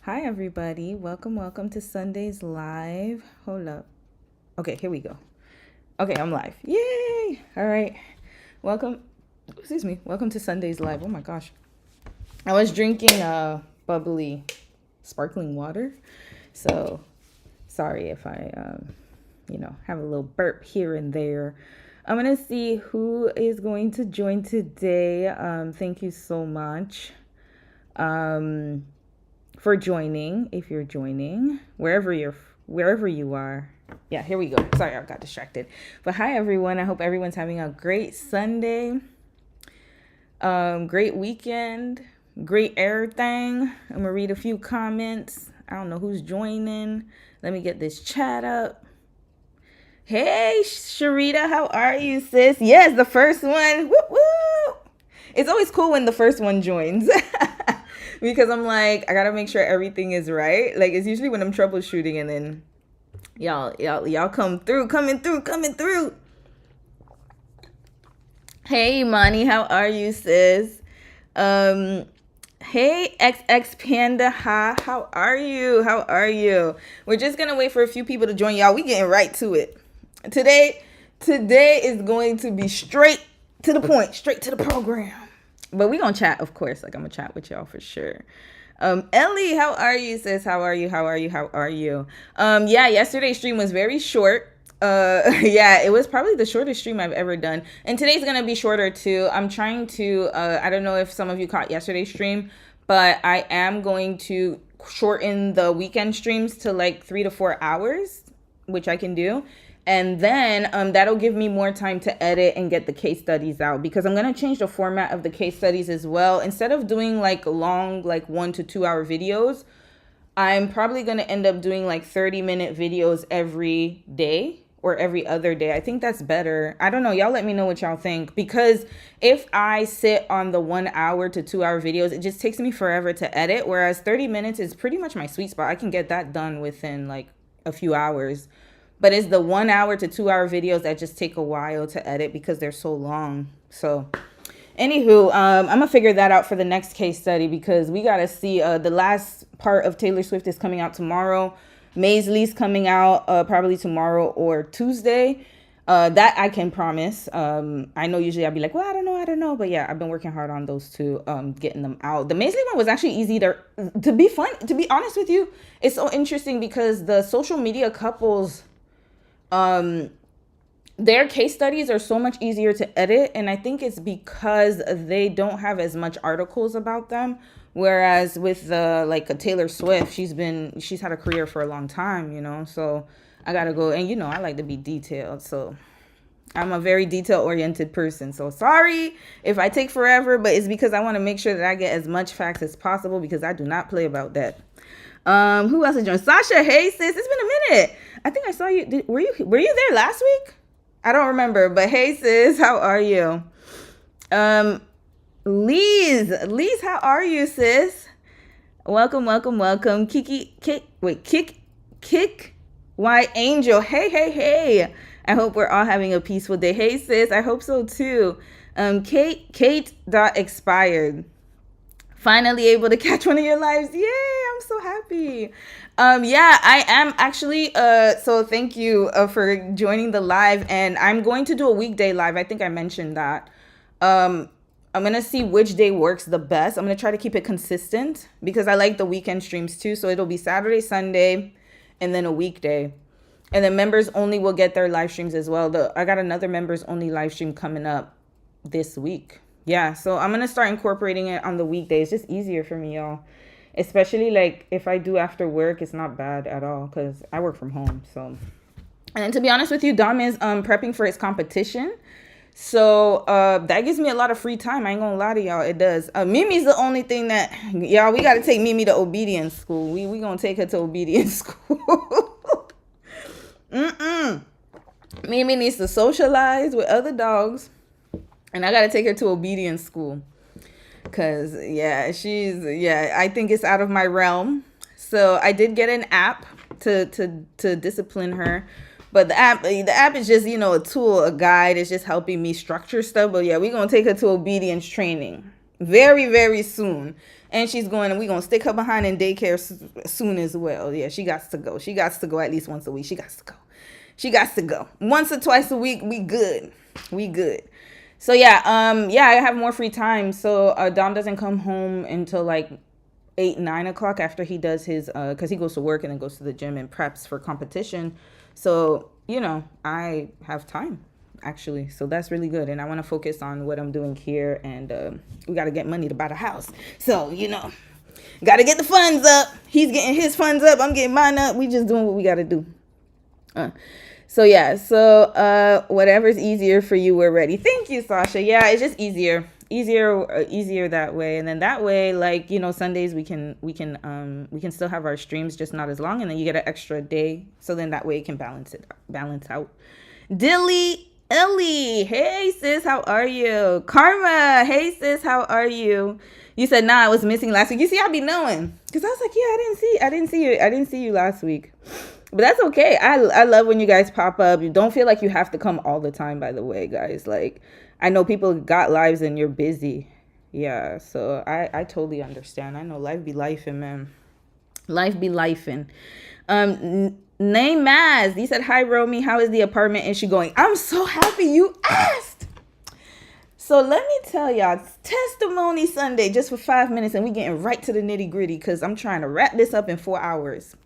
Hi, everybody. Welcome to Sunday's Live. Hold up. Okay, here we go. Okay, I'm live. Yay! All right. Welcome. Excuse me. Welcome to Sunday's Live. Oh my gosh. I was drinking bubbly sparkling water. So sorry if I, have a little burp here and there. I'm going to see who is going to join today. Thank you so much. For joining, if you're joining wherever you are. Yeah, here we go. Sorry, I got distracted. But hi everyone. I hope everyone's having a great Sunday. Great weekend. Great everything. I'm gonna read a few comments. I don't know who's joining. Let me get this chat up. Hey Sharita, how are you, sis? Yes, the first one. Woo woo. It's always cool when the first one joins. Because I'm like, I gotta make sure everything is right. Like it's usually when I'm troubleshooting and then y'all coming through. Hey Imani, how are you, sis? Hey XX Panda, how are you? How are you? We're just gonna wait for a few people to join y'all. We getting right to it. Today is going to be straight to the point, straight to the program. But we gonna chat, of course. Like I'm gonna chat with y'all for sure. Ellie, how are you, sis? How are you? Yeah, yesterday's stream was very short. Yeah, it was probably the shortest stream I've ever done. And today's gonna be shorter too. I'm trying to I don't know if some of you caught yesterday's stream, but I am going to shorten the weekend streams to like 3 to 4 hours, which I can do. And then that'll give me more time to edit and get the case studies out, because I'm going to change the format of the case studies as well. Instead of doing like long, like 1 to 2 hour videos, I'm probably going to end up doing like 30-minute videos every day or every other day. I think that's better. I don't know. Y'all let me know what y'all think, because if I sit on the 1 hour to 2 hour videos, it just takes me forever to edit. Whereas 30 minutes is pretty much my sweet spot. I can get that done within like a few hours. But it's the 1 hour to 2 hour videos that just take a while to edit because they're so long. So anywho, I'm gonna figure that out for the next case study, because we gotta see the last part of Taylor Swift is coming out tomorrow. Maisley's coming out probably tomorrow or Tuesday. That I can promise. I know usually I'd be like, well, I don't know. But yeah, I've been working hard on those two, getting them out. The Maisley one was actually easy to be honest with you. It's so interesting because the social media couples, their case studies are so much easier to edit, and I think it's because they don't have as much articles about them. Whereas with the like a Taylor Swift, she's had a career for a long time, So I gotta go, and I like to be detailed, so I'm a very detail oriented person. So sorry if I take forever, but it's because I want to make sure that I get as much facts as possible, because I do not play about that. Who else is joining? Sasha, hey sis, it's been a minute. I think I saw you. Were you there last week? I don't remember, but hey sis, how are you? Lise, how are you, sis? Welcome. Kick, Why Angel? Hey. I hope we're all having a peaceful day. Hey sis, I hope so too. Kate dot expired. Finally able to catch one of your lives. Yay, I'm so happy. Yeah, I am actually, so thank you for joining the live, and I'm going to do a weekday live. I think I mentioned that. I'm going to see which day works the best. I'm going to try to keep it consistent, because I like the weekend streams too. So it'll be Saturday, Sunday, and then a weekday. And then members only will get their live streams as well. I got another members only live stream coming up this week. Yeah, so I'm going to start incorporating it on the weekdays. It's just easier for me, y'all. Especially like if I do after work, it's not bad at all, because I work from home. So, and to be honest with you, Dom is prepping for his competition. So that gives me a lot of free time. I ain't gonna lie to y'all, it does. Mimi's the only thing that, y'all, we got to take Mimi to obedience school. We gonna take her to obedience school. Mimi needs to socialize with other dogs. And I got to take her to obedience school. Because, yeah, I think it's out of my realm. So I did get an app to discipline her. But the app is just, a tool, a guide. It's just helping me structure stuff. But, yeah, we're going to take her to obedience training very, very soon. And she's going, and we're going to stick her behind in daycare soon as well. Yeah, she got to go. She got to go at least once a week. She got to go. She got to go. Once or twice a week, we good. We good. So yeah, I have more free time. So Dom doesn't come home until like 8-9 o'clock after he does his because he goes to work and then goes to the gym and preps for competition. So I have time actually, so that's really good. And I want to focus on what I'm doing here, and we got to get money to buy the house. So got to get the funds up. He's getting his funds up, I'm getting mine up. We just doing what we got to do. So whatever's easier for you, we're ready. Thank you, Sasha. Yeah, it's just easier that way. And then that way, like, Sundays we can still have our streams, just not as long, and then you get an extra day, so then that way it can balance out. Dilly Ellie, hey sis, how are you? Karma, hey sis, how are you? You said, nah, I was missing last week. You see, I be knowing, because I was like, yeah, I didn't see you last week. But that's okay. I love when you guys pop up. You don't feel like you have to come all the time, by the way, guys. Like, I know people got lives and you're busy. Yeah, so I totally understand. I know life be lifing, man. Life be lifing. Name Maz, he said, hi, Romy. How is the apartment issue going? I'm so happy you asked. So let me tell y'all, testimony Sunday, just for 5 minutes, and we getting right to the nitty gritty, because I'm trying to wrap this up in 4 hours.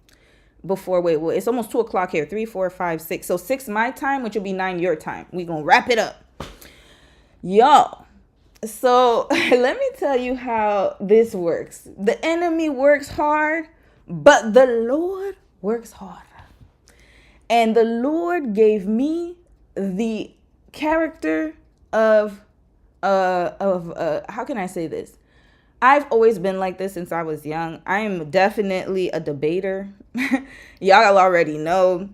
It's almost 2 o'clock here. 3, 4, 5, 6. So 6 my time, which will be 9 your time. We gonna wrap it up, y'all. So let me tell you how this works. The enemy works hard, but the Lord works harder. And the Lord gave me the character of how can I say this? I've always been like this since I was young. I am definitely a debater. Y'all already know.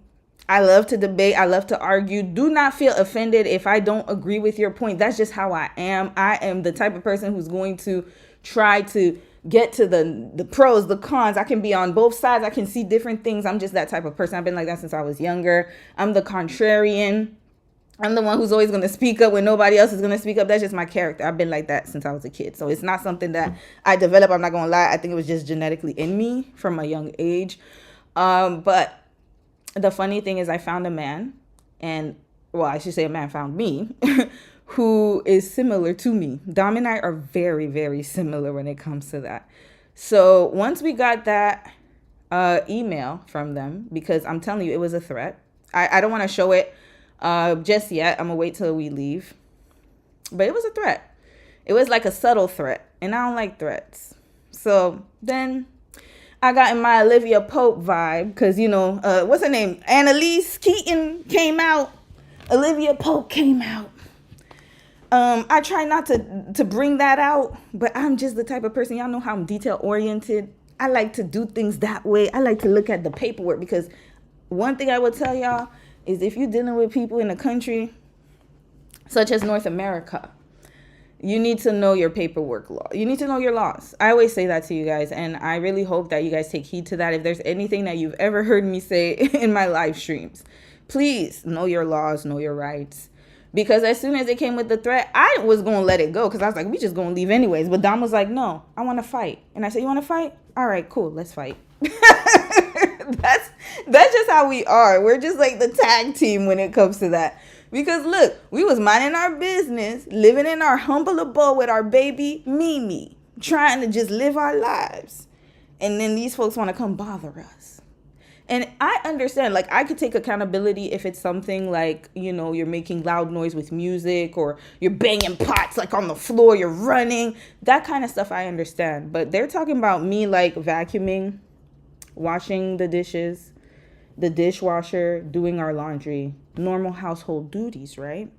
I love to debate. I love to argue. Do not feel offended if I don't agree with your point. That's just how I am. I am the type of person who's going to try to get to the pros, the cons. I can be on both sides. I can see different things. I'm just that type of person. I've been like that since I was younger. I'm the contrarian. I'm the one who's always going to speak up when nobody else is going to speak up. That's just my character. I've been like that since I was a kid. So it's not something that I developed. I'm not going to lie. I think it was just genetically in me from a young age. But the funny thing is I found a man, I should say a man found me, who is similar to me. Dom and I are very, very similar when it comes to that. So once we got that email from them, because I'm telling you, it was a threat. I don't want to show it just yet. I'm gonna wait till we leave. But it was a threat. It was like a subtle threat, and I don't like threats. So then I got in my Olivia Pope vibe, because what's her name? Annalise Keaton came out. Olivia Pope came out. I try not to bring that out, but I'm just the type of person, y'all know how I'm detail oriented. I like to do things that way. I like to look at the paperwork, because one thing I would tell y'all is if you're dealing with people in a country such as North America, you need to know your paperwork law. You need to know your laws. I always say that to you guys, and I really hope that you guys take heed to that. If there's anything that you've ever heard me say in my live streams, please know your laws, know your rights. Because as soon as it came with the threat, I was going to let it go, because I was like, we just going to leave anyways. But Dom was like, no, I want to fight. And I said, you want to fight? All right, cool, let's fight. That's just how we are. We're just like the tag team when it comes to that. Because look, we was minding our business, living in our humble abode with our baby Mimi, trying to just live our lives. And then these folks want to come bother us. And I understand, like, I could take accountability if it's something like, you're making loud noise with music, or you're banging pots like on the floor, you're running, that kind of stuff I understand. But they're talking about me like vacuuming, washing the dishes, the dishwasher, doing our laundry, normal household duties, right?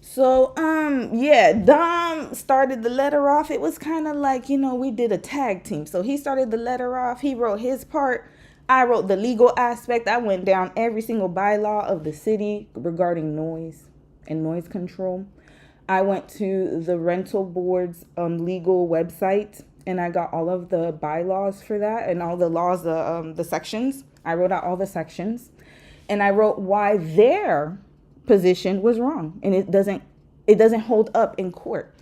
So, Dom started the letter off. It was kind of like, we did a tag team. So he started the letter off. He wrote his part. I wrote the legal aspect. I went down every single bylaw of the city regarding noise and noise control. I went to the rental board's legal website, and I got all of the bylaws for that and all the laws, the sections. I wrote out all the sections, and I wrote why their position was wrong, and it doesn't hold up in court.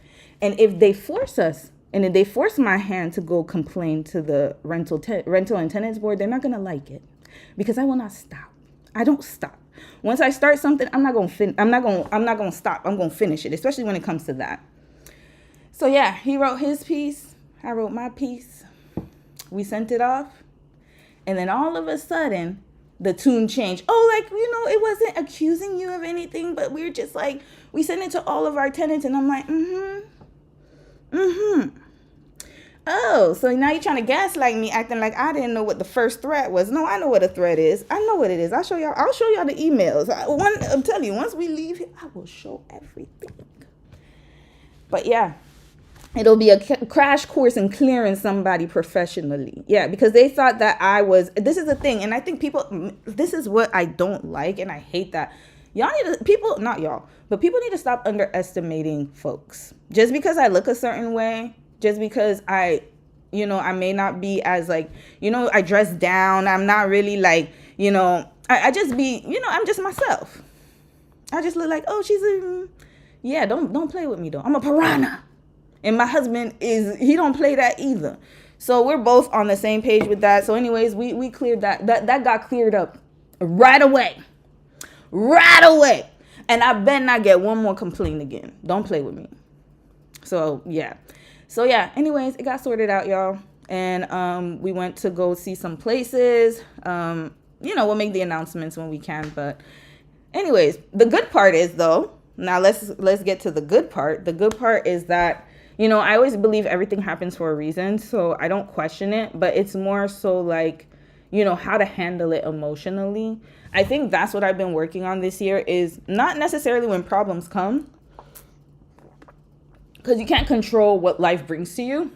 And if they force us and if they force my hand to go complain to the rental and tenants board, they're not going to like it, because I will not stop. I don't stop. Once I start something, I'm not going to stop. I'm going to finish it, especially when it comes to that. So yeah, he wrote his piece. I wrote my piece. We sent it off. And then all of a sudden, the tune changed. Oh, like, it wasn't accusing you of anything, but we're just like, we sent it to all of our tenants. And I'm like, Oh, so now you're trying to gaslight me, acting like I didn't know what the first threat was. No, I know what a threat is. I know what it is. I'll show y'all the emails. I'm telling you, once we leave here, I will show everything. But yeah, it'll be a crash course in clearing somebody professionally. Yeah, because they thought that this is the thing. And I think this is what I don't like, and I hate that. People need to stop underestimating folks. Just because I look a certain way, just because I may not be as like, I dress down. I'm not really like, I just be, I'm just myself. I just look like, oh, don't play with me though. I'm a piranha. And my husband he don't play that either. So we're both on the same page with that. So anyways, we cleared that got cleared up right away. And I bet not get one more complaint again. Don't play with me. So yeah, anyways, it got sorted out, y'all. And we went to go see some places. We'll make the announcements when we can. But anyways, the good part is though, now let's get to the good part. The good part is that, I always believe everything happens for a reason. So I don't question it, but it's more so like, how to handle it emotionally. I think that's what I've been working on this year, is not necessarily when problems come, because you can't control what life brings to you.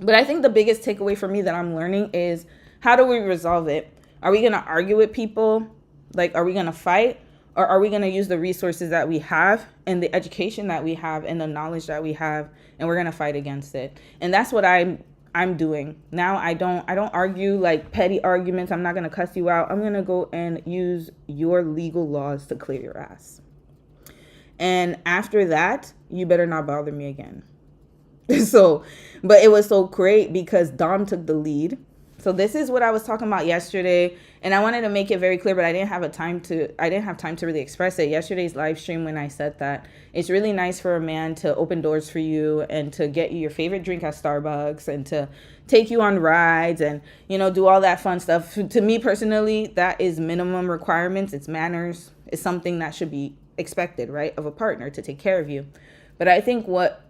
But I think the biggest takeaway for me that I'm learning is, how do we resolve it? Are we going to argue with people? Like, are we going to fight? Or are we going to use the resources that we have and the education that we have and the knowledge that we have, and we're going to fight against it? And that's what I'm doing. Now I don't argue like petty arguments. I'm not going to cuss you out. I'm going to go and use your legal laws to clear your ass. And after that, you better not bother me again. But it was so great because Dom took the lead. So this is what I was talking about yesterday, and I wanted to make it very clear, but I didn't have time to really express it. Yesterday's live stream, when I said that it's really nice for a man to open doors for you and to get you your favorite drink at Starbucks and to take you on rides and, do all that fun stuff. To me personally, that is minimum requirements. It's manners. It's something that should be expected, right, of a partner, to take care of you. But I think what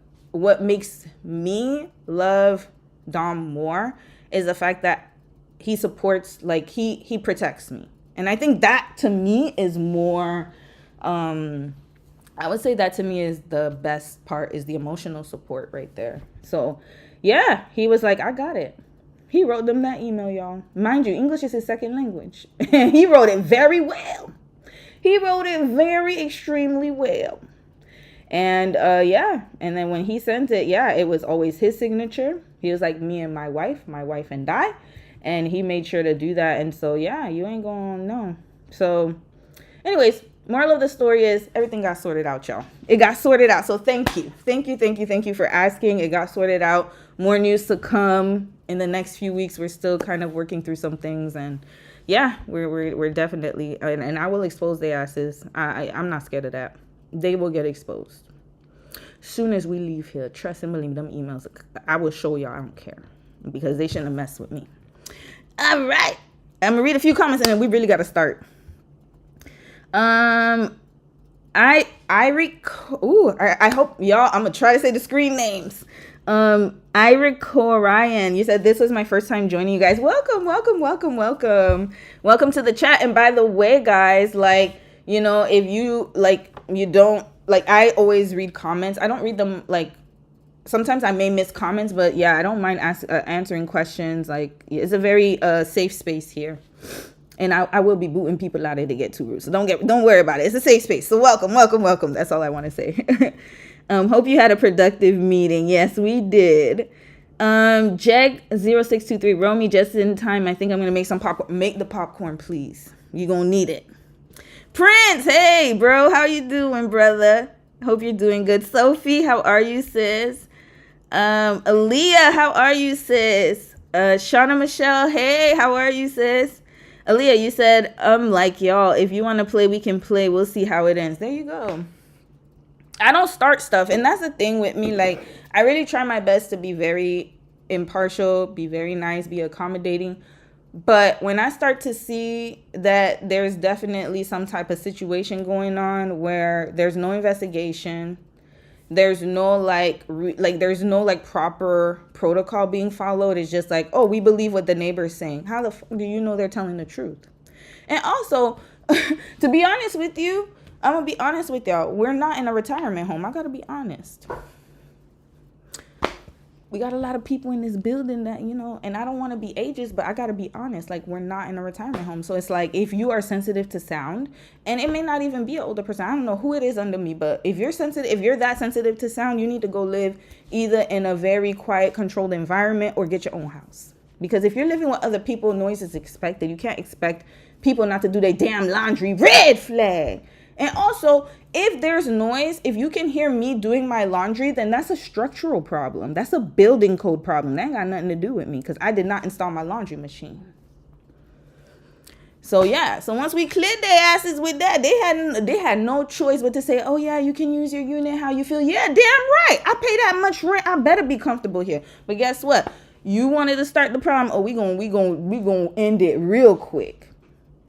makes me love Dom more is the fact that he supports, like he protects me. And I think that to me is more, I would say that to me is the best part, is the emotional support right there. So yeah, he was like, I got it. He wrote them that email, y'all. Mind you, English is his second language. And he wrote it very well. He wrote it very extremely well. And and then when he sent it, it was always his signature. He was like, me and my wife and I. And he made sure to do that. And so, you ain't gonna know. So anyways, moral of the story is everything got sorted out, y'all. It got sorted out. So thank you for asking. It got sorted out. More news to come in the next few weeks. We're still kind of working through some things, and we're definitely, and I will expose their asses. I'm not scared of that. They will get exposed. Soon as we leave here, trust and believe, them emails, I will show y'all I don't care, because they shouldn't have messed with me. All right. I'm going to read a few comments and then we really got to start. I hope y'all, I'm going to try to say the screen names. Ira Ryan, you said this was my first time joining you guys. Welcome to the chat. And by the way, guys, like, if you you don't like, I always read comments. I don't read them, like, sometimes I may miss comments, but I don't mind answering questions. Like, it's a very safe space here. And I will be booting people out if they get too rude. So don't worry about it. It's a safe space. So welcome. That's all I want to say. Hope you had a productive meeting. Yes, we did. Jeg0623, roll me just in time. I think I'm gonna make some popcorn. Make the popcorn, please. You're gonna need it. Prince, hey bro, how you doing, brother? Hope you're doing good. Sophie, how are you, sis? Aaliyah, how are you, sis? Shauna Michelle, hey, how are you, sis? Aaliyah, you said, like y'all, if you want to play, we can play. We'll see how it ends. There you go. I don't start stuff. And that's the thing with me. Like, I really try my best to be very impartial, be very nice, be accommodating. But when I start to see that there's definitely some type of situation going on where there's no investigation, there's no there's no like proper protocol being followed, it's just like, oh, we believe what the neighbor's saying. How the fuck do you know they're telling the truth? And also, to be honest with you, I'm gonna be honest with y'all, we're not in a retirement home. I gotta be honest. We got a lot of people in this building that, and I don't want to be ageist, but I got to be honest, like, we're not in a retirement home. So it's like, if you are sensitive to sound, and it may not even be an older person, I don't know who it is under me, but if you're that sensitive to sound, you need to go live either in a very quiet, controlled environment or get your own house. Because if you're living with other people, noise is expected. You can't expect people not to do their damn laundry. Red flag. And also, if there's noise, if you can hear me doing my laundry, then that's a structural problem. That's a building code problem. That ain't got nothing to do with me because I did not install my laundry machine. So yeah, so once we cleared their asses with that, they had no choice but to say, oh yeah, you can use your unit how you feel. Yeah, damn right. I pay that much rent. I better be comfortable here. But guess what? You wanted to start the problem. Oh, we gonna end it real quick.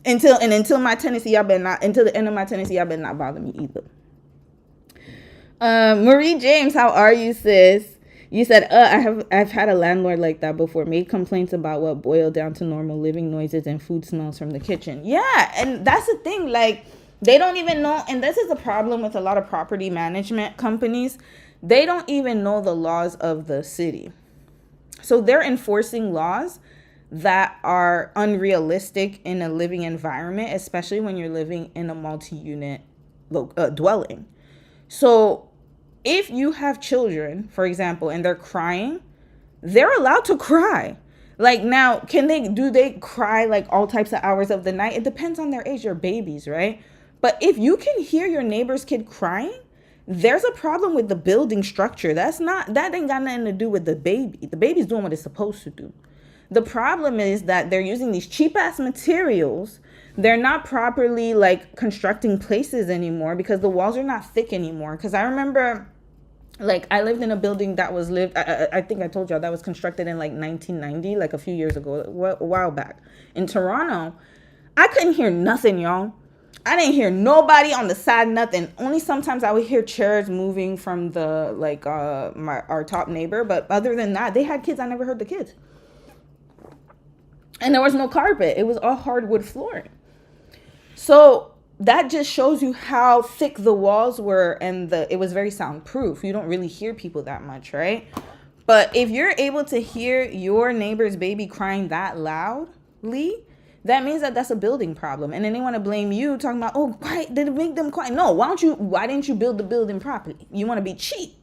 Until my tenancy, y'all better not. Until the end of my tenancy, y'all better not bother me either. Marie James, how are you, sis? You said, I've had a landlord like that before. Made complaints about what boiled down to normal living noises and food smells from the kitchen. Yeah, and that's the thing. Like, they don't even know. And this is a problem with a lot of property management companies. They don't even know the laws of the city. So they're enforcing laws that are unrealistic in a living environment, especially when you're living in a multi-unit dwelling. So if you have children, for example, and they're crying, they're allowed to cry. Like, now, do they cry like all types of hours of the night? It depends on their age. They're babies, right? But if you can hear your neighbor's kid crying, there's a problem with the building structure. That ain't got nothing to do with the baby. The baby's doing what it's supposed to do. The problem is that they're using these cheap ass materials. They're not properly like constructing places anymore because the walls are not thick anymore. Because I remember, like, I lived in a building that was I think I told y'all, that was constructed in like 1990, like a few years ago, a while back in Toronto. I couldn't hear nothing, y'all. I didn't hear nobody on the side, nothing. Only sometimes I would hear chairs moving from the our top neighbor. But other than that, they had kids. I never heard the kids. And there was no carpet. It was all hardwood flooring. So that just shows you how thick the walls were, and it was very soundproof. You don't really hear people that much, right? But if you're able to hear your neighbor's baby crying that loudly, that means that that's a building problem. And then they want to blame you, talking about, oh, why did it make them cry? No, why didn't you build the building properly? You want to be cheap.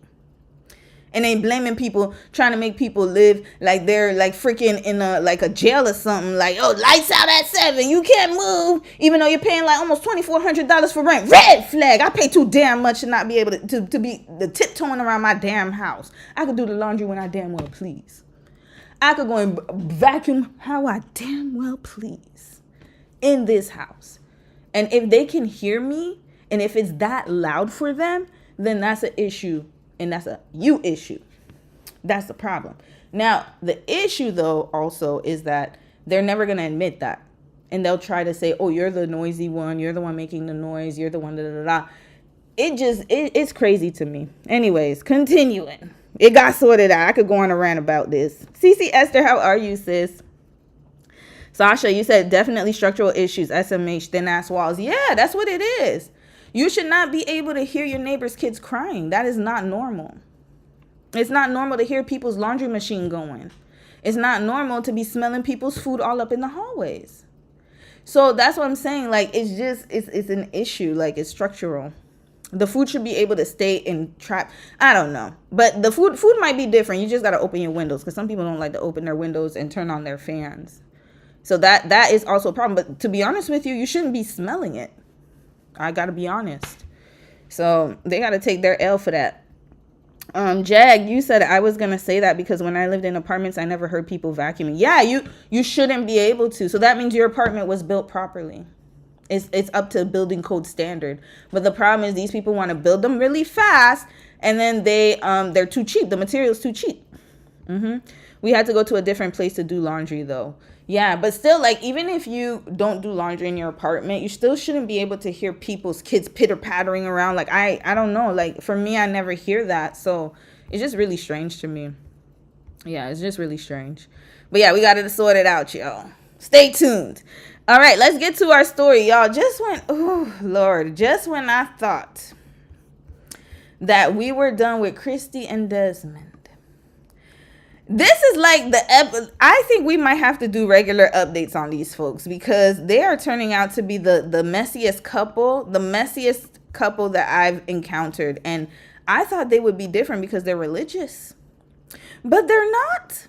And they blaming people, trying to make people live like they're like freaking in a jail or something. Like, oh, lights out at 7. You can't move. Even though you're paying like almost $2,400 for rent. Red flag. I pay too damn much to not be able to be the tiptoeing around my damn house. I could do the laundry when I damn well please. I could go and vacuum how I damn well please in this house. And if they can hear me, and if it's that loud for them, then that's an issue. And that's a you issue. That's the problem. Now, the issue, though, also is that they're never going to admit that. And they'll try to say, oh, you're the noisy one. You're the one making the noise. You're the one, da, da, da. It's crazy to me. Anyways, continuing. It got sorted out. I could go on a rant about this. CC Esther, how are you, sis? Sasha, you said definitely structural issues, SMH, thin ass walls. Yeah, that's what it is. You should not be able to hear your neighbor's kids crying. That is not normal. It's not normal to hear people's laundry machine going. It's not normal to be smelling people's food all up in the hallways. So that's what I'm saying. Like, it's an issue. Like, it's structural. The food should be able to stay in trap. I don't know. But the food might be different. You just got to open your windows because some people don't like to open their windows and turn on their fans. So that is also a problem. But to be honest with you, you shouldn't be smelling it. I got to be honest. So they got to take their L for that. Jag, you said I was gonna say that because when I lived in apartments, I never heard people vacuuming. Yeah, you shouldn't be able to. So that means your apartment was built properly. It's up to building code standard. But the problem is these people want to build them really fast, and then they're too cheap. The material's too cheap. We had to go to a different place to do laundry though. Yeah, but still, like, even if you don't do laundry in your apartment, you still shouldn't be able to hear people's kids pitter-pattering around. Like, I don't know. Like, for me, I never hear that. So it's just really strange to me. Yeah, it's just really strange. But yeah, we got to sort it out, y'all. Stay tuned. All right, let's get to our story, y'all. Just when I thought that we were done with Christy and Desmond, this is like I think we might have to do regular updates on these folks because they are turning out to be the messiest couple that I've encountered. And I thought they would be different because they're religious. But they're not.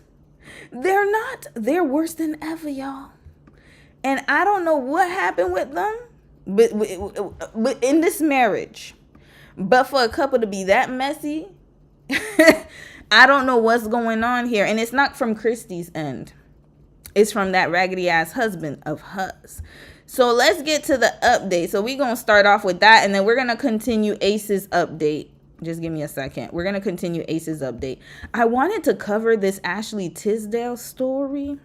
They're not. They're worse than ever, y'all. And I don't know what happened with them but in this marriage. But for a couple to be that messy, I don't know what's going on here. And it's not from Christy's end. It's from that raggedy ass husband of hers. So let's get to the update. So we're going to start off with that. And then we're going to continue Ace's update. Just give me a second. We're going to continue Ace's update. I wanted to cover this Ashley Tisdale story,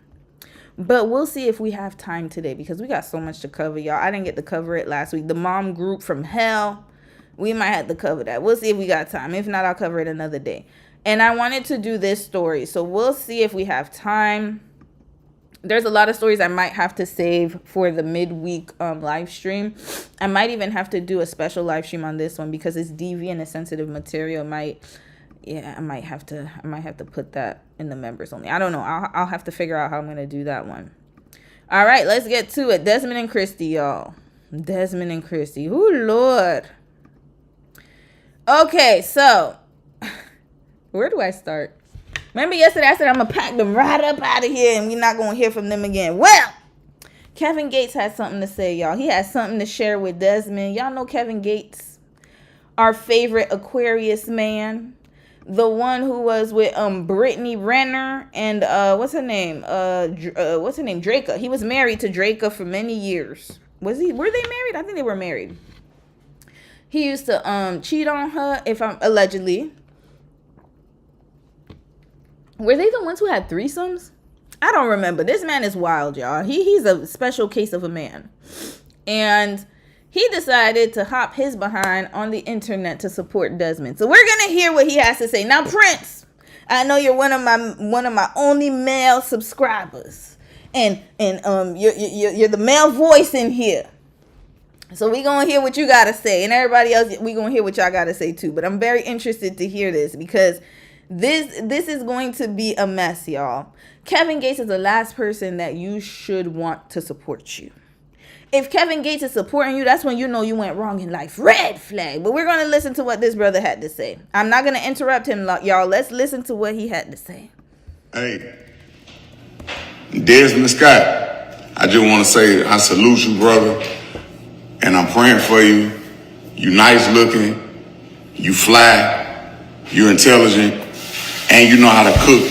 but we'll see if we have time today because we got so much to cover, y'all. I didn't get to cover it last week. The mom group from hell. We might have to cover that. We'll see if we got time. If not, I'll cover it another day. And I wanted to do this story, so we'll see if we have time. There's a lot of stories I might have to save for the midweek live stream. I might even have to do a special live stream on this one because it's deviant and sensitive material. I might have to put that in the members only. I don't know. I'll have to figure out how I'm gonna do that one. All right, let's get to it. Desmond and Christy, y'all. Desmond and Christy. Oh Lord. Okay, so where do I start? Remember yesterday I said I'm going to pack them right up out of here and we're not going to hear from them again. Well, Kevin Gates had something to say, y'all. He had something to share with Desmond. Y'all know Kevin Gates, our favorite Aquarius man. The one who was with Brittany Renner and what's her name? Draka. He was married to Draka for many years. Were they married? I think they were married. He used to cheat on her allegedly. Were they the ones who had threesomes? I don't remember. This man is wild, y'all. He's a special case of a man. And he decided to hop his behind on the internet to support Desmond. So we're going to hear what he has to say. Now, Prince, I know you're one of my only male subscribers. And you're the male voice in here. So we're going to hear what you got to say. And everybody else, we're going to hear what y'all got to say too. But I'm very interested to hear this because this is going to be a mess, y'all. Kevin Gates is the last person that you should want to support you. If Kevin Gates is supporting you, that's when you know you went wrong in life. Red flag. But we're going to listen to what this brother had to say. I'm not going to interrupt him, y'all. Let's listen to what he had to say. Hey, Desmond Scott, I just want to say I salute you, brother. And I'm praying for you. You nice looking. You fly. You're intelligent. And you know how to cook.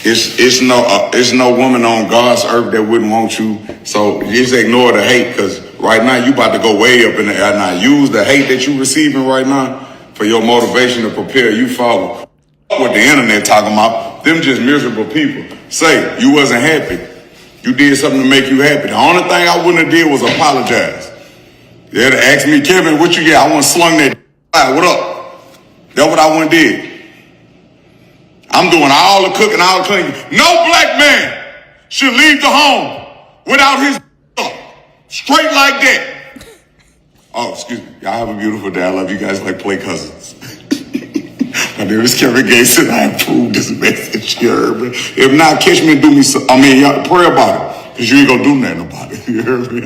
It's no woman on God's earth that wouldn't want you. So just ignore the hate, because right now you about to go way up in the air. Now use the hate that you're receiving right now for your motivation to prepare you for what the internet talking about. Them just miserable people. Say you wasn't happy. You did something to make you happy. The only thing I wouldn't have did was apologize. They'd have asked me, Kevin, what you got? I want to slung that. What up? That's what I wouldn't did. I'm doing all the cooking, all the cleaning. No black man should leave the home without his straight like that. Oh, excuse me. Y'all have a beautiful day. I love you guys like play cousins. My name is Kevin Gates and I approve this message. You heard me? If not, catch me and do me some. Y'all pray about it, because you ain't gonna do nothing about it. You heard me?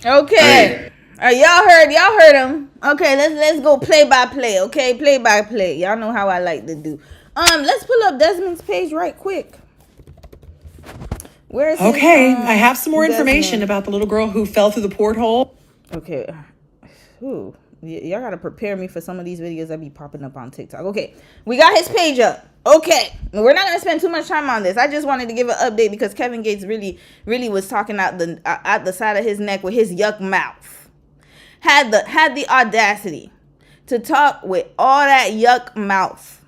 Okay. Hey. Y'all heard him. Okay, let's go play by play. Okay, play by play. Y'all know how I like to do. Let's pull up Desmond's page right quick. Where is it? Okay, I have some more information about the little girl who fell through the porthole. Okay. Ooh, Y'all gotta prepare me for some of these videos that be popping up on TikTok. Okay, we got his page up. Okay, we're not gonna spend too much time on this. I just wanted to give an update because Kevin Gates really was talking out the side of his neck with his yuck mouth. Had the audacity to talk with all that yuck mouth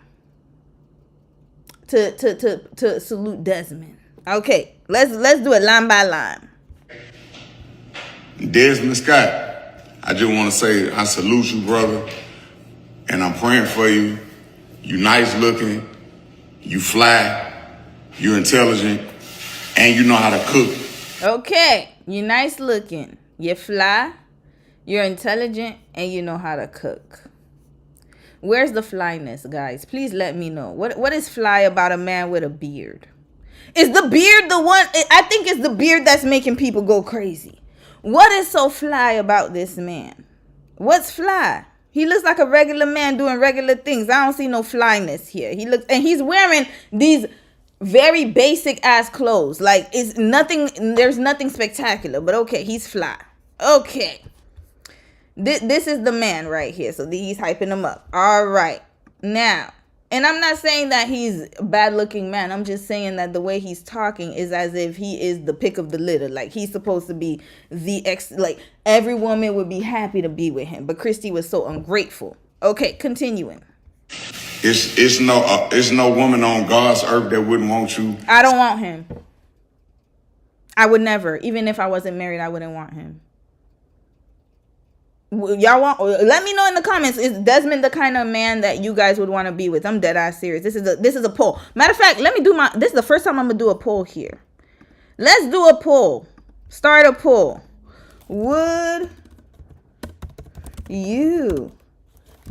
to salute Desmond. Okay, let's do it line by line. Desmond Scott, I just want to say I salute you, brother, and I'm praying for you. You nice looking, you fly, you're intelligent, and you know how to cook. Okay, you nice looking, you fly, you're intelligent, and you know how to cook. Where's the flyness, guys? Please let me know. What is fly about a man with a beard? Is the beard the one? I think it's the beard that's making people go crazy. What is so fly about this man? What's fly? He looks like a regular man doing regular things. I don't see no flyness here. He's wearing these very basic ass clothes. Like it's nothing. There's nothing spectacular. But okay, he's fly. Okay. This is the man right here. So he's hyping him up. All right. Now, and I'm not saying that he's a bad looking man. I'm just saying that the way he's talking is as if he is the pick of the litter. Like he's supposed to be like every woman would be happy to be with him. But Christy was so ungrateful. Okay, continuing. It's no woman on God's earth that wouldn't want you. I don't want him. I would never. Even if I wasn't married, I wouldn't want him. Y'all want? Let me know in the comments. Is Desmond the kind of man that you guys would want to be with? I'm dead ass serious. This is a poll. Matter of fact, let me do this is the first time I'm gonna do a poll here. Let's do a poll. Start a poll. Would you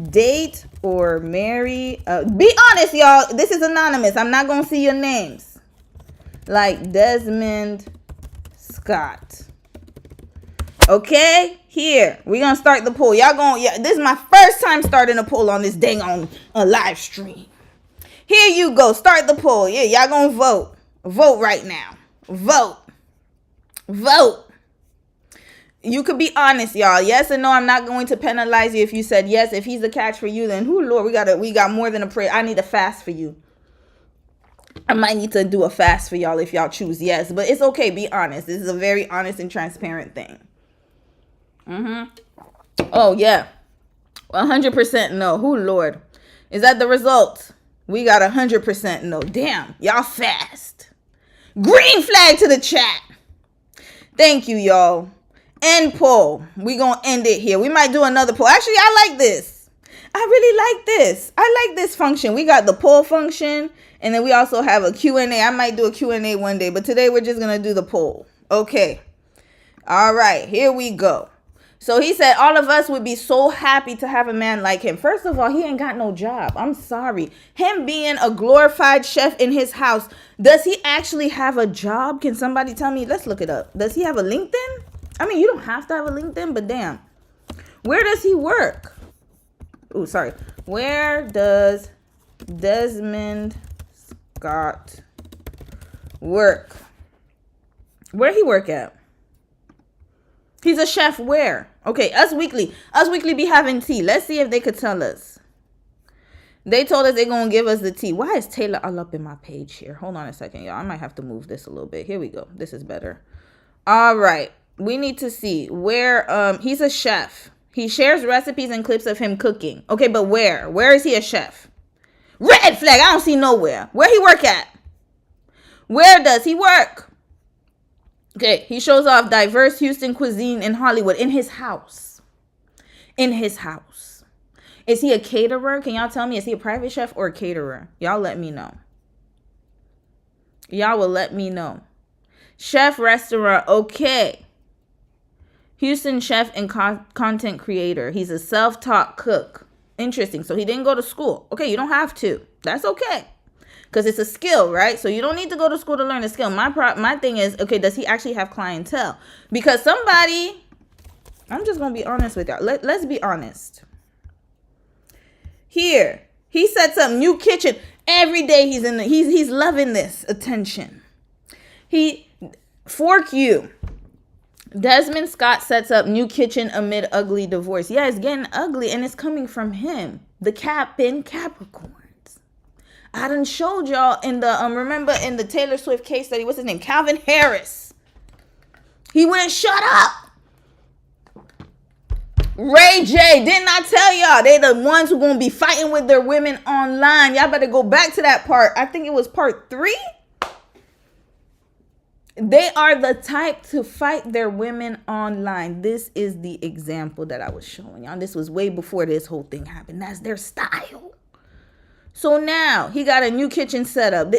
date or marry? Be honest, y'all. This is anonymous. I'm not gonna see your names. Like Desmond Scott. Okay, here we're gonna start the poll. This is my first time starting a poll on this dang on a live stream. Here you go, start the poll. Yeah, y'all gonna vote right now. Vote. You could be honest, y'all. Yes or no. I'm not going to penalize you if you said yes. If he's a catch for you, then Lord, we got more than a prayer. I need a fast for you. I might need to do a fast for y'all if y'all choose yes, but it's okay. Be honest. This is a very honest and transparent thing. Oh yeah, 100% no. Lord, is that the result? We got 100% no. Damn, y'all fast. Green flag to the chat. Thank you, y'all. End poll. We gonna end it here. We might do another poll. Actually, I like this. I really like this. I like this function. We got the poll function, and then we also have a Q&A. I might do a Q&A one day, but today we're just gonna do the poll. Okay. All right, here we go. So he said all of us would be so happy to have a man like him. First of all, he ain't got no job. I'm sorry. Him being a glorified chef in his house, does he actually have a job? Can somebody tell me? Let's look it up. Does he have a LinkedIn? I mean, you don't have to have a LinkedIn, but damn. Where does he work? Oh, sorry. Where does Desmond Scott work? Where he work at? He's a chef where? Okay, Us Weekly. Us Weekly be having tea. Let's see if they could tell us. They told us they're going to give us the tea. Why is Taylor all up in my page here? Hold on a second, y'all. I might have to move this a little bit. Here we go. This is better. All right. We need to see where he's a chef. He shares recipes and clips of him cooking. Okay, but where? Where is he a chef? Red flag. I don't see nowhere. Where he work at? Where does he work? Okay, he shows off diverse Houston cuisine in Hollywood in his house. In his house. Is he a caterer? Can y'all tell me? Is he a private chef or a caterer? Y'all let me know. Y'all will let me know. Chef restaurant. Okay. Houston chef and content creator. He's a self-taught cook. Interesting. So he didn't go to school. Okay, you don't have to. That's okay. Because it's a skill, right? So you don't need to go to school to learn a skill. My thing is, okay, does he actually have clientele? Because somebody, I'm just going to be honest with y'all. Let's be honest. Here, he sets up new kitchen. Every day he's loving this attention. Fork You. Desmond Scott sets up new kitchen amid ugly divorce. Yeah, it's getting ugly, and it's coming from him, the Captain Capricorns. I done showed y'all in the remember in the Taylor Swift case study. What's his name? Calvin Harris. He wouldn't shut up. Ray J, didn't I tell y'all? They the ones who gonna be fighting with their women online. Y'all better go back to that part. I think it was part 3. They are the type to fight their women online. This is the example that I was showing y'all. This was way before this whole thing happened. That's their style. So now he got a new kitchen set up.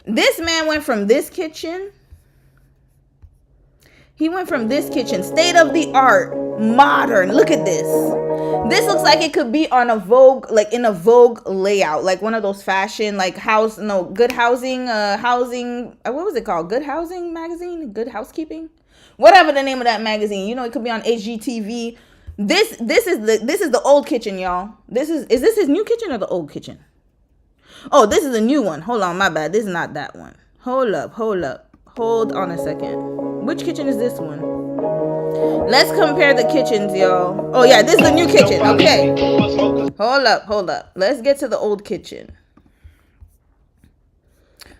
This man went from this kitchen. He went from this kitchen, state of the art, modern. Look at this. This looks like it could be on a Vogue, like in a Vogue layout, like one of those fashion, like Good Housing, what was it called? Good Housing magazine, Good Housekeeping, whatever the name of that magazine. You know, it could be on HGTV. This is the old kitchen, y'all. Is this his new kitchen or the old kitchen? Oh, this is a new one. Hold on, my bad. This is not that one. Hold up. Hold on a second. Which kitchen is this one? Let's compare the kitchens, y'all. Oh, yeah, this is the new kitchen. Okay. Hold up. Let's get to the old kitchen.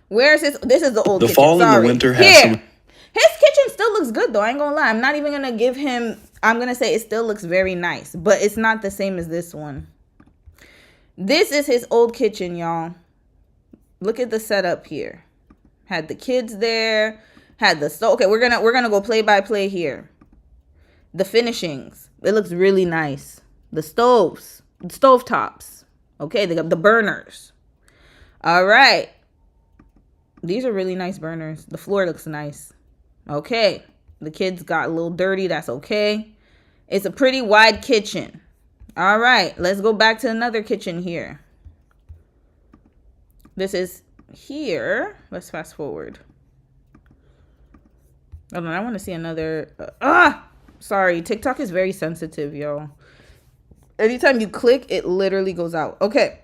Where is this? This is the old kitchen. The fall and the winter has some... His kitchen still looks good, though. I ain't gonna lie. I'm not even gonna give him... I'm gonna say it still looks very nice. But it's not the same as this one. This is his old kitchen, y'all. Look at the setup here. Had the kids there. Had the stove. Okay, we're gonna go play by play here. The finishings. It looks really nice. The stoves. The stove tops. Okay, they got the burners. All right. These are really nice burners. The floor looks nice. Okay. The kids got a little dirty. That's okay. It's a pretty wide kitchen. All right. Let's go back to another kitchen here. This is here. Let's fast forward. Hold on, I want to see another. Sorry, TikTok is very sensitive, y'all. Anytime you click, it literally goes out. Okay,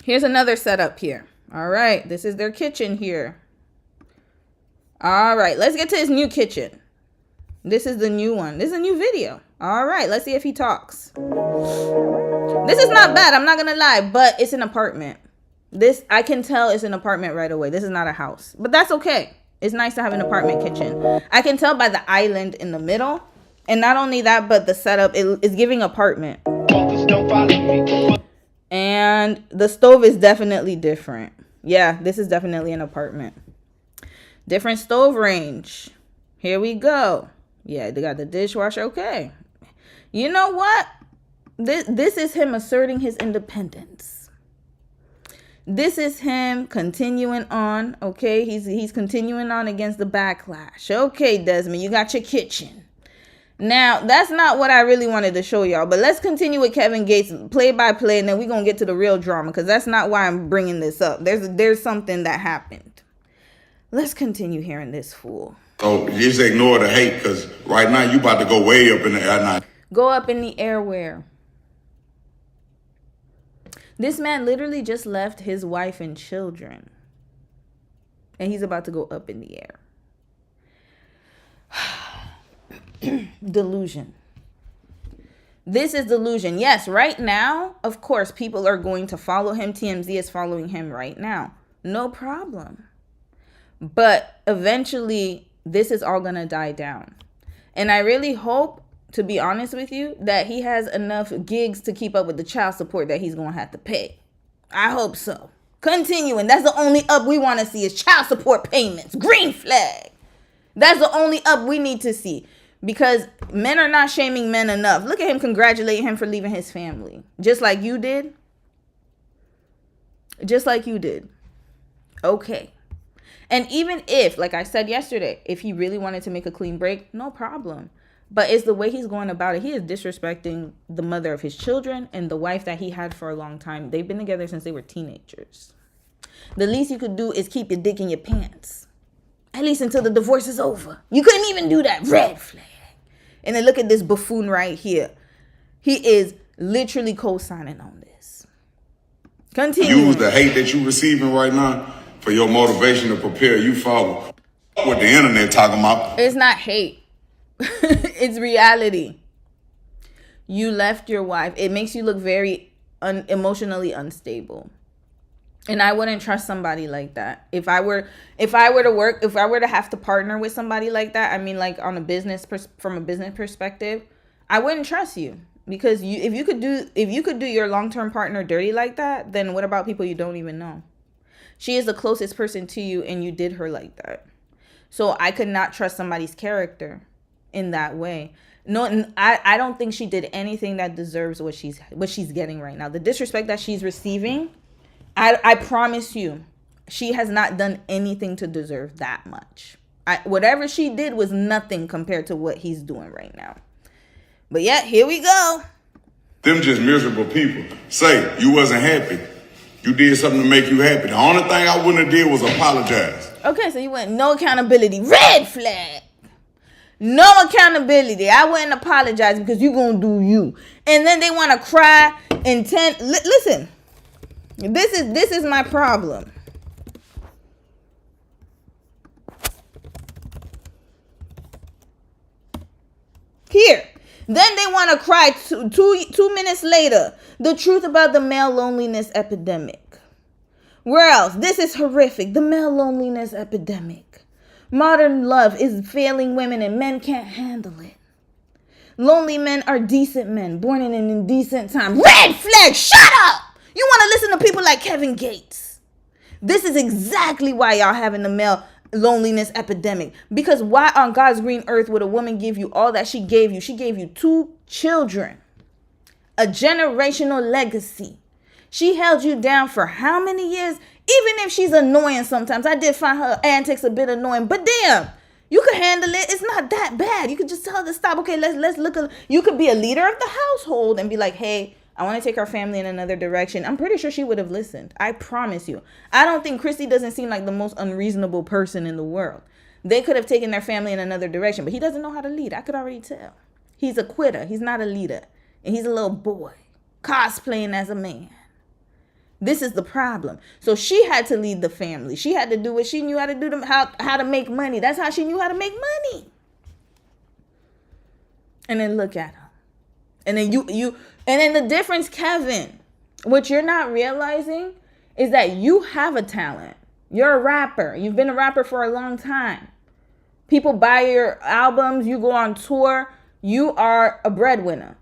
here's another setup here. All right, this is their kitchen here. All right, let's get to his new kitchen. This is the new one. This is a new video. All right, let's see if he talks. This is not bad, I'm not gonna lie, but it's an apartment. This, I can tell it's an apartment right away. This is not a house, but that's okay. It's nice to have an apartment kitchen. I can tell by the island in the middle. And not only that, but the setup is giving apartment. And the stove is definitely different. Yeah, this is definitely an apartment. Different stove range. Here we go. Yeah, they got the dishwasher. Okay. You know what? This is him asserting his independence. This is him continuing on, okay? He's continuing on against the backlash. Okay, Desmond, you got your kitchen. Now, that's not what I really wanted to show y'all, but let's continue with Kevin Gates play by play, and then we're going to get to the real drama, because that's not why I'm bringing this up. There's something that happened. Let's continue hearing this fool. So just ignore the hate, because right now you about to go way up in the air now. Go up in the air where? This man literally just left his wife and children. And he's about to go up in the air. Delusion. This is delusion. Yes, right now, of course, people are going to follow him. TMZ is following him right now. No problem. But eventually, this is all going to die down. And I really hope, to be honest with you, that he has enough gigs to keep up with the child support that he's going to have to pay. I hope so. Continuing. That's the only up we want to see is child support payments. Green flag. That's the only up we need to see. Because men are not shaming men enough. Look at him congratulating him for leaving his family. Just like you did. Just like you did. Okay. And even if, like I said yesterday, if he really wanted to make a clean break, no problem. But it's the way he's going about it. He is disrespecting the mother of his children and the wife that he had for a long time. They've been together since they were teenagers. The least you could do is keep your dick in your pants. At least until the divorce is over. You couldn't even do that. Red flag. And then look at this buffoon right here. He is literally co-signing on this. Continue. Use the hate that you're receiving right now for your motivation to prepare you for what the internet talking about. It's not hate. It's reality. You left your wife. It makes you look very emotionally unstable. And I wouldn't trust somebody like that. If I were to have to partner with somebody like that, I mean, like on a from a business perspective, I wouldn't trust you, because if you could do your long-term partner dirty like that, then what about people you don't even know? She is the closest person to you, and you did her like that. So I could not trust somebody's character in that way. No, I don't think she did anything that deserves what she's getting right now. The disrespect that she's receiving, I promise you, she has not done anything to deserve that much. Whatever she did was nothing compared to what he's doing right now. But yeah, here we go. Them just miserable people. Say you wasn't happy. You did something to make you happy. The only thing I wouldn't have did was apologize. Okay, so you went no accountability. Red flag. No accountability. I wouldn't apologize because you gonna do you. And then they want to cry and listen. This is my problem. Here. Then they want to cry two minutes later. The truth about the male loneliness epidemic. Where else? This is horrific. The male loneliness epidemic. Modern love is failing women and men can't handle it. Lonely men are decent men, born in an indecent time. Red flag, shut up! You want to listen to people like Kevin Gates. This is exactly why y'all having the male loneliness epidemic. Because why on God's green earth would a woman give you all that she gave you? She gave you 2 children. A generational legacy. She held you down for how many years? Even if she's annoying sometimes. I did find her antics a bit annoying. But damn, you could handle it. It's not that bad. You could just tell her to stop. Okay, let's look at. You could be a leader of the household and be like, hey, I want to take our family in another direction. I'm pretty sure she would have listened. I promise you. I don't think Christy doesn't seem like the most unreasonable person in the world. They could have taken their family in another direction, but he doesn't know how to lead. I could already tell. He's a quitter. He's not a leader. And he's a little boy cosplaying as a man. This is the problem. So she had to lead the family. She had to do what she knew how to do, how to make money. That's how she knew how to make money. And then look at her. And then and then the difference, Kevin, what you're not realizing is that you have a talent. You're a rapper. You've been a rapper for a long time. People buy your albums. You go on tour. You are a breadwinner,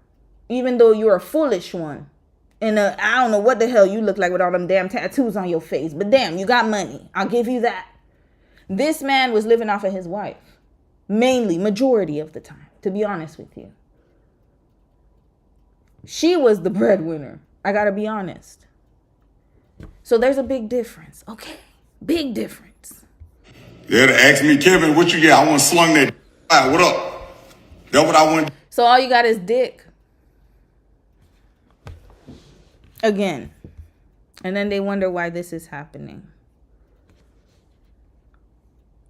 even though you're a foolish one. And I don't know what the hell you look like with all them damn tattoos on your face. But damn, you got money. I'll give you that. This man was living off of his wife. Majority of the time, to be honest with you. She was the breadwinner. I gotta be honest. So there's a big difference. Okay. Big difference. Yeah, to ask me, Kevin, what you got? I want to slung that. What up? That's what I want. So all you got is dick. Again. And then they wonder why this is happening.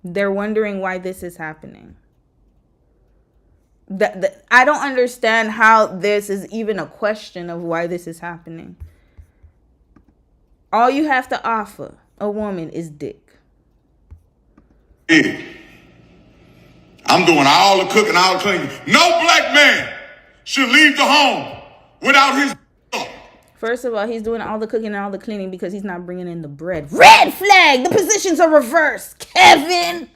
They're wondering why this is happening. I don't understand how this is even a question of why this is happening. All you have to offer a woman is dick. Yeah. I'm doing all the cooking, all the cleaning. No black man should leave the home without his. First of all, he's doing all the cooking and all the cleaning because he's not bringing in the bread. Red flag! The positions are reversed, Kevin!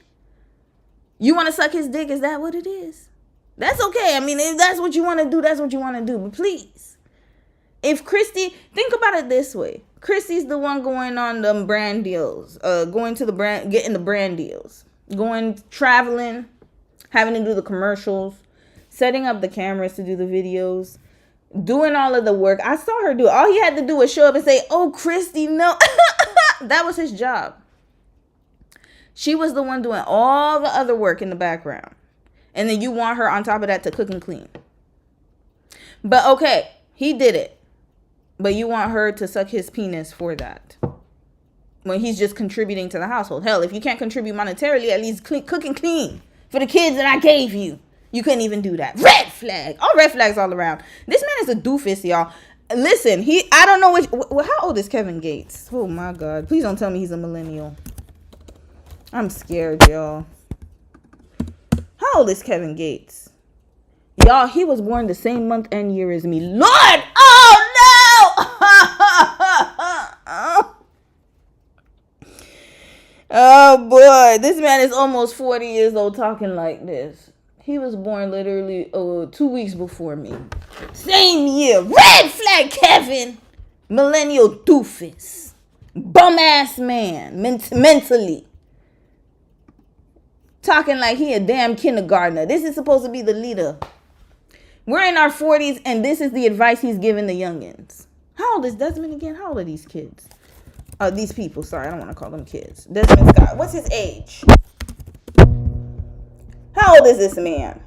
You want to suck his dick? Is that what it is? That's okay. I mean, if that's what you want to do, that's what you want to do. But please, if Christy, think about it this way. Christy's the one going on the brand deals, going to the brand, getting the brand deals, going traveling, having to do the commercials, setting up the cameras to do the videos, doing all of the work. I saw her do it. All he had to do was show up and say, oh, Christy, no. That was his job. She was the one doing all the other work in the background. And then you want her on top of that to cook and clean. But okay, he did it. But you want her to suck his penis for that. When he's just contributing to the household. Hell, if you can't contribute monetarily, at least cook and clean. For the kids that I gave you. You couldn't even do that. Red flag. All red flags all around. This man is a doofus, y'all. Listen, I don't know how old is Kevin Gates? Oh my God. Please don't tell me he's a millennial. I'm scared, y'all. How How old is Kevin Gates? Y'all, he was born the same month and year as me. Lord! Oh, no! Oh, boy. This man is almost 40 years old talking like this. He was born literally 2 weeks before me. Same year. Red flag Kevin. Millennial doofus. Bum-ass man. Mentally. Talking like he a damn kindergartner. This is supposed to be the leader. We're in our 40s, and this is the advice he's giving the youngins. How old is Desmond again? How old are these kids? These people. Sorry, I don't want to call them kids. Desmond Scott. What's his age? How old is this man?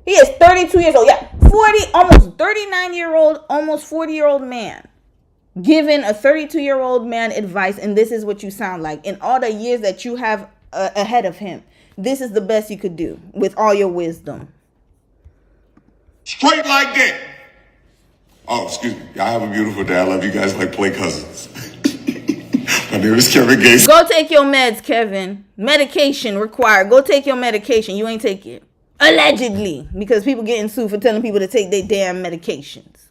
He is 32 years old. Yeah, 40, almost 39-year-old, almost 40-year-old man. Giving a 32-year-old man advice, and this is what you sound like. In all the years that you have ahead of him, this is the best you could do with all your wisdom. Straight like that. Oh, excuse me. Y'all have a beautiful day. I love you guys like play cousins. My name is Kevin Gates. Go take your meds, Kevin. Medication required. Go take your medication. You ain't take it. Allegedly. Because people getting sued for telling people to take their damn medications.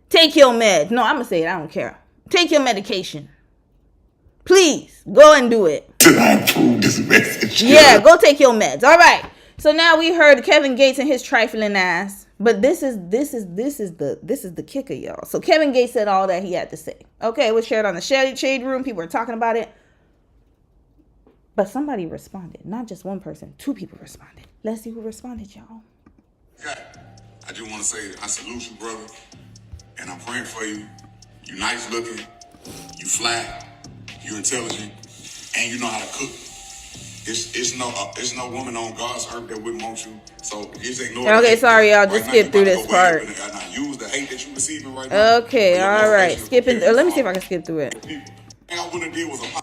Take your meds. No, I'm going to say it. I don't care. Take your medication. Please. Go and do it. I approve this message. Yeah, go take your meds. All right. So now we heard Kevin Gates and his trifling ass. But this is the kicker, y'all. So Kevin Gates said all that he had to say. Okay, it was shared on the Shade Room. People were talking about it. But somebody responded. Not just one person. 2 people responded. Let's see who responded, y'all. Okay. I just want to say I salute you, brother. And I'm praying for you. You nice looking. You flat. You're intelligent. And you know how to cook. It's no woman on God's earth that wouldn't want you. So just ignore. Okay, sorry, y'all. Just skip through this part. And I use the hate that you're receiving right now. Okay, all right. Skipping. Let me see if I can skip through it. I wouldn't deal with a.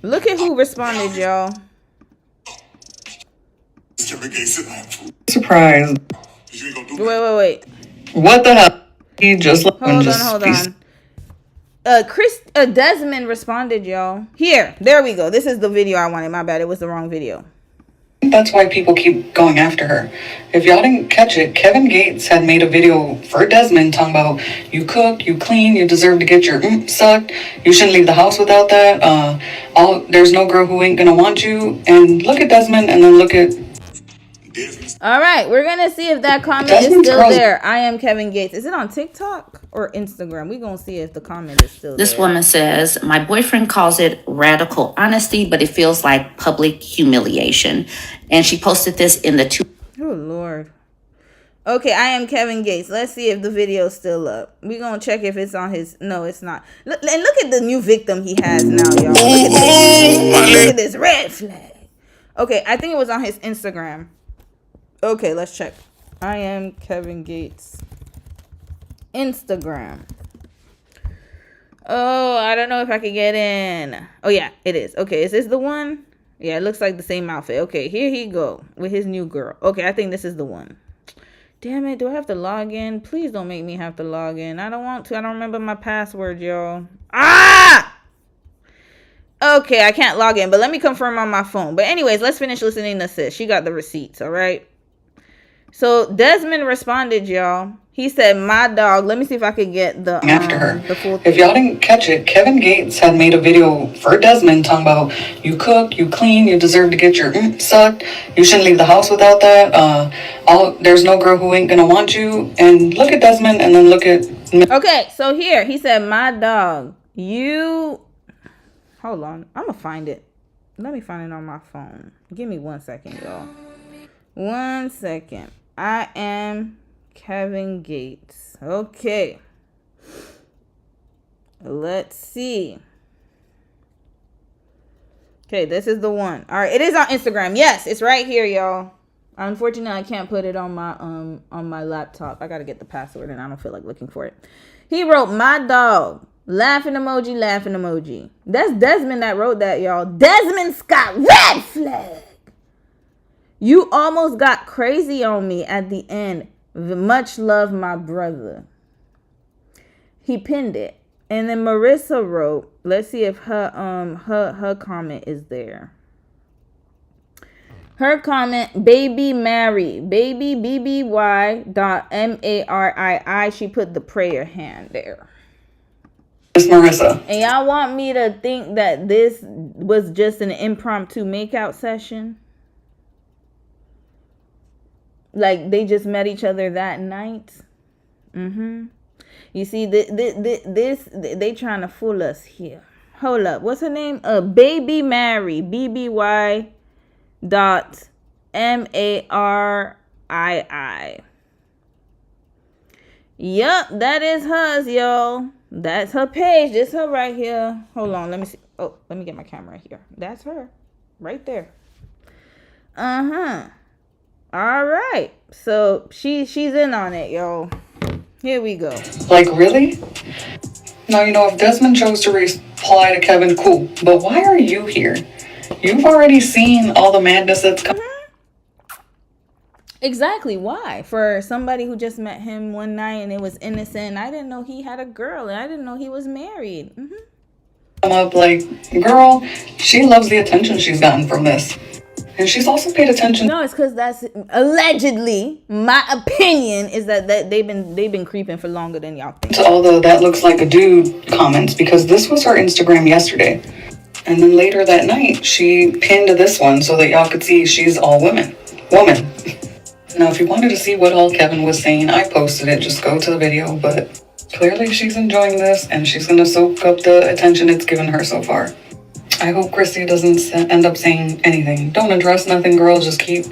Look at who responded, y'all. Surprise. Wait. What the hell? He just Hold on. Desmond responded, y'all. Here, there we go. This is the video I wanted. My bad, it was the wrong video. That's why people keep going after her. If y'all didn't catch it, Kevin Gates had made a video for Desmond talking about you cook, you clean, you deserve to get your sucked. You shouldn't leave the house without that. There's no girl who ain't gonna want you. And look at Desmond, and then look at. All right, we're gonna see if that comment is still there. I am Kevin Gates. Is it on TikTok or Instagram? We're gonna see if the comment is still there. This woman says, my boyfriend calls it radical honesty, but it feels like public humiliation. And she posted this in the Oh, Lord. Okay, I am Kevin Gates. Let's see if the video's still up. We're gonna check if it's on his. No, it's not. And look at the new victim he has now, y'all. Look at this red flag. Okay, I think it was on his Instagram. Okay, let's check. I am Kevin Gates. Instagram. Oh, I don't know if I can get in. Oh, yeah, it is. Okay, is this the one? Yeah, it looks like the same outfit. Okay, here he go with his new girl. Okay, I think this is the one. Damn it, do I have to log in? Please don't make me have to log in. I don't want to. I don't remember my password, y'all. Ah! Okay, I can't log in, but let me confirm on my phone. But anyways, let's finish listening to sis. She got the receipts, all right? So Desmond responded, y'all. He said, my dog. Let me see if I could get the after her. The full if y'all didn't catch it, Kevin Gates had made a video for Desmond talking about you cook, you clean, you deserve to get your sucked. You shouldn't leave the house without that. There's no girl who ain't gonna want you. And look at Desmond, and then look at. Okay, so here he said, my dog. You. Hold on, I'm gonna find it. Let me find it on my phone. Give me 1 second, y'all. 1 second. I am Kevin Gates. Okay. Let's see. Okay, this is the one. All right, it is on Instagram. Yes, it's right here, y'all. Unfortunately, I can't put it on my laptop. I gotta get the password, and I don't feel like looking for it. He wrote, my dog. Laughing emoji, laughing emoji. That's Desmond that wrote that, y'all. Desmond Scott, red flag. You almost got crazy on me at the end. Much love, my brother. He pinned it. And then Marissa wrote, let's see if her comment is there. Her comment, baby Mary, baby BBY.MARII. She put the prayer hand there. Miss Marissa. And y'all want me to think that this was just an impromptu makeout session? Like they just met each other that night? You see, this they trying to fool us here. Hold up. What's her name? Baby Mary, BBY.MARII. Yup, that is hers, yo. That's her page. This her right here. Hold on, let me see. Oh, let me get my camera here. That's her. Right there. All right. So she's in on it, yo. Here we go. Like, really? Now, you know, if Desmond chose to reply to Kevin, cool. But why are you here? You've already seen all the madness that's coming. Exactly. Why? For somebody who just met him one night and it was innocent. I didn't know he had a girl and I didn't know he was married. Come up like, girl, she loves the attention she's gotten from this. And she's also paid attention. No, it's because that's allegedly, my opinion is that they've been creeping for longer than y'all think. To all the "that looks like a dude" comments, because this was her Instagram yesterday. And then later that night, she pinned this one so that y'all could see she's all woman. Now, if you wanted to see what all Kevin was saying, I posted it. Just go to the video. But clearly she's enjoying this and she's going to soak up the attention it's given her so far. I hope Chrissy doesn't end up saying anything. Don't address nothing, girl. Just keep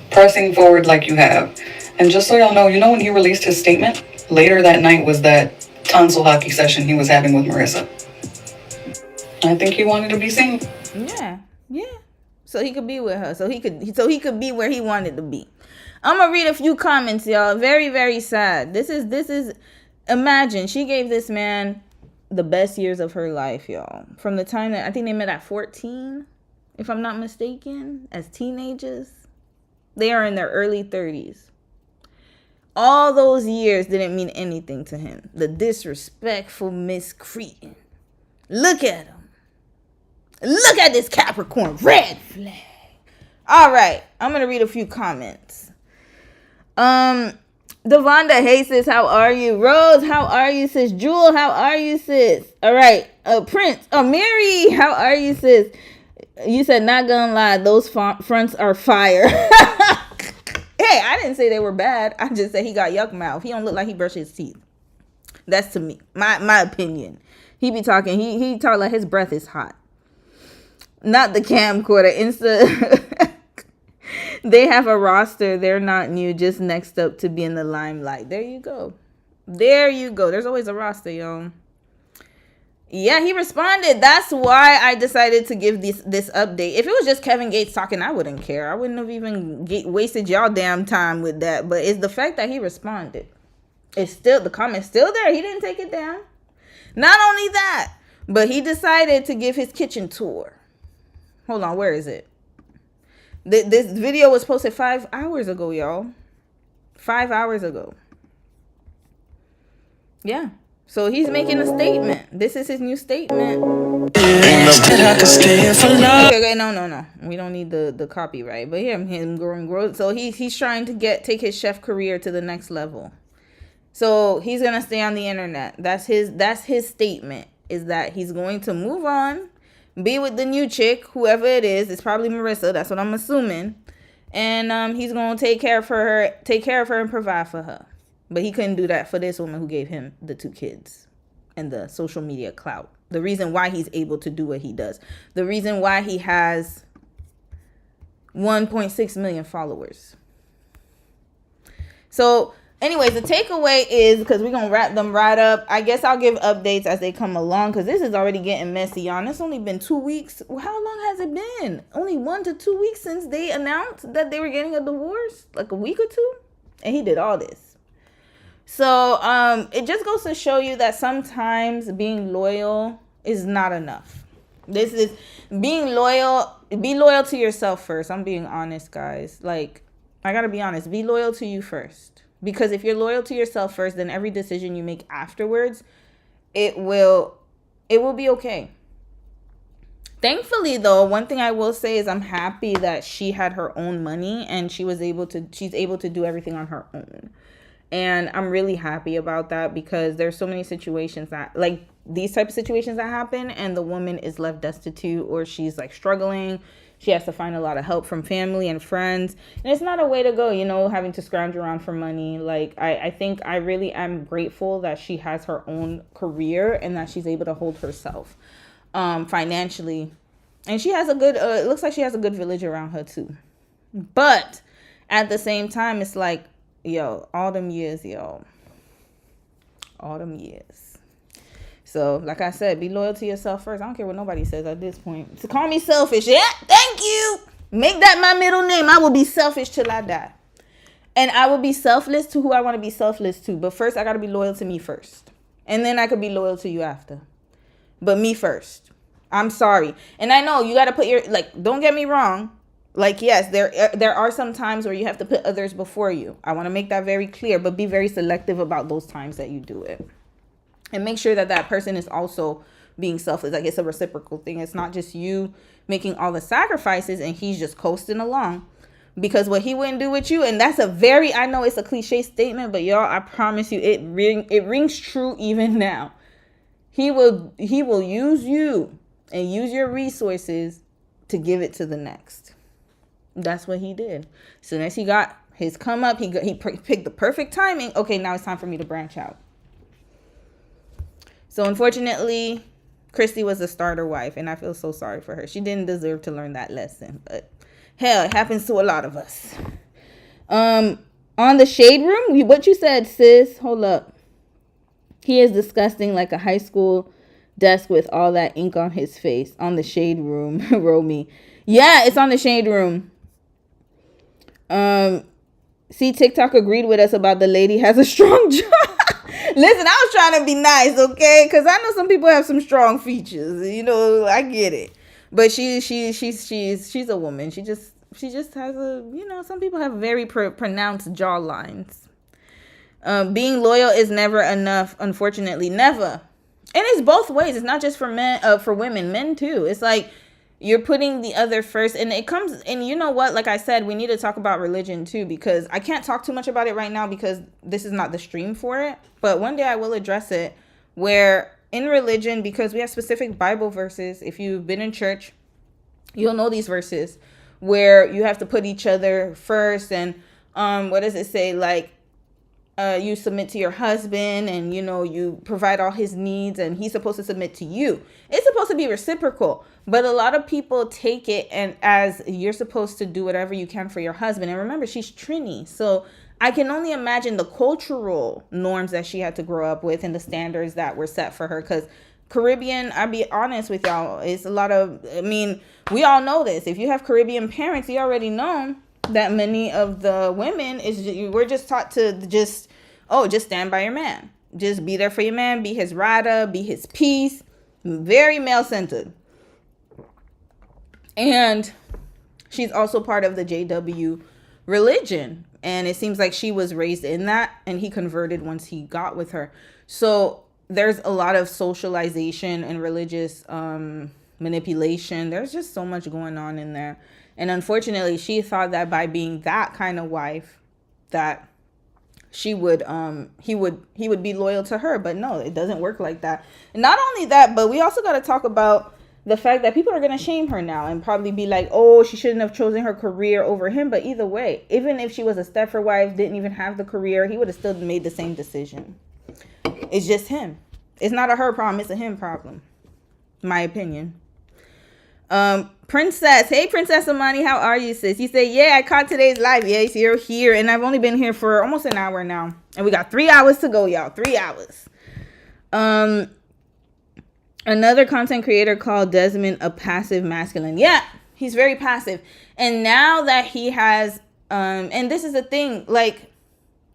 pressing forward like you have. And just so y'all know, when he released his statement, later that night was that tonsil hockey session he was having with Marissa. I think he wanted to be seen. Yeah. So he could be with her. So he could be where he wanted to be. I'm gonna read a few comments, y'all. Very, very sad. This is. Imagine she gave this man the best years of her life, y'all. From the time that I think they met at 14, if I'm not mistaken, as teenagers. They are in their early 30s. All those years didn't mean anything to him. The disrespectful miscreant. Look at him. Look at this Capricorn. Red flag. All right. I'm going to read a few comments. Devonda, hey sis, how are you? Rose, how are you, sis? Jewel, how are you, sis? All right. Prince, Mary, how are you, sis? You said, not gonna lie, those fronts are fire. Hey, I didn't say they were bad. I just said he got yuck mouth. He don't look like he brushed his teeth. That's to me, my opinion. He be talking, he talk like his breath is hot. Not the camcorder. They have a roster. They're not new. Just next up to be in the limelight. There you go. There's always a roster, y'all. Yeah, he responded. That's why I decided to give this update. If it was just Kevin Gates talking, I wouldn't care. I wouldn't have even wasted y'all damn time with that. But it's the fact that he responded. It's still, the comment's still there. He didn't take it down. Not only that, but he decided to give his kitchen tour. Hold on, where is it? This video was posted 5 hours ago, y'all. 5 hours ago. Yeah. So he's making a statement. This is his new statement. Okay, no. We don't need the copyright. But yeah, him growing. So he's trying to take his chef career to the next level. So he's gonna stay on the internet. That's his statement. Is that he's going to move on. Be with the new chick, whoever it is. It's probably Marissa. That's what I'm assuming. And he's gonna take care of her and provide for her. But he couldn't do that for this woman who gave him the 2 kids and the social media clout. The reason why he's able to do what he does. The reason why he has 1.6 million followers. So anyways, the takeaway is, because we're going to wrap them right up. I guess I'll give updates as they come along, because this is already getting messy, y'all. It's only been 2 weeks. How long has it been? Only 1 to 2 weeks since they announced that they were getting a divorce? Like a week or 2? And he did all this. So it just goes to show you that sometimes being loyal is not enough. This is being loyal. Be loyal to yourself first. I'm being honest, guys. Like, I got to be honest. Be loyal to you first. Because if you're loyal to yourself first, then every decision you make afterwards, it will be okay. Thankfully, though, one thing I will say is I'm happy that she had her own money and she's able to do everything on her own. And I'm really happy about that, because there's so many situations that, like, these type of situations that happen and the woman is left destitute, or she's like struggling. She has to find a lot of help from family and friends. And it's not a way to go, you know, having to scrounge around for money. Like, I think I really am grateful that she has her own career and that she's able to hold herself financially. And she has a good, it looks like she has a good village around her too. But at the same time, it's like, yo, all them years. So, like I said, be loyal to yourself first. I don't care what nobody says at this point. So call me selfish. Yeah, thank you. Make that my middle name. I will be selfish till I die. And I will be selfless to who I want to be selfless to. But first, I got to be loyal to me first. And then I could be loyal to you after. But me first. I'm sorry. And I know you got to put your, like, don't get me wrong. Like, yes, there are some times where you have to put others before you. I want to make that very clear, but be very selective about those times that you do it. And make sure that that person is also being selfless. Like, it's a reciprocal thing. It's not just you making all the sacrifices and he's just coasting along. Because what he wouldn't do with you, and that's I know it's a cliche statement, but y'all, I promise you, it rings true even now. He will use you and use your resources to give it to the next. That's what he did. As soon as he got his come up, he picked the perfect timing. Okay, now it's time for me to branch out. So unfortunately, Christy was a starter wife, and I feel so sorry for her. She didn't deserve to learn that lesson, but hell, it happens to a lot of us. On the shade room, what you said, sis, hold up. He is disgusting, like a high school desk with all that ink on his face. On the shade room, Romy. Yeah, it's on the shade room. See, TikTok agreed with us about the lady has a strong jaw. Listen, I was trying to be nice, okay? Because I know some people have some strong features. You know, I get it. But she's a woman. She just has a, you know, some people have very pronounced jaw lines. Being loyal is never enough, unfortunately. Never. And it's both ways. It's not just for men, for women, men too. It's like you're putting the other first, and it comes, and you know what, like I said, we need to talk about religion too, because I can't talk too much about it right now because this is not the stream for it, but one day I will address it, where in religion, because we have specific Bible verses, if you've been in church, you'll know these verses, where you have to put each other first, and what does it say, like, you submit to your husband, and you know, you provide all his needs, and he's supposed to submit to you. It's supposed to be reciprocal, but a lot of people take it and as you're supposed to do whatever you can for your husband. And remember, she's Trini, so I can only imagine the cultural norms that she had to grow up with and the standards that were set for her, because Caribbean, I'll be honest with y'all, it's a lot of, I mean, we all know this. If you have Caribbean parents, you already know that many of the women we're just taught to just stand by your man, just be there for your man, be his rider, be his piece, very male-centered. And she's also part of the JW religion, and it seems like she was raised in that, and he converted once he got with her. So there's a lot of socialization and religious manipulation. There's just so much going on in there. And unfortunately, she thought that by being that kind of wife, that he would be loyal to her. But no, it doesn't work like that. And not only that, but we also got to talk about the fact that people are going to shame her now and probably be like, oh, she shouldn't have chosen her career over him. But either way, even if she was a Stepford wife, didn't even have the career, he would have still made the same decision. It's just him. It's not a her problem. It's a him problem. My opinion. Princess. Hey, Princess Amani. How are you, sis? You say, yeah, I caught today's live. Yes, you're here. And I've only been here for almost an hour now. And we got 3 hours to go, y'all. 3 hours. Another content creator called Desmond a passive masculine. Yeah, he's very passive. And now that he has, and this is the thing, like,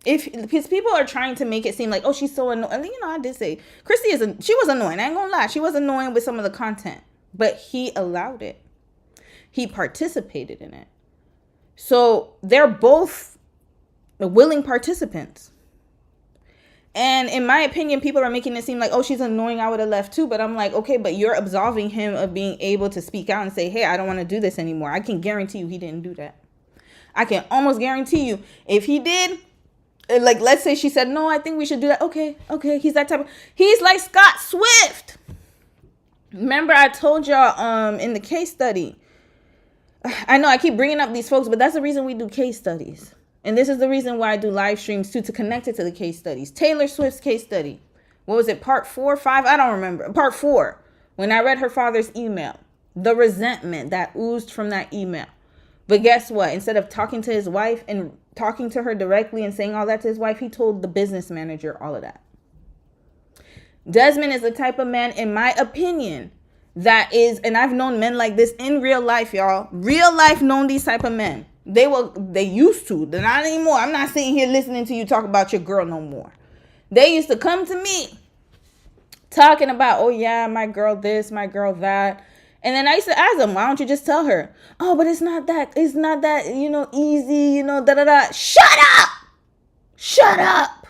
because people are trying to make it seem like, oh, she's so annoying. You know, I did say, Christy she was annoying. I ain't gonna lie. She was annoying with some of the content. But he allowed it. He participated in it. So they're both willing participants. And in my opinion, people are making it seem like, oh, she's annoying, I would have left too. But I'm like, okay, but you're absolving him of being able to speak out and say, hey, I don't want to do this anymore. I can guarantee you he didn't do that. I can almost guarantee you if he did, like, let's say she said, no, I think we should do that. Okay, he's that type of, he's like Scott Swift. Remember I told y'all in the case study, I know I keep bringing up these folks, but that's the reason we do case studies. And this is the reason why I do live streams too, to connect it to the case studies. Taylor Swift's case study. What was it? Part 4, 5? I don't remember. Part 4. When I read her father's email, the resentment that oozed from that email. But guess what? Instead of talking to his wife and talking to her directly and saying all that to his wife, he told the business manager all of that. Desmond is the type of man, in my opinion, that is, and I've known men like this in real life, y'all. Real life known these type of men. They used to. They're not anymore. I'm not sitting here listening to you talk about your girl no more. They used to come to me talking about, oh yeah, my girl this, my girl that. And then I used to ask them, why don't you just tell her? Oh, but it's not that, easy, da-da-da. Shut up.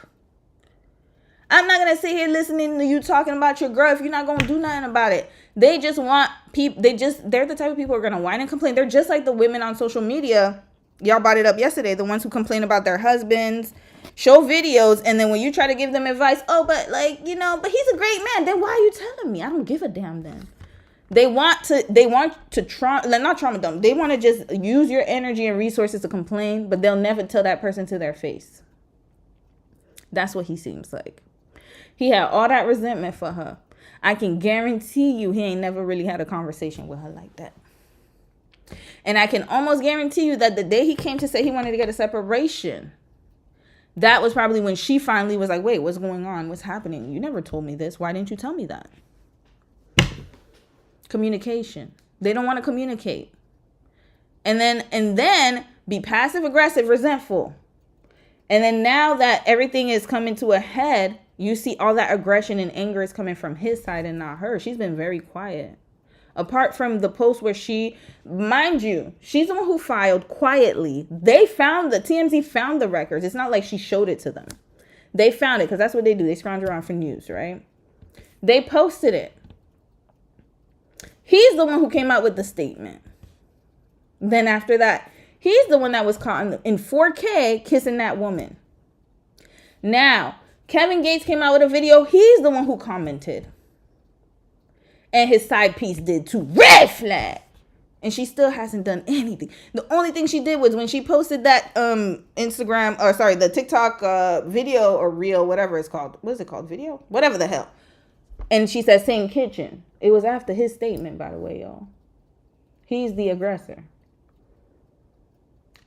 I'm not going to sit here listening to you talking about your girl if you're not going to do nothing about it. They just want people, they're the type of people who are going to whine and complain. They're just like the women on social media. Y'all brought it up yesterday. The ones who complain about their husbands, show videos, and then when you try to give them advice, oh, but but he's a great man. Then why are you telling me? I don't give a damn then. They want to not trauma dump. They want to just use your energy and resources to complain, but they'll never tell that person to their face. That's what he seems like. He had all that resentment for her. I can guarantee you he ain't never really had a conversation with her like that. And I can almost guarantee you that the day he came to say he wanted to get a separation, that was probably when she finally was like, wait, what's going on? What's happening? You never told me this. Why didn't you tell me that? Communication. They don't want to communicate. And then be passive aggressive, resentful. And then now that everything is coming to a head, you see all that aggression and anger is coming from his side and not her. She's been very quiet. Apart from the post where mind you, she's the one who filed quietly. TMZ found the records. It's not like she showed it to them. They found it because that's what they do. They scrounge around for news, right? They posted it. He's the one who came out with the statement. Then after that, he's the one that was caught in 4K kissing that woman. Now, Kevin Gates came out with a video. He's the one who commented. And his side piece did too. Red flag. And she still hasn't done anything. The only thing she did was when she posted that the TikTok video or reel, whatever it's called. What is it called? Video? Whatever the hell. And she said, same kitchen. It was after his statement, by the way, y'all. He's the aggressor.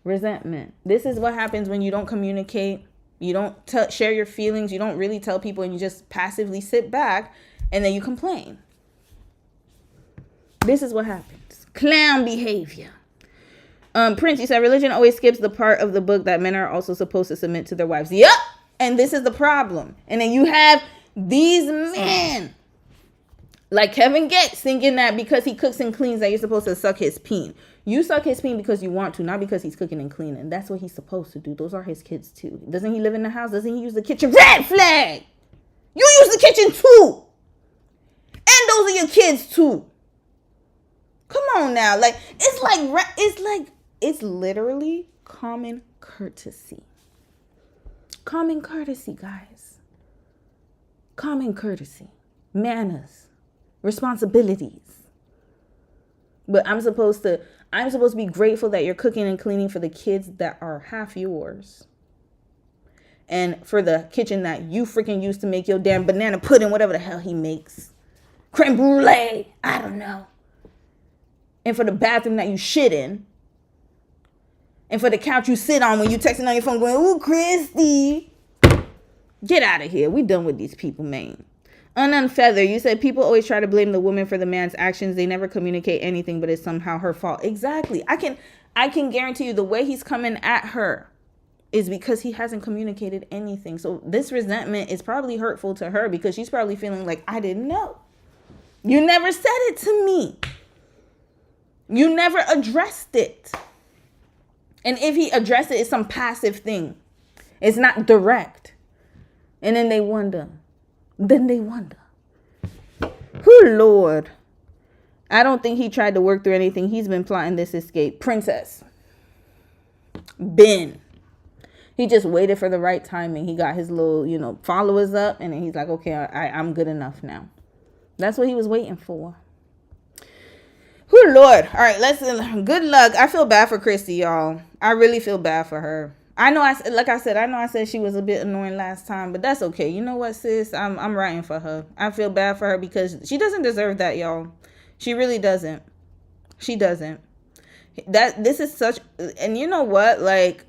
Resentment. This is what happens when you don't communicate. You don't share your feelings. You don't really tell people, and you just passively sit back and then you complain. This is what happens. Clown behavior. Prince, you said religion always skips the part of the book that men are also supposed to submit to their wives. Yep. And this is the problem. And then you have these men like Kevin Gates thinking that because he cooks and cleans that you're supposed to suck his peen. You suck his peen because you want to, not because he's cooking and cleaning. That's what he's supposed to do. Those are his kids too. Doesn't he live in the house? Doesn't he use the kitchen? Red flag! You use the kitchen too! And those are your kids too. Come on now. It's literally common courtesy. Common courtesy, guys. Common courtesy. Manners. Responsibilities. But I'm supposed to be grateful that you're cooking and cleaning for the kids that are half yours. And for the kitchen that you freaking used to make your damn banana pudding, whatever the hell he makes. Creme brulee. I don't know. And for the bathroom that you shit in. And for the couch you sit on when you texting on your phone going, ooh, Christy. Get out of here. We done with these people, man. Unfeather, you said people always try to blame the woman for the man's actions. They never communicate anything, but it's somehow her fault. Exactly. I can guarantee you the way he's coming at her is because he hasn't communicated anything. So this resentment is probably hurtful to her because she's probably feeling like, I didn't know. You never said it to me. You never addressed it. And if he addressed it, it's some passive thing. It's not direct. And then they wonder. Who Lord. I don't think he tried to work through anything. He's been plotting this escape. Princess. Ben. He just waited for the right timing. He got his little, followers up. And then he's like, okay, I'm good enough now. That's what he was waiting for. Who Lord. All right, good luck. I feel bad for Christy, y'all. I really feel bad for her. I know I said she was a bit annoying last time, but that's okay. You know what, sis? I'm writing for her. I feel bad for her because she doesn't deserve that, y'all. She really doesn't. She doesn't. This is such, and you know what? Like,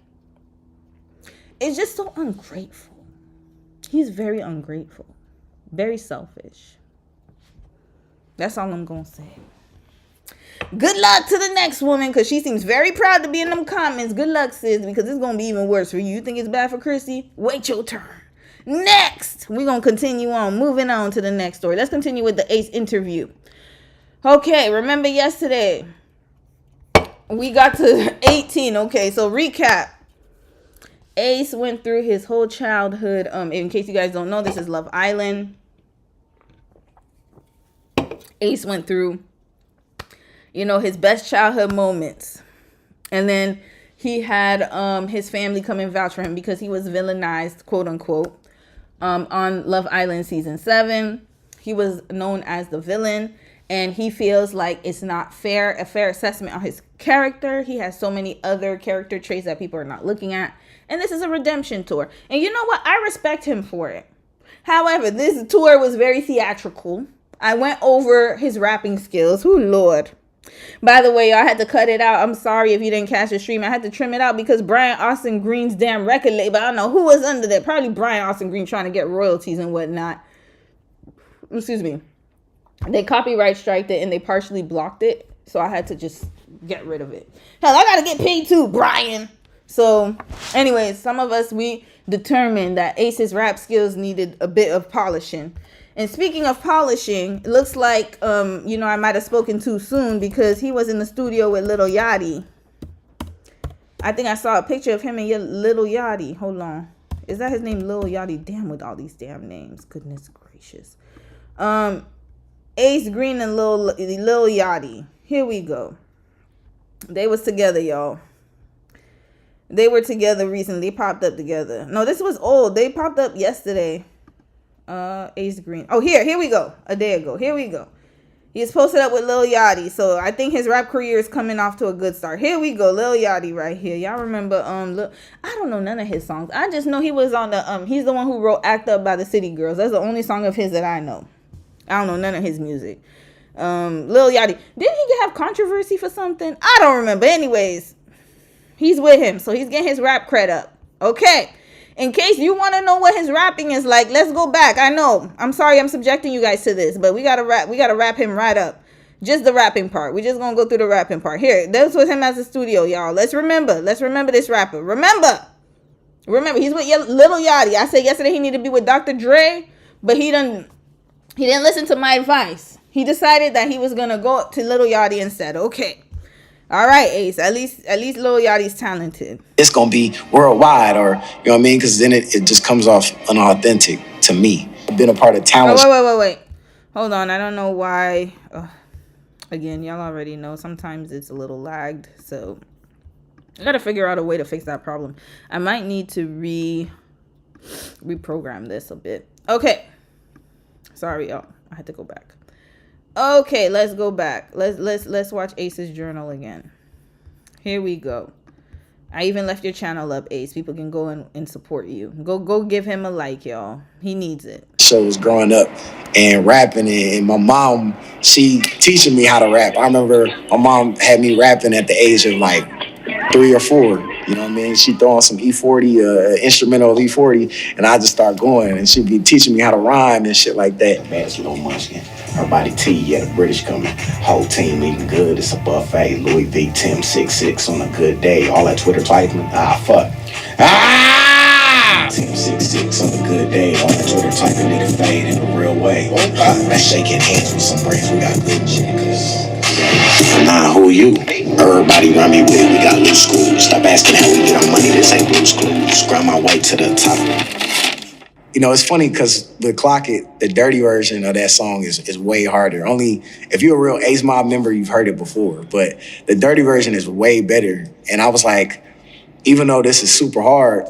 it's just so ungrateful. He's very ungrateful. Very selfish. That's all I'm going to say. Good luck to the next woman, because she seems very proud to be in them comments. Good luck, sis, because it's going to be even worse for you. You think it's bad for Chrissy? Wait your turn. Next, we're going to continue on. Moving on to the next story. Let's continue with the Ace interview. Okay, remember yesterday, we got to 18. Okay, so recap. Ace went through his whole childhood. In case you guys don't know, this is Love Island. Ace went through his best childhood moments. And then he had his family come and vouch for him because he was villainized, quote unquote, on Love Island season 7. He was known as the villain, and he feels like it's not a fair assessment on his character. He has so many other character traits that people are not looking at. And this is a redemption tour. And you know what? I respect him for it. However, this tour was very theatrical. I went over his rapping skills. Ooh, Lord. By the way, y'all, had to cut it out. I'm sorry if you didn't catch the stream. I had to trim it out because Brian Austin Green's damn record label, I don't know who was under that. Probably Brian Austin Green trying to get royalties and whatnot. Excuse me. They copyright striked it and they partially blocked it. So I had to just get rid of it. Hell, I gotta get paid too, Brian. So anyways, some of us, we determined that Ace's rap skills needed a bit of polishing. And speaking of polishing, it looks like, I might have spoken too soon because he was in the studio with Lil Yachty. I think I saw a picture of him and Lil Yachty. Hold on. Is that his name, Lil Yachty? Damn, with all these damn names. Goodness gracious. Ace Green and Lil Yachty. Here we go. They was together, y'all. They were together recently. They popped up together. No, this was old. They popped up yesterday. Ace Green. Oh, here we go. A day ago. Here we go. He's posted up with Lil Yachty. So I think his rap career is coming off to a good start. Here we go. Lil Yachty right here. Y'all remember I don't know none of his songs. I just know he was on the he's the one who wrote Act Up by the City Girls. That's the only song of his that I know. I don't know none of his music. Lil Yachty. Didn't he have controversy for something? I don't remember. Anyways, he's with him. So he's getting his rap cred up. Okay. In case you want to know what his rapping is like, let's go back. I know. I'm sorry I'm subjecting you guys to this, but we gotta wrap him right up. Just the rapping part. We're just gonna go through the rapping part. Here, this was him as a studio, y'all. Let's remember this rapper. Remember, he's with Lil Yachty. I said yesterday he needed to be with Dr. Dre, but he didn't listen to my advice. He decided that he was gonna go to Lil Yachty instead. Okay. All right, Ace. At least Lil Yachty's talented. It's going to be worldwide, or, you know what I mean? Because then it just comes off unauthentic to me. I've been a part of talent. Oh, wait. Hold on. I don't know why. Again, y'all already know. Sometimes it's a little lagged. So I got to figure out a way to fix that problem. I might need to reprogram this a bit. Okay. Sorry, y'all. I had to go back. Okay, let's go back. Let's watch Ace's journal again. Here we go. I even left your channel up, Ace. People can go and support you. Go give him a like, y'all. He needs it. So was growing up and rapping, and my mom, she teaching me how to rap. I remember my mom had me rapping at the age of like 3 or 4. You know what I mean? She throwing some E40, instrumental E40, and I just start going, and she'd be teaching me how to rhyme and shit like that. Bass Little Munchkin. Everybody T, yeah, the British coming. Whole team eating good. It's a buffet. Louis V, Tim 6'6" on a good day. All that Twitter typing. Fuck. Tim 6'6" on a good day. All that Twitter typing nigga fade in a real way. Shaking hands with some brains. We got good niggas. Nah, who you? Everybody run me with it. We got loose screws. Stop asking how we get our money. This ain't Blue's Clues. Grind my way to the top. You know, it's funny because the Clock It, the dirty version of that song is way harder. Only if you're a real Ace Mob member, you've heard it before. But the dirty version is way better. And I was like, even though this is super hard,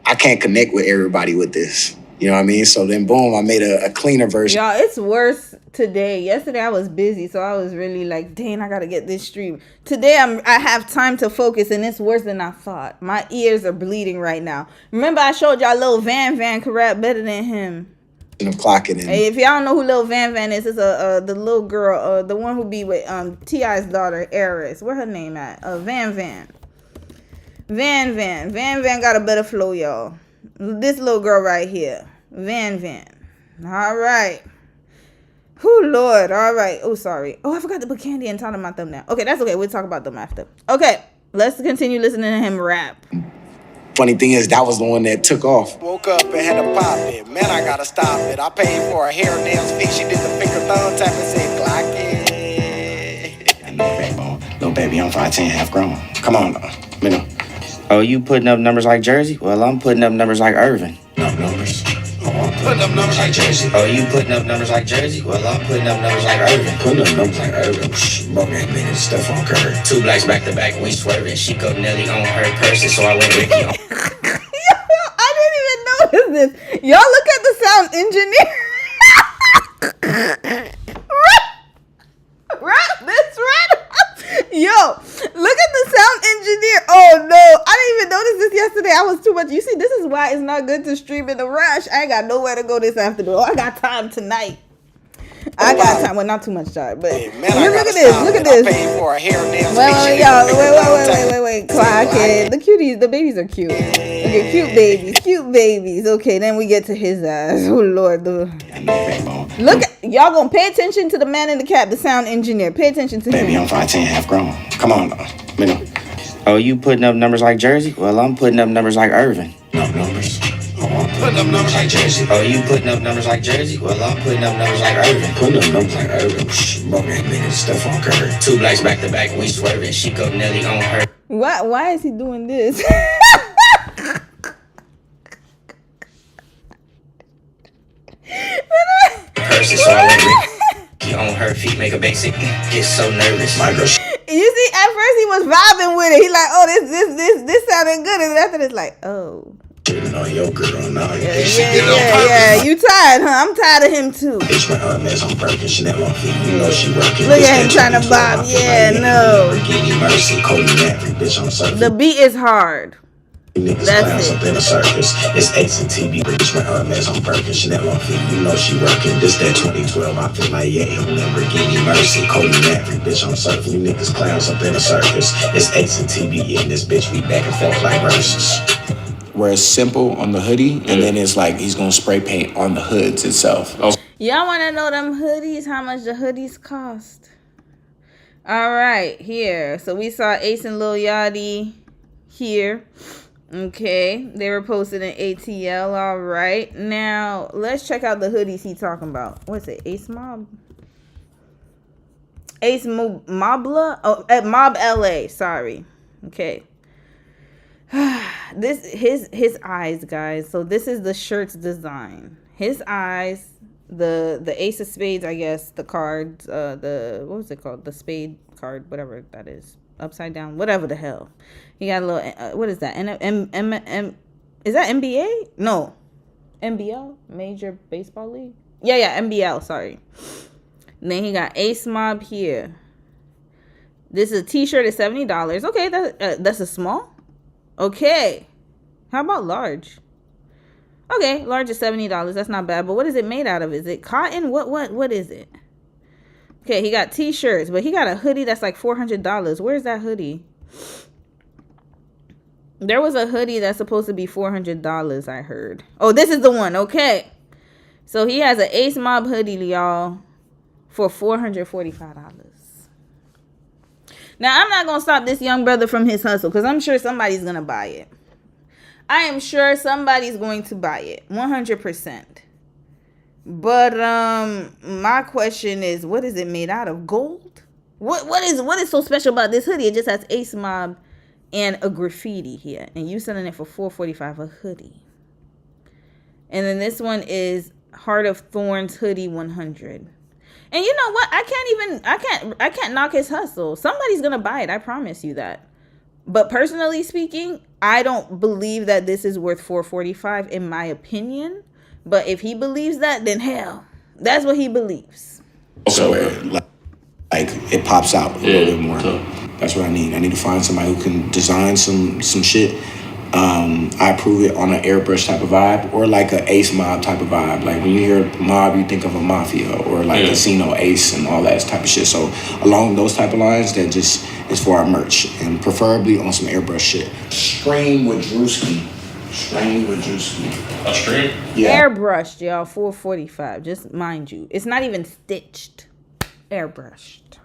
I can't connect with everybody with this. You know what I mean? So then, boom, I made a cleaner version. Y'all, it's worse today. Yesterday I was busy, so I was really like, dang, I gotta get this stream. Today I have time to focus, and it's worse than I thought. My ears are bleeding right now. Remember I showed y'all Lil Van Van could rap better than him. Clock It in. Hey, if y'all don't know who Lil Van Van is, it's the little girl, the one who be with T.I.'s daughter, Eris. Where her name at? Van Van. Van Van. Van Van got a better flow, y'all. This little girl right here. Van Van. All right. Oh, Lord. All right. Oh, sorry. Oh, I forgot to put Candy and Todd in my thumbnail. Okay, that's okay. We'll talk about them after. Okay, let's continue listening to him rap. Funny thing is, that was the one that took off. Woke up and had to pop it. Man, I gotta stop it. I paid for a hair nails fix. She did the finger thumb tap and said, Glock it. I know, backbone. Little baby, I'm 5'10", half grown. Come on, though. You know. Oh, you putting up numbers like Jersey? Well, I'm putting up numbers like Irvin. No numbers. Oh, I'm putting up numbers like Jersey. Oh, you putting up numbers like Jersey? Well, I'm putting up numbers like Irvin. Putting up numbers like Irvin. Broke that nigga, Stephon Curry. 2 blacks back to back, we swerving. She go Nelly on her person, so I went Ricky on. I didn't even notice this. Y'all look at the sound engineer. Right? That's right. Yo, look at the sound engineer. Oh no, I didn't even notice this yesterday. I was too much. You see, this is why it's not good to stream in a rush. I ain't got nowhere to go this afternoon. Oh, I got time tonight. I got time. Well, not too much time, but Hey, man, look at this. Look at this. I paid for a hair nails Wait, y'all. Wait. Clock it. The cuties, the babies are cute. Okay, cute babies. Okay, then we get to his ass. Oh Lord, look at y'all. Gonna pay attention to the man in the cap, the sound engineer. Pay attention to Baby, him. I'm 5'10", half grown. Come on, though. You know. Oh, you putting up numbers like Jersey? Well, I'm putting up numbers like Irvin. No numbers. Oh, I'm putting up numbers like Jersey. Oh, you putting up numbers like Jersey? Well, I'm putting up numbers like Irvin. Putting up numbers like Irvin. Broke that nigga, Stephon Curry. 2 blacks back to back, we swerving. She go Nelly on her Why is he doing this? person, so I went Ricky on her feet, make a basic. Get so nervous. My girl, You see, at first he was vibing with it. He like, oh, this sounding good, and after it's like, oh. shitting on your girl now. Yeah. You tired, huh? I'm tired of him too. Bitch went Hermes on Birkin, Chanel on feet. You know she working. Look at him trying to bob. Yeah, no. Lamborghini Mercy, Cody Maverick, bitch on surface. The beat is hard. Niggas That's clowns it. up in the circus. It's Ace and TB, bitch went Hermes on Birkin, Chanel on feet. You know she working. This that 2012. I feel like yeah, Lamborghini Mercy, Cody Maverick, bitch on surface. You niggas clowns up in the circus. It's Ace and TB in this bitch. We back and forth like verses. Where it's simple on the hoodie, and then it's like he's gonna spray paint on the hoods itself. Y'all want to know them hoodies? How much the hoodies cost? All right, here. So we saw Ace and Lil Yachty here. Okay, they were posted in ATL. All right, now let's check out the hoodies he talking about. What's it? Ace Mob? Ace Mobla? Oh, at Mob LA. Sorry. Okay. This his eyes, guys. So this is the shirt's design. His eyes, the Ace of Spades, I guess, the cards, the what was it called? The spade card, whatever that is, upside down, whatever the hell. He got a little. What is that? Is that NBA? No, NBL, Major Baseball League. Yeah, NBL. Sorry. And then he got Ace Mob here. This is a T-shirt at $70. Okay, that's a small. Okay. How about large? Okay, large is $70. That's not bad. But what is it made out of? Is it cotton? What is it? Okay, he got T-shirts, but he got a hoodie that's like $400. Where's that hoodie? There was a hoodie that's supposed to be $400, I heard. Oh, this is the one. Okay. So he has an Ace Mob hoodie, y'all, for $445. Now, I'm not going to stop this young brother from his hustle because I'm sure somebody's going to buy it. I am sure somebody's going to buy it. 100%. But my question is, what is it made out of? Gold? What is so special about this hoodie? It just has Ace Mob and a graffiti here. And you selling it for $445 a hoodie. And then this one is Heart of Thorns hoodie 100. And you know what? I can't knock his hustle. Somebody's going to buy it. I promise you that. But personally speaking, I don't believe that this is worth $445 in my opinion. But if he believes that, then hell, that's what he believes. So like it pops out a little bit more. That's what I need. I need to find somebody who can design some shit. I approve it on an airbrush type of vibe or like an Ace Mob type of vibe. Like when you hear mob, you think of a mafia or like casino Ace and all that type of shit. So along those type of lines, that just is for our merch and preferably on some airbrush shit. Stream with Drewski. A stream? Yeah. Airbrushed, y'all, $445. Just mind you, it's not even stitched. Airbrushed.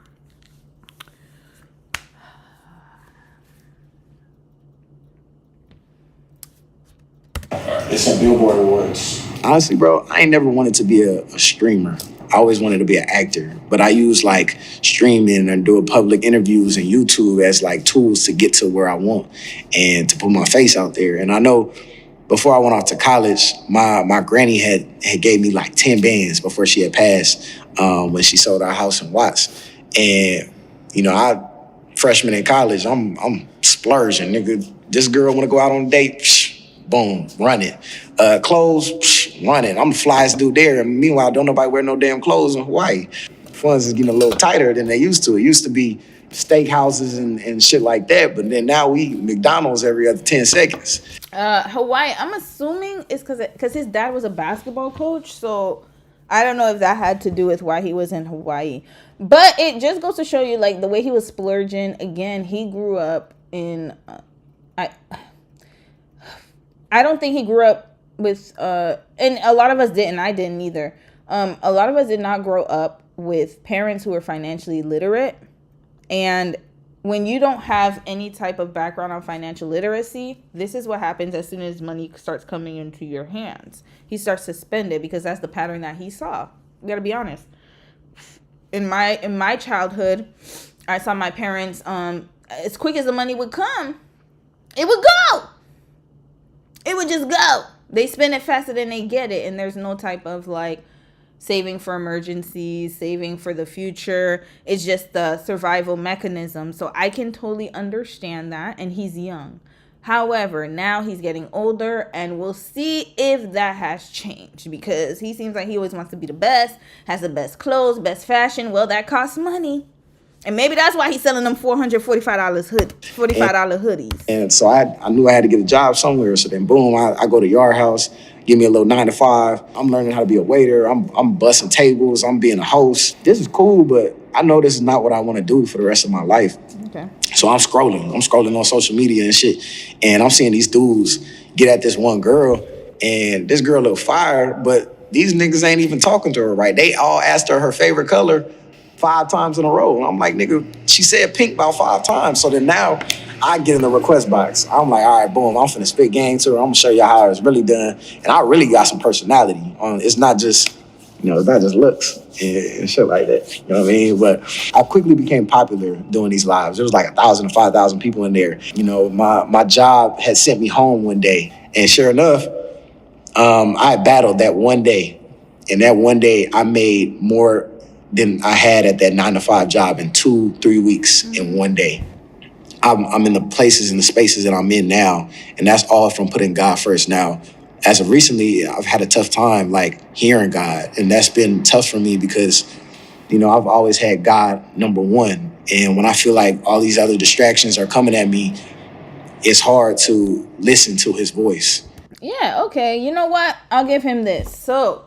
It's a Billboard Awards. Honestly, bro, I ain't never wanted to be a streamer. I always wanted to be an actor, but I use like streaming and doing public interviews and YouTube as like tools to get to where I want and to put my face out there. And I know before I went off to college, my granny had gave me like 10 bands before she had passed when she sold our house in Watts. And, you know, freshman in college, I'm splurging, nigga. This girl want to go out on a date, boom, run it. Clothes, run it. I'm the flyest dude there. And meanwhile, don't nobody wear no damn clothes in Hawaii. Funds is getting a little tighter than they used to. It used to be steakhouses and shit like that, but then now we eat McDonald's every other 10 seconds. Hawaii, I'm assuming it's because his dad was a basketball coach, so I don't know if that had to do with why he was in Hawaii. But it just goes to show you, like, the way he was splurging. Again, he grew up in... I don't think he grew up with... and a lot of us didn't. I didn't either. A lot of us did not grow up with parents who were financially literate. And when you don't have any type of background on financial literacy, this is what happens as soon as money starts coming into your hands. He starts to spend it because that's the pattern that he saw. You gotta be honest. In my childhood, I saw my parents, as quick as the money would come, it would go. It would just go. They spend it faster than they get it. And there's no type of like saving for emergencies, saving for the future. It's just the survival mechanism. So I can totally understand that. And he's young. However, now he's getting older and we'll see if that has changed because he seems like he always wants to be the best, has the best clothes, best fashion. Well, that costs money. And maybe that's why he's selling them $45 hoodies. And so I knew I had to get a job somewhere. So then boom, I go to Yard House, give me a little 9 to 5. I'm learning how to be a waiter. I'm busting tables. I'm being a host. This is cool, but I know this is not what I want to do for the rest of my life. Okay. So I'm scrolling on social media and shit. And I'm seeing these dudes get at this one girl. And this girl look fire, but these niggas ain't even talking to her right. They all asked her favorite color 5 times in a row. And I'm like, nigga, she said pink about 5 times. So then now I get in the request box. I'm like, all right, boom, I'm finna spit game to her. I'm gonna show you how it's really done. And I really got some personality. It's not just, it's not just looks and shit like that. You know what I mean? But I quickly became popular doing these lives. There was like 1,000 to 5,000 people in there. My job had sent me home one day. And sure enough, I battled that one day. And that one day I made more than I had at that 9 to 5 job in 2-3 weeks in one day. I'm in the places and the spaces that I'm in now, and that's all from putting God first. Now, as of recently, I've had a tough time like hearing God, and that's been tough for me because, I've always had God number one, and when I feel like all these other distractions are coming at me, it's hard to listen to His voice. Yeah, okay. You know what? I'll give him this. So,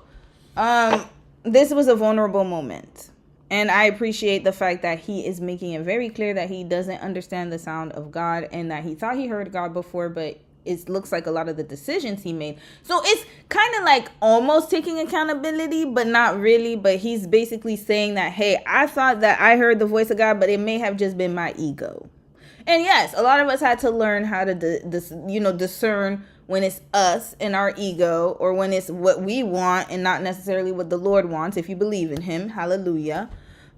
this was a vulnerable moment. And I appreciate the fact that he is making it very clear that he doesn't understand the sound of God and that he thought he heard God before, but it looks like a lot of the decisions he made. So it's kind of like almost taking accountability, but not really. But he's basically saying that, hey, I thought that I heard the voice of God, but it may have just been my ego. And yes, a lot of us had to learn how to discern when it's us and our ego, or when it's what we want and not necessarily what the Lord wants, if you believe in Him. Hallelujah.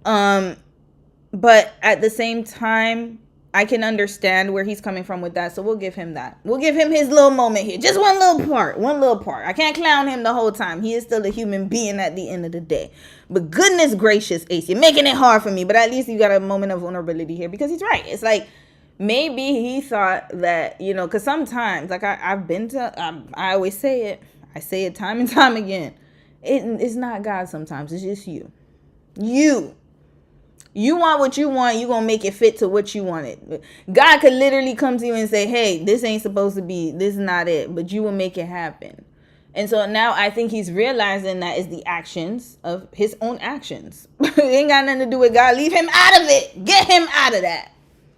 But at the same time, I can understand where he's coming from with that. So we'll give him that. We'll give him his little moment here. Just one little part. I can't clown him the whole time. He is still a human being at the end of the day. But goodness gracious, Ace, you're making it hard for me. But at least you got a moment of vulnerability here, because he's right. It's like, maybe he thought that, you know, because sometimes, like I've been to, I always say it. I say it time and time again. It's not God sometimes. It's just you. You want what you want. You're going to make it fit to what you want it. God could literally come to you and say, hey, this ain't supposed to be, this is not it. But you will make it happen. And so now I think he's realizing that is the actions of his own actions. It ain't got nothing to do with God. Leave him out of it. Get him out of that.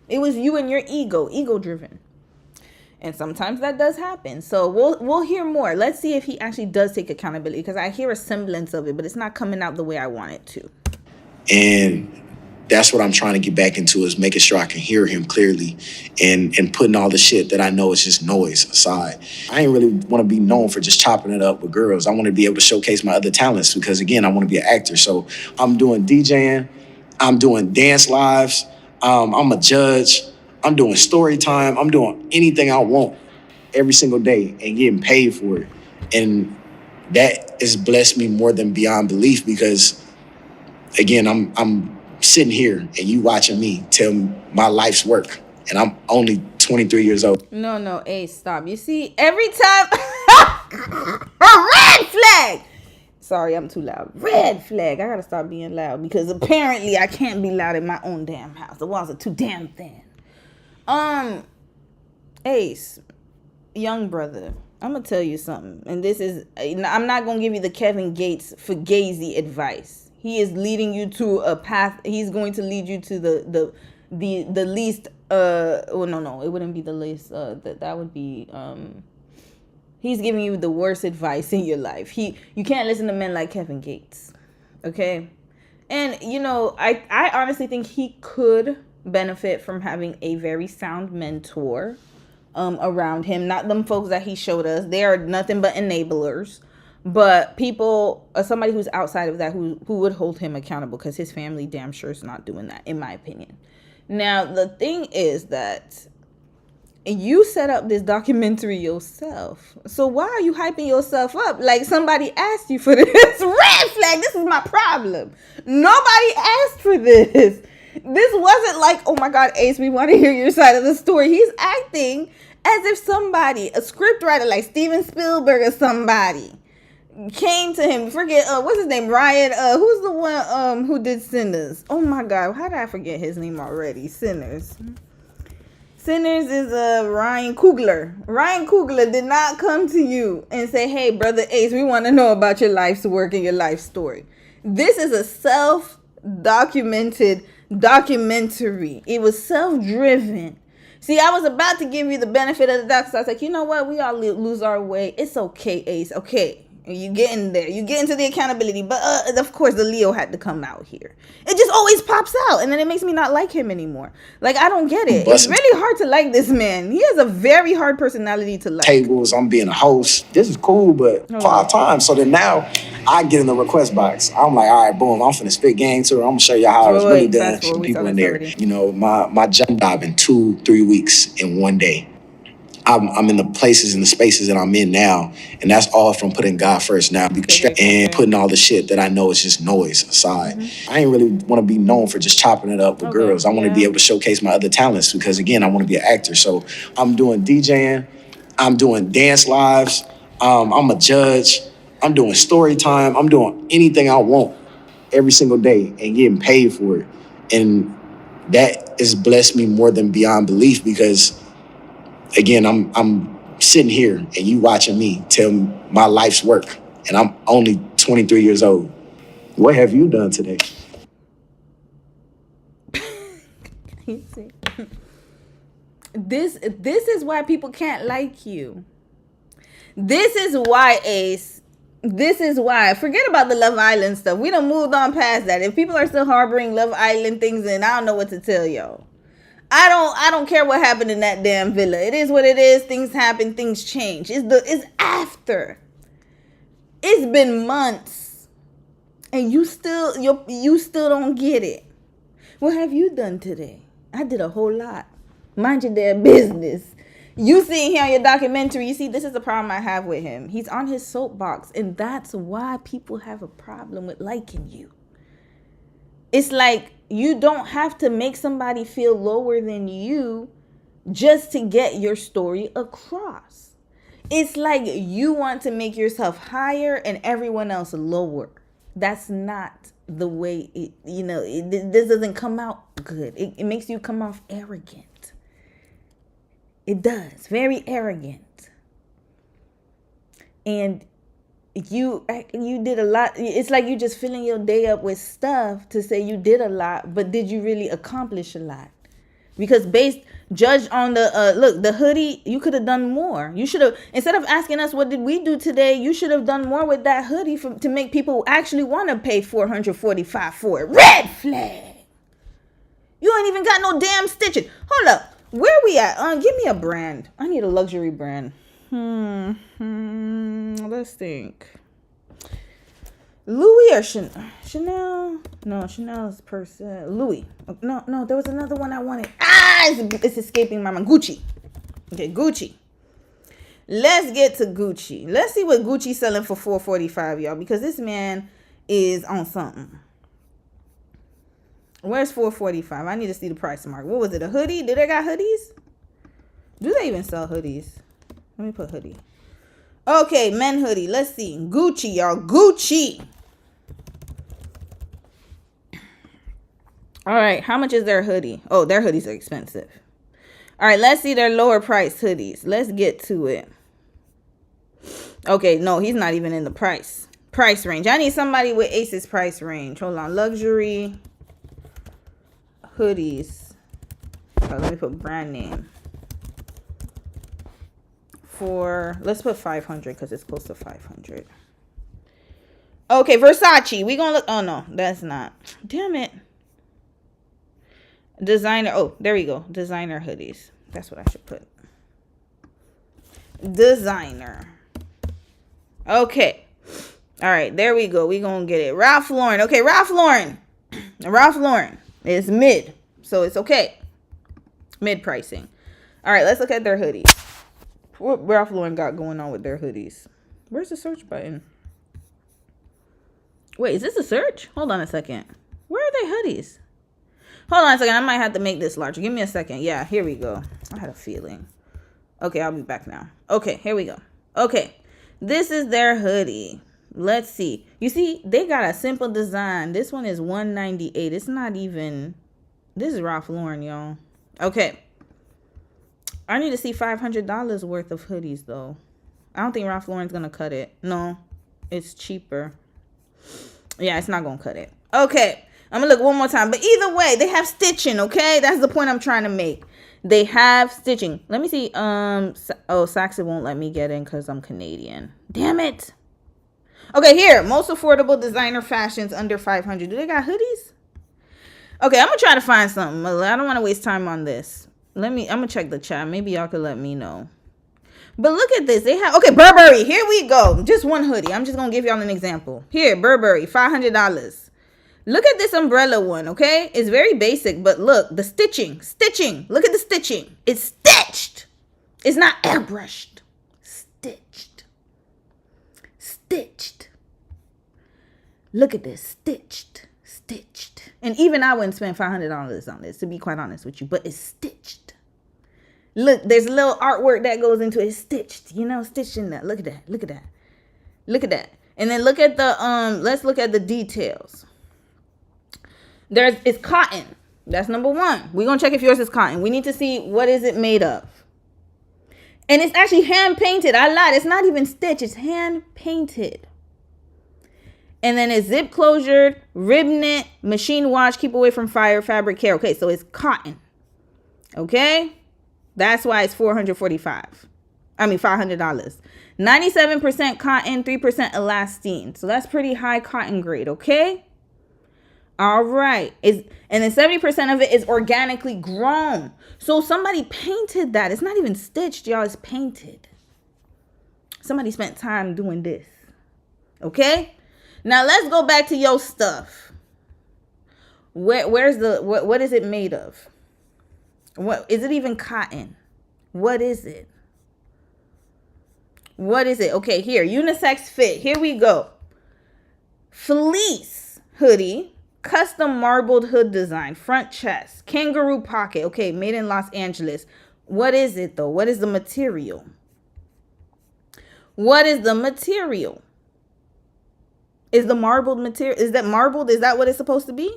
It was you and your ego driven. And sometimes that does happen. So we'll hear more. Let's see if he actually does take accountability, because I hear a semblance of it, but it's not coming out the way I want it to. And that's what I'm trying to get back into, is making sure I can hear him clearly and putting all the shit that I know is just noise aside. I ain't really want to be known for just chopping it up with girls. I want to be able to showcase my other talents, because, again, I want to be an actor. So I'm doing DJing. I'm doing dance lives. I'm a judge. I'm doing story time. I'm doing anything I want every single day and getting paid for it. And that has blessed me more than beyond belief, because, again, I'm sitting here and you watching me tell my life's work, and I'm only 23 years old. No, Ace, stop. You see, every time a red flag. Sorry, I'm too loud. Red flag. I gotta stop being loud, because apparently I can't be loud in my own damn house. The walls are too damn thin. Ace, young brother, I'm gonna tell you something, and this is, I'm not gonna give you the Kevin Gates fugazi advice. He is leading you to a path. He's going to lead you to the least. No, it wouldn't be the least. That would be. He's giving you the worst advice in your life. You can't listen to men like Kevin Gates, okay? And you know, I honestly think he could benefit from having a very sound mentor around him. Not them folks that he showed us. They are nothing but enablers. But people, somebody who's outside of that, who would hold him accountable, because his family damn sure is not doing that, in my opinion. Now, the thing is that you set up this documentary yourself. So why are you hyping yourself up like somebody asked you for this? Red flag, this is my problem. Nobody asked for this. This wasn't like, oh my God, Ace, we want to hear your side of the story. He's acting as if somebody, a scriptwriter like Steven Spielberg or somebody, came to him. Forget what's his name, Ryan, who's the one who did Sinners? Oh my God, how did I forget his name already? Sinners is Ryan Coogler. Ryan Coogler did not come to you and say, hey brother Ace, we want to know about your life's work and your life story. This is a self-documented documentary. It was self-driven. See, I was about to give you the benefit of the doubt, so I was like, you know what, we all lose our way. It's okay, Ace, okay. You get in there. You get into the accountability. But, of course, the Leo had to come out here. It just always pops out. And then it makes me not like him anymore. Like, I don't get it. It's really hard to like this man. He has a very hard personality to like. Tables, I'm being a host. This is cool, but 5 times. So then now I get in the request box. I'm like, all right, boom, I'm finna spit game to her. I'm gonna show you how it's really done. Some people in there. You know, my jump dive in 2-3 weeks in one day. I'm in the places and the spaces that I'm in now, and that's all from putting God first now, and putting all the shit that I know is just noise aside. I ain't really want to be known for just chopping it up with girls. I want to be able to showcase my other talents, because, again, I want to be an actor. So I'm doing DJing, I'm doing dance lives, I'm a judge, I'm doing story time, I'm doing anything I want every single day and getting paid for it. And that has blessed me more than beyond belief, because, again, I'm sitting here and you watching me tell my life's work, and I'm only 23 years old. What have you done today? This is why people can't like you. This is why, Ace. This is why. Forget about the Love Island stuff. We done moved on past that. If people are still harboring Love Island things, then I don't know what to tell y'all. I don't care what happened in that damn villa. It is what it is. Things happen. Things change. It's after. It's been months, and you still don't get it. What have you done today? I did a whole lot. Mind your damn business. You see here on your documentary, you see, this is the problem I have with him. He's on his soapbox, and that's why people have a problem with liking you. It's like you don't have to make somebody feel lower than you just to get your story across. It's like you want to make yourself higher and everyone else lower. That's not the way it, this doesn't come out good. It makes you come off arrogant. It does. Very arrogant. And you did a lot. It's like you just filling your day up with stuff to say you did a lot, but did you really accomplish a lot? Because judged on the hoodie, you could have done more. You should have, instead of asking us what did we do today, you should have done more with that hoodie to make people actually want to pay $445 for it. Red flag. You ain't even got no damn stitching. Hold up. Where we at? Give me a brand. I need a luxury brand. Let's think. Louis or Chanel? No, Chanel's Louis. No, there was another one I wanted. It's escaping my mind. Gucci. Okay, Gucci. Let's get to Gucci. Let's see what Gucci's selling for $445, y'all, because this man is on something. Where's $445? I need to see the price mark. What was it? A hoodie? Did they got hoodies? Do they even sell hoodies? Let me put hoodie. Okay, men hoodie. Let's see. Gucci, y'all. Gucci. All right. How much is their hoodie? Oh, their hoodies are expensive. All right. Let's see their lower price hoodies. Let's get to it. Okay. No, he's not even in the price range. I need somebody with Ace's price range. Hold on. Luxury hoodies. Oh, let me put brand name. Let's put 500 because it's close to 500. Okay, Versace. We gonna look. Oh no, that's not. Damn it. Designer. Oh, there we go. Designer hoodies. That's what I should put. Designer. Okay. All right, there we go. We gonna get it. Ralph Lauren. Okay, Ralph Lauren. Ralph Lauren is mid, so it's okay. Mid pricing. All right, let's look at their hoodies. What Ralph Lauren got going on with their hoodies? Where's the search button? Wait, is this a search? Hold on a second. Where are they hoodies? Hold on a second. I might have to make this larger. Give me a second. Yeah, here we go. I had a feeling. Okay, I'll be back now. Okay, here we go. Okay, this is their hoodie. Let's see. You see, they got a simple design. This one is $198. It's not even. This is Ralph Lauren, y'all. Okay. I need to see $500 worth of hoodies, though. I don't think Ralph Lauren's going to cut it. No, it's cheaper. Yeah, it's not going to cut it. Okay, I'm going to look one more time. But either way, they have stitching, okay? That's the point I'm trying to make. They have stitching. Let me see. Saxon won't let me get in because I'm Canadian. Damn it. Okay, here. Most affordable designer fashions under $500. Do they got hoodies? Okay, I'm going to try to find something. I don't want to waste time on this. I'm gonna check the chat. Maybe y'all could let me know. But look at this. They have, okay, Burberry. Here we go. Just one hoodie. I'm just gonna give y'all an example. Here, Burberry, $500. Look at this umbrella one, okay? It's very basic, but look, the stitching. Look at the stitching. It's stitched. It's not airbrushed. Stitched. Look at this. Stitched. And even I wouldn't spend $500 on this, to be quite honest with you, but it's stitched. Look, there's a little artwork that goes into it. It's stitched, stitched in that. Look at that. And then look at the, let's look at the details. It's cotton. That's number one. We're going to check if yours is cotton. We need to see what is it made of. And it's actually hand painted. I lied. It's not even stitched. It's hand painted. And then it's zip closure, rib knit, machine wash, keep away from fire, fabric care. Okay, so it's cotton. Okay? That's why it's $500. 97% cotton, 3% elastane. So that's pretty high cotton grade, okay? All right. And then 70% of it is organically grown. So somebody painted that. It's not even stitched, y'all. It's painted. Somebody spent time doing this. Okay? Now let's go back to your stuff. What is it made of? What is it even cotton? What is it? What is it? Okay, here, unisex fit. Here we go. Fleece hoodie, custom marbled hood design, front chest, kangaroo pocket. Okay, made in Los Angeles. What is it though? What is the material? What is the material? Is the marbled material? Is that marbled? Is that what it's supposed to be?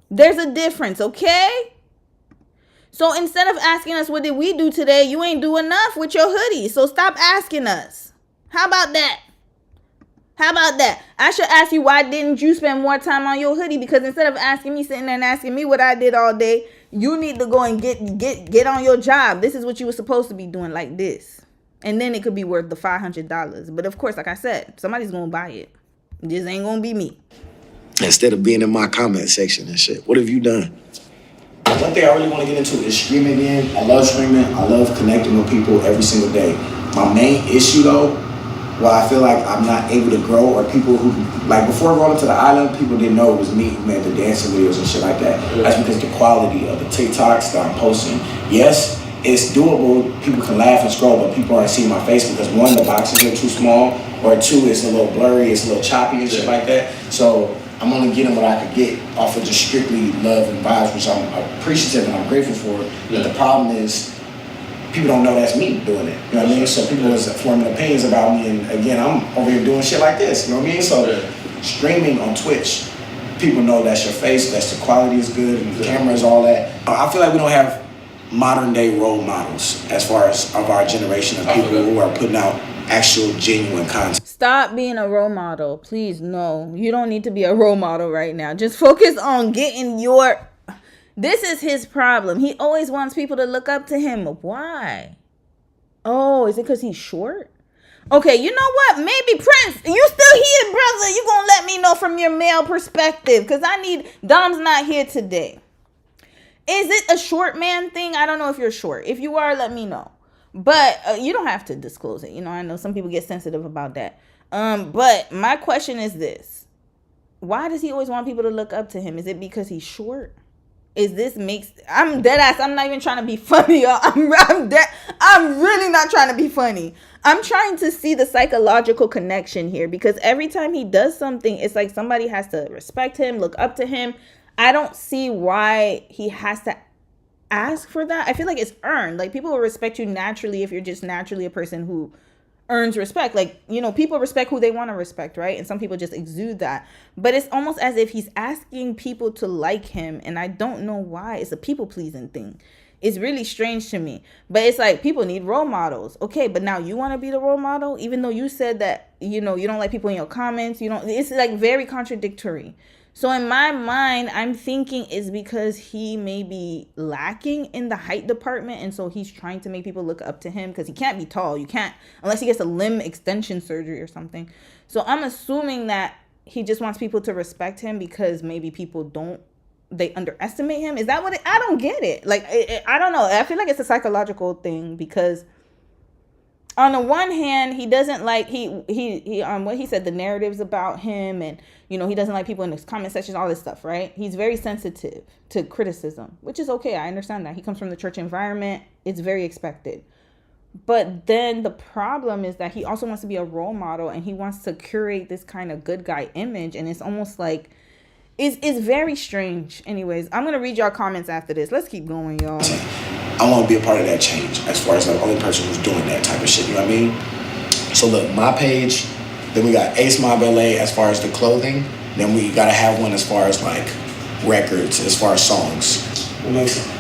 There's a difference, okay? So instead of asking us what did we do today, you ain't do enough with your hoodie. So stop asking us. How about that? How about that? I should ask you, why didn't you spend more time on your hoodie? Because instead of asking me, sitting there and asking me what I did all day, you need to go and get on your job. This is what you were supposed to be doing, like this. And then it could be worth the $500. But of course, like I said, somebody's going to buy it. It just ain't going to be me. Instead of being in my comment section and shit, what have you done? One thing I really want to get into is streaming again. I love streaming. I love connecting with people every single day. My main issue though, well, I feel like I'm not able to grow, or people who, like before going to the island, people didn't know it was me who made the dancing videos and shit like that. That's because the quality of the TikToks that I'm posting. Yes, it's doable. People can laugh and scroll, but people aren't seeing my face because one, the boxes are too small, or two, it's a little blurry, it's a little choppy and shit like that. So I'm only getting what I could get off of just strictly love and vibes, which I'm appreciative and I'm grateful for. But the problem is, people don't know that's me doing it. You know what I mean? So people is forming opinions about me, and again, I'm over here doing shit like this. You know what I mean? So streaming on Twitch, people know that's your face, that's the quality is good, and the cameras, all that. I feel like we don't have modern day role models as far as of our generation of people who are putting out actual genuine content. Stop being a role model. Please, no. You don't need to be a role model right now. Just focus on getting your... This is his problem. He always wants people to look up to him. Why? Oh, is it because he's short? Okay, you know what? Maybe Prince, you still here, brother. You gonna let me know from your male perspective, because I need... Dom's not here today. Is it a short man thing? I don't know if you're short. If you are, let me know. But you don't have to disclose it. You know, I know some people get sensitive about that. But my question is this. Why does he always want people to look up to him? Is it because he's short? I'm dead ass. I'm not even trying to be funny, y'all. I'm really not trying to be funny. I'm trying to see the psychological connection here, because every time he does something, it's like somebody has to respect him, look up to him. I don't see why he has to ask for that. I feel like it's earned. Like, people will respect you naturally if you're just naturally a person who earns respect. Like, you know, people respect who they want to respect, right? And some people just exude that. But it's almost as if he's asking people to like him, and I don't know why. It's a people-pleasing thing. It's really strange to me. But it's like, people need role models. Okay, but now you want to be the role model, even though you said that, you know, you don't like people in your comments. It's like very contradictory. So in my mind, I'm thinking it's because he may be lacking in the height department. And so he's trying to make people look up to him, because he can't be tall. You can't, unless he gets a limb extension surgery or something. So I'm assuming that he just wants people to respect him because maybe people they underestimate him. Is that what I don't get it. Like, I don't know. I feel like it's a psychological thing, because on the one hand, he doesn't like, what he said, the narratives about him, and, you know, he doesn't like people in his comment sections, all this stuff, right? He's very sensitive to criticism, which is okay. I understand that. He comes from the church environment. It's very expected. But then the problem is that he also wants to be a role model, and he wants to curate this kind of good guy image. And it's almost like, it's very strange. Anyways, I'm going to read y'all comments after this. Let's keep going, y'all. I want to be a part of that change as far as the only person who's doing that type of shit, you know what I mean? So look, my page, then we got Ace Mob LA as far as the clothing, then we got to have one as far as like records, as far as songs.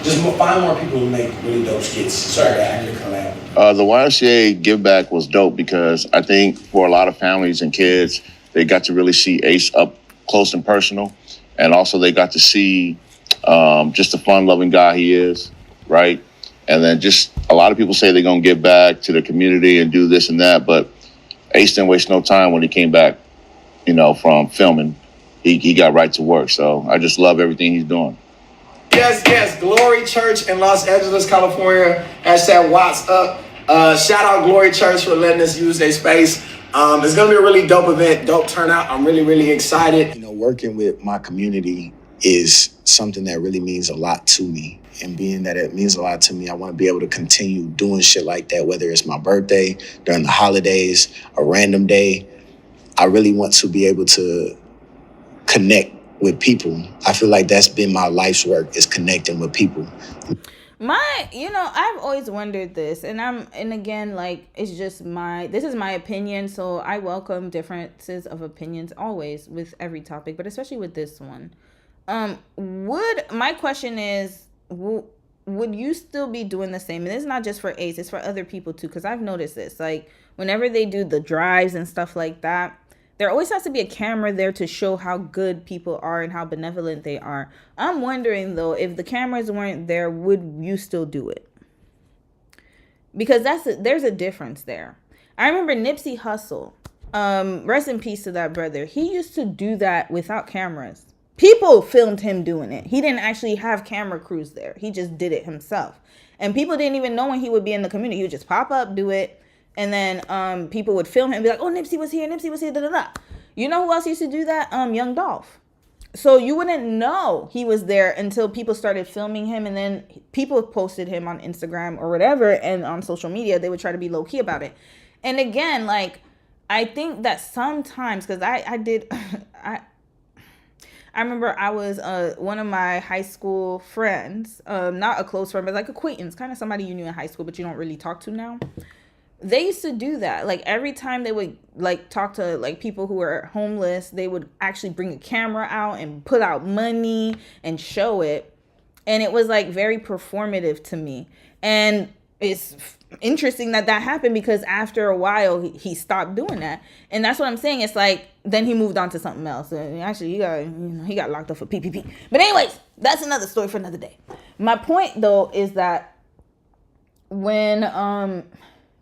Just find more people who make really dope skits. Sorry, I can collab. The YMCA Give Back was dope because I think for a lot of families and kids, they got to really see Ace up close and personal. And also they got to see just the fun-loving guy he is. Right. And then just a lot of people say they're going to give back to the community and do this and that. But Ace didn't waste no time when he came back, you know, from filming. He got right to work. So I just love everything he's doing. Yes. Glory Church in Los Angeles, California. # Watts Up. Shout out Glory Church for letting us use their space. It's going to be a really dope event, dope turnout. I'm really, really excited. You know, working with my community is something that really means a lot to me. And being that it means a lot to me, I want to be able to continue doing shit like that, whether it's my birthday, during the holidays, a random day. I really want to be able to connect with people. I feel like that's been my life's work, is connecting with people. I've always wondered this, and again, like, this is my opinion, so I welcome differences of opinions always with every topic, but especially with this one. My question is, would you still be doing the same? And it's not just for Ace, it's for other people too, because I've noticed this, like, whenever they do the drives and stuff like that, there always has to be a camera there to show how good people are and how benevolent they are. I'm wondering, though, if the cameras weren't there, would you still do it? Because there's a difference there. I remember Nipsey Hussle, rest in peace to that brother. He used to do that without cameras. People filmed him doing it. He didn't actually have camera crews there. He just did it himself. And people didn't even know when he would be in the community. He would just pop up, do it. And then people would film him and be like, oh, Nipsey was here, da, da, da. You know who else used to do that? Young Dolph. So you wouldn't know he was there until people started filming him. And then people posted him on Instagram or whatever. And on social media, they would try to be low-key about it. And again, like, I think that sometimes, because I remember I was one of my high school friends, not a close friend, but like acquaintance, kind of somebody you knew in high school, but you don't really talk to now. They used to do that. Like, every time they would like talk to like people who were homeless, they would actually bring a camera out and put out money and show it. And it was like very performative to me. And it's interesting that happened, because after a while he stopped doing that. And that's what I'm saying. It's like, then he moved on to something else. And actually he got locked up for PPP. But anyways, that's another story for another day. My point though is that when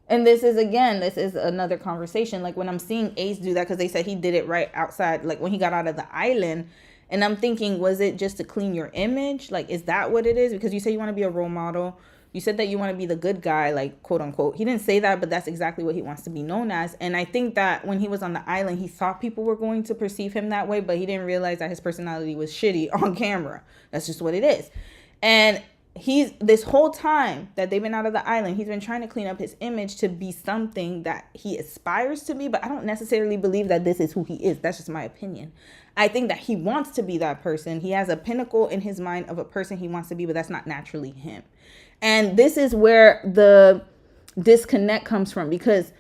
and this is another conversation, like when I'm seeing Ace do that, because they said he did it right outside, like when he got out of the island. And I'm thinking, was it just to clean your image? Like, is that what it is? Because you say you want to be a role model. You said that you want to be the good guy, like, quote unquote. He didn't say that, but that's exactly what he wants to be known as. And I think that when he was on the island, he thought people were going to perceive him that way, but he didn't realize that his personality was shitty on camera. That's just what it is. And this whole time that they've been out of the island, he's been trying to clean up his image to be something that he aspires to be, but I don't necessarily believe that this is who he is. That's just my opinion. I think that he wants to be that person. He has a pinnacle in his mind of a person he wants to be, but that's not naturally him. And this is where the disconnect comes from, because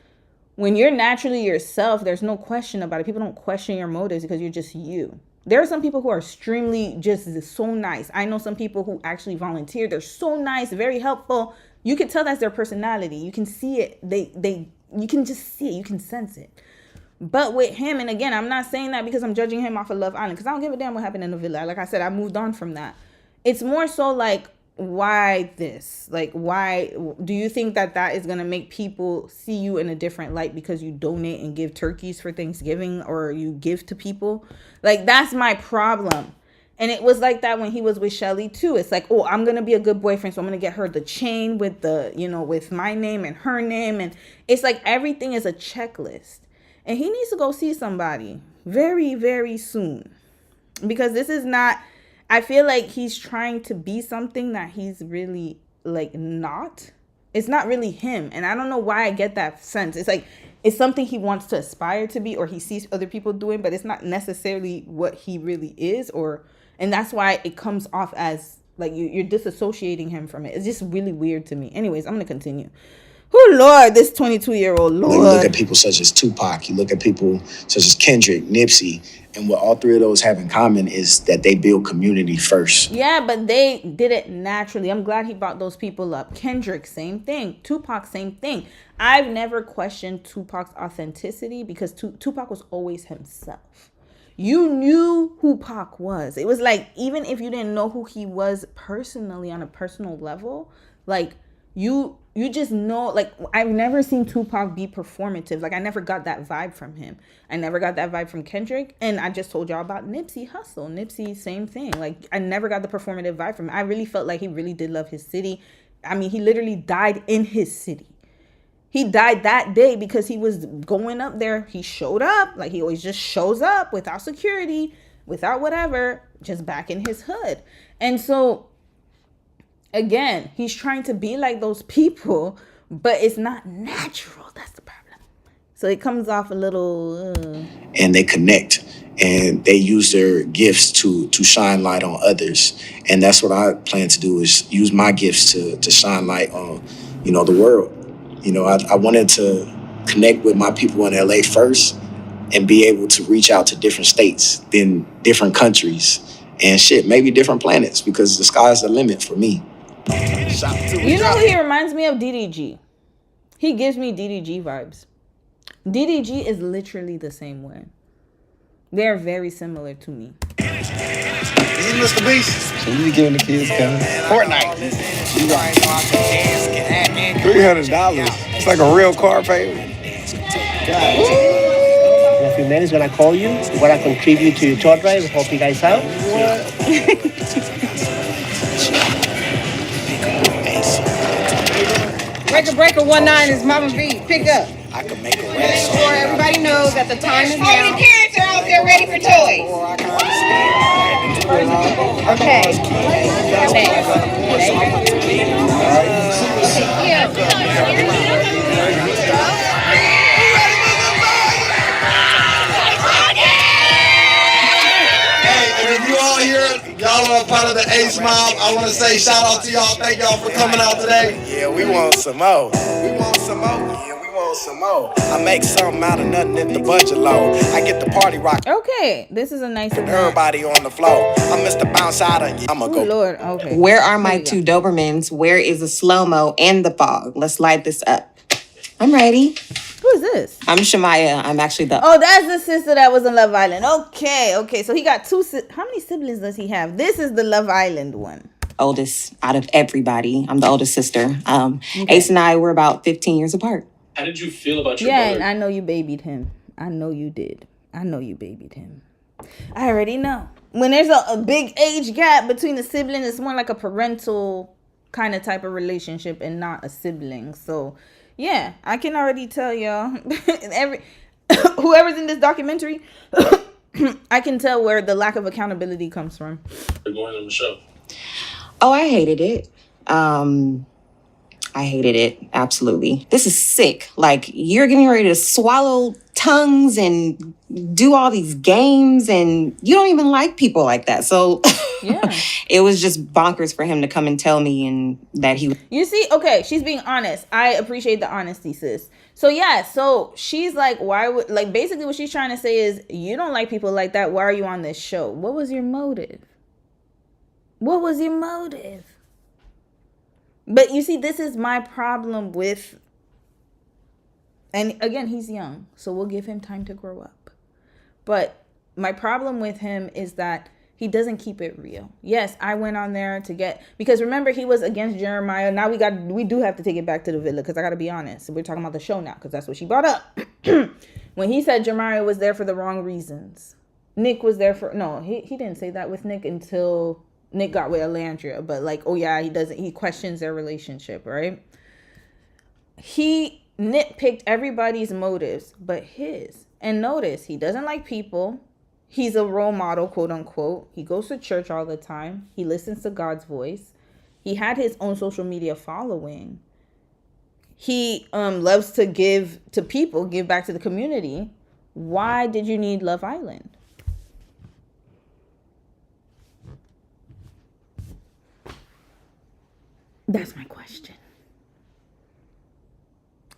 when you're naturally yourself, there's no question about it. People don't question your motives because you're just you. There are some people who are extremely just so nice. I know some people who actually volunteer. They're so nice, very helpful. You can tell that's their personality. You can see it. You can just see it. You can sense it. But with him, and again, I'm not saying that because I'm judging him off of Love Island, because I don't give a damn what happened in the villa. Like I said, I moved on from that. It's more so like, why this? Like, why do you think that is going to make people see you in a different light because you donate and give turkeys for Thanksgiving, or you give to people? Like, that's my problem. And it was like that when he was with Shelly too. It's like, oh, I'm going to be a good boyfriend, so I'm going to get her the chain with with my name and her name. And it's like everything is a checklist. And he needs to go see somebody very, very soon, because this is not, I feel like he's trying to be something that he's really like not. It's not really him. And I don't know why I get that sense. It's like, it's something he wants to aspire to be, or he sees other people doing, but it's not necessarily what he really is. And that's why it comes off as like you're disassociating him from it. It's just really weird to me. Anyways, I'm going to continue. Oh, Lord, this 22-year-old, Lord. When you look at people such as Tupac, you look at people such as Kendrick, Nipsey, and what all three of those have in common is that they build community first. Yeah, but they did it naturally. I'm glad he brought those people up. Kendrick, same thing. Tupac, same thing. I've never questioned Tupac's authenticity because Tupac was always himself. You knew who Pac was. It was like, even if you didn't know who he was personally on a personal level, like you just know, like, I've never seen Tupac be performative. Like, I never got that vibe from him. I never got that vibe from Kendrick. And I just told y'all about Nipsey Hussle. Nipsey, same thing. Like, I never got the performative vibe from him. I really felt like he really did love his city. I mean, he literally died in his city. He died that day because he was going up there. He showed up. Like, he always just shows up without security, without whatever, just back in his hood. And so Again, he's trying to be like those people, but it's not natural. That's the problem. So it comes off a little... And they connect. And they use their gifts to shine light on others. And that's what I plan to do, is use my gifts to shine light on, the world. I wanted to connect with my people in LA first and be able to reach out to different states, then different countries, and maybe different planets, because the sky's the limit for me. He reminds me of DDG. He gives me DDG vibes. DDG is literally the same way. They're very similar to me. Is he Mr. Beast? So you be giving the kids Fortnite. $300. It's like a real car payment. In a few minutes, when I call you, we're going to contribute to your tour drive. Help you guys out. Breaker 19 is Mama V. Pick up. I can make a Make sure everybody knows that the time is now. How many parents are out there ready for toys? Okay. If you all here, y'all are part of the Ace Mob, I want to say shout out to y'all. Thank y'all for coming out today. Yeah, we want some more. Some more. I make something out of nothing if the budget low. I get the party rock. Okay, this is a nice event. Everybody on the floor. I'm Mr. Bounce Out of you. I'm gonna go. Lord, okay. Where are my two Dobermans? Where is the slow-mo and the fog? Let's light this up. I'm ready. Who is this? I'm Shamaya. I'm actually the... Oh, that's the sister that was in Love Island. Okay. So he got how many siblings does he have? This is the Love Island one. Oldest out of everybody. I'm the oldest sister. Ace and I were about 15 years apart. How did you feel about your brother? Yeah, I know you babied him. I know you did. I know you babied him. I already know. When there's a big age gap between the siblings, it's more like a parental kind of type of relationship and not a sibling. So, yeah, I can already tell y'all. Whoever's in this documentary, I can tell where the lack of accountability comes from. They're going on the show. Oh, I hated it. I hated it. Absolutely. This is sick. Like, you're getting ready to swallow tongues and do all these games, and you don't even like people like that. So yeah, it was just bonkers for him to come and tell me and that he... You see? Okay, she's being honest. I appreciate the honesty, sis. So yeah, so she's like, basically what she's trying to say is, you don't like people like that. Why are you on this show? What was your motive? What was your motive? But you see, this is my problem with, and again, he's young, so we'll give him time to grow up. But my problem with him is that he doesn't keep it real. Yes, I went on there because remember, he was against Jeremiah. Now we do have to take it back to the villa, because I got to be honest. We're talking about the show now, because that's what she brought up. When he said Jeremiah was there for the wrong reasons. Nick was there he didn't say that with Nick until Nick got with Alandria, but he questions their relationship, right? He nitpicked everybody's motives but his. And notice, he doesn't like people. He's a role model, quote unquote. He goes to church all the time. He listens to God's voice. He had his own social media following. He loves to give to people, give back to the community. Why did you need Love Island? That's my question.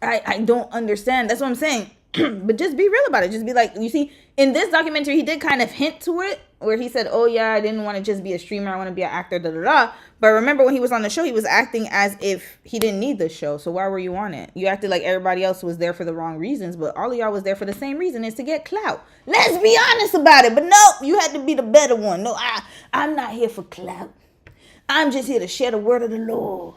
I don't understand. That's what I'm saying. But just be real about it. Just be like, you see, in this documentary, he did kind of hint to it, where he said, oh yeah, I didn't want to just be a streamer. I want to be an actor, da da da. But remember, when he was on the show, he was acting as if he didn't need the show. So why were you on it? You acted like everybody else was there for the wrong reasons, but all of y'all was there for the same reason, is to get clout. Let's be honest about it. But no, you had to be the better one. No, I'm not here for clout. I'm just here to share the word of the Lord.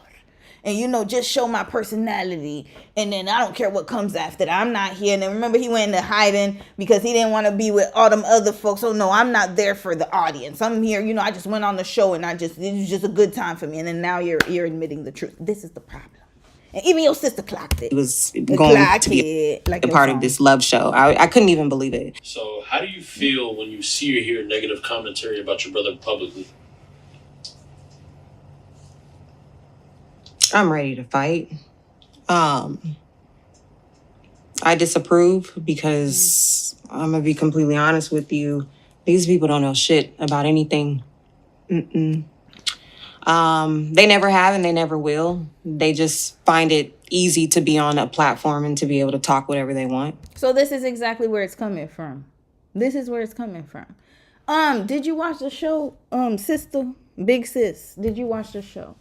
And, just show my personality. And then I don't care what comes after that. I'm not here. And then remember, he went into hiding because he didn't want to be with all them other folks. So, no, I'm not there for the audience. I'm here. I just went on the show and it was just a good time for me. And then now you're admitting the truth. This is the problem. And even your sister clocked it. It was going to be a part of this love show. I couldn't even believe it. So how do you feel when you see or hear negative commentary about your brother publicly? I'm ready to fight. I disapprove because I'm gonna be completely honest with you. These people don't know shit about anything. They never have and they never will. They just find it easy to be on a platform and to be able to talk whatever they want. So this is exactly where it's coming from. This is where it's coming from. Did you watch the show, sister? Big sis, did you watch the show?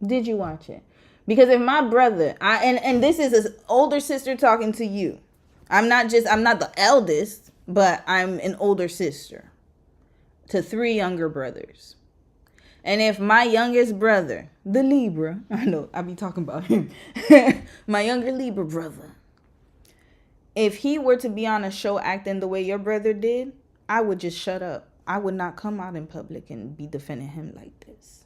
Did you watch it? Because if my brother, and this is an older sister talking to you. I'm not the eldest, but I'm an older sister to 3 younger brothers. And if my youngest brother, the Libra, I know I be talking about him, my younger Libra brother, if he were to be on a show acting the way your brother did, I would just shut up. I would not come out in public and be defending him like this.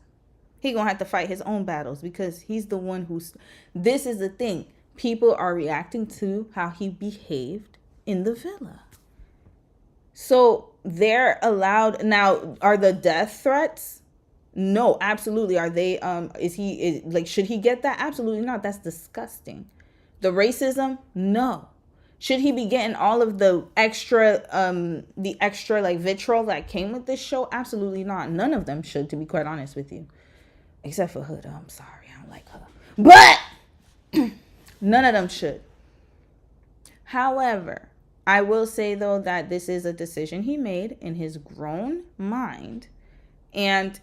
He gonna have to fight his own battles because he's the one who's... This is the thing. People are reacting to how he behaved in the villa. So they're allowed... Now, are the death threats? No, absolutely. Are they... should he get that? Absolutely not. That's disgusting. The racism? No. Should he be getting all of the extra vitriol that came with this show? Absolutely not. None of them should, to be quite honest with you. Except for Huda. I'm sorry. I don't like her. But none of them should. However, I will say, though, that this is a decision he made in his grown mind. And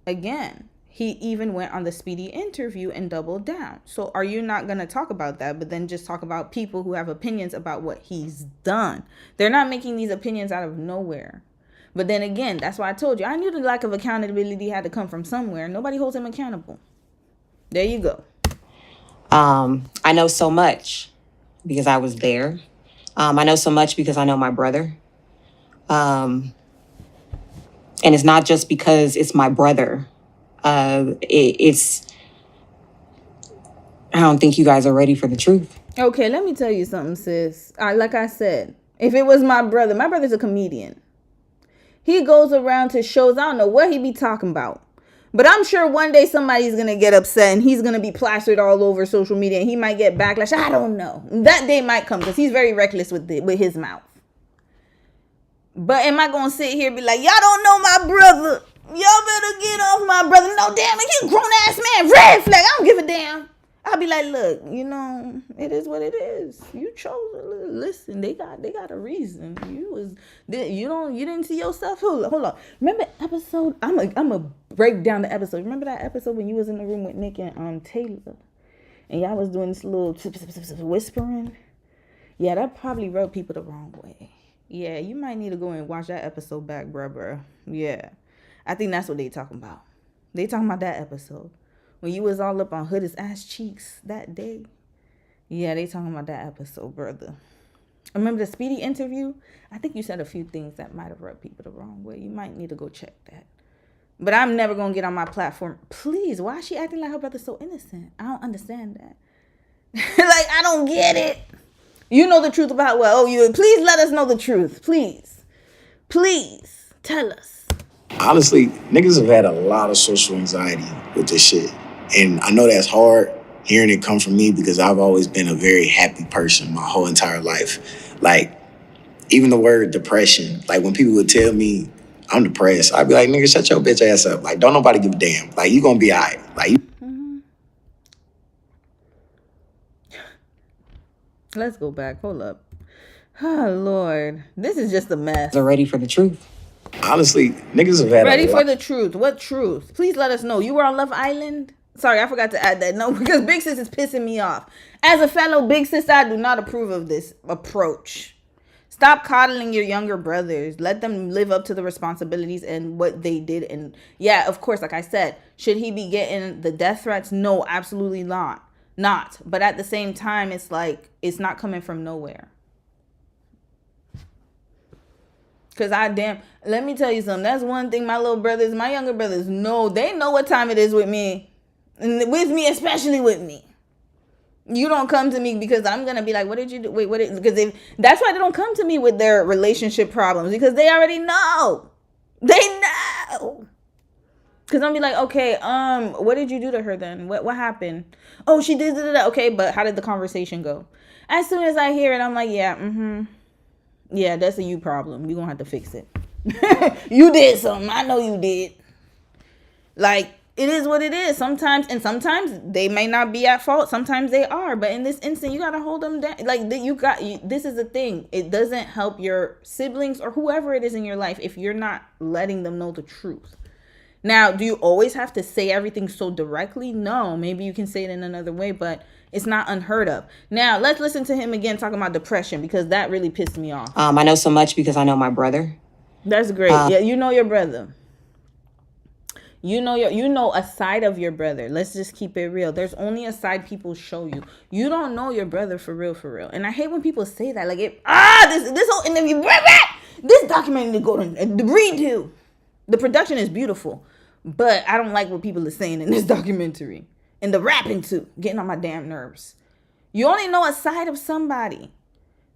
again, he even went on the Speedy interview and doubled down. So are you not going to talk about that, but then just talk about people who have opinions about what he's done? They're not making these opinions out of nowhere. But then again, that's why I told you, I knew the lack of accountability had to come from somewhere. Nobody holds him accountable. There you go. I know so much because I was there. I know so much because I know my brother. And it's not just because it's my brother. I don't think you guys are ready for the truth. Okay, let me tell you something, sis. Like I said, if it was my brother's a comedian. He goes around to shows. I don't know what he be talking about. But I'm sure one day somebody's going to get upset and he's going to be plastered all over social media and he might get backlash. I don't know. That day might come because he's very reckless with his mouth. But am I going to sit here and be like, y'all don't know my brother? Y'all better get off my brother. No, damn it, he's a grown-ass man. Red flag. I don't give a damn. I'll be like, look, it is what it is. You chose it. Listen, they got a reason. You didn't see yourself. Hold on. Remember episode? I'm a break down the episode. Remember that episode when you was in the room with Nick and Taylor, and y'all was doing this little whispering? Yeah, that probably rubbed people the wrong way. Yeah, you might need to go and watch that episode back, bruh. Yeah, I think that's what they talking about. They talking about that episode. When you was all up on Hood's ass cheeks that day. Yeah, they talking about that episode, brother. Remember the Speedy interview? I think you said a few things that might have rubbed people the wrong way. You might need to go check that. But I'm never going to get on my platform. Please, why is she acting like her brother's so innocent? I don't understand that. I don't get it. You know the truth about please let us know the truth. Please. Please, tell us. Honestly, niggas have had a lot of social anxiety with this shit. And I know that's hard hearing it come from me because I've always been a very happy person my whole entire life. Even the word depression, when people would tell me I'm depressed, I'd be like, nigga, shut your bitch ass up. Don't nobody give a damn. You gonna be all right. Let's go back. Hold up. Oh, Lord. This is just a mess. They're ready for the truth. Honestly, niggas have had ready for the truth. What truth? Please let us know. You were on Love Island? Sorry, I forgot to add that. No, because Big Sis is pissing me off. As a fellow Big Sis, I do not approve of this approach. Stop coddling your younger brothers. Let them live up to the responsibilities and what they did. And yeah, of course, like I said, should he be getting the death threats? No, absolutely not. But at the same time, it's it's not coming from nowhere. Because let me tell you something. That's one thing my younger brothers know. They know what time it is with me. And with me, especially with me. You don't come to me because I'm going to be like, what did you do? Because that's why they don't come to me with their relationship problems. Because they already know. They know. Because I'm be like, okay, what did you do to her then? What happened? Oh, she did that. Okay, but how did the conversation go? As soon as I hear it, I'm like, yeah, yeah, that's a you problem. You're gonna have to fix it. You did something. I know you did. Like, it is what it is. Sometimes they may not be at fault. Sometimes they are. But in this instant, you gotta hold them down. Like, this is the thing. It doesn't help your siblings or whoever it is in your life if you're not letting them know the truth. Now, do you always have to say everything so directly? No, maybe you can say it in another way, but it's not unheard of. Now, let's listen to him again talking about depression, because that really pissed me off. I know so much because I know my brother. That's great. Yeah, you know your brother. You know a side of your brother. Let's just keep it real. There's only a side people show you. You don't know your brother for real. And I hate when people say that. Like, this whole interview, this documentary to go to read to. The production is beautiful, but I don't like what people are saying in this documentary. And the rapping too, getting on my damn nerves. You only know a side of somebody.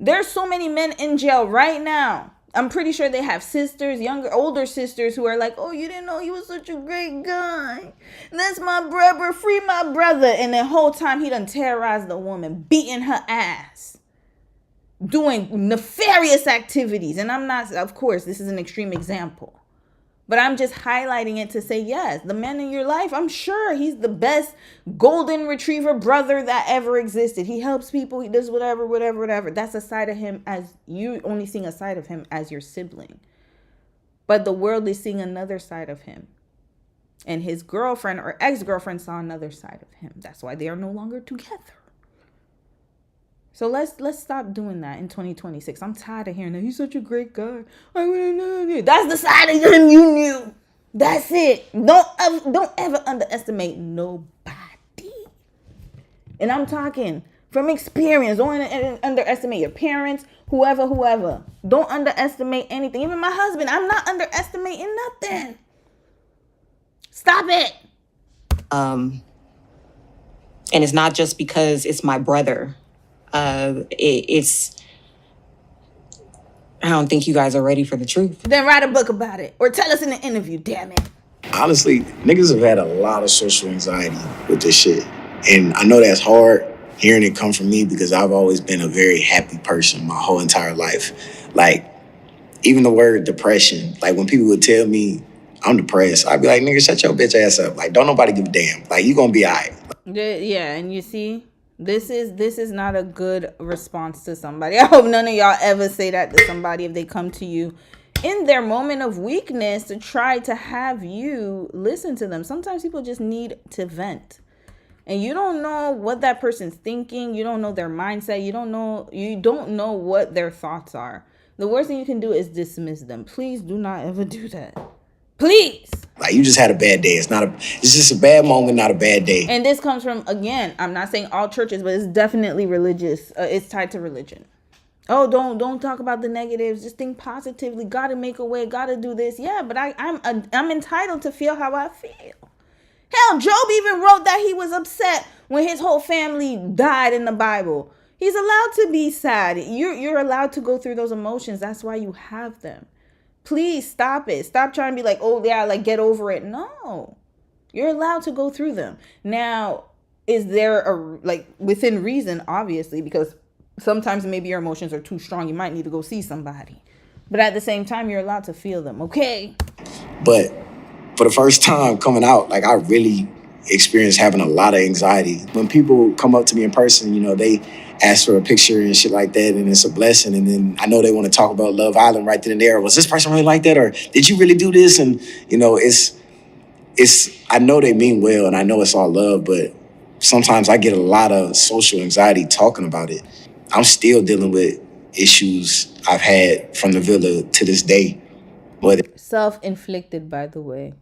There's so many men in jail right now. I'm pretty sure they have sisters, older sisters who are like, oh, you didn't know he was such a great guy. That's my brother, free my brother. And the whole time he done terrorized the woman, beating her ass, doing nefarious activities. And I'm not, of course, this is an extreme example. But I'm just highlighting it to say, yes, the man in your life, I'm sure he's the best golden retriever brother that ever existed. He helps people. He does whatever. That's a side of him, as you only seeing a side of him as your sibling. But the world is seeing another side of him. And his girlfriend or ex-girlfriend saw another side of him. That's why they are no longer together. So let's stop doing that in 2026. I'm tired of hearing that he's such a great guy. I wouldn't know you. That's the side of him you knew. That's it. Don't ever underestimate nobody. And I'm talking from experience. Don't underestimate your parents, whoever. Don't underestimate anything. Even my husband, I'm not underestimating nothing. Stop it. And it's not just because it's my brother. It's I don't think you guys are ready for the truth. Then write a book about it, or tell us in an interview. Damn it. Honestly, niggas have had a lot of social anxiety with this shit, and I know that's hard hearing it come from me because I've always been a very happy person my whole entire life. Like, even the word depression, like when people would tell me I'm depressed, I'd be like, nigga, shut your bitch ass up. Like, don't nobody give a damn. Like, you gonna be all right. Yeah, and you see, this is not a good response to somebody. I hope none of y'all ever say that to somebody if they come to you in their moment of weakness to try to have you listen to them. Sometimes people just need to vent. And you don't know what that person's thinking. You don't know their mindset. You don't know what their thoughts are. The worst thing you can do is dismiss them. Please do not ever do that. Please. Like, you just had a bad day. It's just a bad moment, not a bad day. And this comes from, again, I'm not saying all churches, but it's definitely religious. It's tied to religion. Oh, don't talk about the negatives. Just think positively. Gotta make a way. Gotta do this. Yeah, but I'm entitled to feel how I feel. Hell, Job even wrote that he was upset when his whole family died in the Bible. He's allowed to be sad. You're allowed to go through those emotions. That's why you have them. Please stop it. Stop trying to be like, oh yeah, like get over it. No, you're allowed to go through them. Now, is there within reason, obviously, because sometimes maybe your emotions are too strong. You might need to go see somebody. But at the same time, you're allowed to feel them, okay? But for the first time coming out, like, I really experienced having a lot of anxiety. When people come up to me in person, they ask for a picture and shit like that, and it's a blessing. And then I know they want to talk about Love Island right then and there. Was this person really like that? Or did you really do this? And, I know they mean well, and I know it's all love, but sometimes I get a lot of social anxiety talking about it. I'm still dealing with issues I've had from the villa to this day. Self-inflicted, by the way.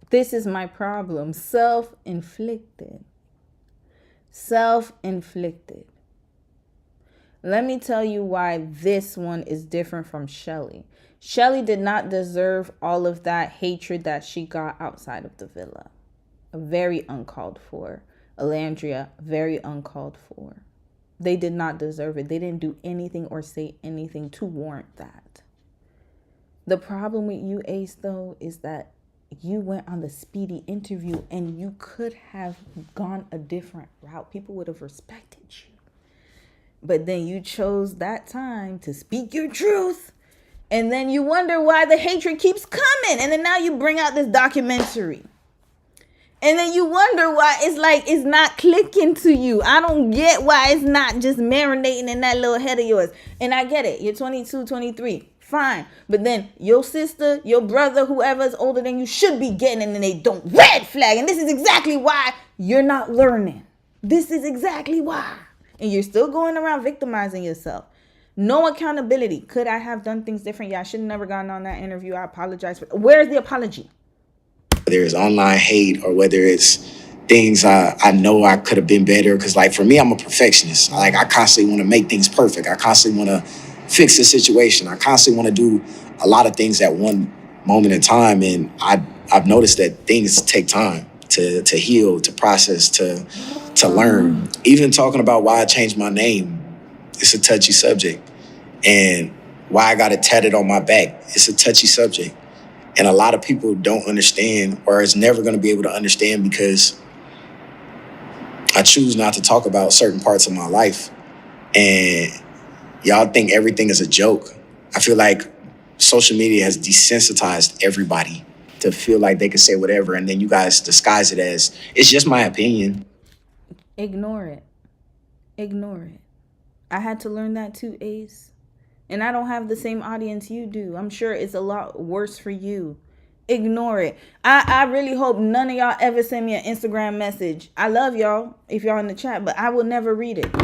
This is my problem. Self-inflicted. Self-inflicted. Let me tell you why this one is different from Shelly. Shelly did not deserve all of that hatred that she got outside of the villa. Very uncalled for. Alandria, very uncalled for. They did not deserve it. They didn't do anything or say anything to warrant that. The problem with you, Ace, though, is that you went on the speedy interview and you could have gone a different route. People would have respected you. But then you chose that time to speak your truth. And then you wonder why the hatred keeps coming. And then now you bring out this documentary. And then you wonder why it's not clicking to you. I don't get why it's not just marinating in that little head of yours. And I get it. You're 22, 23. Fine. But then your sister, your brother, whoever is older than you should be getting it and they don't. Red flag. And this is exactly why you're not learning. This is exactly why. And you're still going around victimizing yourself. No accountability. Could I have done things different? Yeah, I should have never gotten on that interview. I apologize. Where's the apology? Whether it's online hate or whether it's things I know I could have been better. Because, like, for me, I'm a perfectionist. I constantly want to make things perfect. I constantly want to fix the situation. I constantly want to do a lot of things at one moment in time. And I've noticed that things take time to heal, to process, to learn. Even talking about why I changed my name, it's a touchy subject. And why I got it tatted on my back, it's a touchy subject. And a lot of people don't understand, or is never going to be able to understand, because I choose not to talk about certain parts of my life. And y'all think everything is a joke. I feel like social media has desensitized everybody to feel like they can say whatever, and then you guys disguise it as, it's just my opinion. Ignore it. Ignore it. I had to learn that too, Ace. And I don't have the same audience you do. I'm sure it's a lot worse for you. Ignore it. I really hope none of y'all ever send me an Instagram message. I love y'all if y'all in the chat, but I will never read it.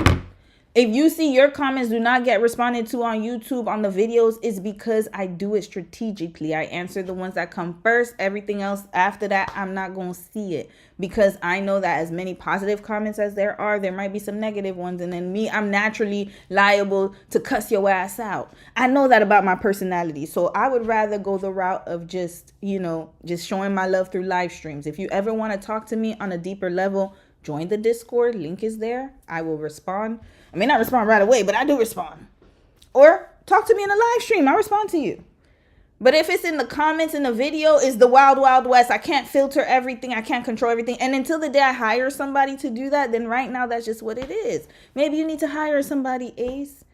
If you see your comments do not get responded to on YouTube on the videos, it's because I do it strategically. I answer the ones that come first. Everything else after that, I'm not going to see it, because I know that as many positive comments as there are, there might be some negative ones. And then me, I'm naturally liable to cuss your ass out. I know that about my personality. So I would rather go the route of just showing my love through live streams. If you ever want to talk to me on a deeper level, join the Discord. Link is there. I will respond. I may not respond right away, but I do respond. Or talk to me in a live stream. I respond to you. But if it's in the comments in the video, it's the wild, wild west. I can't filter everything. I can't control everything. And until the day I hire somebody to do that, then right now that's just what it is. Maybe you need to hire somebody, Ace.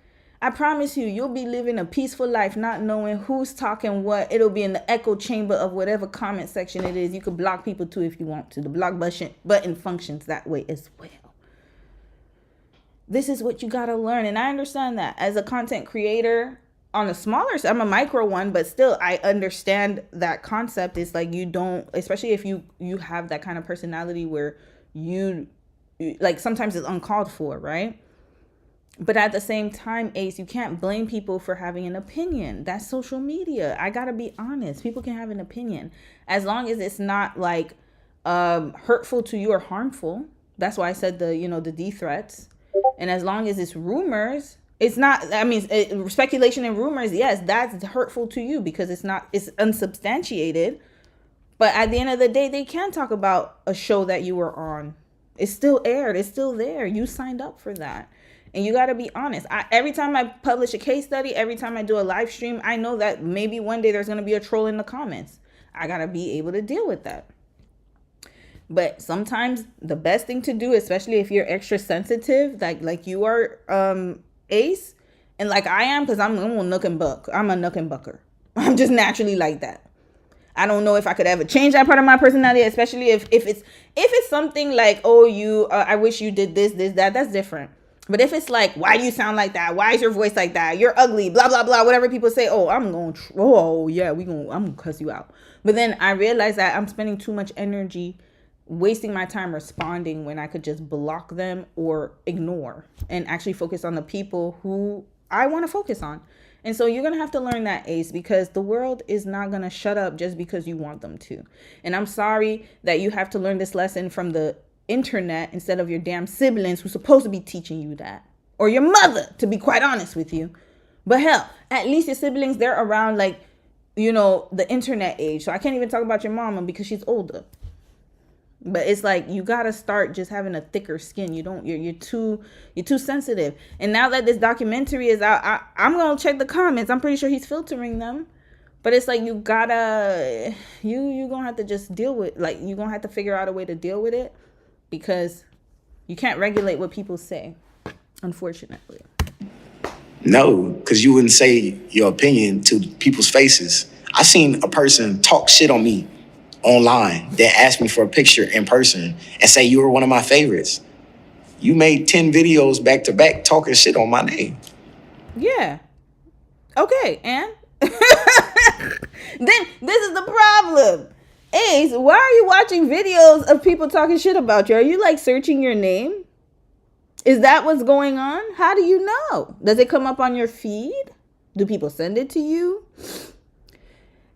I promise you, you'll be living a peaceful life not knowing who's talking what. It'll be in the echo chamber of whatever comment section it is. You could block people too if you want to. The block button functions that way as well. This is what you got to learn. And I understand that as a content creator on a smaller, I'm a micro one, but still I understand that concept. It's like you don't, especially if you have that kind of personality where you like sometimes it's uncalled for, right? But at the same time, Ace, you can't blame people for having an opinion. That's social media. I got to be honest. People can have an opinion as long as it's not like hurtful to you or harmful. That's why I said the D threats. And as long as it's rumors, it's not, speculation and rumors, yes, that's hurtful to you because it's unsubstantiated. But at the end of the day, they can talk about a show that you were on. It's still aired. It's still there. You signed up for that. And you got to be honest. Every time I publish a case study, every time I do a live stream, I know that maybe one day there's going to be a troll in the comments. I got to be able to deal with that. But sometimes the best thing to do, especially if you're extra sensitive, like you are, Ace, and like I am, because I'm a nook and buck. I'm a nook and bucker. I'm just naturally like that. I don't know if I could ever change that part of my personality, especially if it's something like, oh, I wish you did this, that. That's different. But if it's like, why do you sound like that? Why is your voice like that? You're ugly, blah, blah, blah, whatever people say. Oh, I'm going to cuss you out. But then I realize that I'm spending too much energy wasting my time responding when I could just block them or ignore and actually focus on the people who I want to focus on. And so you're going to have to learn that, Ace, because the world is not going to shut up just because you want them to. And I'm sorry that you have to learn this lesson from the internet instead of your damn siblings who's supposed to be teaching you that, or your mother, to be quite honest with you. But hell, at least your siblings, they're around the internet age. So I can't even talk about your mama because she's older. But it's like you gotta start just having a thicker skin. You're too sensitive. And now that this documentary is out, I'm gonna check the comments. I'm pretty sure he's filtering them. But it's like you gotta, you gonna have to just deal with, like, you gonna have to figure out a way to deal with it, because you can't regulate what people say, unfortunately. No, because you wouldn't say your opinion to people's faces. I seen a person talk shit on me online, then ask me for a picture in person and say you were one of my favorites. You made 10 videos back to back talking shit on my name. Yeah. Okay, and then this is the problem. Ace, why are you watching videos of people talking shit about you? Are you like searching your name? Is that what's going on? How do you know? Does it come up on your feed? Do people send it to you?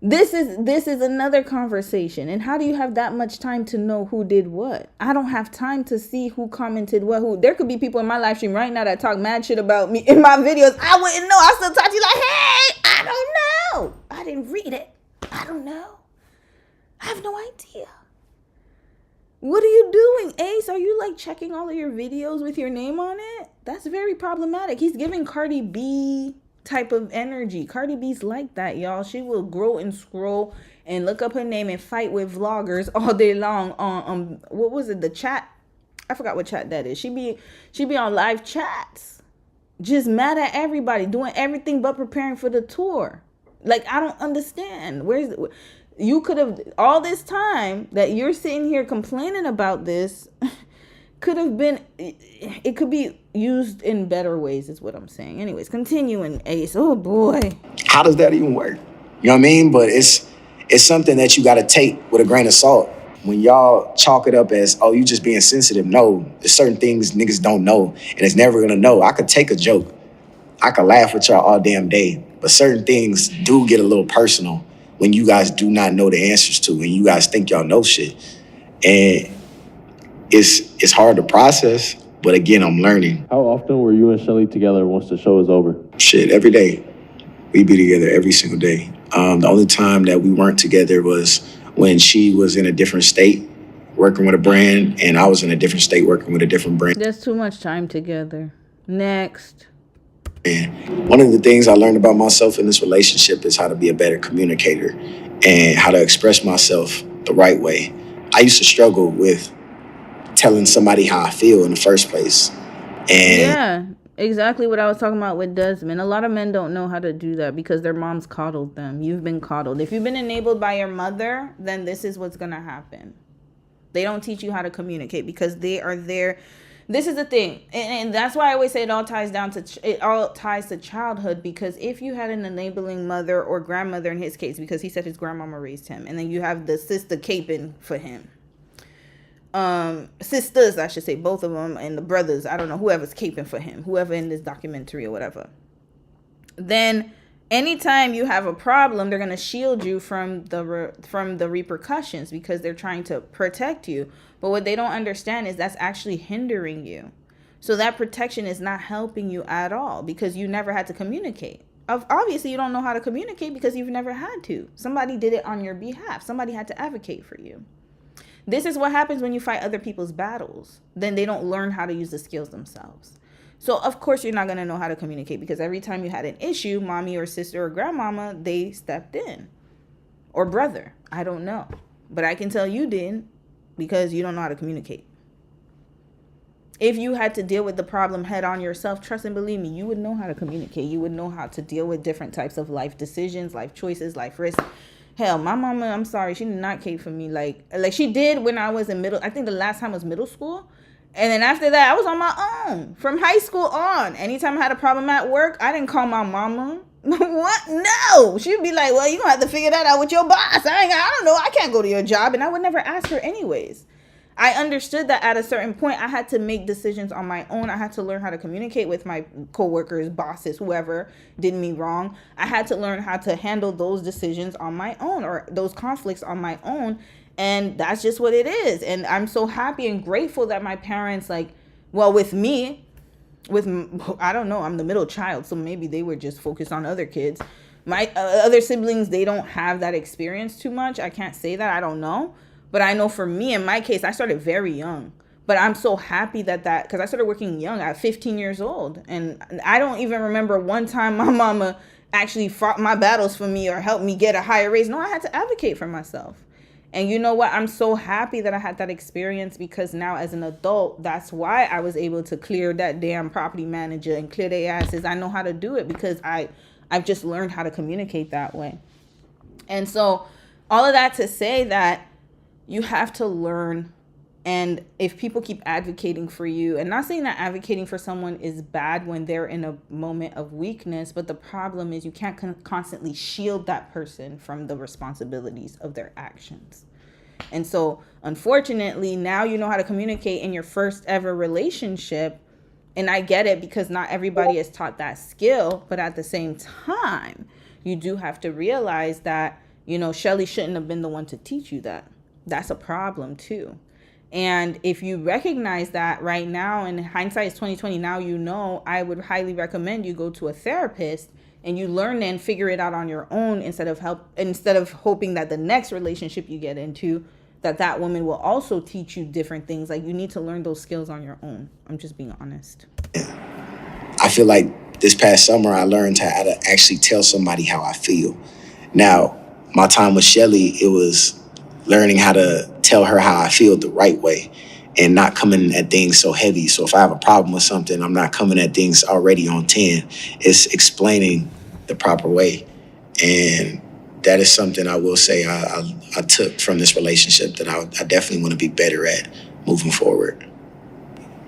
This is another conversation. And how do you have that much time to know who did what? I don't have time to see who commented what. Who there could be people in my live stream right now that talk mad shit about me in my videos. I wouldn't know. I still talk to you like, hey, I don't know. I didn't read it. I don't know. I have no idea. What are you doing, Ace? Are you like checking all of your videos with your name on it? That's very problematic. He's giving Cardi B type of energy. Cardi B's like that, y'all. She will grow and scroll and look up her name and fight with vloggers all day long on what was it, the chat? I forgot what chat that is. She be on live chats, just mad at everybody, doing everything but preparing for the tour. Like, I don't understand. You could have, all this time that you're sitting here complaining about this, could have been, it could be used in better ways, is what I'm saying. Anyways, continuing, Ace. Oh boy. How does that even work? You know what I mean? But it's something that you got to take with a grain of salt. When y'all chalk it up as, oh, you just being sensitive. No, there's certain things niggas don't know, and it's never gonna know. I could take a joke. I could laugh with y'all all damn day. But certain things do get a little personal when you guys do not know the answers to, and you guys think y'all know shit. And it's hard to process, but again, I'm learning. How often were you and Shelly together once the show is over? Shit, every day. We be together every single day. The only time that we weren't together was when she was in a different state working with a brand, and I was in a different state working with a different brand. That's too much time together. Next. And one of the things I learned about myself in this relationship is how to be a better communicator and how to express myself the right way. I used to struggle with telling somebody how I feel in the first place. And yeah, exactly what I was talking about with Desmond. A lot of men don't know how to do that because their moms coddled them. You've been coddled. If you've been enabled by your mother, then this is what's going to happen. They don't teach you how to communicate because they are there. This is the thing, and that's why I always say it all ties to childhood, because if you had an enabling mother or grandmother in his case, because he said his grandmama raised him, and then you have the sister caping for him, sisters, I should say, both of them, and the brothers, I don't know, whoever's caping for him, whoever in this documentary or whatever, then anytime you have a problem, they're going to shield you from the repercussions because they're trying to protect you. But what they don't understand is that's actually hindering you. So that protection is not helping you at all because you never had to communicate. Obviously, you don't know how to communicate because you've never had to. Somebody did it on your behalf. Somebody had to advocate for you. This is what happens when you fight other people's battles. Then they don't learn how to use the skills themselves. So, of course, you're not going to know how to communicate because every time you had an issue, mommy or sister or grandmama, they stepped in. Or brother. I don't know. But I can tell you didn't because you don't know how to communicate. If you had to deal with the problem head on yourself, trust and believe me, you would know how to communicate. You would know how to deal with different types of life decisions, life choices, life risks. Hell, my mama, I'm sorry, she did not cape for me. Like she did when I was in I think the last time was middle school. And then after that, I was on my own from high school on. Anytime I had a problem at work, I didn't call my mama. What? No. She'd be like, well, you're going to have to figure that out with your boss. I don't know. I can't go to your job. And I would never ask her anyways. I understood that at a certain point, I had to make decisions on my own. I had to learn how to communicate with my coworkers, bosses, whoever did me wrong. I had to learn how to handle those decisions on my own or those conflicts on my own. And that's just what it is. And I'm so happy and grateful that my parents, with me, I don't know, I'm the middle child, so maybe they were just focused on other kids. My other siblings, they don't have that experience too much. I can't say that. I don't know. But I know for me, in my case, I started very young. But I'm so happy because I started working young at 15 years old. And I don't even remember one time my mama actually fought my battles for me or helped me get a higher raise. No, I had to advocate for myself. And you know what? I'm so happy that I had that experience, because now as an adult, that's why I was able to clear that damn property manager and clear their asses. I know how to do it because I've just learned how to communicate that way. And so all of that to say that you have to learn. And if people keep advocating for you, and not saying that advocating for someone is bad when they're in a moment of weakness, but the problem is you can't constantly shield that person from the responsibilities of their actions. And so, unfortunately, now you know how to communicate in your first ever relationship. And I get it, because not everybody is taught that skill. But at the same time, you do have to realize that, you know, Shelly shouldn't have been the one to teach you that. That's a problem too. And if you recognize that right now, and hindsight is 2020, now you know, I would highly recommend you go to a therapist and you learn and figure it out on your own, instead of hoping that the next relationship you get into, that woman will also teach you different things. Like, you need to learn those skills on your own. I'm just being honest. I feel like this past summer I learned how to actually tell somebody how I feel. Now, my time with Shelly, it was learning how to tell her how I feel the right way and not coming at things so heavy. So if I have a problem with something, I'm not coming at things already on 10. It's explaining the proper way. And that is something I will say I took from this relationship that I definitely want to be better at moving forward.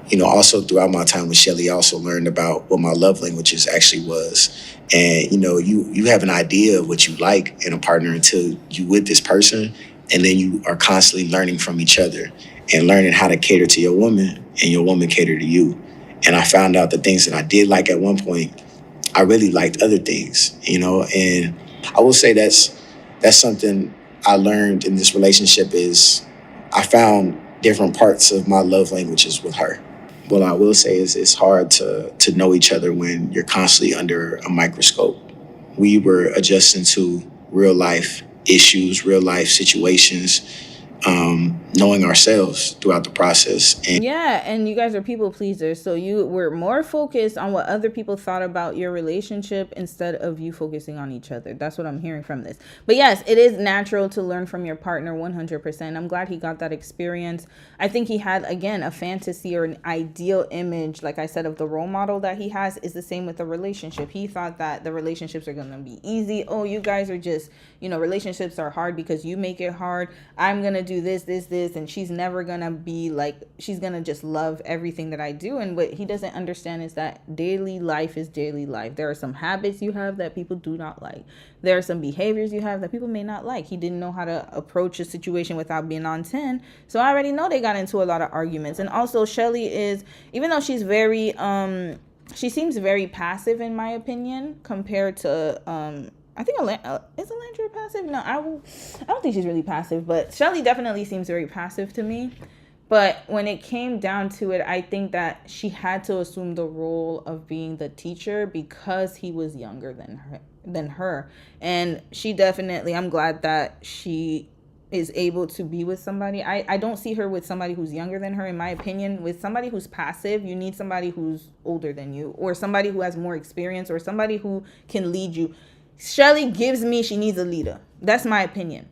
You know, also throughout my time with Shelly, I also learned about what my love languages actually was. And, you know, you have an idea of what you like in a partner until you with this person. And then you are constantly learning from each other and learning how to cater to your woman and your woman cater to you. And I found out the things that I did like at one point, I really liked other things, you know. And I will say that's something I learned in this relationship is I found different parts of my love languages with her. What I will say is it's hard to know each other when you're constantly under a microscope. We were adjusting to real life issues, real life situations, knowing ourselves throughout the process. And you guys are people pleasers, so you were more focused on what other people thought about your relationship instead of you focusing on each other. That's what I'm hearing from this. But yes, it is natural to learn from your partner 100%. I'm glad he got that experience. I think he had, again, a fantasy or an ideal image, like I said, of the role model that he has is the same with the relationship. He thought that the relationships are going to be easy. Oh, you guys are just, you know, relationships are hard because you make it hard. I'm going to do this, and she's never going to be like, she's going to just love everything that I do. And what he doesn't understand is that daily life is daily life. There are some habits you have that people do not like. There are some behaviors you have that people may not like. He didn't know how to approach a situation without being on 10. So I already know they got into a lot of arguments. And also Shelly is, even though she's very, she seems very passive in my opinion, compared to, I think is Alandria passive? No, I don't think she's really passive, but Shelly definitely seems very passive to me. But when it came down to it, I think that she had to assume the role of being the teacher because he was younger than her. And she definitely, I'm glad that she is able to be with somebody. I don't see her with somebody who's younger than her, in my opinion. With somebody who's passive, you need somebody who's older than you, or somebody who has more experience, or somebody who can lead you. Shelly gives me she needs a leader. That's my opinion.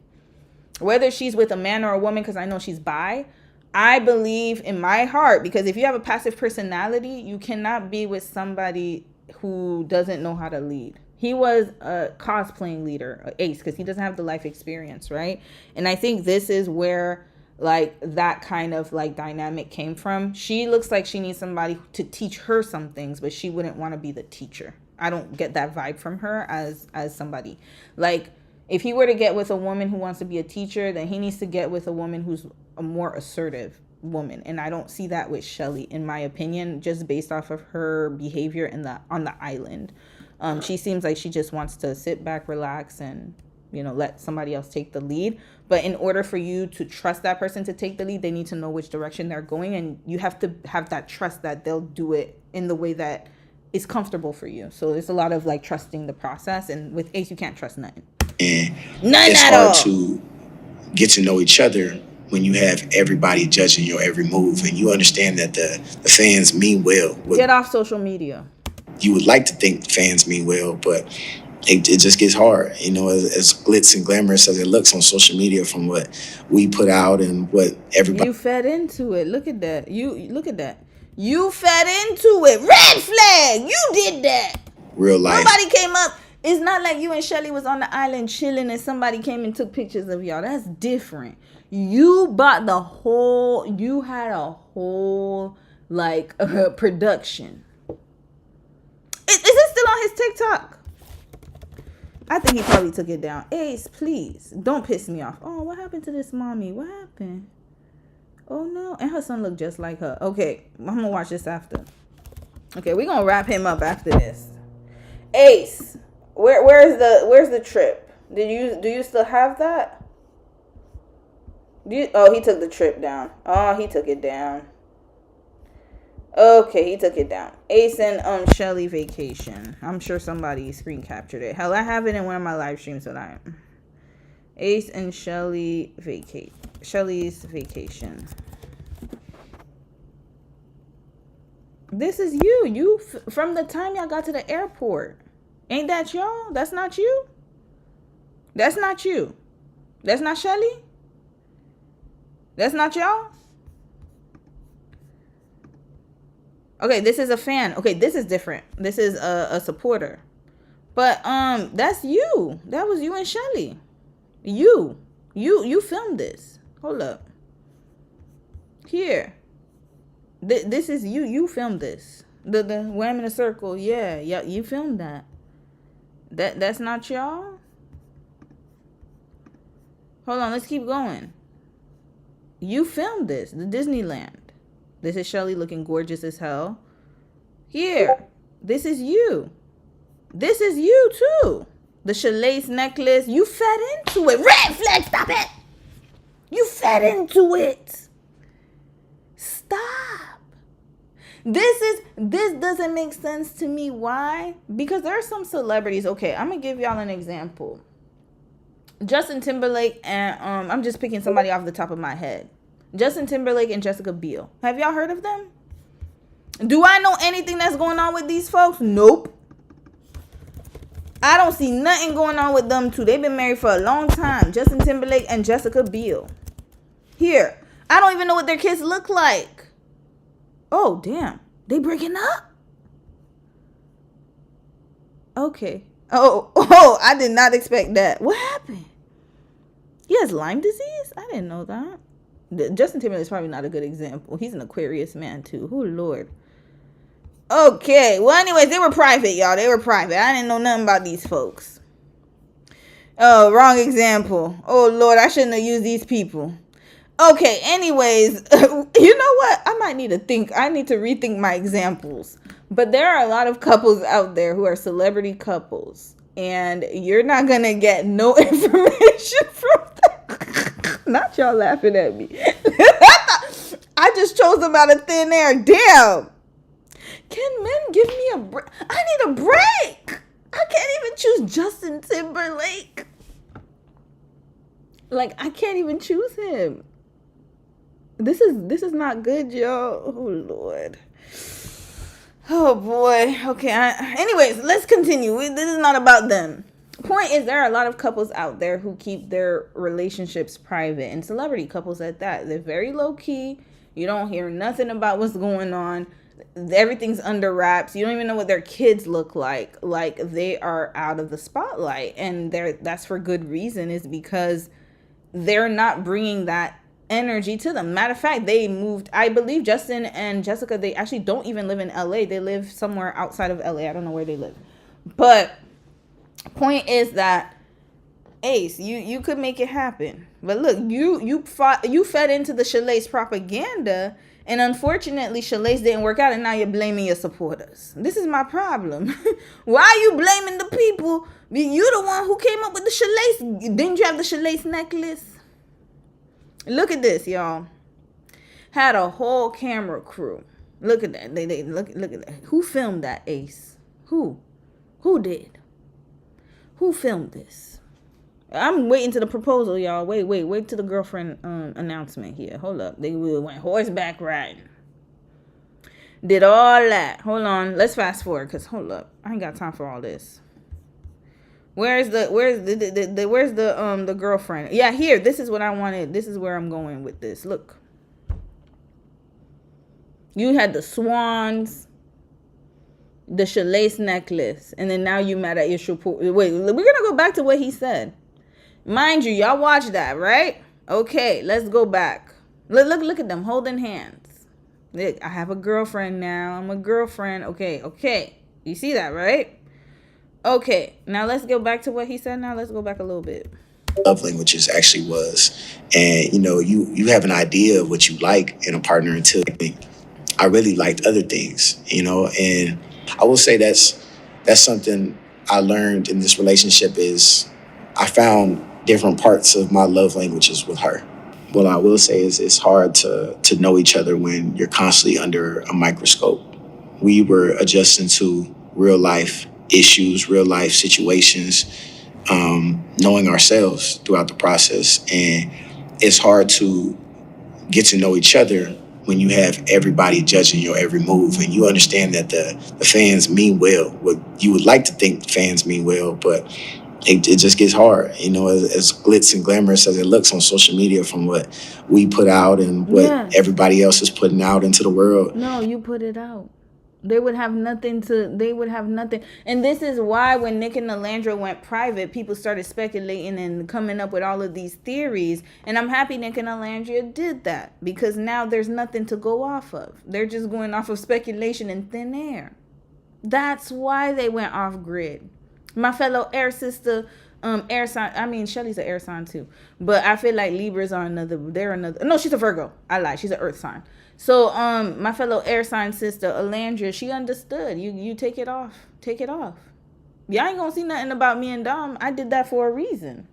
Whether she's with a man or a woman, because I know she's bi, I believe in my heart, because if you have a passive personality, you cannot be with somebody who doesn't know how to lead. He was a cosplaying leader, Ace, because he doesn't have the life experience, right? And I think this is where like that kind of like dynamic came from. She looks like she needs somebody to teach her some things, but she wouldn't want to be the teacher. I don't get that vibe from her as somebody. Like, if he were to get with a woman who wants to be a teacher, then he needs to get with a woman who's a more assertive woman. And I don't see that with Shelly, in my opinion, just based off of her behavior on the island. She seems like she just wants to sit back, relax, and, you know, let somebody else take the lead. But in order for you to trust that person to take the lead, they need to know which direction they're going. And you have to have that trust that they'll do it in the way that is comfortable for you. So there's a lot of like trusting the process. And with Ace, you can't trust nothing. And None it's at hard all. to get to know each other when you have everybody judging your every move, and you understand that the fans mean well. Get off social media. You would like to think fans mean well, but it just gets hard, as glitz and glamorous as it looks on social media from what we put out and what everybody. You fed into it. Look at that. Look at that. You fed into it. Red flag. You did that. Real life. Nobody came up. It's not like you and Shelly was on the island chilling and somebody came and took pictures of y'all. That's different. You bought you had a whole production. Is it still on his TikTok? I think he probably took it down. Ace, please don't piss me off. Oh, what happened to this mommy? What happened? Oh no, and her son looked just like her. Okay, I'm gonna watch this after. Okay, we're gonna wrap him up after this. Ace, where's the trip? Do you still have that? He took the trip down. Oh, he took it down. Okay, he took it down. Ace and Shelly vacation. I'm sure somebody screen captured it. Hell, I have it in one of my live streams that Ace and Shelly Shelly's vacation. This is you. You from the time y'all got to the airport. Ain't that y'all? That's not you. That's not you. That's not Shelly. That's not y'all. Okay, this is a fan. Okay, this is different. This is a supporter. But that's you. That was you and Shelly. You filmed this. Hold up. Here. This is you. You filmed this. The when I'm in a circle. Yeah, you filmed that. That's not y'all. Hold on, let's keep going. You filmed this. The Disneyland. This is Shelly looking gorgeous as hell. Here. This is you. This is you too. The Shalace necklace. You fed into it. Red flag, stop it. You fed into it. Stop. This doesn't make sense to me. Why? Because there are some celebrities. Okay, I'm going to give y'all an example. Justin Timberlake and I'm just picking somebody off the top of my head. Justin Timberlake and Jessica Biel. Have y'all heard of them? Do I know anything that's going on with these folks? Nope. I don't see nothing going on with them two. They've been married for a long time. Justin Timberlake and Jessica Biel. Here. I don't even know what their kids look like. Oh, damn. They breaking up? Okay. Oh, I did not expect that. What happened? He has Lyme disease? I didn't know that. Justin Timberlake is probably not a good example. He's an Aquarius man too. Oh Lord. Okay. Well, anyways, they were private, y'all. They were private. I didn't know nothing about these folks. Oh, wrong example. Oh Lord, I shouldn't have used these people. Okay. Anyways, you know what? I need to rethink my examples. But there are a lot of couples out there who are celebrity couples, and you're not gonna get no information from them. Not y'all laughing at me. I just chose them out of thin air. Damn. Can men give me a break? I need a break. I can't even choose Justin Timberlake. I can't even choose him. This is not good, y'all. Oh Lord. Oh boy. Okay. Anyways, let's continue. This is not about them. Point is, there are a lot of couples out there who keep their relationships private, and celebrity couples at that. They're very low key. You don't hear nothing about what's going on. Everything's under wraps. You don't even know what their kids look like. Like, they are out of the spotlight, and that's for good reason, is because they're not bringing that energy to them. Matter of fact, they moved. I believe Justin and Jessica, they actually don't even live in LA. They live somewhere outside of LA. I don't know where they live, but point is that Ace, you could make it happen. But look, you fed into the Shalace propaganda, and unfortunately Shalace didn't work out, and now you're blaming your supporters. This is my problem. Why are you blaming the people? You the one who came up with the Shalace. Didn't you have the Shalace necklace? Look at this, y'all. Had a whole camera crew. Look at that. They look at that. Who filmed that, Ace? Who did? Who filmed this? I'm waiting to the proposal, y'all. Wait to the girlfriend announcement here. Hold up. They went horseback riding. Did all that. Hold on. Let's fast forward, because hold up. I ain't got time for all this. Where's the girlfriend? Yeah, here. This is what I wanted. This is where I'm going with this. Look. You had the swans, the Shalace necklace, and then now you mad at Ishmael. Wait, we're gonna go back to what he said. Mind you, y'all watch that, right? Okay, let's go back. Look at them holding hands. Look, I have a girlfriend now. I'm a girlfriend. Okay. You see that, right? Okay, now let's go back to what he said. Now let's go back a little bit. Love languages actually was. And, you know, you have an idea of what you like in a partner until I really liked other things, you know, and I will say that's something I learned in this relationship is I found different parts of my love languages with her. What I will say is it's hard to know each other when you're constantly under a microscope. We were adjusting to real life issues, real life situations, knowing ourselves throughout the process. And it's hard to get to know each other when you have everybody judging your every move and you understand that the fans mean well. What you would like to think fans mean well, but it just gets hard, you know, as glitz and glamorous as it looks on social media from what we put out and what everybody else is putting out into the world. No, you put it out. They would have nothing. And this is why when Nick and Alandra went private, people started speculating and coming up with all of these theories. And I'm happy Nick and Alandra did that because now there's nothing to go off of. They're just going off of speculation and thin air. That's why they went off grid. My fellow air sister, air sign. I mean, Shelly's an air sign too. But I feel like Libras are another. No, she's a Virgo. I lied. She's an earth sign. So, my fellow air sign sister, Alandra, she understood. You take it off. Take it off. Y'all ain't gonna see nothing about me and Dom. I did that for a reason.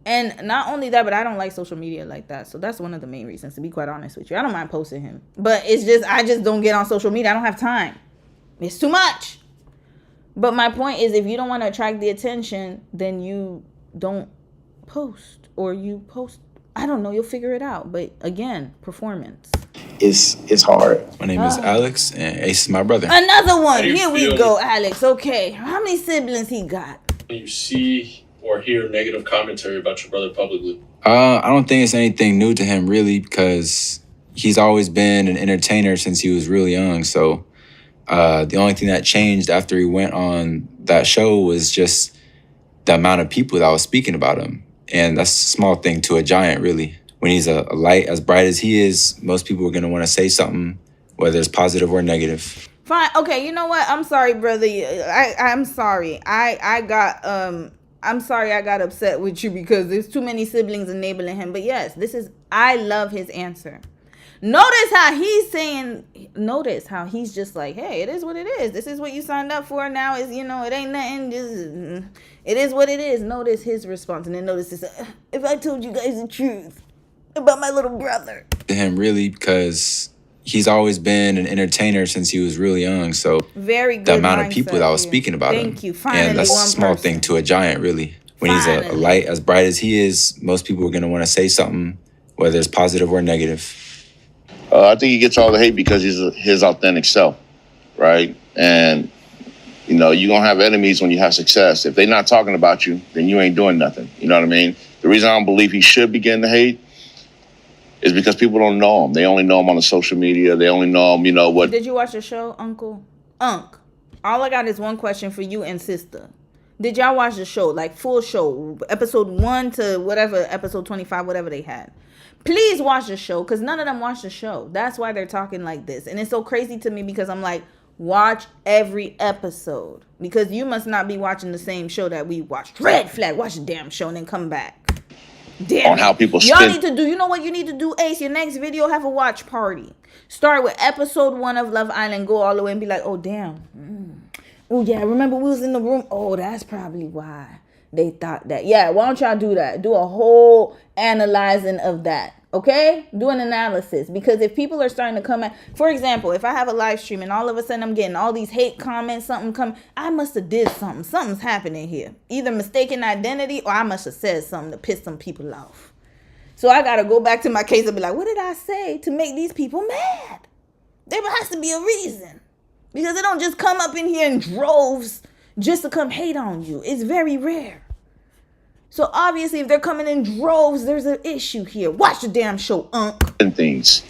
And not only that, but I don't like social media like that. So that's one of the main reasons, to be quite honest with you. I don't mind posting him. But it's just, I just don't get on social media. I don't have time. It's too much. But my point is, if you don't want to attract the attention, then you don't post. Or you post, I don't know, you'll figure it out. But again, performance. It's hard. My name is Alex, and Ace is my brother. Another one. Here we go, Alex. Okay. How many siblings he got? When you see or hear negative commentary about your brother publicly? I don't think it's anything new to him, really, because he's always been an entertainer since he was really young. So the only thing that changed after he went on that show was just the amount of people that was speaking about him. And that's a small thing to a giant, really. When he's a light as bright as he is, most people are going to want to say something, whether it's positive or negative. Fine. Okay, you know what? I'm sorry, brother. I'm sorry. I'm sorry I got upset with you because there's too many siblings enabling him. But yes, I love his answer. Notice how he's just like, hey, it is what it is. This is what you signed up for now. Is, you know, it ain't nothing. Just, it is what it is. Notice his response. And then notice this. If I told you guys the truth about my little brother. To him, really, because he's always been an entertainer since he was really young. So very good. The amount of people that was speaking about him. Thank you. Finally, and that's a small thing to a giant, really. When he's a light as bright as he is, most people are going to want to say something, whether it's positive or negative. I think he gets all the hate because he's his authentic self, right? And, you know, you're going to have enemies when you have success. If they're not talking about you, then you ain't doing nothing. You know what I mean? The reason I don't believe he should be getting the hate is because people don't know him. They only know him on the social media. They only know him, you know, what. Did you watch the show, Uncle? All I got is one question for you and sister. Did y'all watch the show, like full show, episode 1 to whatever, episode 25, whatever they had? Please watch the show, because none of them watch the show. That's why they're talking like this. And it's so crazy to me because I'm like, watch every episode. Because you must not be watching the same show that we watched. Red flag, watch the damn show and then come back. Damn on how people y'all need to do, you know what you need to do, Ace? Your next video, have a watch party. Start with episode 1 of Love Island, go all the way and be like, oh, damn. Oh, yeah, remember we was in the room? Oh, that's probably why they thought that. Yeah, why don't y'all do that? Do a whole analyzing of that. Okay? Do an analysis. Because if people are starting to come at, for example, if I have a live stream and all of a sudden I'm getting all these hate comments, something come, I must have did something. Something's happening here. Either mistaken identity or I must have said something to piss some people off. So I got to go back to my case and be like, what did I say to make these people mad? There has to be a reason. Because they don't just come up in here in droves just to come hate on you. It's very rare. So obviously, if they're coming in droves, there's an issue here. Watch the damn show, And things.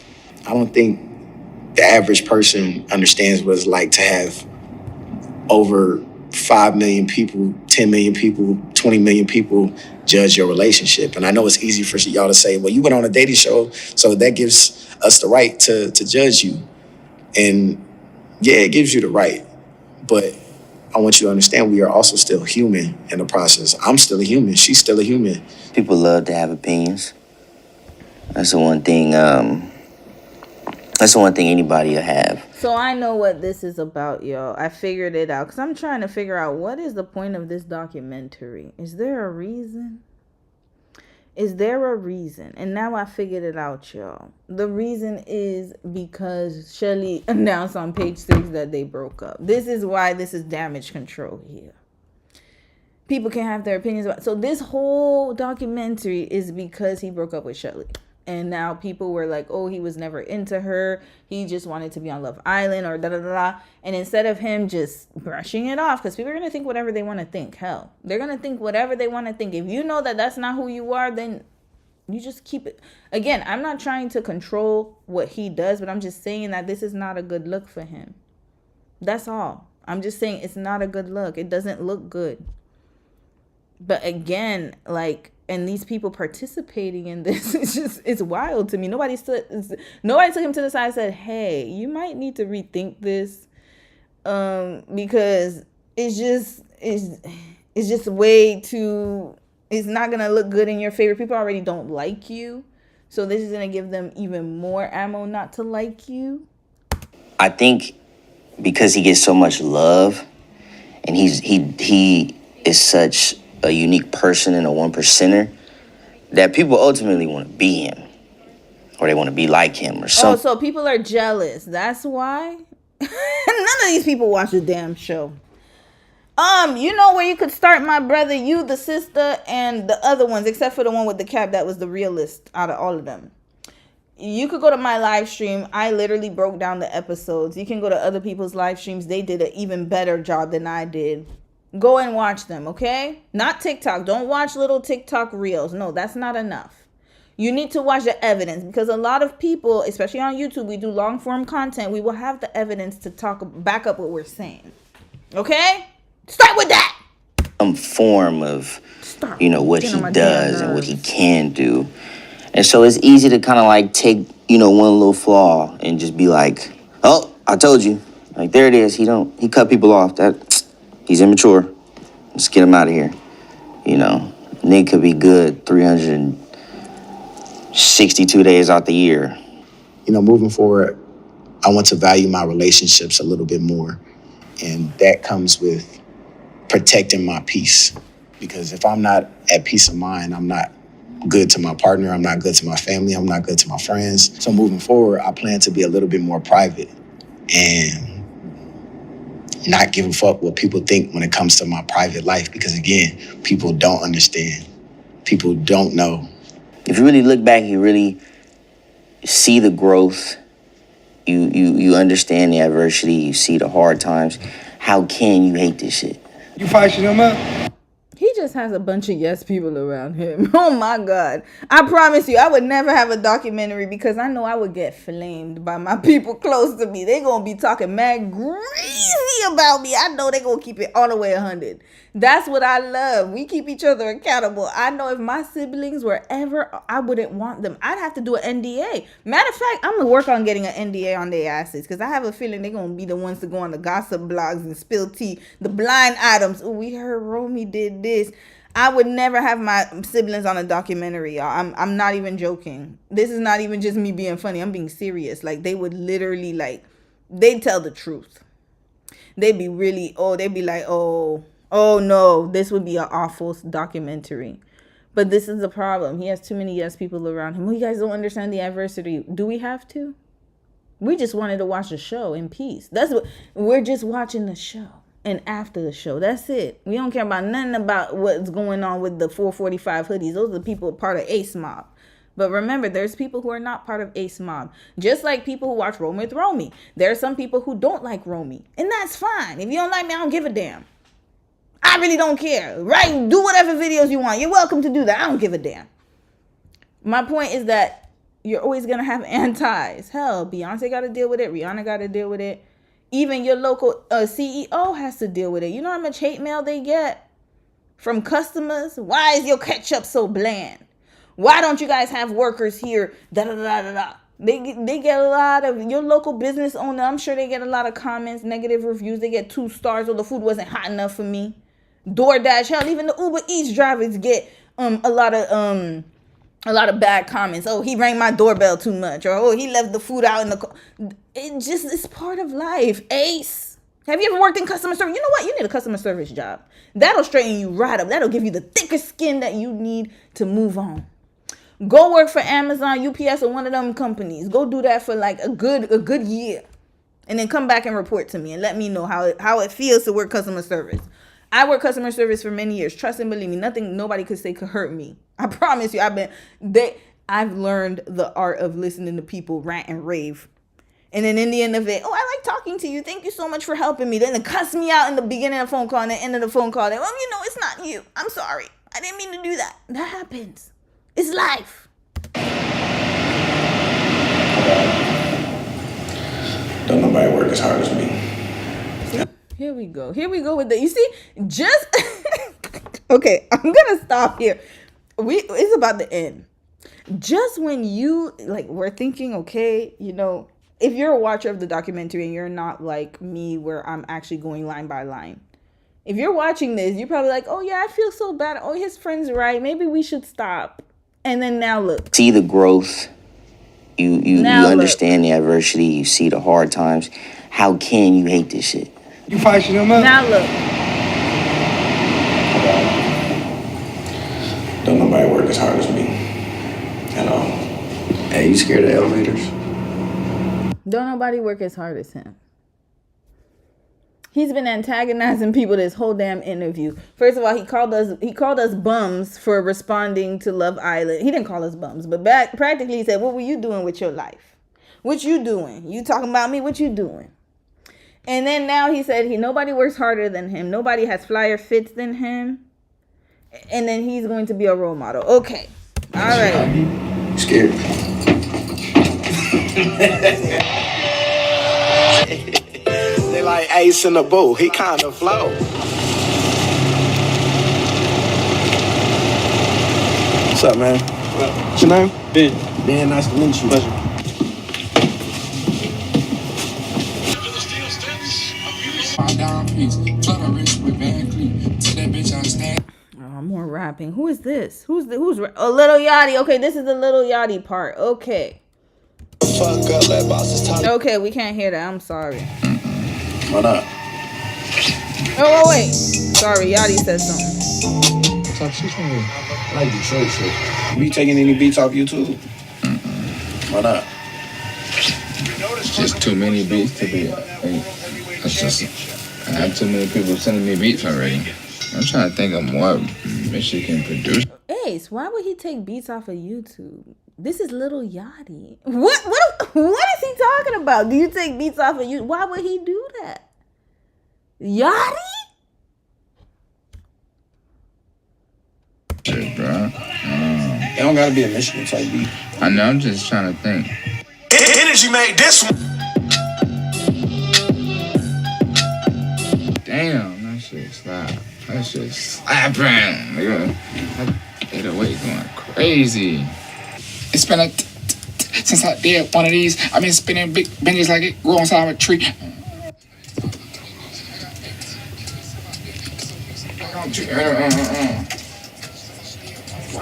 I don't think the average person understands what it's like to have over 5 million people, 10 million people, 20 million people judge your relationship. And I know it's easy for y'all to say, well, you went on a dating show, so that gives us the right to judge you. And yeah, it gives you the right. But I want you to understand we are also still human in the process. I'm still a human. She's still a human. People love to have opinions. That's the one thing. That's the one thing anybody will have. So I know what this is about, y'all. I figured it out because I'm trying to figure out what is the point of this documentary. Is there a reason? Is there a reason? And now I figured it out, y'all. The reason is because Shelly announced on page 6 that they broke up. This is why this is damage control here. People can have their opinions about. So this whole documentary is because he broke up with Shelly. And now people were like, oh, he was never into her. He just wanted to be on Love Island or da-da-da-da. And instead of him just brushing it off, because people are going to think whatever they want to think. Hell, they're going to think whatever they want to think. If you know that that's not who you are, then you just keep it. Again, I'm not trying to control what he does, but I'm just saying that this is not a good look for him. That's all. I'm just saying it's not a good look. It doesn't look good. But again, like, and these people participating in this, it's wild to me. Nobody took him to the side and said, hey, you might need to rethink this, because it's just way too, it's not going to look good in your favor. People already don't like you. So this is going to give them even more ammo not to like you. I think because he gets so much love and he is such a unique person and a 1%er that people ultimately want to be him or they want to be like him or something. Oh, so people are jealous. That's why? None of these people watch the damn show. You know where you could start, my brother, you, the sister, and the other ones, except for the one with the cap that was the realest out of all of them. You could go to my live stream. I literally broke down the episodes. You can go to other people's live streams. They did an even better job than I did. Go and watch them, okay? Not TikTok. Don't watch little TikTok reels. No, that's not enough. You need to watch the evidence, because a lot of people, especially on YouTube, we do long form content. We will have the evidence to back up what we're saying. Okay? Start with that. Some form of, what he does and what he can do. And so it's easy to kind of like take, one little flaw and just be like, oh, I told you. Like, there it is. He cut people off. He's immature. Let's get him out of here. Nigga could be good 362 days out the year. Moving forward, I want to value my relationships a little bit more. And that comes with protecting my peace. Because if I'm not at peace of mind, I'm not good to my partner, I'm not good to my family, I'm not good to my friends. So moving forward, I plan to be a little bit more private and not give a fuck what people think when it comes to my private life. Because again, people don't understand. People don't know. If you really look back, you really see the growth. You understand the adversity. You see the hard times. How can you hate this shit? You fighting him up? He just has a bunch of yes people around him. Oh my God. I promise you, I would never have a documentary because I know I would get flamed by my people close to me. They gonna be talking mad greasy about me. I know they gonna keep it all the way 100. That's what I love. We keep each other accountable. I know if my siblings were ever, I wouldn't want them. I'd have to do an NDA. Matter of fact, I'm gonna work on getting an NDA on their asses because I have a feeling they're gonna be the ones to go on the gossip blogs and spill tea. The blind items. Oh, we heard Romy did this. I would never have my siblings on a documentary, y'all. I'm not even joking. This is not even just me being funny. I'm being serious. Like, they would literally, they'd tell the truth. They'd be really, they'd be like, oh no, this would be an awful documentary. But this is the problem. He has too many yes people around him. Well, you guys don't understand the adversity. Do we have to? We just wanted to watch the show in peace. That's what we're just watching the show. And after the show, that's it. We don't care about nothing about what's going on with the 445 hoodies. Those are the people part of Ace Mob. But remember, there's people who are not part of Ace Mob. Just like people who watch Roam with Romy. There are some people who don't like Romy. And that's fine. If you don't like me, I don't give a damn. I really don't care. Right? Do whatever videos you want. You're welcome to do that. I don't give a damn. My point is that you're always going to have antis. Hell, Beyonce got to deal with it. Rihanna got to deal with it. Even your local CEO has to deal with it. You know how much hate mail they get from customers? Why is your ketchup so bland? Why don't you guys have workers here? Da da da da da. They get a lot of, your local business owner, I'm sure they get a lot of comments, negative reviews. They get 2 stars, or the food wasn't hot enough for me. DoorDash, hell, even the Uber Eats drivers get a lot of bad comments. Oh, he rang my doorbell too much, or oh, he left the food out in the car. It's part of life. Ace, have you ever worked in customer service? You know what? You need a customer service job. That'll straighten you right up. That'll give you the thicker skin that you need to move on. Go work for Amazon, UPS, or one of them companies. Go do that for like a good year, and then come back and report to me and let me know how it feels to work customer service. I worked customer service for many years. Trust and believe me, nobody could say could hurt me. I promise you, I've learned the art of listening to people rant and rave. And then in the end of it, oh, I like talking to you. Thank you so much for helping me. Then it cuss me out in the beginning of the phone call and the end of the phone call. Then, well, it's not you. I'm sorry. I didn't mean to do that. That happens. It's life. Don't nobody work as hard as me. Here we go with the, you see, just, okay, I'm going to stop here. It's about to end. Just when you, like, we're thinking, okay, if you're a watcher of the documentary and you're not like me where I'm actually going line by line. If you're watching this, you're probably like, oh yeah, I feel so bad. Oh, his friend's right. Maybe we should stop. And then now look. See the growth. You understand the adversity. You see the hard times. How can you hate this shit? You fighting him up? Now look. Don't nobody work as hard as me. At all. Hey, you scared of elevators? Don't nobody work as hard as him. He's been antagonizing people this whole damn interview. First of all, he called us bums for responding to Love Island. He didn't call us bums, but practically he said, what were you doing with your life? What you doing? You talking about me? What you doing? And then now he said nobody works harder than him. Nobody has flyer fits than him. And then he's going to be a role model. Okay. All right. You scared? They like Ace in the booth. He kind of flow. What's up, man? What's your name? Ben. Ben, nice to meet you. Pleasure. Oh, more rapping. Who is this? Who's Lil Yachty? Okay, this is the Lil Yachty part. Okay. Okay, we can't hear that. I'm sorry. Why not? Oh, wait. Sorry, Yachty said something. Talk shit from you. I like Detroit shit. You taking any beats off YouTube? Why not? Just too many beats to be. I have too many people sending me beats already. I'm trying to think of more Michigan producers. Ace, why would he take beats off of YouTube? This is Lil Yachty. What is he talking about? Do you take beats off of YouTube? Why would he do that? Yachty? Shit, bro. It don't gotta be a Michigan type beat. I know, I'm just trying to think. Energy made this one. Damn, that shit slap. That shit slapping. Nigga. That 808 going crazy. It's been since I did one of these. I've been spinning big benches like it grew inside a tree.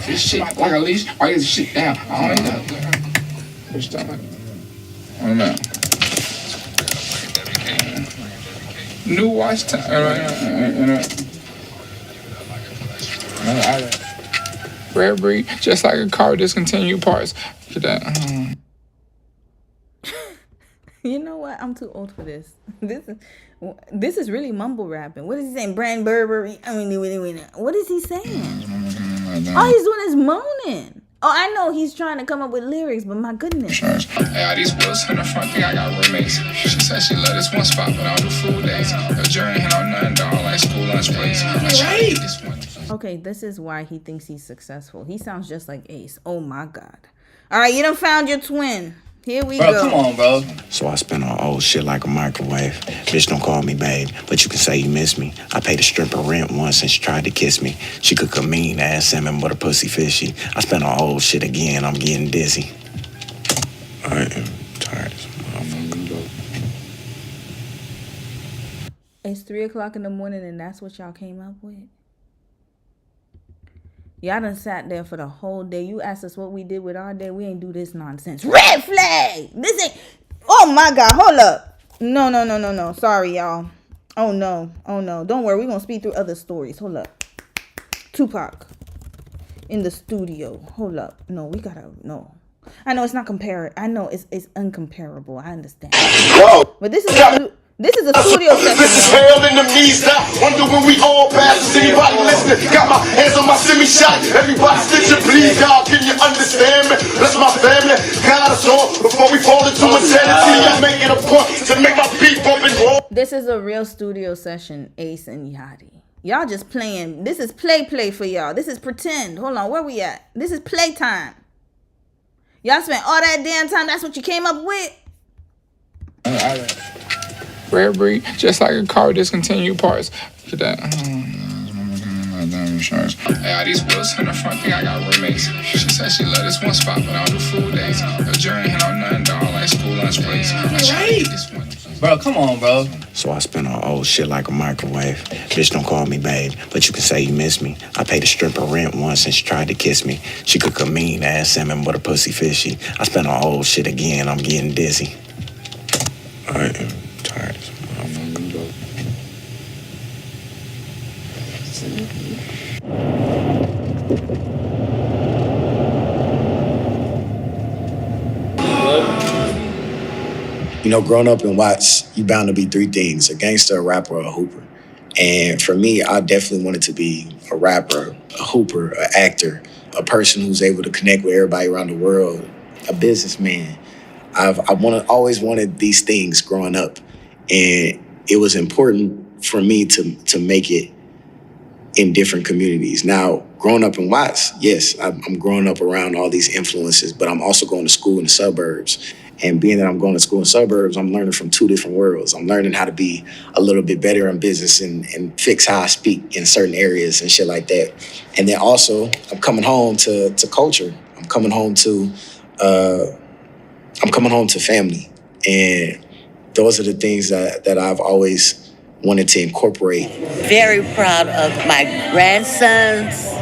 This shit like a leash. Why is this shit down? I don't know. Which time? I don't know. New watch time. Rare breed, just like a car, discontinued parts. Look at that. You know what? I'm too old for this. This is really mumble rapping. What is he saying? Brand Burberry. What is he saying? All he's doing is moaning. Oh, I know he's trying to come up with lyrics, but my goodness. Hey, all these wheels in the front, think I got roommates. She said she love this one spot, but I do full days. The jury ain't on nothing, dog, like school lunch breaks. Okay, this is why he thinks he's successful. He sounds just like Ace. Oh my God. All right, you done found your twin. Here we go. Come on, bro. So I spent on old shit like a microwave. Bitch, don't call me babe, but you can say you miss me. I paid a stripper rent once and she tried to kiss me. She cook a mean ass salmon, but her pussy fishy. I spent on old shit again, I'm getting dizzy. I am tired as a motherfucker. It's 3 o'clock in the morning and that's what y'all came up with? Y'all done sat there for the whole day. You asked us what we did with our day. We ain't do this nonsense. Red flag! This ain't... Oh my God, hold up. No. Sorry, y'all. Oh no. Don't worry, we're gonna speed through other stories. Hold up. Tupac in the studio. Hold up. No, we gotta... No. I know it's not comparable. I know it's uncomparable. I understand. But this is a studio session. This is hell in them knees out. Wonder when we all pass. Is anybody listening? Got my hands on my semi-shot. Everybody stitching, please, God. Can you understand me? Bless my family. Got us all before we fall into insanity. I'm making a point to make my beat bump and roll. This is a real studio session, Ace and Yachty. Y'all just playing. This is play for y'all. This is pretend. Hold on, where we at? This is playtime. Y'all spent all that damn time. That's what you came up with? Rare breed, just like a car with discontinued parts. For that. Hey, all these wheels in the front, think I got roommates. She said she love this one spot, but I do full days. The jury ain't on nothing, dog, like school lunch breaks. Bro, come on, bro. So I spent on old shit like a microwave. Bitch, don't call me babe, but you can say you miss me. I paid a stripper rent once and she tried to kiss me. She cook a mean ass salmon, but her pussy fishy. I spent on old shit again, I'm getting dizzy. I am tired as a motherfucker. You know, growing up in Watts, you bound to be three things: a gangster, a rapper, or a hooper. And for me, I definitely wanted to be a rapper, a hooper, an actor, a person who's able to connect with everybody around the world, a businessman. Always wanted these things growing up. And it was important for me to make it in different communities. Now, growing up in Watts, yes, I'm growing up around all these influences, but I'm also going to school in the suburbs. And being that I'm going to school in suburbs, I'm learning from two different worlds. I'm learning how to be a little bit better in business and fix how I speak in certain areas and shit like that. And then also, I'm coming home to culture. I'm coming home to family. And those are the things that I've always wanted to incorporate. Very proud of my grandsons.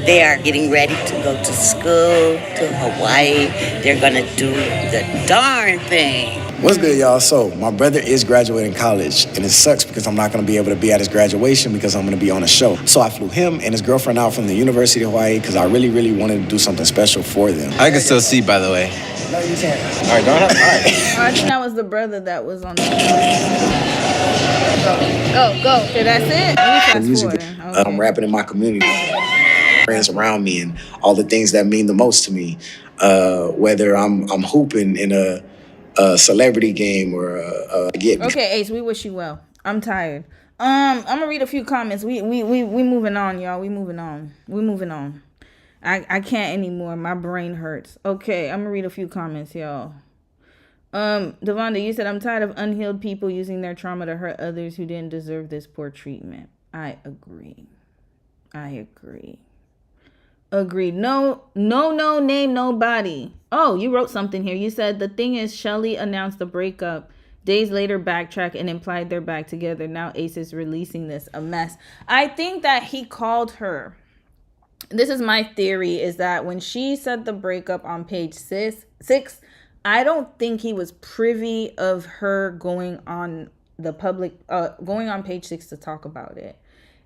They are getting ready to go to school to Hawaii. They're gonna do the darn thing. What's good, y'all? So my brother is graduating college, and it sucks because I'm not gonna be able to be at his graduation because I'm gonna be on a show. So I flew him and his girlfriend out from the University of Hawaii because I really, really wanted to do something special for them. I can still see, by the way. No, you can't. All right, don't have. All right. I think that was the brother that was on the. Go. Okay, that's it. Music. I'm rapping in my community. Friends around me and all the things that mean the most to me. Whether I'm hooping in a celebrity game or a get. Okay, Ace, we wish you well. I'm tired. I'm gonna read a few comments. We moving on, y'all. We moving on. I can't anymore. My brain hurts. Okay, I'm gonna read a few comments, y'all. Devonda, you said, I'm tired of unhealed people using their trauma to hurt others who didn't deserve this poor treatment. I agree. Agreed. No, name nobody. Oh, you wrote something here. You said, the thing is, Shelly announced the breakup. Days later, backtrack and implied they're back together. Now Ace is releasing this. A mess. I think that he called her. This is my theory, is that when she said the breakup on page 6, I don't think he was privy of her going on the public, going on page 6 to talk about it.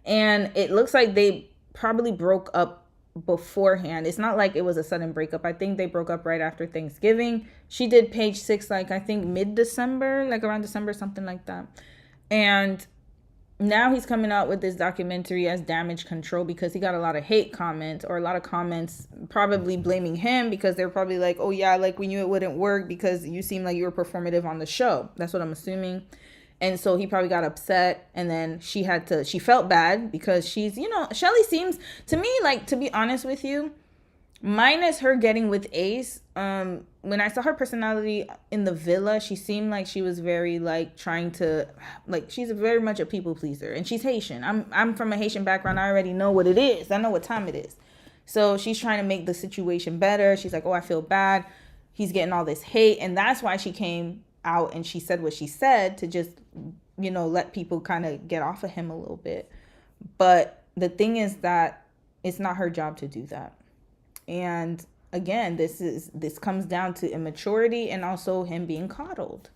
And it looks like they probably broke up beforehand. It's not like it was a sudden breakup. I think they broke up right after Thanksgiving. She did page 6, like I think mid-December, like around December, something like that. And now he's coming out with this documentary as Damage Control because he got a lot of hate comments, or a lot of comments probably blaming him because they're probably like, oh yeah, like we knew it wouldn't work because you seem like you were performative on the show. That's what I'm assuming. And so he probably got upset, and then she felt bad because she's, you know, Shelly seems to me, like, to be honest with you, minus her getting with Ace, when I saw her personality in the villa, she seemed like she was very, like, trying to, like, she's very much a people pleaser, and she's Haitian. I'm from a Haitian background. I already know what it is. I know what time it is. So she's trying to make the situation better. She's like, oh, I feel bad. He's getting all this hate, and that's why she came out and she said what she said, to just, you know, let people kind of get off of him a little bit. But the thing is that it's not her job to do that. And again, this comes down to immaturity and also him being coddled.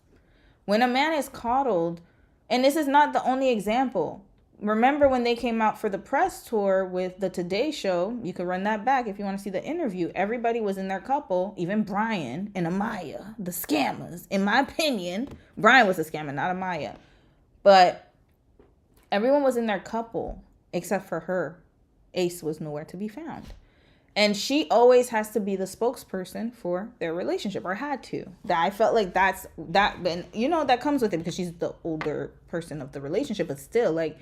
When a man is coddled, and this is not the only example. Remember when they came out for the press tour with the Today Show? You can run that back if you want to see the interview. Everybody was in their couple, even Brian and Amaya, the scammers. In my opinion, Brian was a scammer, not Amaya. But everyone was in their couple except for her. Ace was nowhere to be found. And she always has to be the spokesperson for their relationship, or had to. That I felt like that, and you know, that comes with it because she's the older person of the relationship. But still, like,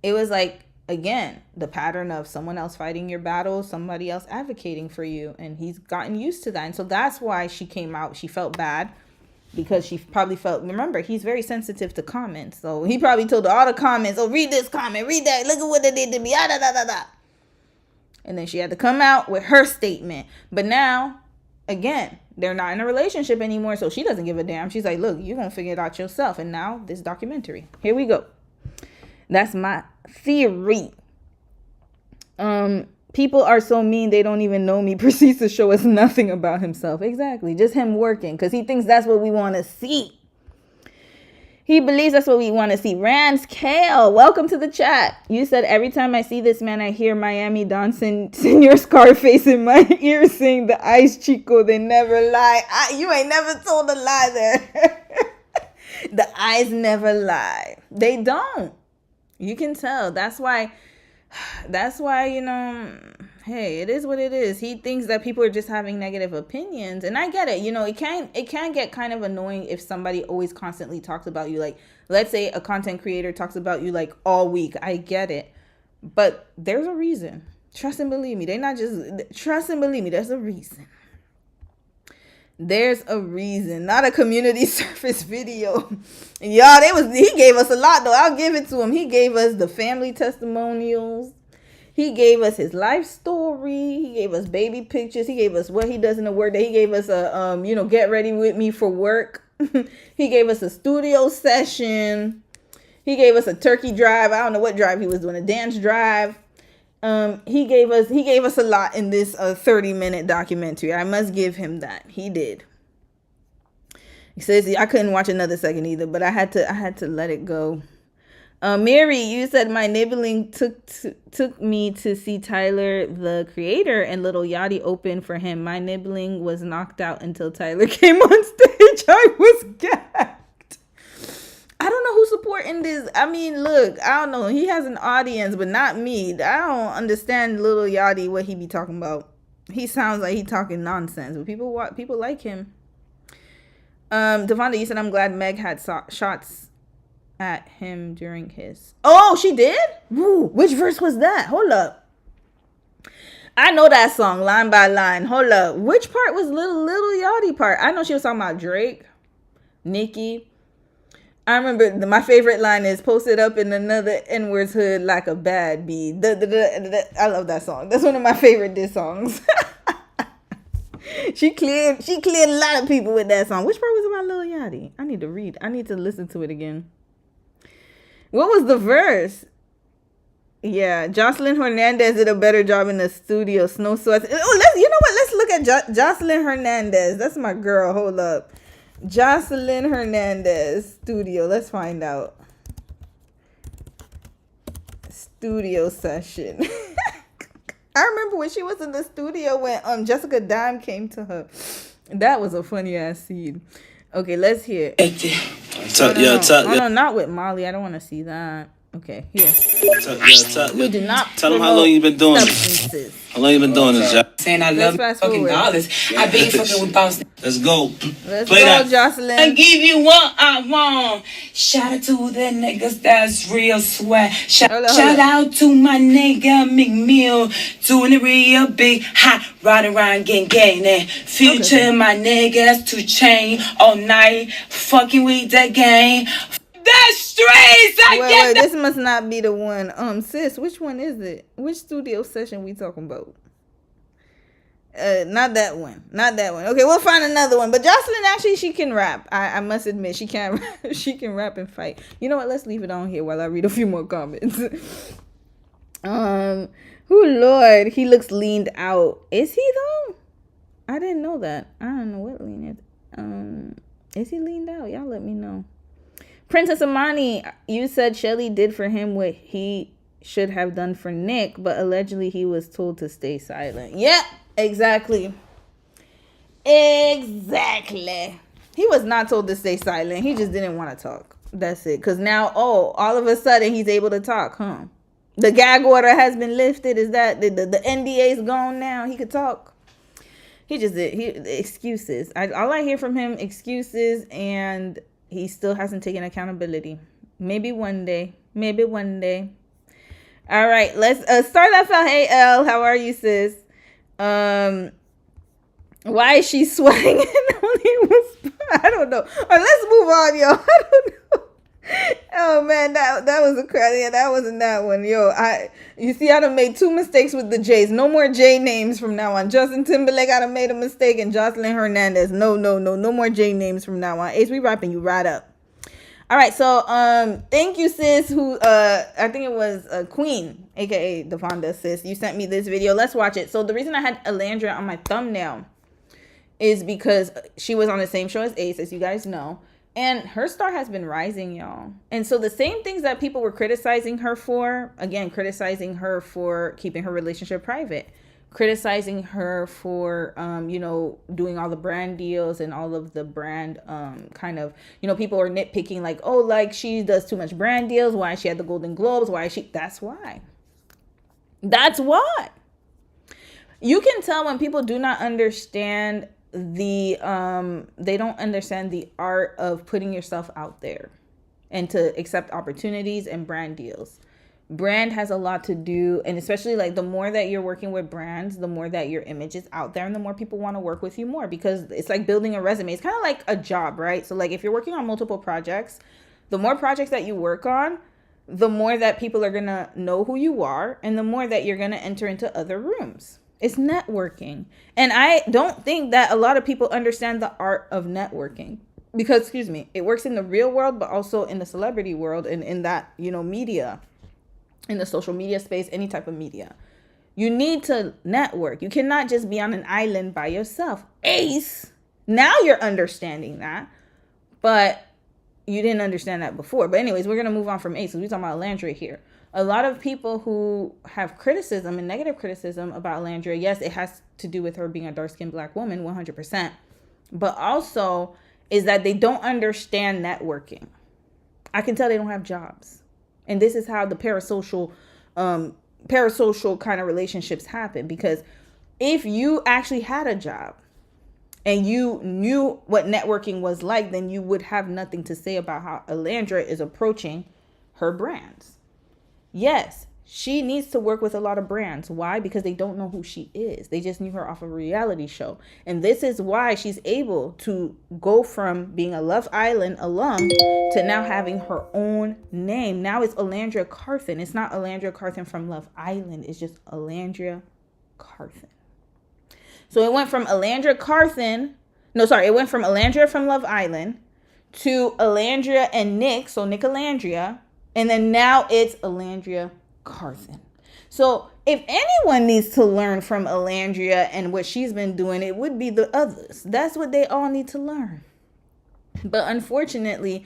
it was like, again, the pattern of someone else fighting your battle, somebody else advocating for you. And he's gotten used to that. And so that's why she came out. She felt bad because she probably felt, remember, he's very sensitive to comments. So he probably told her all the comments, oh, read this comment, read that, look at what they did to me, And then she had to come out with her statement. But now, again, they're not in a relationship anymore, so she doesn't give a damn. She's like, look, you're going to figure it out yourself. And now this documentary. Here we go. That's my theory. People are so mean they don't even know me. Proceeds to show us nothing about himself. Exactly. Just him working because he thinks that's what we want to see. He believes that's what we want to see. Rams Kale, welcome to the chat. You said, every time I see this man, I hear Miami Don Senor Scarface in my ear sing the Ice Chico, they never lie. You ain't never told a lie there. The eyes never lie. They don't. You can tell. That's why, you know, hey, it is what it is. He thinks that people are just having negative opinions. And I get it. You know, it can get kind of annoying if somebody always constantly talks about you. Like, let's say a content creator talks about you like all week. I get it. But there's a reason. Trust and believe me. They're not just, trust and believe me. There's a reason. There's a reason. Not a community service video. Y'all, he gave us a lot though. I'll give it to him. He gave us the family testimonials. He gave us his life story. He gave us baby pictures. He gave us what he does in the work day. He gave us a get ready with me for work. He gave us a studio session. He gave us a turkey drive. I don't know what drive he was doing, a dance drive. He gave us a lot in this 30-minute documentary. I must give him that. He did. He says I couldn't watch another second either, but I had to let it go. Mary, you said my nibbling took me to see Tyler the Creator and Little Yachty open for him. My nibbling was knocked out until Tyler came on stage. I was gagged. I don't know who's supporting this. I mean, look, I don't know. He has an audience, but not me. I don't understand Little Yachty, what he be talking about. He sounds like he talking nonsense, but people like him. Devonda, you said I'm glad Meg had shots at him during his. Oh, she did? Ooh, which verse was that? Hold up. I know that song line by line. Hold up. Which part was Little Yachty part? I know she was talking about Drake, Nicki. I remember my favorite line is posted up in another N-word's hood like a bad bee. I love that song. That's one of my favorite diss songs. She cleared a lot of people with that song. Which part was about Lil Yachty? I need to listen to it again. What was the verse? Yeah, Jocelyn Hernandez did a better job in the studio. Snow Sweats. Oh, you know what? Let's look at Jocelyn Hernandez. That's my girl. Hold up. Jocelyn Hernandez studio. Let's find out. Studio session. I remember when she was in the studio when Jessica Dime came to her. That was a funny ass scene. Okay, let's hear. Yeah, no, not with Molly. I don't want to see that. Okay, here. We do not Tell them how long you been doing this. substances. How long you been doing this, Josh? Saying I Let's love fast fucking forward. dollars. I be fucking with boss. Let's go. Let's Play go, that. Jocelyn. I give you what I want. Shout out to the niggas that's real swag. Shout out to my nigga McMill. Doing it real big. Hot. Riding around getting it. Future my niggas to chain all night. Fucking with the gang. The streets. Wait, this must not be the one. Sis, which one is it? Which studio session we talking about? Not that one. Not that one. Okay, we'll find another one. But Jocelyn, actually, she can rap. I must admit, she can she can rap and fight. You know what? Let's leave it on here while I read a few more comments. Oh Lord, he looks leaned out. Is he though? I didn't know that. I don't know what lean is he leaned out? Y'all let me know. Princess Amani, you said Shelly did for him what he should have done for Nick, but allegedly he was told to stay silent. Yep, exactly. Exactly. He was not told to stay silent. He just didn't want to talk. That's it. Because now, all of a sudden, he's able to talk, huh? The gag order has been lifted. Is that the NDA is gone now? He could talk. He just did. Excuses. All I hear from him, excuses, and he still hasn't taken accountability. Maybe one day. Maybe one day. All right, let's start off. Hey, Elle, how are you, sis? Why is she sweating? I don't know. All right, let's move on, yo. I don't know. Oh man, that was a crazy. Yeah, that wasn't that one, yo. You see, I done made 2 mistakes with the J's. No more J names from now on. Justin Timberlake, I done made a mistake, and Jocelyn Hernandez. No more J names from now on. Ace, we wrapping you right up. All right, so thank you, sis. Who I think it was Queen, aka Devonda, sis. You sent me this video. Let's watch it. So the reason I had Alandra on my thumbnail is because she was on the same show as Ace, as you guys know. And her star has been rising, y'all. And so the same things that people were criticizing her for, again, criticizing her for keeping her relationship private, criticizing her for, doing all the brand deals and all of the brand kind of, people are nitpicking like, oh, like she does too much brand deals. Why is she at the Golden Globes? Why is she? That's why. That's why. You can tell when people do not understand they don't understand the art of putting yourself out there and to accept opportunities and brand deals. Brand has a lot to do, and especially like the more that you're working with brands, the more that your image is out there and the more people want to work with you more, because it's like building a resume. It's kind of like a job, right? So like if you're working on multiple projects, the more projects that you work on, the more that people are gonna know who you are and the more that you're gonna enter into other rooms. It's networking. And I don't think that a lot of people understand the art of networking because, it works in the real world, but also in the celebrity world and in that, media, in the social media space, any type of media. You need to network. You cannot just be on an island by yourself. Ace, now you're understanding that, but you didn't understand that before. But anyways, we're going to move on from Ace. We're talking about Alandra here. A lot of people who have criticism and negative criticism about Alandra, yes, it has to do with her being a dark-skinned Black woman, 100%. But also is that they don't understand networking. I can tell they don't have jobs. And this is how the parasocial kind of relationships happen. Because if you actually had a job and you knew what networking was like, then you would have nothing to say about how Alandra is approaching her brands. Yes, she needs to work with a lot of brands. Why? Because they don't know who she is. They just knew her off a reality show. And this is why she's able to go from being a Love Island alum to now having her own name. Now it's Alandra Carthen. It's not Alandra Carthen from Love Island. It's just Alandra Carthen. So it went from Alandra Carthen. It went from Alandra from Love Island to Alandra and Nick. So Nick Alandria. And then now it's Alandra Carthen. So if anyone needs to learn from Alandria and what she's been doing, it would be the others. That's what they all need to learn. But unfortunately,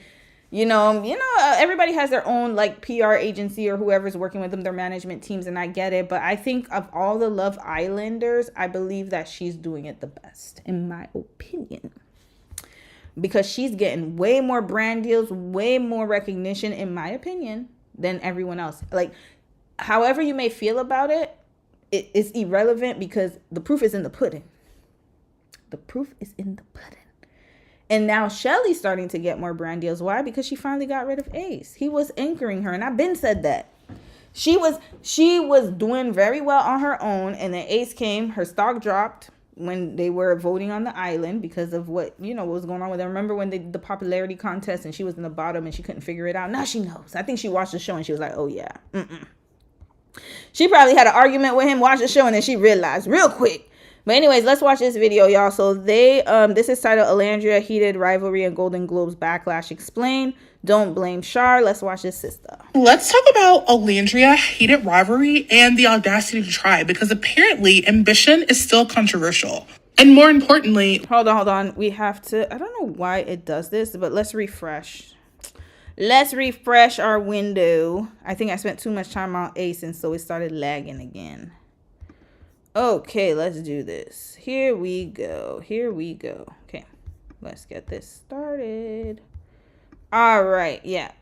everybody has their own like PR agency or whoever's working with them, their management teams, and I get it. But I think of all the Love Islanders, I believe that she's doing it the best, in my opinion. Because she's getting way more brand deals, way more recognition, in my opinion, than everyone else. Like, however you may feel about it, it's irrelevant because the proof is in the pudding. The proof is in the pudding. And now Shelly's starting to get more brand deals. Why? Because she finally got rid of Ace. He was anchoring her, and I've been said that. She was doing very well on her own, and then Ace came, her stock dropped when they were voting on the island because of what was going on with her. Remember when they did the popularity contest and she was in the bottom and she couldn't figure it out? Now she knows. I think she watched the show and she was like, oh yeah. She probably had an argument with him, watched the show, and then she realized real quick. But anyways, let's watch this video, y'all. So this is titled Alandria Heated Rivalry and Golden Globes Backlash Explained. Don't blame Shar. Let's watch this, sister. Let's talk about Alandria Heated Rivalry and the audacity to try, because apparently ambition is still controversial. And more importantly... Hold on. We have to... I don't know why it does this, but let's refresh. Let's refresh our window. I think I spent too much time on Ace, and so it started lagging again. Okay, let's do this. Here we go. Okay, let's get this started. All right, yeah.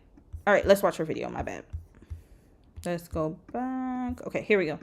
All right, let's watch her video. My bad. Let's go back. Okay, here we go.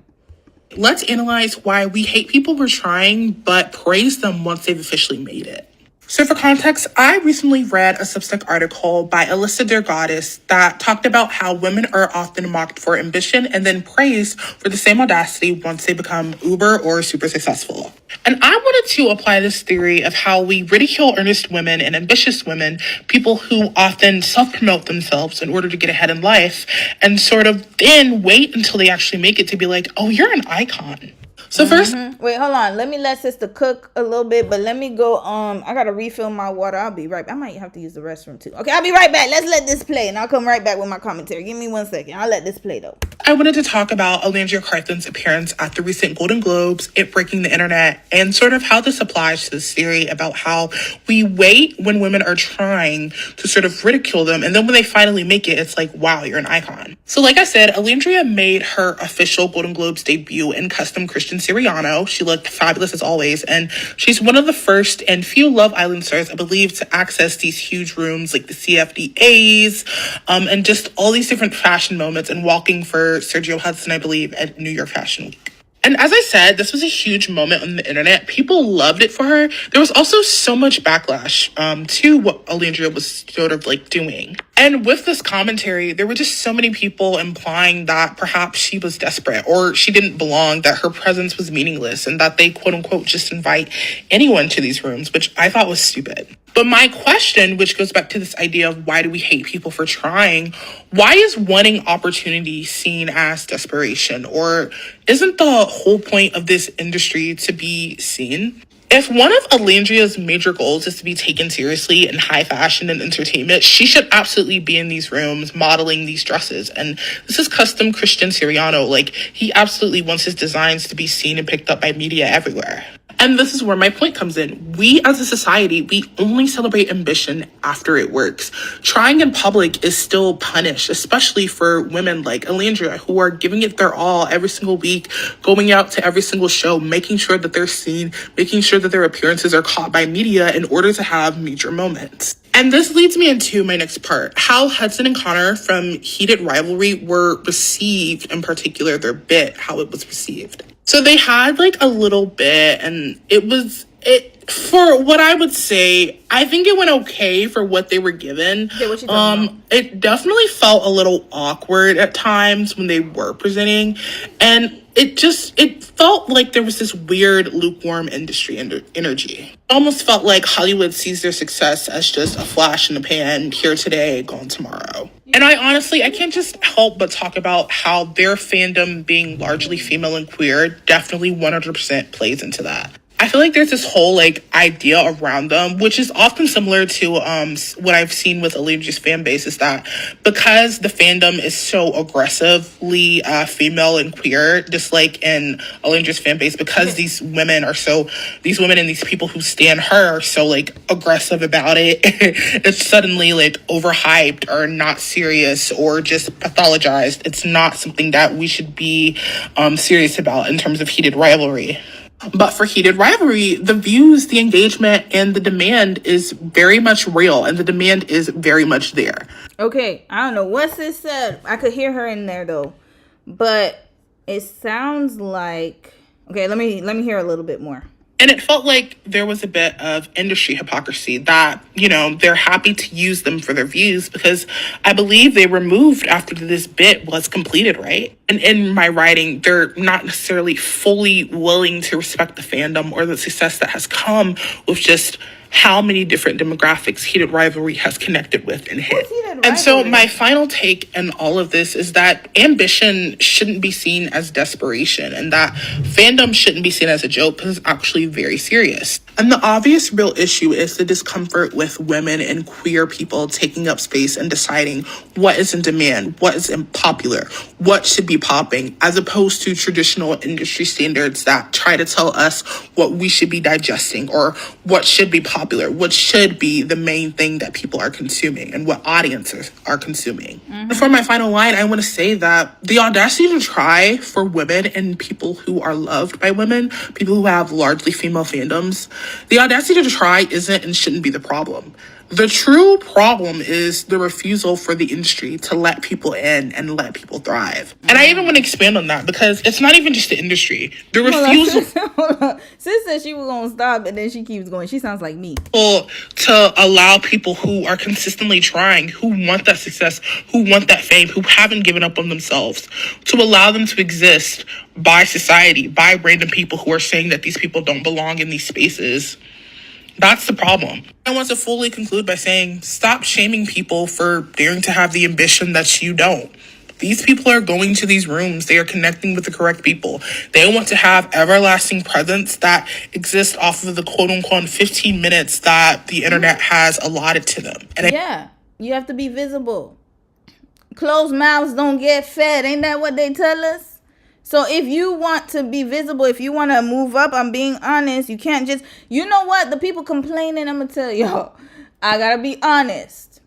Let's analyze why we hate people for trying, but praise them once they've officially made it. So for context, I recently read a Substack article by Alyssa Dergadis that talked about how women are often mocked for ambition and then praised for the same audacity once they become uber or super successful. And I wanted to apply this theory of how we ridicule earnest women and ambitious women, people who often self-promote themselves in order to get ahead in life, and sort of then wait until they actually make it to be like, oh, you're an icon. So first... Wait, hold on. Let me let sister cook a little bit, but let me go. I got to refill my water. I'll be right back. I might have to use the restroom too. Okay, I'll be right back. Let's let this play, and I'll come right back with my commentary. Give me 1 second. I'll let this play, though. I wanted to talk about Alandria Carthan's appearance at the recent Golden Globes, it breaking the internet, and sort of how this applies to this theory about how we wait when women are trying to sort of ridicule them, and then when they finally make it, it's like, wow, you're an icon. So like I said, Alandria made her official Golden Globes debut in custom Christian Siriano. She looked fabulous as always, and she's one of the first and few Love Island stars, I believe, to access these huge rooms like the CFDAs, and just all these different fashion moments, and walking for Sergio Hudson, I believe, at New York Fashion Week. And as I said, this was a huge moment on the internet. People loved it for her. There was also so much backlash to what Alandria was sort of like doing. And with this commentary, there were just so many people implying that perhaps she was desperate or she didn't belong, that her presence was meaningless, and that they quote unquote just invite anyone to these rooms, which I thought was stupid. But my question, which goes back to this idea of why do we hate people for trying, why is wanting opportunity seen as desperation? Or isn't the whole point of this industry to be seen? If one of Alandria's major goals is to be taken seriously in high fashion and entertainment, she should absolutely be in these rooms modeling these dresses. And this is custom Christian Siriano. Like, he absolutely wants his designs to be seen and picked up by media everywhere. And this is where my point comes in. We as a society, we only celebrate ambition after it works. Trying in public is still punished, especially for women like Alandria, who are giving it their all every single week, going out to every single show, making sure that they're seen, making sure that their appearances are caught by media in order to have major moments. And this leads me into my next part, how Hudson and Connor from Heated Rivalry were received, in particular their bit, how it was received. So they had like a little bit, and for what I would say, I think it went okay for what they were given. Okay, what you talking about? It definitely felt a little awkward at times when they were presenting, and it felt like there was this weird lukewarm industry energy. It almost felt like Hollywood sees their success as just a flash in the pan, here today, gone tomorrow. And I can't just help but talk about how their fandom being largely female and queer definitely 100% plays into that. I feel like there's this whole like idea around them, which is often similar to what I've seen with Alandria's fan base, is that because the fandom is so aggressively female and queer, just like in Alandria's fan base, because these women and these people who stan her are so like aggressive about it, it's suddenly like overhyped or not serious or just pathologized. It's not something that we should be serious about in terms of Heated Rivalry. But for Heated Rivalry, the views, the engagement, and the demand is very much real, and the demand is very much there. Okay, I don't know what sis said. I could hear her in there though, but it sounds like, okay, let me hear a little bit more. And it felt like there was a bit of industry hypocrisy that, they're happy to use them for their views because I believe they were moved after this bit was completed, right? And in my writing, they're not necessarily fully willing to respect the fandom or the success that has come with just how many different demographics Heated Rivalry has connected with and hit. And so my final take in all of this is that ambition shouldn't be seen as desperation and that fandom shouldn't be seen as a joke because it's actually very serious. And the obvious real issue is the discomfort with women and queer people taking up space and deciding what is in demand, what is popular, what should be popping, as opposed to traditional industry standards that try to tell us what we should be digesting or what should be popular, what should be the main thing that people are consuming and what audiences are consuming. And for my final line, I want to say that the audacity to try for women and people who are loved by women, people who have largely female fandoms, the audacity to try isn't and shouldn't be the problem. The true problem is the refusal for the industry to let people in and let people thrive. And I even want to expand on that because it's not even just the industry. The refusal... Sis said she was going to stop and then she keeps going. She sounds like me. To allow people who are consistently trying, who want that success, who want that fame, who haven't given up on themselves, to allow them to exist by society, by random people who are saying that these people don't belong in these spaces. That's the problem. I want to fully conclude by saying, stop shaming people for daring to have the ambition that you don't. These people are going to these rooms. They are connecting with the correct people. They want to have everlasting presence that exists off of the quote-unquote 15 minutes that the internet has allotted to them. And you have to be visible. Closed mouths don't get fed. Ain't that what they tell us? So if you want to be visible, if you want to move up, I'm being honest, you can't just, you know what? The people complaining, I'm going to tell y'all, I got to be honest.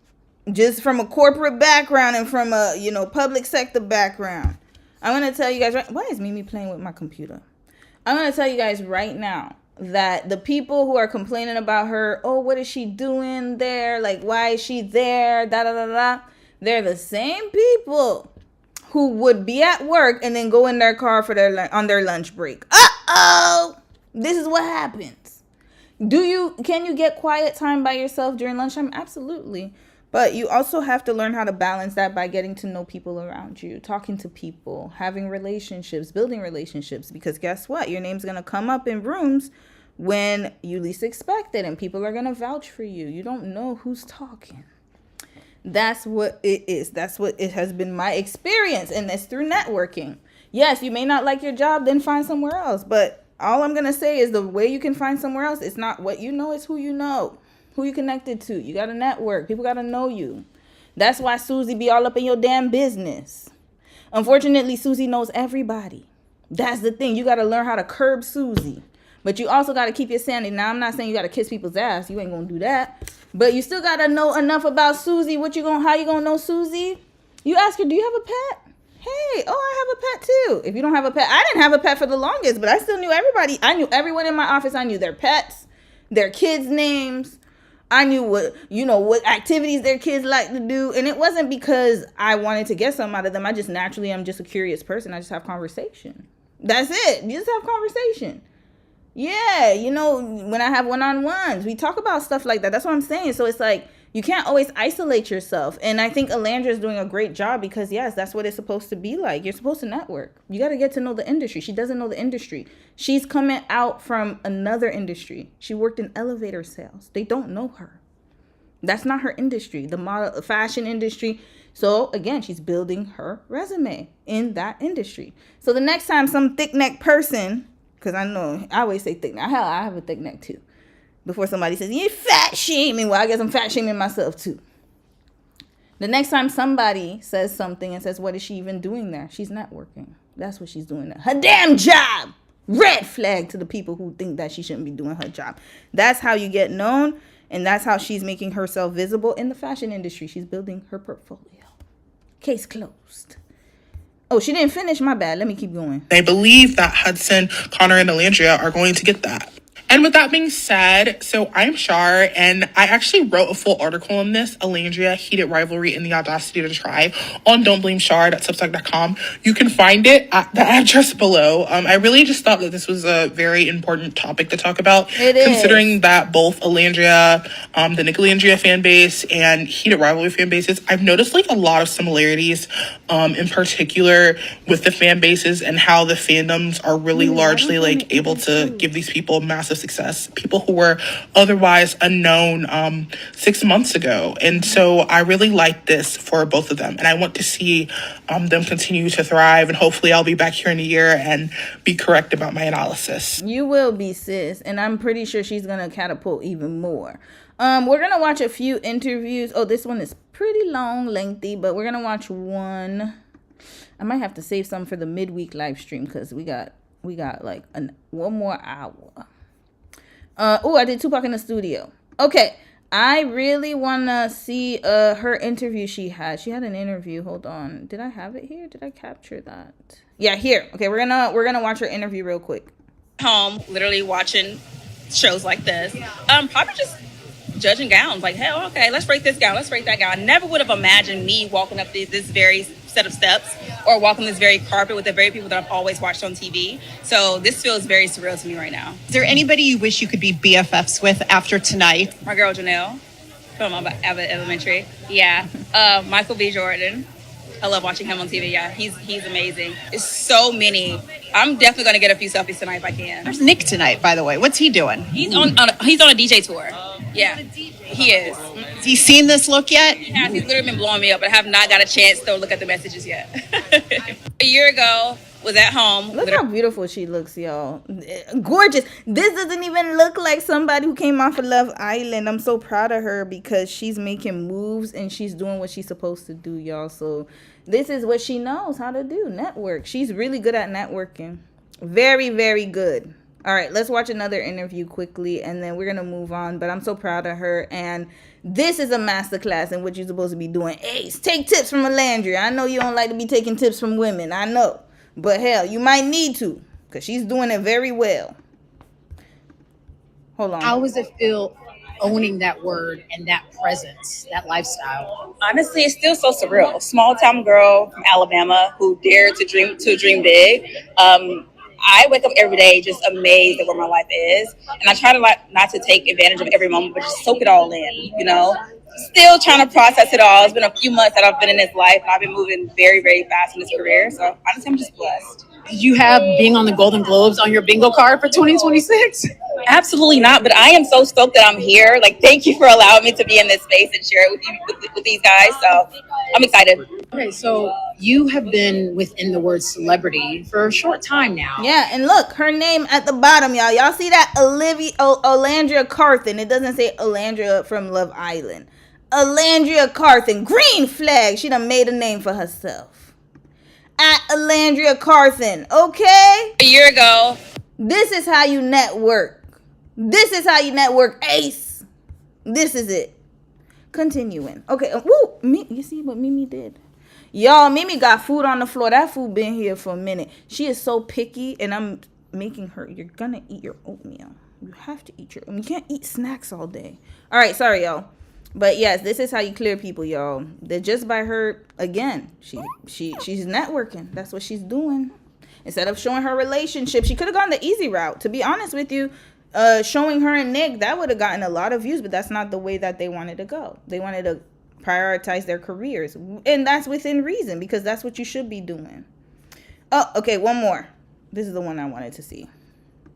Just from a corporate background and from a, public sector background. I'm going to tell you guys, why is Mimi playing with my computer? I'm going to tell you guys right now that the people who are complaining about her, oh, what is she doing there? Like, why is she there? They're the same people who would be at work and then go in their car for on their lunch break. This is what happens. Can you get quiet time by yourself during lunchtime? Absolutely. But you also have to learn how to balance that by getting to know people around you, talking to people, having relationships, building relationships. Because guess what? Your name's going to come up in rooms when you least expect it and people are going to vouch for you. You don't know who's talking. That's what it is. That's what it has been my experience. And that's through networking. Yes, you may not like your job, then find somewhere else. But all I'm going to say is the way you can find somewhere else, it's not what you know, it's who you know. Who you connected to. You got to network. People got to know you. That's why Susie be all up in your damn business. Unfortunately, Susie knows everybody. That's the thing. You got to learn how to curb Susie. But you also got to keep your sanity. Now, I'm not saying you got to kiss people's ass. You ain't going to do that. But you still got to know enough about Susie. How you going to know Susie? You ask her, do you have a pet? Hey, I have a pet too. If you don't have a pet, I didn't have a pet for the longest, but I still knew everybody. I knew everyone in my office. I knew their pets, their kids' names. I knew what activities their kids like to do. And it wasn't because I wanted to get something out of them. I'm just a curious person. I just have conversation. That's it. You just have conversation. Yeah, when I have one-on-ones, we talk about stuff like that. That's what I'm saying. So it's like, you can't always isolate yourself. And I think Alandra is doing a great job because, yes, that's what it's supposed to be like. You're supposed to network. You got to get to know the industry. She doesn't know the industry. She's coming out from another industry. She worked in elevator sales. They don't know her. That's not her industry, the fashion industry. So, again, she's building her resume in that industry. So the next time some thick-neck person, because I know, I always say thick neck. Hell, I have a thick neck too. Before somebody says, you're fat shaming. Well, I guess I'm fat shaming myself too. The next time somebody says something and says, what is she even doing there? She's networking. That's what she's doing there. Her damn job. Red flag to the people who think that she shouldn't be doing her job. That's how you get known. And that's how she's making herself visible in the fashion industry. She's building her portfolio. Case closed. Oh, she didn't finish. My bad. Let me keep going. I believe that Hudson, Connor, and Alandria are going to get that. And with that being said, so I'm Shar, and I actually wrote a full article on this, Alandria, Heated Rivalry and the Audacity to Try, on don'tblameshar.substack.com. You can find it at the address below. I really just thought that this was a very important topic to talk about. It is. Considering that both Alandria, the Nicolandria fan base, and Heated Rivalry fan bases, I've noticed like a lot of similarities, in particular with the fan bases and how the fandoms are really largely like able to give these people massive success, people who were otherwise unknown 6 months ago. And so I really like this for both of them, and I want to see them continue to thrive, and hopefully I'll be back here in a year and be correct about my analysis. You will be, sis, and I'm pretty sure she's gonna catapult even more. We're gonna watch a few interviews. Oh, this one is pretty long, lengthy, but we're gonna watch one. I might have to save some for the midweek live stream because we got like one more hour. Oh, I did Tupac in the studio. Okay, I really wanna see her interview she had. She had an interview. Hold on, did I have it here? Did I capture that? Yeah, here. Okay, we're gonna watch her interview real quick. Home, literally watching shows like this. Probably just judging gowns. Like, hell, okay, let's rate this gown. Let's rate that gown. I never would have imagined me walking up this very set of steps or walking this very carpet with the very people that I've always watched on TV. So this feels very surreal to me right now. Is there anybody you wish you could be BFFs with after tonight? My girl Janelle from Abbott Elementary. Yeah. Michael B. Jordan. I love watching him on TV. Yeah, he's amazing. It's so many. I'm definitely going to get a few selfies tonight if I can. There's Nick tonight, by the way. What's he doing? He's on a DJ tour. Yeah, he is. Has he seen this look yet? He has. He's literally been blowing me up, but I have not got a chance to look at the messages yet. A year ago, was at home. Look how beautiful she looks, y'all. Gorgeous. This doesn't even look like somebody who came off of Love Island. I'm so proud of her because she's making moves and she's doing what she's supposed to do, y'all. So this is what she knows how to do, network. She's really good at networking. Very, very good. All right, let's watch another interview quickly and then we're going to move on. But I'm so proud of her. And this is a masterclass in what you're supposed to be doing. Ace, take tips from Alandria. I know you don't like to be taking tips from women. I know. But hell, you might need to because she's doing it very well. Hold on. How does it feel owning that word and that presence, that lifestyle? Honestly, it's still so surreal. Small town girl from Alabama who dared to dream big. I wake up every day just amazed at where my life is. And I try to not to take advantage of every moment, but just soak it all in, you know? Still trying to process it all. It's been a few months that I've been in this life, and I've been moving very, very fast in this career. So honestly, I'm just blessed. Did you have being on the Golden Globes on your bingo card for 2026? Absolutely not, but I am so stoked that I'm here. Like, thank you for allowing me to be in this space and share it with you, with these guys. So I'm excited. Okay, so you have been within the word celebrity for a short time now. Yeah, and look, her name at the bottom, y'all. Y'all see that? Alandria Carthen. It doesn't say Alandria from Love Island. Alandria Carthen. Green flag. She done made a name for herself. At Alandria Carthen. Okay? A year ago. This is how you network. This is how you network, Ace. This is it. Continuing. Okay. Woo. You see what Mimi did? Y'all, Mimi got food on the floor. That food been here for a minute. She is so picky, and I'm making her. You're gonna eat your oatmeal. You have to eat your oatmeal. You can't eat snacks all day. All right. Sorry, y'all. But yes, this is how you clear people, y'all. They're just by her, again, she's networking. That's what she's doing. Instead of showing her relationship, she could have gone the easy route. To be honest with you, showing her and Nick, that would have gotten a lot of views, but that's not the way that they wanted to go. They wanted to prioritize their careers. And that's within reason, because that's what you should be doing. Oh, okay, one more. This is the one I wanted to see.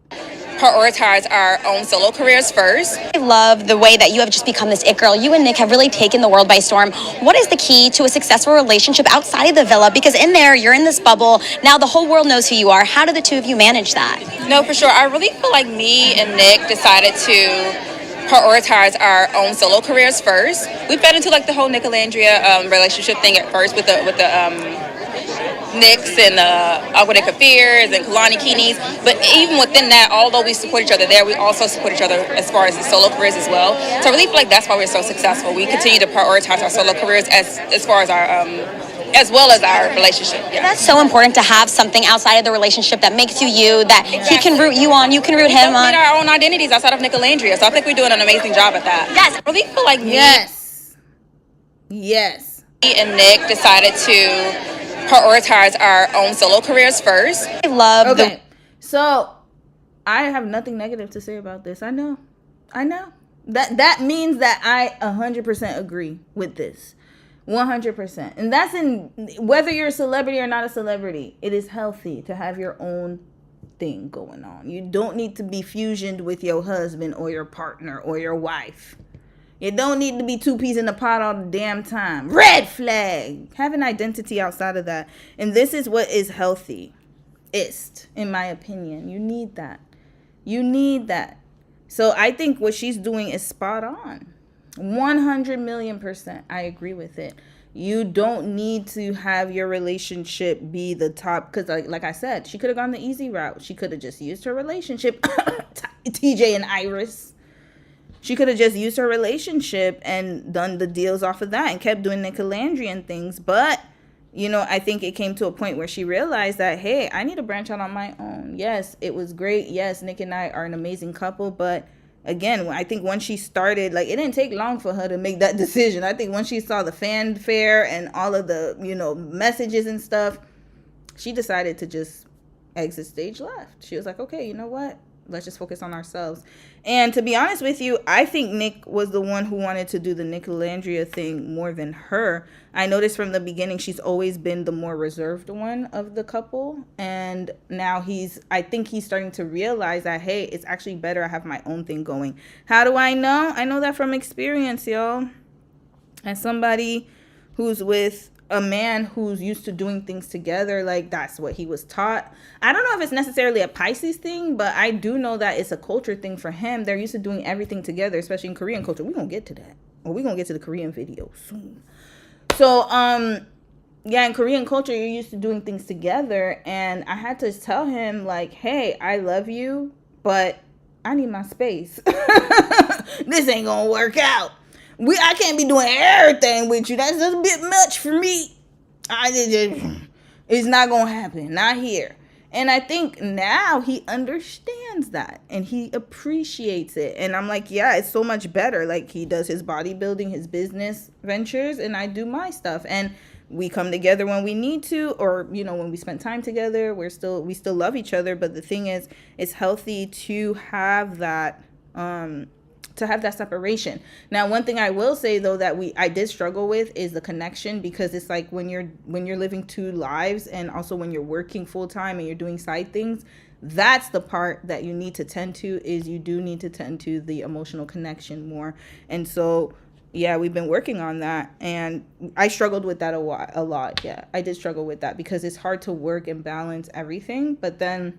Prioritize our own solo careers first. I love the way that you have just become this it girl. You and Nick have really taken the world by storm. What is the key to a successful relationship outside of the villa? Because in there, you're in this bubble. Now the whole world knows who you are. How do the two of you manage that? No, for sure. I really feel like me and Nick decided to prioritize our own solo careers first. We fed into like the whole Nicolandria relationship thing at first with the Knicks and Agua Kafirs and Kalani Kinis, but even within that, although we support each other there, we also support each other as far as the solo careers as well. So I really feel like that's why we're so successful. We continue to prioritize our solo careers as far as our as well as our relationship. Yeah. That's so important to have something outside of the relationship that makes you you, that he can root you on, you can root him on. We our own identities outside of Nicolandria, so I think we're doing an amazing job at that. Yes. I really feel like Yes. me and Nick decided to prioritize our own solo careers first. I love Okay. So I have nothing negative to say about this. I know. That means that I 100% agree with this. 100%. And that's in whether you're a celebrity or not a celebrity. It is healthy to have your own thing going on. You don't need to be fusioned with your husband or your partner or your wife. You don't need to be two peas in the pot all the damn time. Red flag. Have an identity outside of that. And this is what is healthy. In my opinion. You need that. You need that. So I think what she's doing is spot on. 100,000,000%. I agree with it. You don't need to have your relationship be the top, because like I said, she could have gone the easy route. She could have just used her relationship, TJ and Iris. She could have just used her relationship and done the deals off of that and kept doing Nicolandrian things. But, you know, I think it came to a point where she realized that, hey, I need to branch out on my own. Yes, it was great. Yes, Nick and I are an amazing couple. But again, I think once she started, like, it didn't take long for her to make that decision. I think once she saw the fanfare and all of the, you know, messages and stuff, she decided to just exit stage left. She was like, okay, you know what? Let's just focus on ourselves. And to be honest with you, I think Nick was the one who wanted to do the Nicolandria thing more than her. I noticed from the beginning she's always been the more reserved one of the couple. And now I think he's starting to realize that, hey, it's actually better I have my own thing going. How do I know? I know that from experience, y'all. As somebody who's with a man who's used to doing things together, like that's what he was taught. I don't know if it's necessarily a Pisces thing, but I do know that it's a culture thing for him. They're used to doing everything together, especially in Korean culture. We're gonna get to that, or we're gonna get to the Korean video soon. So yeah, in Korean culture, you're used to doing things together, and I had to tell him, like, hey, I love you, but I need my space. This ain't gonna work out. I can't be doing everything with you. That's just a bit much for me. It's not going to happen. Not here. And I think now he understands that and he appreciates it. And I'm like, yeah, it's so much better. Like, he does his bodybuilding, his business ventures, and I do my stuff. And we come together when we need to, or, you know, when we spend time together, we still love each other. But the thing is, it's healthy to have that, separation. Now, one thing I will say though that I did struggle with is the connection, because it's like when you're living two lives, and also when you're working full time and you're doing side things, that's the part that you need to tend to, is you do need to tend to the emotional connection more. And so yeah, we've been working on that, and I struggled with that a lot. Yeah, I did struggle with that because it's hard to work and balance everything. But then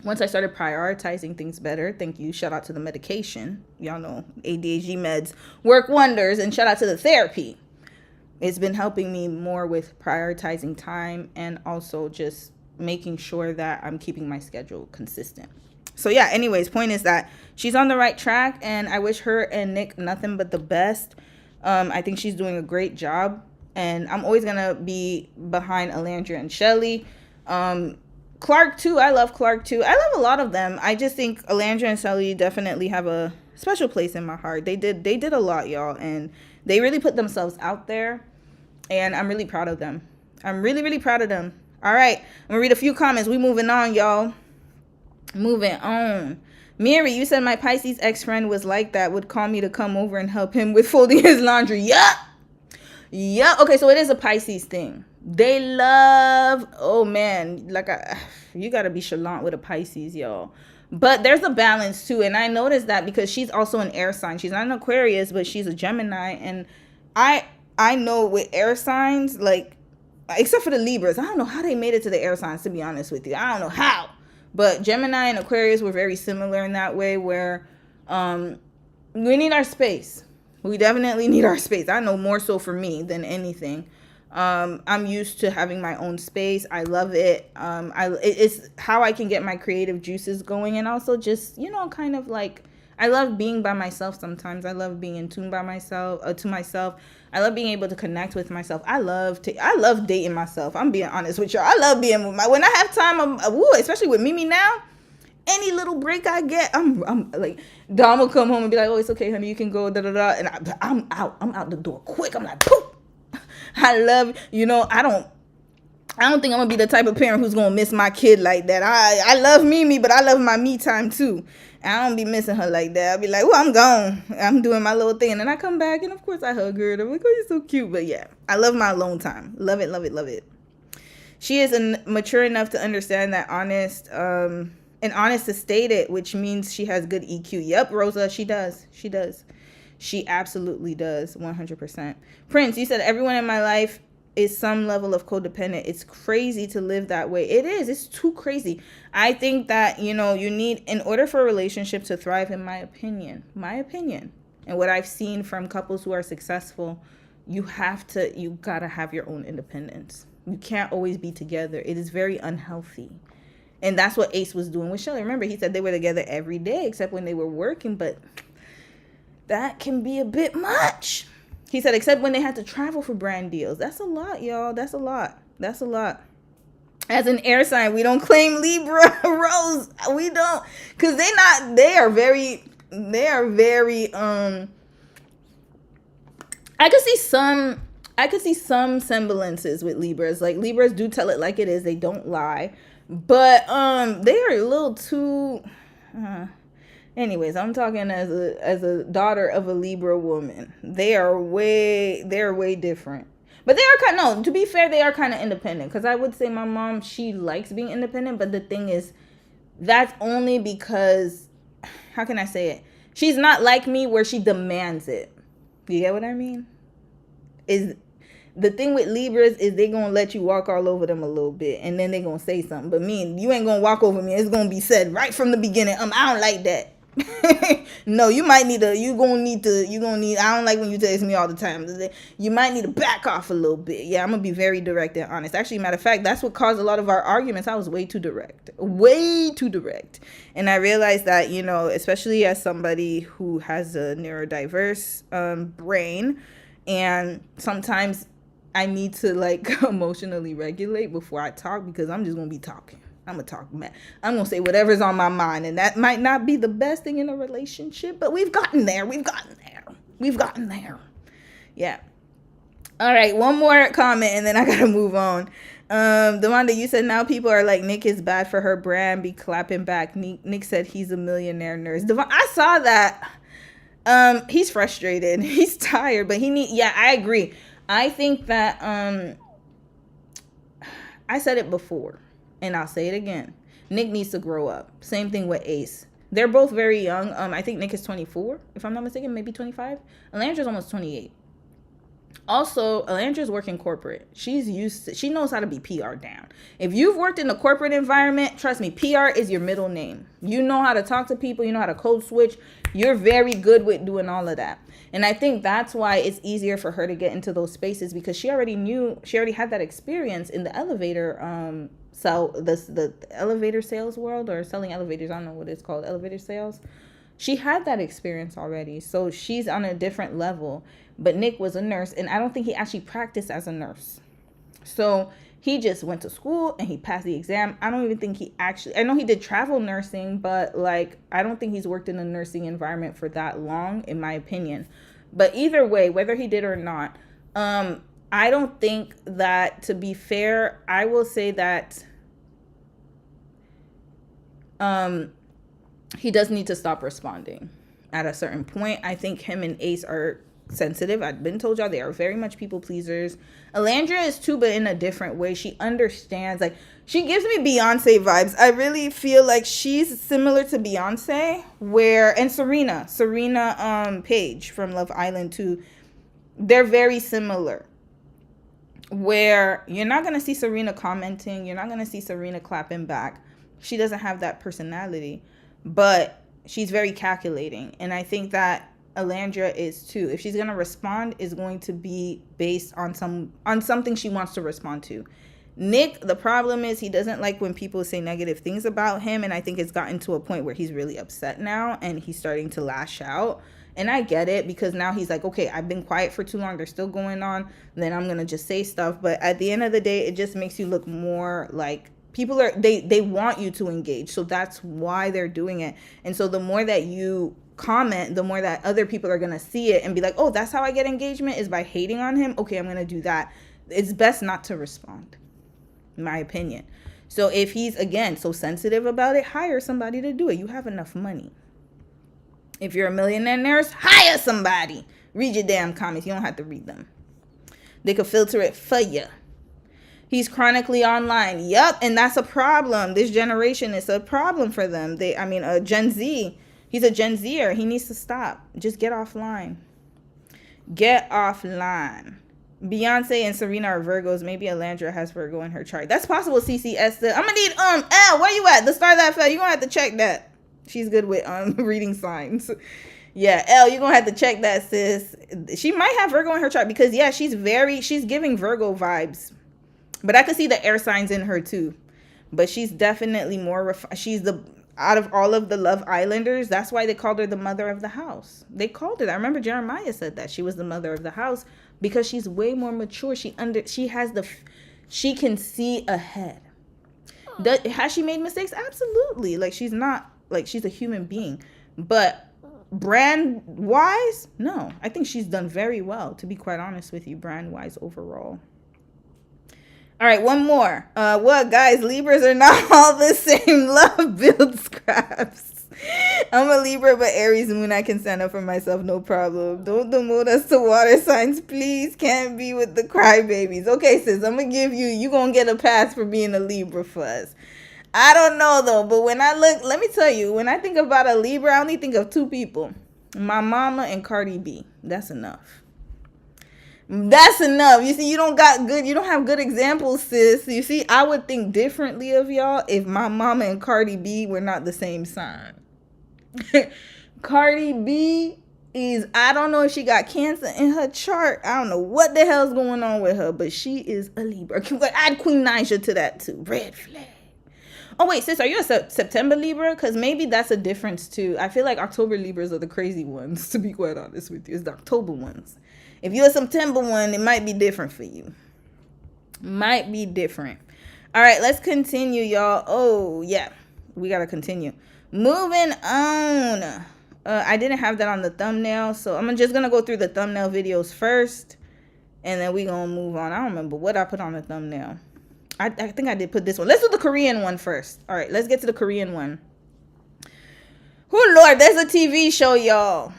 once I started prioritizing things better, thank you, shout out to the medication. Y'all know ADHD meds work wonders, and shout out to the therapy. It's been helping me more with prioritizing time and also just making sure that I'm keeping my schedule consistent. So yeah, anyways, point is that she's on the right track, and I wish her and Nick nothing but the best. I think she's doing a great job, and I'm always going to be behind Alandria and Shelly. Clark too. I love Clark too. I love a lot of them. I just think Alandria and Shelly definitely have a special place in my heart. They did a lot, y'all, and they really put themselves out there, and I'm really proud of them. I'm really, really proud of them. All right, I'm gonna read a few comments. We moving on, y'all. Moving on. Mary, you said my Pisces ex-friend was like that, would call me to come over and help him with folding his laundry. Yeah. Okay, so it is a Pisces thing. They love, oh man, like you gotta be chalant with a Pisces, y'all. But there's a balance too, and I noticed that because she's also an air sign. She's not an Aquarius, but she's a Gemini, and I know with air signs, like, except for the Libras, I don't know how they made it to the air signs, to be honest with you. I don't know how. But Gemini and Aquarius were very similar in that way, where we need our space. We definitely need our space. I know more so for me than anything. I'm used to having my own space. I love it. It's how I can get my creative juices going, and also just, you know, kind of like, I love being by myself sometimes. I love being in tune by myself, to myself. I love being able to connect with myself. I love dating myself. I'm being honest with y'all. I love being with when I have time, especially with Mimi now. Any little break I get, I'm like, Dom will come home and be like, oh, it's okay, honey, you can go, da-da-da. And I'm out the door quick. I'm like, poof. I love, I don't think I'm gonna be the type of parent who's gonna miss my kid like that. I love Mimi, but I love my me time too. I don't be missing her like that. I'll be like, well, I'm gone. I'm doing my little thing. And then I come back and of course I hug her and I'm like, oh, you're so cute. But yeah, I love my alone time. Love it, love it, love it. She is mature enough to understand that honest to state it, which means she has good EQ. Yep, Rosa, she does. She does. She absolutely does. 100%. Prince, you said everyone in my life is some level of codependent. It's crazy to live that way. It is. It's too crazy. I think that, you need, in order for a relationship to thrive, in my opinion, and what I've seen from couples who are successful, you gotta have your own independence. You can't always be together. It is very unhealthy. And that's what Ace was doing with Shelly. Remember, he said they were together every day except when they were working, but that can be a bit much. He said, except when they had to travel for brand deals. That's a lot, y'all. That's a lot. That's a lot. As an air sign, we don't claim Libra, Rose. We don't. Because they are very, I could see some semblances with Libras. Like, Libras do tell it like it is. They don't lie. But they are a little too... Anyways, I'm talking as a daughter of a Libra woman. They're way different. But they are to be fair, they are kind of independent. Because I would say my mom, she likes being independent. But the thing is, that's only because, how can I say it? She's not like me where she demands it. You get what I mean? The thing with Libras is they gonna let you walk all over them a little bit. And then they gonna say something. But me, you ain't gonna walk over me. It's gonna be said right from the beginning. I don't like that. No, I don't like when you text me all the time. You might need to back off a little bit. Yeah, I'm gonna be very direct and honest. Actually, matter of fact, that's what caused a lot of our arguments. I was way too direct. And I realized that, especially as somebody who has a neurodiverse brain, and sometimes I need to emotionally regulate before I talk, because I'm just gonna be talking. I'm going to talk, man. I'm going to say whatever's on my mind. And that might not be the best thing in a relationship, but we've gotten there. Yeah. All right. One more comment and then I got to move on. Demanda, you said now people are like, Nick is bad for her brand. Be clapping back. Nick said he's a millionaire nurse. I saw that. He's frustrated. He's tired, but I agree. I think that, I said it before. And I'll say it again. Nick needs to grow up. Same thing with Ace. They're both very young. I think Nick is 24, if I'm not mistaken, maybe 25. Alandra's almost 28. Also, Alandra's working corporate. She knows how to be PR down. If you've worked in the corporate environment, trust me, PR is your middle name. You know how to talk to people. You know how to code switch. You're very good with doing all of that. And I think that's why it's easier for her to get into those spaces, because she already had that experience in the elevator the elevator sales world, or selling elevators. I don't know what it's called, elevator sales. She had that experience already, so she's on a different level. But Nick was a nurse, and I don't think he actually practiced as a nurse. So he just went to school and he passed the exam. I don't even think I know he did travel nursing, but I don't think he's worked in a nursing environment for that long, in my opinion. But either way, whether he did or not, I don't think that, to be fair, I will say that he does need to stop responding at a certain point. I think him and Ace are sensitive. I've been told y'all they are very much people pleasers. Alandra is too, but in a different way. She understands. She gives me Beyonce vibes. I really feel like she's similar to Beyonce, and Serena Page from Love Island too. They're very similar, where you're not going to see Serena commenting. You're not going to see Serena clapping back. She doesn't have that personality, but she's very calculating. And I think that Alandra is too. If she's going to respond, it's going to be based on something she wants to respond to. Nick, the problem is he doesn't like when people say negative things about him, and I think it's gotten to a point where he's really upset now and he's starting to lash out. And I get it, because now he's like, okay, I've been quiet for too long, they're still going on, then I'm gonna just say stuff. But at the end of the day, it just makes you look more like people are, they want you to engage, so that's why they're doing it. And so the more that you comment, the more that other people are gonna see it and be like, oh, that's how I get engagement, is by hating on him. Okay, I'm gonna do that. It's best not to respond, in my opinion. So if he's, again, so sensitive about it, hire somebody to do it. You have enough money. If you're a millionaire nurse, hire somebody. Read your damn comments. You don't have to read them. They could filter it for you. He's chronically online. Yup, and that's a problem. This generation is a problem for them. Gen Z. He's a Gen Zer. He needs to stop. Just get offline. Get offline. Beyonce and Serena are Virgos. Maybe Alandra has Virgo in her chart. That's possible, CCS. I'm gonna need L, where you at? The star that fell. You're gonna have to check that. She's good with reading signs. Yeah, L, you're gonna have to check that, sis. She might have Virgo in her chart, because yeah, she's giving Virgo vibes. But I could see the air signs in her too. But she's definitely more out of all of the Love Islanders, that's why they called her the mother of the house. They called her. I remember Jeremiah said that she was the mother of the house, because she's way more mature. She can see ahead. Has she made mistakes? Absolutely. Like, she's not, like, she's a human being. But brand wise, no. I think she's done very well, to be quite honest with you, brand wise overall. All right, one more. What, guys? Libras are not all the same. Love build scraps. I'm a Libra, but Aries moon, I can stand up for myself, no problem. Don't demote us to water signs, please. Can't be with the crybabies. Okay, sis, I'm gonna give you gonna get a pass for being a Libra for us. I don't know, though, but when I look, let me tell you, when I think about a Libra, I only think of two people. My mama and Cardi B. That's enough. That's enough. You see, you don't have good examples, sis. You see, I would think differently of y'all if my mama and Cardi B were not the same sign. Cardi B is, I don't know if she got cancer in her chart. I don't know what the hell's going on with her, but she is a Libra. Add Queen Naija to that too. Red flag. Oh wait, sis, are you a September Libra? Because maybe that's a difference too. I feel like October Libras are the crazy ones, to be quite honest with you. It's the October ones. If you're a September one, it might be different for you. Might be different. All right, let's continue, y'all. Oh, yeah. We got to continue. Moving on. I didn't have that on the thumbnail, so I'm just going to go through the thumbnail videos first, and then we're going to move on. I don't remember what I put on the thumbnail. I think I did put this one. Let's do the Korean one first. All right, let's get to the Korean one. Oh, Lord, there's a TV show, y'all.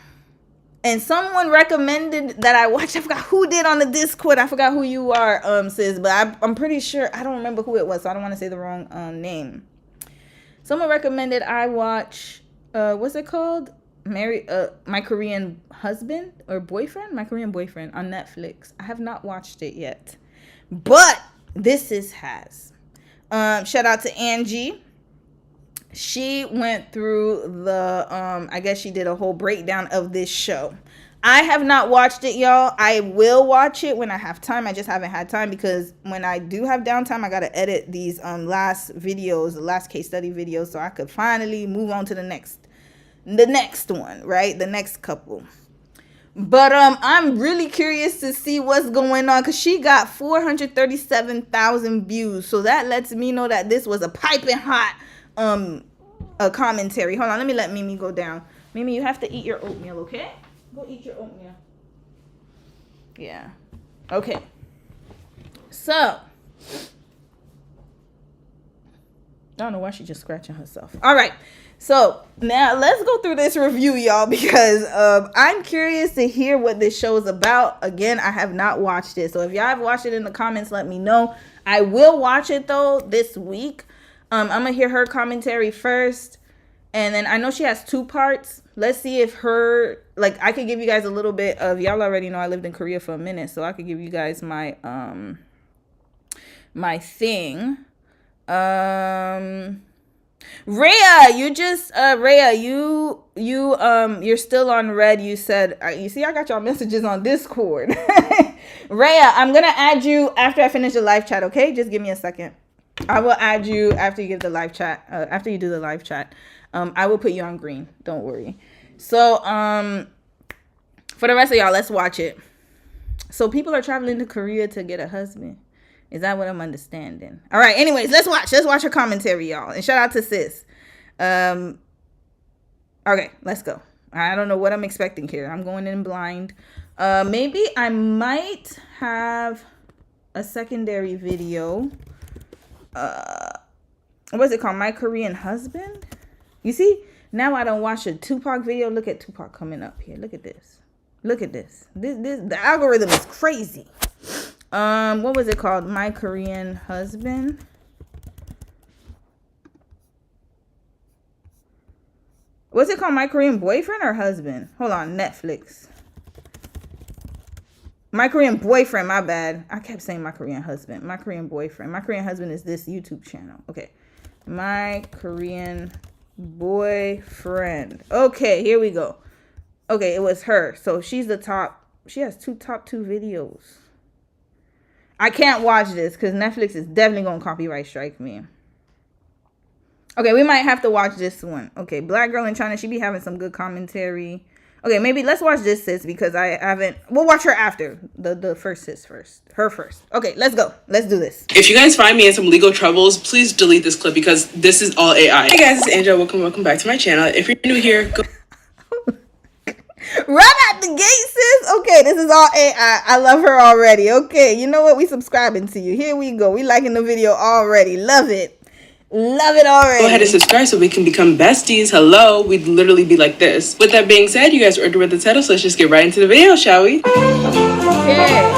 And someone recommended that I watch. I forgot who did on the Discord. I forgot who you are, sis. But I'm pretty sure. I don't remember who it was, so I don't want to say the wrong name. Someone recommended I watch, what's it called? My Korean Husband or Boyfriend? My Korean Boyfriend on Netflix. I have not watched it yet. But this has. Shout out to Angie. She went through the, I guess she did a whole breakdown of this show. I have not watched it, y'all. I will watch it when I have time. I just haven't had time because when I do have downtime, I got to edit these last videos, the last case study videos, so I could finally move on to the next one, right? The next couple. But I'm really curious to see what's going on because she got 437,000 views. So that lets me know that this was a piping hot a commentary. Hold on, let Mimi go down. Mimi, you have to eat your oatmeal, okay? Go eat your oatmeal. Yeah. Okay. So I don't know why she's just scratching herself. All right. So now let's go through this review, y'all, because I'm curious to hear what this show is about. Again, I have not watched it. So if y'all have watched it in the comments, let me know. I will watch it, though, this week. I'm going to hear her commentary first. And then I know she has 2 parts. Let's see if I could give you guys a little bit of, y'all already know I lived in Korea for a minute. So I could give you guys my, my thing. Rhea, you're still on red. You said, you see, I got y'all messages on Discord. Rhea, I'm gonna add you after I finish the live chat, okay? Just give me a second. I will add you after you give the live chat. After you do the live chat, I will put you on green. Don't worry. So, for the rest of y'all, let's watch it. So people are traveling to Korea to get a husband. Is that what I'm understanding? All right. Anyways, let's watch. Let's watch her commentary, y'all. And shout out to sis. Okay, let's go. I don't know what I'm expecting here. I'm going in blind. Maybe I might have a secondary video. What's it called? My Korean Husband? You see? Now I don't watch a Tupac video. Look at Tupac coming up here. Look at this. Look at this. The algorithm is crazy. What was it called? My Korean Husband. What's it called? My Korean Boyfriend or Husband? Hold on, Netflix. My Korean Boyfriend, my bad. I kept saying My Korean Husband. My Korean Boyfriend. My Korean Husband is this YouTube channel. Okay. My Korean Boyfriend. Okay, here we go. Okay, it was her. So she's the top. She has top two videos. I can't watch this because Netflix is definitely going to copyright strike me. Okay, we might have to watch this one. Okay, Black Girl in China. She be having some good commentary. Okay, maybe let's watch this sis because I haven't. We'll watch her after. The first sis first. Her first. Okay, let's go. Let's do this. If you guys find me in some legal troubles, please delete this clip because this is all AI. Hey guys, it's Angel. Welcome back to my channel. If you're new here, go. Run out the gate, sis. Okay, this is all AI. I love her already. Okay, you know what? We subscribing to you. Here we go. We liking the video already. Love it. Love it already. Go ahead and subscribe so we can become besties. Hello, we'd literally be like this. With that being said, you guys already read the title, so let's just get right into the video, shall we? Okay.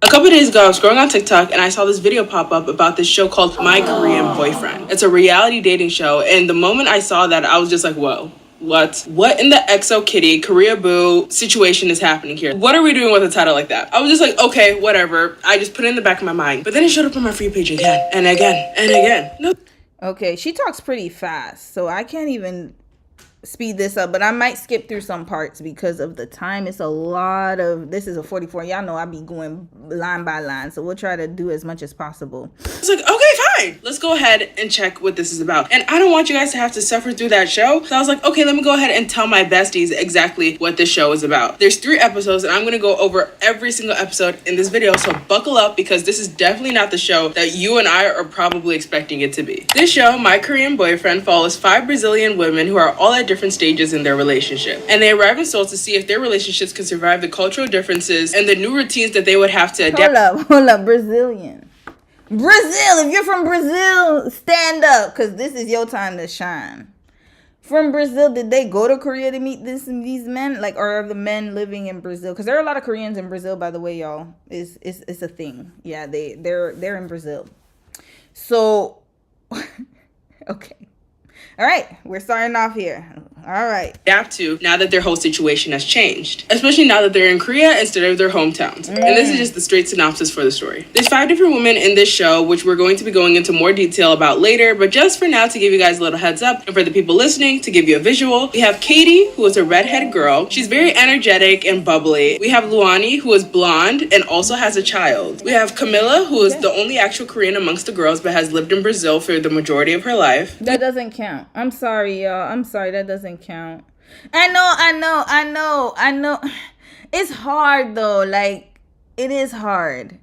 A couple days ago, I was scrolling on TikTok and I saw this video pop up about this show called My Korean Boyfriend. It's a reality dating show, and the moment I saw that, I was just like, whoa. What in the Exo Kitty Korea Boo situation is happening here? What are we doing with a title like that? I was just like, okay, whatever. I just put it in the back of my mind. But then it showed up on my free page again and again and again. No. Okay, she talks pretty fast, so I can't even speed this up, but I might skip through some parts because of the time. It's a lot of, this is a 44. Y'all know I be going line by line, so we'll try to do as much as possible. It's like, okay, fine. Let's go ahead and check what this is about. And I don't want you guys to have to suffer through that show. So I was like, okay, let me go ahead and tell my besties exactly what this show is about. There's 3 episodes, and I'm going to go over every single episode in this video, so buckle up because this is definitely not the show that you and I are probably expecting it to be. This show, My Korean Boyfriend, follows 5 Brazilian women who are all at different stages in their relationship, and they arrive in Seoul to see if their relationships can survive the cultural differences and the new routines that they would have to adapt. Hold up, Brazilian. Brazil, if you're from Brazil, stand up, because this is your time to shine. From Brazil, did they go to Korea to meet these men? Like, or are the men living in Brazil? Because there are a lot of Koreans in Brazil, by the way, y'all. It's a thing. Yeah, they're in Brazil. So, okay. All right, we're starting off here. All right. Adapt to now that their whole situation has changed, especially now that they're in Korea instead of their hometowns. And this is just the straight synopsis for the story. There's 5 different women in this show, which we're going to be going into more detail about later, but just for now, to give you guys a little heads up, and for the people listening, to give you a visual, we have Katie, who is a redhead girl. She's very energetic and bubbly. We have Luani, who is blonde and also has a child. We have Camilla, who is the only actual Korean amongst the girls, but has lived in Brazil for the majority of her life. That doesn't count. I'm sorry, y'all. I'm sorry. That doesn't count. I know. It's hard, though. Like, it is hard.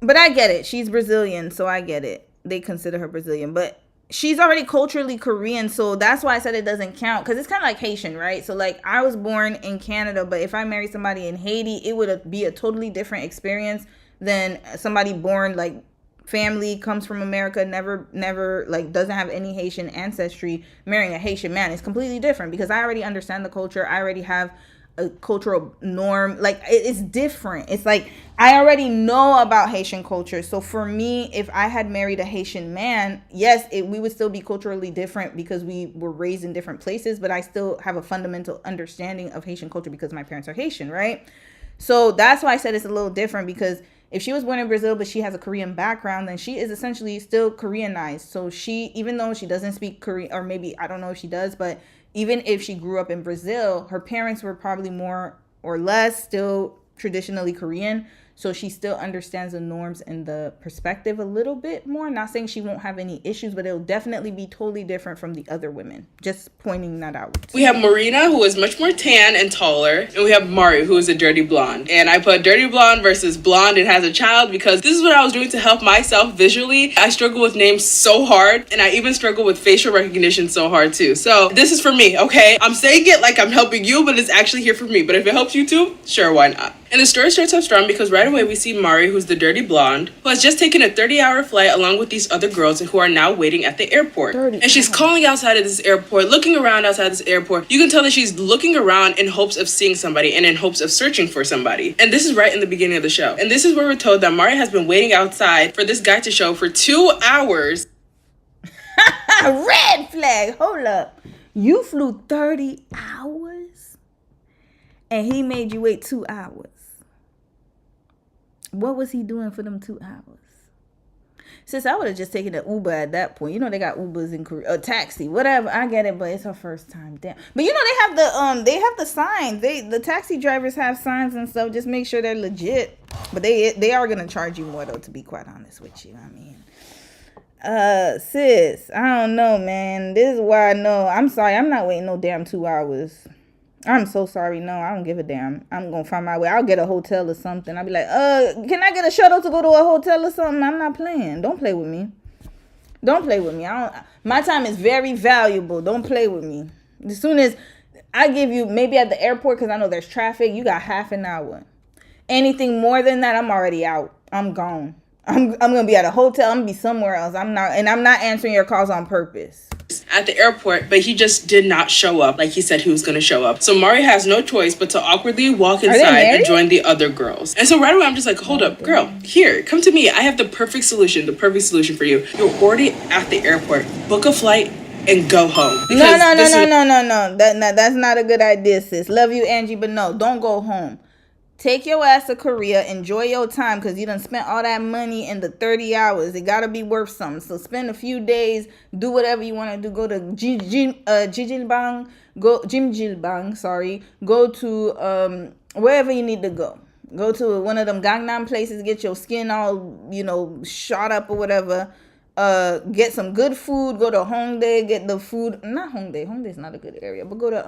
But I get it. She's Brazilian, so I get it. They consider her Brazilian. But she's already culturally Korean, so that's why I said it doesn't count. Because it's kind of like Haitian, right? So, like, I was born in Canada, but if I married somebody in Haiti, it would be a totally different experience than somebody born, like, family comes from America, never like doesn't have any Haitian ancestry, marrying a Haitian man. It's completely different because I already understand the culture. I already have a cultural norm. Like, it's different. It's like I already know about Haitian culture. So for me, if I had married a Haitian man, yes, we would still be culturally different because we were raised in different places, but I still have a fundamental understanding of Haitian culture because my parents are Haitian, right? So that's why I said it's a little different, because if she was born in Brazil, but she has a Korean background, then she is essentially still Koreanized. So she, even though she doesn't speak Korean, or maybe, I don't know if she does, but even if she grew up in Brazil, her parents were probably more or less, still traditionally Korean. So she still understands the norms and the perspective a little bit more. Not saying she won't have any issues, but it'll definitely be totally different from the other women. Just pointing that out. We have Marina, who is much more tan and taller. And we have Mari, who is a dirty blonde. And I put dirty blonde versus blonde and has a child because this is what I was doing to help myself visually. I struggle with names so hard. And I even struggle with facial recognition so hard too. So this is for me, okay? I'm saying it like I'm helping you, but it's actually here for me. But if it helps you too, sure, why not? And the story starts off strong because right away we see Mari, who's the dirty blonde, who has just taken a 30-hour flight along with these other girls who are now waiting at the airport. And she's calling outside of this airport, looking around outside this airport. You can tell that she's looking around in hopes of seeing somebody and in hopes of searching for somebody. And this is right in the beginning of the show. And this is where we're told that Mari has been waiting outside for this guy to show for 2 hours. Red flag. Hold up. You flew 30 hours and he made you wait 2 hours. What was he doing for them 2 hours? Sis, I would have just taken an Uber at that point. You know they got Ubers in Korea, a taxi, whatever. I get it, but it's her first time. Damn. But you know they have the signs. The taxi drivers have signs and stuff. Just make sure they're legit. But they are gonna charge you more though, to be quite honest with you. I mean, sis, I don't know, man. This is why I know. I'm sorry, I'm not waiting no damn 2 hours. I'm so sorry. No, I don't give a damn. I'm going to find my way. I'll get a hotel or something. I'll be like, can I get a shuttle to go to a hotel or something? I'm not playing. Don't play with me. Don't play with me. My time is very valuable. Don't play with me. As soon as I give you, maybe at the airport, because I know there's traffic, you got half an hour. Anything more than that, I'm already out. I'm gone. I'm going to be at a hotel. I'm going to be somewhere else. I'm not answering your calls on purpose. At the airport, but he just did not show up like he said he was going to show up. So Mari has no choice but to awkwardly walk inside and join the other girls. And so right away I'm just like, hold up, girl, here, come to me. I have the perfect solution for you. You're already at the airport. Book a flight and go home. No. That's not a good idea, sis. Love you, Angie, but no, don't go home. Take your ass to Korea, enjoy your time, because you done spent all that money in the 30 hours. It got to be worth something. So spend a few days, do whatever you want to do. Go to Jimjilbang, go to wherever you need to go. Go to one of them Gangnam places, get your skin all, shot up or whatever. Get some good food. Go to Hongdae, get the food. Not Hongdae. Hongdae's not a good area, but go to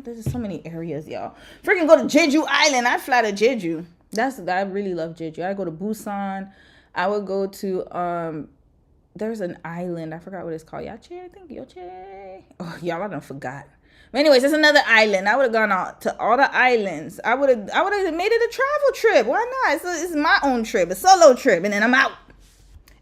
there's so many areas, y'all. Freaking go to Jeju Island. I'd fly to Jeju. I really love Jeju. I go to Busan. I would go to there's an island. I forgot what it's called. Yache, I think. Yoche. Oh, y'all, I done forgot. But anyways, there's another island. I would have gone out to all the islands. I would have made it a travel trip. Why not? It's my own trip, a solo trip, and then I'm out.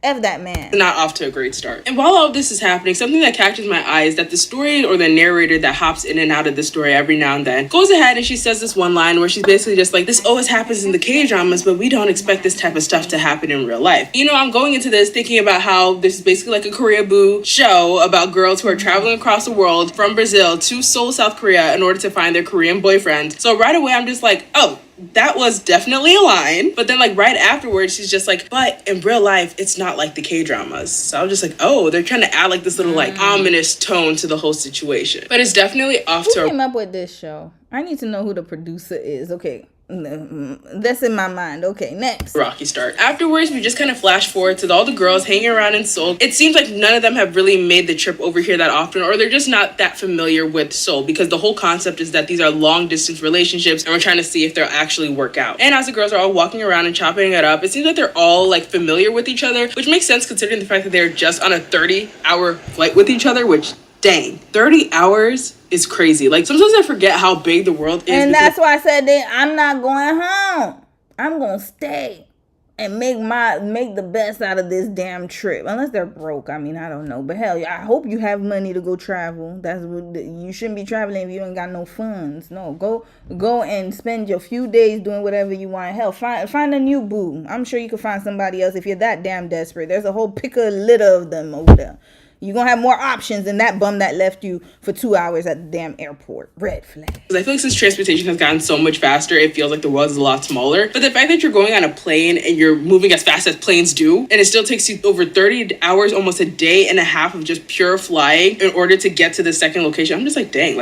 F that man. Not off to a great start. And while all of this is happening, something that catches my eye is that the story or the narrator that hops in and out of the story every now and then goes ahead and she says this one line where she's basically just like, this always happens in the K-dramas, but we don't expect this type of stuff to happen in real life. I'm going into this thinking about how this is basically like a Korea Boo show about girls who are traveling across the world from Brazil to Seoul, South Korea in order to find their Korean boyfriend. So right away, I'm just like, oh, that was definitely a line. But then right afterwards, she's just like, but in real life, it's not like the K-dramas. So I was just like, oh, they're trying to add this little ominous tone to the whole situation. But it's definitely off to Who came up with this show? I need to know who the producer is. Okay. That's in my mind. Okay, next. Rocky start. Afterwards, we just kind of flash forward to all the girls hanging around in Seoul. It seems like none of them have really made the trip over here that often, or they're just not that familiar with Seoul, because the whole concept is that these are long distance relationships and we're trying to see if they'll actually work out. And as the girls are all walking around and chopping it up, it seems like they're all familiar with each other, which makes sense considering the fact that they're just on a 30-hour flight with each other, which dang, 30 hours is crazy. Sometimes I forget how big the world is. And that's why I said that I'm not going home. I'm going to stay and make the best out of this damn trip. Unless they're broke. I mean, I don't know. But hell, I hope you have money to go travel. You shouldn't be traveling if you ain't got no funds. No, go and spend your few days doing whatever you want. Hell, find a new boo. I'm sure you can find somebody else if you're that damn desperate. There's a whole picker litter of them over there. You're going to have more options than that bum that left you for 2 hours at the damn airport. Red flag. I feel like since transportation has gotten so much faster, it feels like the world is a lot smaller. But the fact that you're going on a plane and you're moving as fast as planes do, and it still takes you over 30 hours, almost a day and a half of just pure flying in order to get to the second location. I'm just like, dang,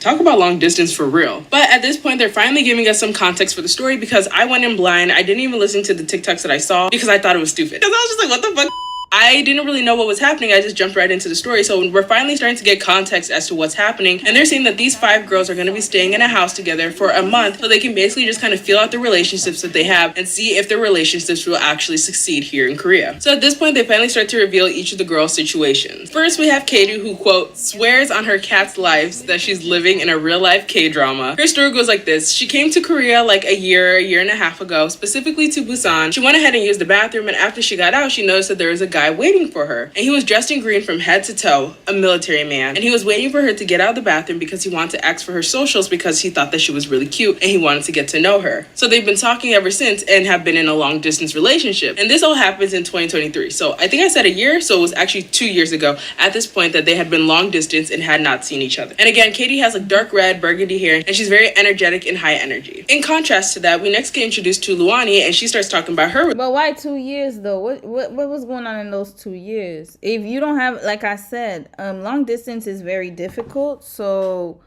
Talk about long distance for real. But at this point, they're finally giving us some context for the story because I went in blind. I didn't even listen to the TikToks that I saw because I thought it was stupid. Because I was just like, what the fuck? I didn't really know what was happening. I just jumped right into the story. So we're finally starting to get context as to what's happening. And they're saying that these 5 girls are going to be staying in a house together for a month so they can basically just kind of feel out the relationships that they have and see if their relationships will actually succeed here in Korea. So at this point, they finally start to reveal each of the girls' situations. First, we have Katie, who, quote, swears on her cat's lives that she's living in a real-life K-drama. Her story goes like this. She came to Korea like a year and a half ago, specifically to Busan. She went ahead and used the bathroom, and after she got out, she noticed that there was a guy waiting for her. And he was dressed in green from head to toe, a military man. And he was waiting for her to get out of the bathroom because he wanted to ask for her socials because he thought that she was really cute and he wanted to get to know her. So they've been talking ever since and have been in a long distance relationship. And this all happens in 2023. So I think I said a year, so it was actually 2 years ago at this point that they had been long distance and had not seen each other. And again, Katie has like dark red, burgundy hair, and she's very energetic and high energy. In contrast to that, we next get introduced to Luani, and she starts talking about her. But why 2 years though? What was going on in those 2 years? If you don't have, like I said, long distance is very difficult. So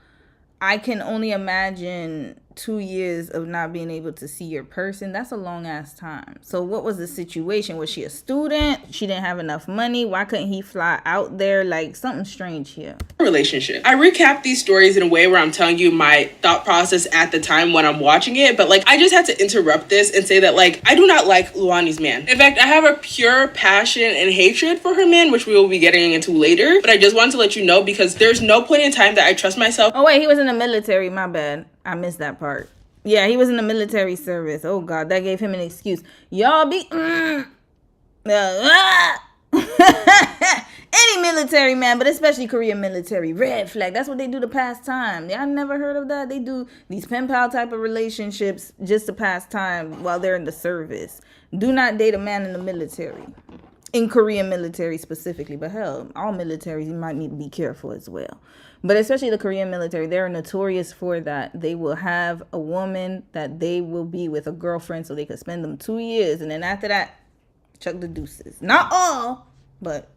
I can only imagine 2 years of not being able to see your person. That's a long ass time. So what was the situation? Was she a student? She didn't have enough money? Why couldn't he fly out there? Like something strange here. Relationship. I recap these stories in a way where I'm telling you my thought process at the time when I'm watching it, but like I just had to interrupt this and say that like I do not like Luani's man. In fact, I have a pure passion and hatred for her man, which we will be getting into later, but I just wanted to let you know because there's no point in time that I trust myself. Oh wait, he was in the military, my bad. I missed that part. Yeah, he was in the military service. Oh God, that gave him an excuse. Y'all be any military man, but especially Korean military. Red flag. That's what they do to pass time. Y'all never heard of that? They do these pen pal type of relationships just to pass time while they're in the service. Do not date a man in the military. In Korean military specifically, but hell, all militaries, you might need to be careful as well. But especially the Korean military, they're notorious for that. They will have a woman that they will be with a girlfriend so they could spend them 2 years. And then after that, chuck the deuces. Not all, but...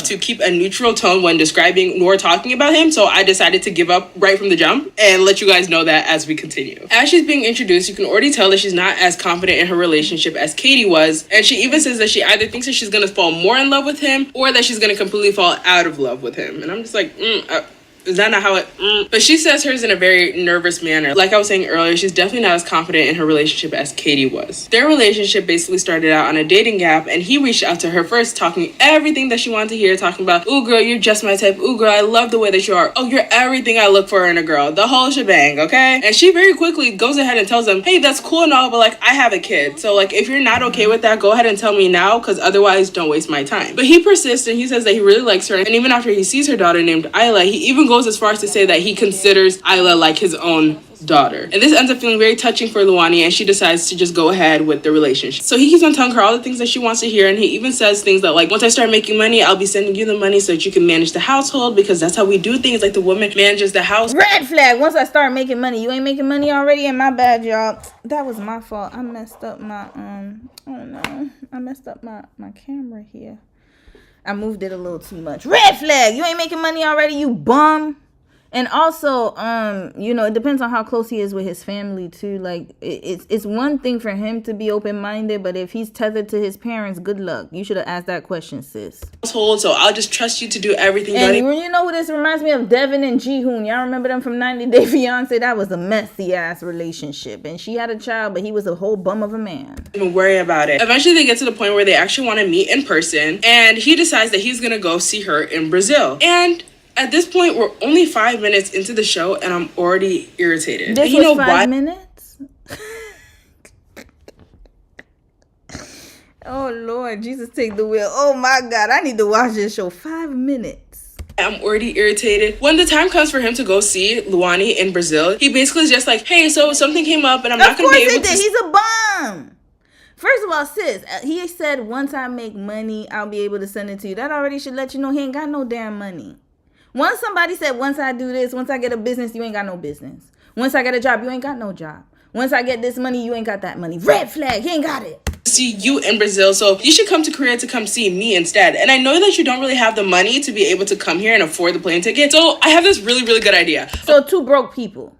to keep a neutral tone when describing nor talking about him, so I decided to give up right from the jump and let you guys know that as we continue. As she's being introduced, you can already tell that she's not as confident in her relationship as Katie was, and she even says that she either thinks that she's gonna fall more in love with him or that she's gonna completely fall out of love with him. And I'm just like, is that not how it... But she says hers in a very nervous manner. Like I was saying earlier, she's definitely not as confident in her relationship as Katie was. Their relationship basically started out on a dating app, and he reached out to her first, talking everything that she wanted to hear, talking about, ooh, girl, you're just my type. Ooh, girl, I love the way that you are. Oh, you're everything I look for in a girl. The whole shebang, okay? And she very quickly goes ahead and tells him, hey, that's cool and all, but, like, I have a kid. So, like, if you're not okay with that, go ahead and tell me now, because otherwise, don't waste my time. But he persists, and he says that he really likes her. And even after he sees her daughter named Isla, he even goes as far as to say that he considers Isla like his own daughter. And this ends up feeling very touching for Luani, and she decides to just go ahead with the relationship. So he keeps on telling her all the things that she wants to hear, and he even says things that like, once I start making money, I'll be sending you the money so that you can manage the household, because that's how we do things, like the woman manages the house. Red flag. Once I start making money. You ain't making money already, and my bad, y'all. That was my fault. I messed up my oh no, I messed up my camera here. I moved it a little too much. Red flag. You ain't making money already, you bum. And also, you know, it depends on how close he is with his family too. Like, it's one thing for him to be open-minded, but if he's tethered to his parents, good luck. You should have asked that question, sis. So I'll just trust you to do everything. And you know who this reminds me of? Devin and Jihoon. Y'all remember them from 90 Day Fiance? That was a messy ass relationship, and she had a child, but he was a whole bum of a man. Don't even worry about it. Eventually, they get to the point where they actually want to meet in person, and he decides that he's gonna go see her in Brazil. And at this point, we're only 5 minutes into the show, and I'm already irritated. This was 5 minutes? Oh, Lord. Jesus, take the wheel. Oh, my God. I need to watch this show. 5 minutes. I'm already irritated. When the time comes for him to go see Luani in Brazil, he basically is just like, hey, so something came up, and I'm not going to be able to... He's a bum. First of all, sis, he said, once I make money, I'll be able to send it to you. That already should let you know he ain't got no damn money. Once somebody said, once I do this, once I get a business, you ain't got no business. Once I get a job, you ain't got no job. Once I get this money, you ain't got that money. Red flag, he ain't got it. see you in Brazil, so you should come to Korea to come see me instead. And I know that you don't really have the money to be able to come here and afford the plane ticket, so I have this really, really good idea. So 2 broke people.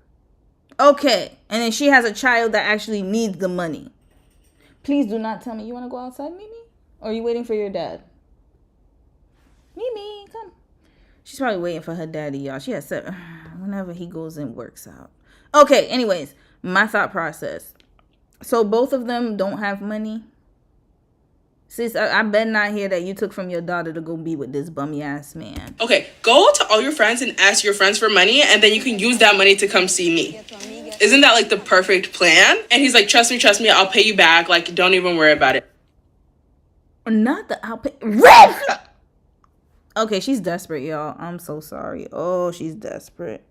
Okay. And then she has a child that actually needs the money. Please do not tell me you want to go outside, Mimi? Or are you waiting for your dad? Mimi, come. She's probably waiting for her daddy, y'all. She has said whenever he goes and works out. Okay, anyways, my thought process. So both of them don't have money. Sis, I bet not hear that you took from your daughter to go be with this bummy ass man. Okay, go to all your friends and ask your friends for money, and then you can use that money to come see me. Isn't that like the perfect plan? And he's like, trust me, I'll pay you back. Like, don't even worry about it. Not the I'll pay. Red! Okay, she's desperate, y'all. I'm so sorry. Oh, she's desperate.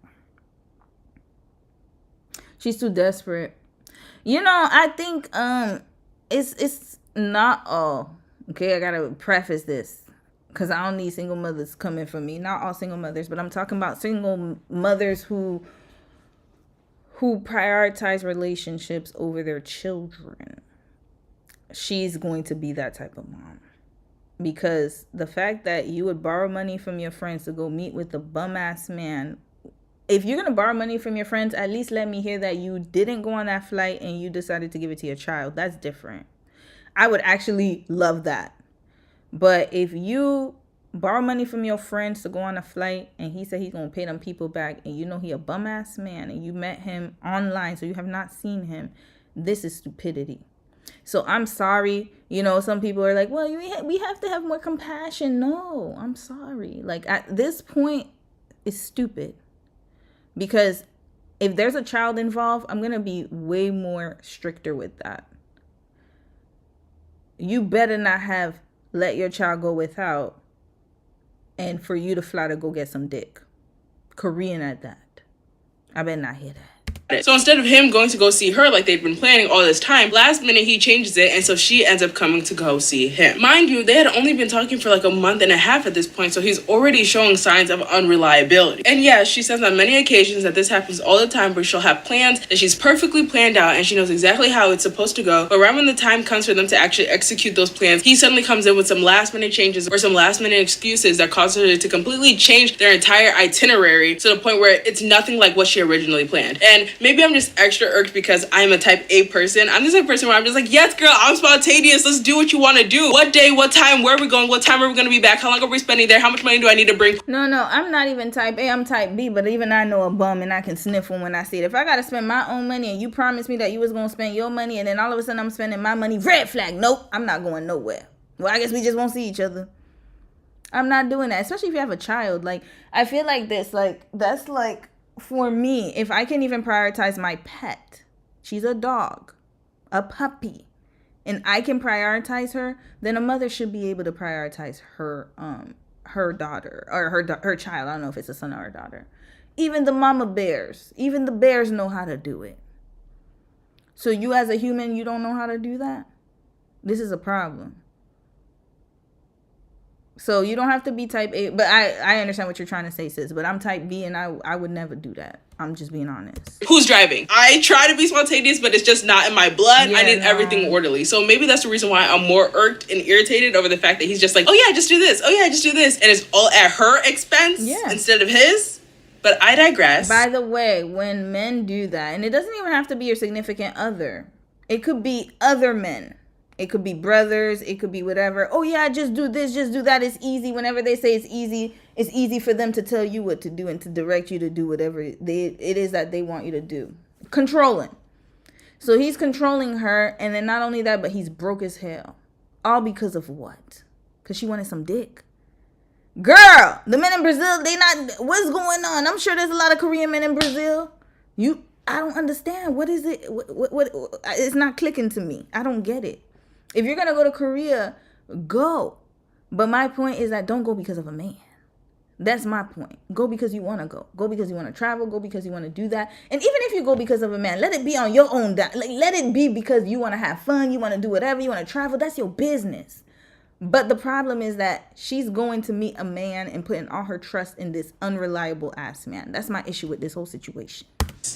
She's too desperate. You know, I think it's not all. Okay, I gotta preface this because I don't need single mothers coming for me. Not all single mothers, but I'm talking about single mothers who prioritize relationships over their children. She's going to be that type of mom. Because the fact that you would borrow money from your friends to go meet with a bum ass man, if you're going to borrow money from your friends, at least let me hear that you didn't go on that flight and you decided to give it to your child. That's different. I would actually love that. But if you borrow money from your friends to go on a flight and he said he's going to pay them people back and you know he a bum ass man and you met him online so you have not seen him, this is stupidity. So I'm sorry, you know, some people are like, well, we have to have more compassion. No, I'm sorry. Like at this point, it's stupid. Because if there's a child involved, I'm going to be way more stricter with that. You better not have let your child go without and for you to fly to go get some dick. Korean at that. I better not hear that. So instead of him going to go see her like they'd been planning all this time, last minute he changes it, and so she ends up coming to go see him. Mind you, they had only been talking for like a month and a half at this point, so he's already showing signs of unreliability. And yeah, she says on many occasions that this happens all the time, where she'll have plans that she's perfectly planned out and she knows exactly how it's supposed to go, but right when the time comes for them to actually execute those plans, he suddenly comes in with some last minute changes or some last minute excuses that cause her to completely change their entire itinerary to the point where it's nothing like what she originally planned. And maybe I'm just extra irked because I'm a type A person. I'm just a person where I'm just like, yes, girl, I'm spontaneous. Let's do what you want to do. What day, what time, where are we going? What time are we going to be back? How long are we spending there? How much money do I need to bring? No, I'm not even type A. I'm type B, but even I know a bum and I can sniff when I see it. If I got to spend my own money and you promised me that you was going to spend your money and then all of a sudden I'm spending my money, red flag. Nope, I'm not going nowhere. Well, I guess we just won't see each other. I'm not doing that, especially if you have a child. Like, I feel like this, like, that's like, for me, if I can even prioritize my pet, she's a dog, a puppy, and I can prioritize her, then a mother should be able to prioritize her daughter or her child. I don't know if it's a son or a daughter. Even the mama bears, even the bears know how to do it. So you as a human, you don't know how to do that? This is a problem. So you don't have to be type A, but I understand what you're trying to say, sis. But I'm type B, and I would never do that. I'm just being honest. Who's driving? I try to be spontaneous, but it's just not in my blood. I need everything orderly. So maybe that's the reason why I'm more irked and irritated over the fact that he's just like, oh yeah, just do this. Oh yeah, just do this. And it's all at her expense instead of his. But I digress. By the way, when men do that, and it doesn't even have to be your significant other. It could be other men. It could be brothers. It could be whatever. Oh, yeah, just do this. Just do that. It's easy. Whenever they say it's easy for them to tell you what to do and to direct you to do whatever it is that they want you to do. Controlling. So he's controlling her. And then not only that, but he's broke as hell. All because of what? Because she wanted some dick. Girl, the men in Brazil, what's going on? I'm sure there's a lot of Korean men in Brazil. I don't understand. What is it? What it's not clicking to me. I don't get it. If you're going to go to Korea, go. But my point is that don't go because of a man. That's my point. Go because you want to go. Go because you want to travel. Go because you want to do that. And even if you go because of a man, let it be on your own. Let it be because you want to have fun. You want to do whatever. You want to travel. That's your business. But the problem is that she's going to meet a man and putting all her trust in this unreliable ass man. That's my issue with this whole situation.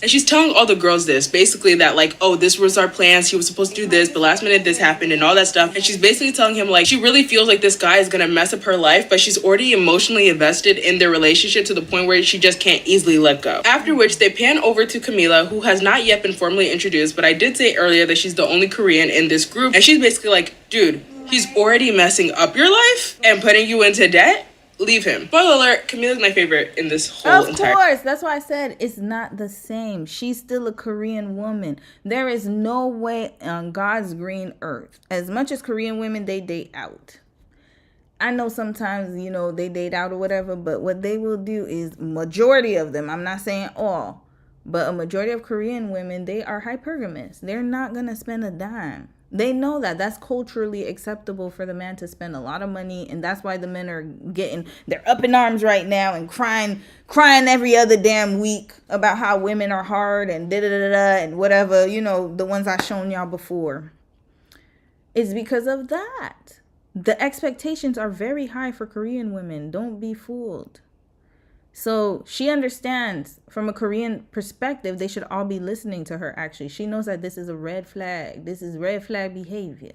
And she's telling all the girls this, basically that like, oh, this was our plans. He was supposed to do this, but last minute this happened and all that stuff. And she's basically telling him like, she really feels like this guy is gonna mess up her life, but she's already emotionally invested in their relationship to the point where she just can't easily let go. After which they pan over to Camila, who has not yet been formally introduced, but I did say earlier that she's the only Korean in this group. And she's basically like, dude, he's already messing up your life and putting you into debt. Leave him. Spoiler alert, Camila's my favorite in this whole entire... Of course, that's why I said it's not the same. She's still a Korean woman. There is no way on God's green earth. As much as Korean women, they date out. I know sometimes, you know, they date out or whatever, but what they will do is, majority of them, I'm not saying all, but a majority of Korean women, they are hypergamous. They're not going to spend a dime. They know that that's culturally acceptable for the man to spend a lot of money, and that's why the men are they're up in arms right now and crying every other damn week about how women are hard and da-da-da-da and whatever, you know, the ones I've shown y'all before. It's because of that. The expectations are very high for Korean women. Don't be fooled. So she understands from a Korean perspective, they should all be listening to her, actually. She knows that this is a red flag. This is red flag behavior.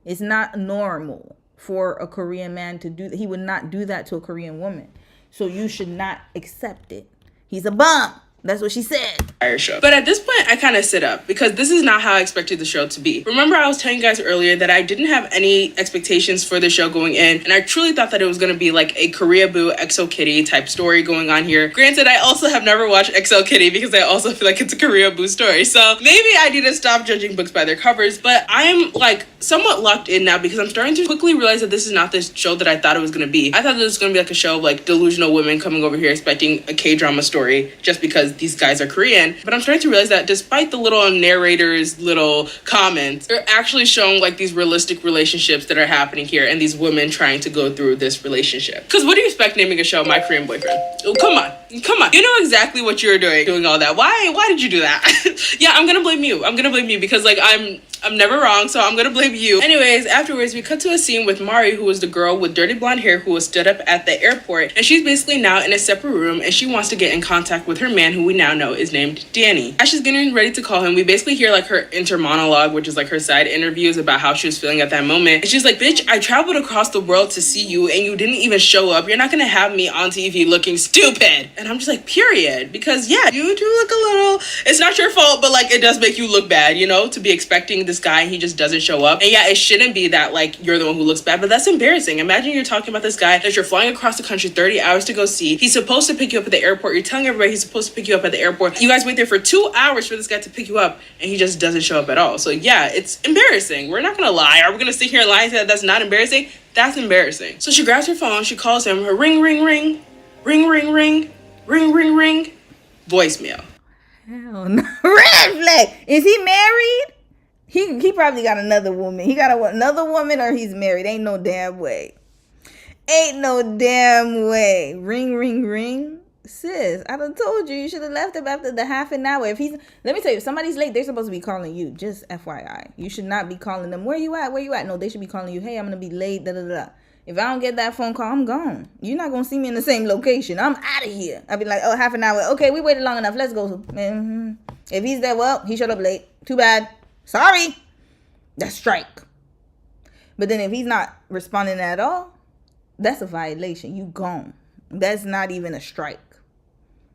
It's not normal for a Korean man to do that. He would not do that to a Korean woman. So you should not accept it. He's a bum. That's what she said. Show. But at this point, I kind of sit up because this is not how I expected the show to be. Remember, I was telling you guys earlier that I didn't have any expectations for the show going in, and I truly thought that it was going to be like a Korea Boo XO Kitty type story going on here. Granted, I also have never watched XO Kitty because I also feel like it's a Korea Boo story. So maybe I need to stop judging books by their covers, but I'm like somewhat locked in now because I'm starting to quickly realize that this is not this show that I thought it was going to be. I thought it was going to be like a show of like delusional women coming over here expecting a K-drama story just because these guys are Korean. But I'm starting to realize that despite the little narrators' little comments, they're actually showing like these realistic relationships that are happening here and these women trying to go through this relationship. Because what do you expect naming a show My Korean Boyfriend? Oh, come on. You know exactly what you're doing all that. Why did you do that? Yeah, I'm gonna blame you. Because like I'm never wrong, so I'm gonna blame you. Anyways, afterwards, we cut to a scene with Mari, who was the girl with dirty blonde hair who was stood up at the airport, and she's basically now in a separate room, and she wants to get in contact with her man, who we now know is named Danny. As she's getting ready to call him, we basically hear like her inter monologue, which is like her side interviews about how she was feeling at that moment. And she's like, bitch, I traveled across the world to see you, and you didn't even show up. You're not gonna have me on TV looking stupid. And I'm just like, period. Because yeah, you do look a little, it's not your fault, but like it does make you look bad, you know, to be expecting this guy and he just doesn't show up. And yeah, it shouldn't be that like you're the one who looks bad, but that's embarrassing. Imagine you're talking about this guy that you're flying across the country 30 hours to go see. He's supposed to pick you up at the airport. You're telling everybody he's supposed to pick you up at the airport. You guys wait there for 2 hours for this guy to pick you up and he just doesn't show up at all. So yeah, it's embarrassing. We're not gonna lie. Are we gonna sit here and lie and say that that's not embarrassing? That's embarrassing. So she grabs her phone, she calls him, her ring, ring, ring, ring, ring, ring, ring, ring, ring, voicemail. Hell no. Red flag. Is he married? He probably got another woman. He got another woman or he's married. Ain't no damn way. Ain't no damn way. Ring, ring, ring. Sis, I done told you should have left him after the half an hour. Let me tell you, if somebody's late, they're supposed to be calling you. Just FYI. You should not be calling them. Where you at? Where you at? No, they should be calling you. Hey, I'm going to be late. Da, da, da. If I don't get that phone call, I'm gone. You're not going to see me in the same location. I'm out of here. I'll be like, oh, half an hour. Okay, we waited long enough. Let's go. Mm-hmm. If he's there, well, he showed up late. Too bad. Sorry. That's strike. But then if he's not responding at all, that's a violation. You gone. That's not even a strike.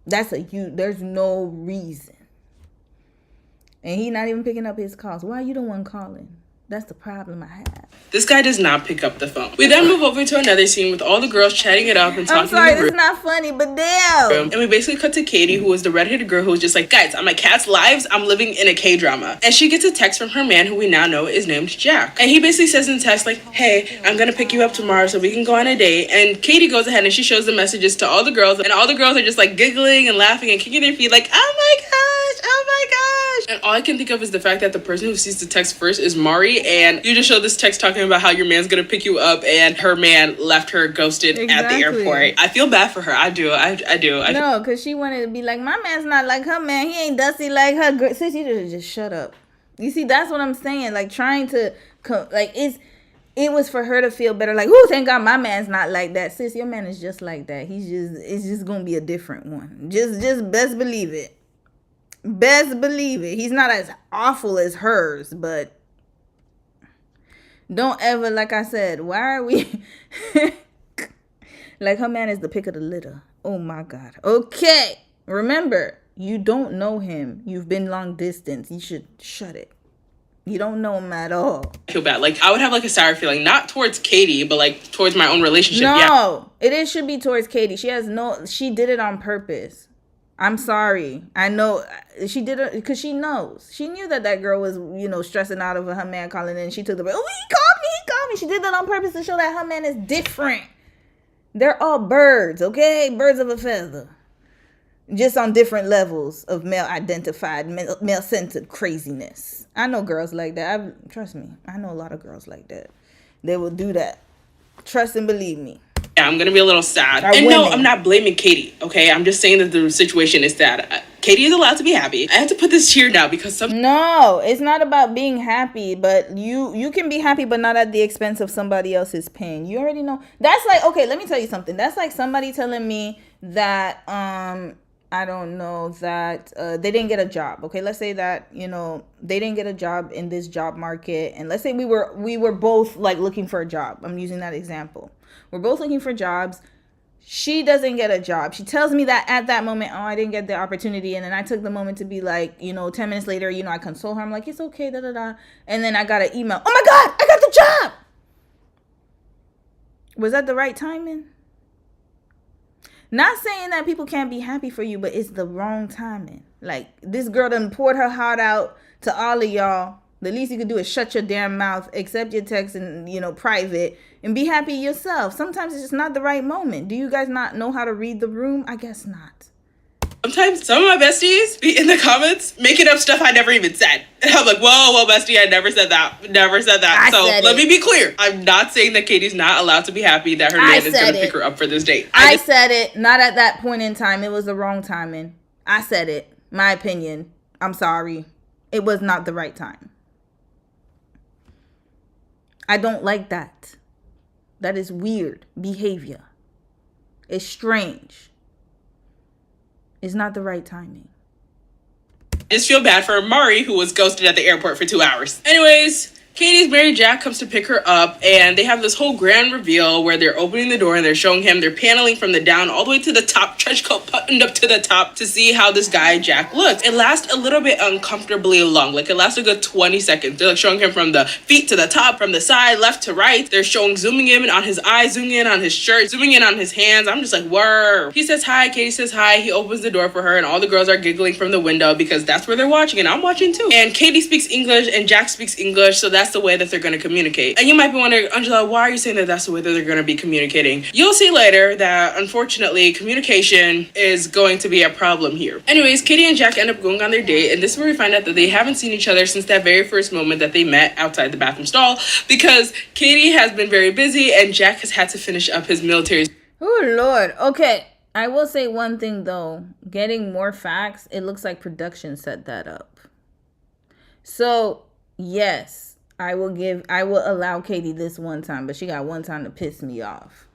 There's no reason. And he not even picking up his calls. Why are you the one calling? That's the problem I have. This guy does not pick up the phone. We then move over to another scene with all the girls chatting it up and talking. I'm sorry, in the room. That's not funny, but damn. And we basically cut to Katie, who was the redheaded girl who was just like, guys, on my cat's lives, I'm living in a K-drama. And she gets a text from her man, who we now know is named Jack. And he basically says in the text, like, hey, I'm gonna pick you up tomorrow so we can go on a date. And Katie goes ahead and she shows the messages to all the girls, and all the girls are just like giggling and laughing and kicking their feet like, oh my gosh, oh my gosh. And all I can think of is the fact that the person who sees the text first is Mari, and you just show this text talking about how your man's gonna pick you up and her man left her ghosted at the airport. I feel bad for her. I do. No, because she wanted to be like, my man's not like her man. He ain't dusty like her. Sis, you just shut up. You see, that's what I'm saying. Like, trying to, it was for her to feel better. Like, oh, thank God my man's not like that. Sis, your man is just like that. It's just gonna be a different one. Just best believe it. Best believe it. He's not as awful as hers, but don't ever, like I said, why are we like her man is the pick of the litter. Oh my God. Okay. Remember, you don't know him. You've been long distance. You should shut it. You don't know him at all. I feel bad. Like, I would have like a sour feeling, not towards Katie, but like towards my own relationship. No, it should be towards Katie. She did it on purpose. I'm sorry. I know she did it because she knows. She knew that girl was, stressing out over her man calling in. She took the break. Oh, he called me. She did that on purpose to show that her man is different. They're all birds, okay? Birds of a feather. Just on different levels of male-identified, male-centered craziness. I know girls like that. Trust me. I know a lot of girls like that. They will do that. Trust and believe me. Yeah, I'm going to be a little sad. And no, I'm not blaming Katie, okay? I'm just saying that the situation is sad. Katie is allowed to be happy. I have to put this here now because No, it's not about being happy, but you can be happy, but not at the expense of somebody else's pain. You already know. That's like, okay, let me tell you something. That's like somebody telling me that, I don't know, that they didn't get a job. Okay, let's say that, they didn't get a job in this job market. And let's say we were both like looking for a job. I'm using that example. We're both looking for jobs. She doesn't get a job. She tells me that at that moment, I didn't get the opportunity. And then I took the moment to be like, 10 minutes later, I console her. I'm like, it's okay, da-da-da. And then I got an email. Oh my God, I got the job. Was that the right timing? Not saying that people can't be happy for you, but it's the wrong timing. Like, this girl done poured her heart out to all of y'all. The least you could do is shut your damn mouth, accept your text and, private, and be happy yourself. Sometimes it's just not the right moment. Do you guys not know how to read the room? I guess not. Sometimes some of my besties be in the comments making up stuff I never even said. And I'm like, whoa, bestie, I never said that. Never said that. Let me be clear. I'm not saying that Katie's not allowed to be happy that her man is going to pick her up for this date. I said it. Not at that point in time. It was the wrong timing. I said it. My opinion. I'm sorry. It was not the right time. I don't like that. That is weird behavior. It's strange. It's not the right timing. I just feel bad for Mari, who was ghosted at the airport for 2 hours. Anyways, Katie's Mary Jack comes to pick her up, and they have this whole grand reveal where they're opening the door and they're showing him, they're paneling from the down all the way to the top, trench coat buttoned up to the top to see how this guy Jack looks. It lasts a little bit uncomfortably long, like it lasts a good 20 seconds. They're like showing him from the feet to the top, from the side, left to right. They're zooming in on his eyes, zooming in on his shirt, zooming in on his hands. I'm just like, whoa. He says hi, Katie says hi. He opens the door for her, and all the girls are giggling from the window because that's where they're watching, and I'm watching too. And Katie speaks English and Jack speaks English, so that's the way that they're going to communicate. And you might be wondering, Angela, why are you saying that that's the way that they're going to be communicating? You'll see later that unfortunately communication is going to be a problem here. Anyways, Katie and Jack end up going on their date, and this is where we find out that they haven't seen each other since that very first moment that they met outside the bathroom stall, because Katie has been very busy and Jack has had to finish up his military. Oh Lord. Okay, I will say one thing though. Getting more facts, it looks like production set that up. So yes, I will allow Katie this one time, but she got one time to piss me off.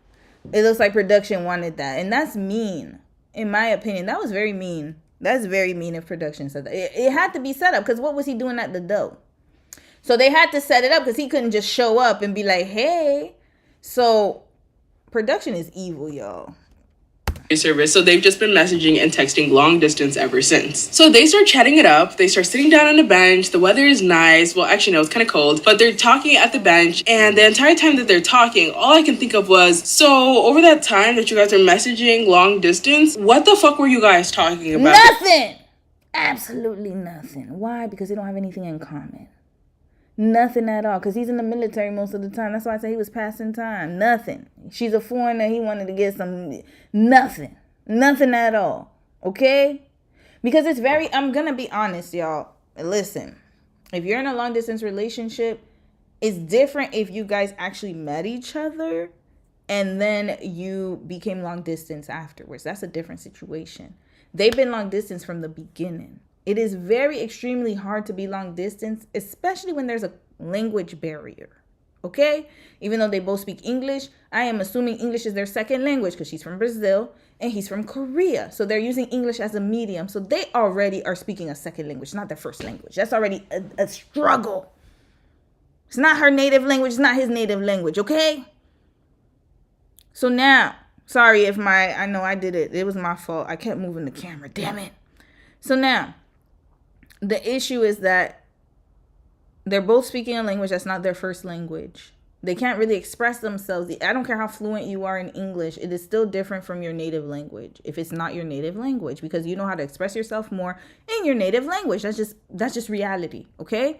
It looks like production wanted that, and that's mean. In my opinion, that was very mean. That's very mean if production said that. It had to be set up, because what was he doing at the door? So they had to set it up, because he couldn't just show up and be like, hey. So production is evil, y'all. Service, so they've just been messaging and texting long distance ever since. So they start chatting it up. They start sitting down on a bench. The weather is nice. Well, actually, no, it's kind of cold, but they're talking at the bench. And the entire time that they're talking, all I can think of was, so over that time that you guys are messaging long distance, what the fuck were you guys talking about? Nothing. Absolutely nothing. Why? Because they don't have anything in common. Nothing at all, because he's in the military most of the time. That's why I say he was passing time. Nothing. She's a foreigner. He wanted to get some. Nothing at all. Okay? Because it's very, I'm gonna be honest, y'all. Listen, if you're in a long distance relationship, it's different if you guys actually met each other and then you became long distance afterwards. That's a different situation. They've been long distance from the beginning. It is very extremely hard to be long distance, especially when there's a language barrier. Okay? Even though they both speak English, I am assuming English is their second language because she's from Brazil and he's from Korea. So they're using English as a medium. So they already are speaking a second language, not their first language. That's already a struggle. It's not her native language. It's not his native language, okay? So now, sorry if I know I did it. It was my fault. I kept moving the camera. Damn it. So now, the issue is that they're both speaking a language that's not their first language. They can't really express themselves. I don't care how fluent you are in English. It is still different from your native language if it's not your native language, because you know how to express yourself more in your native language. That's just reality, okay?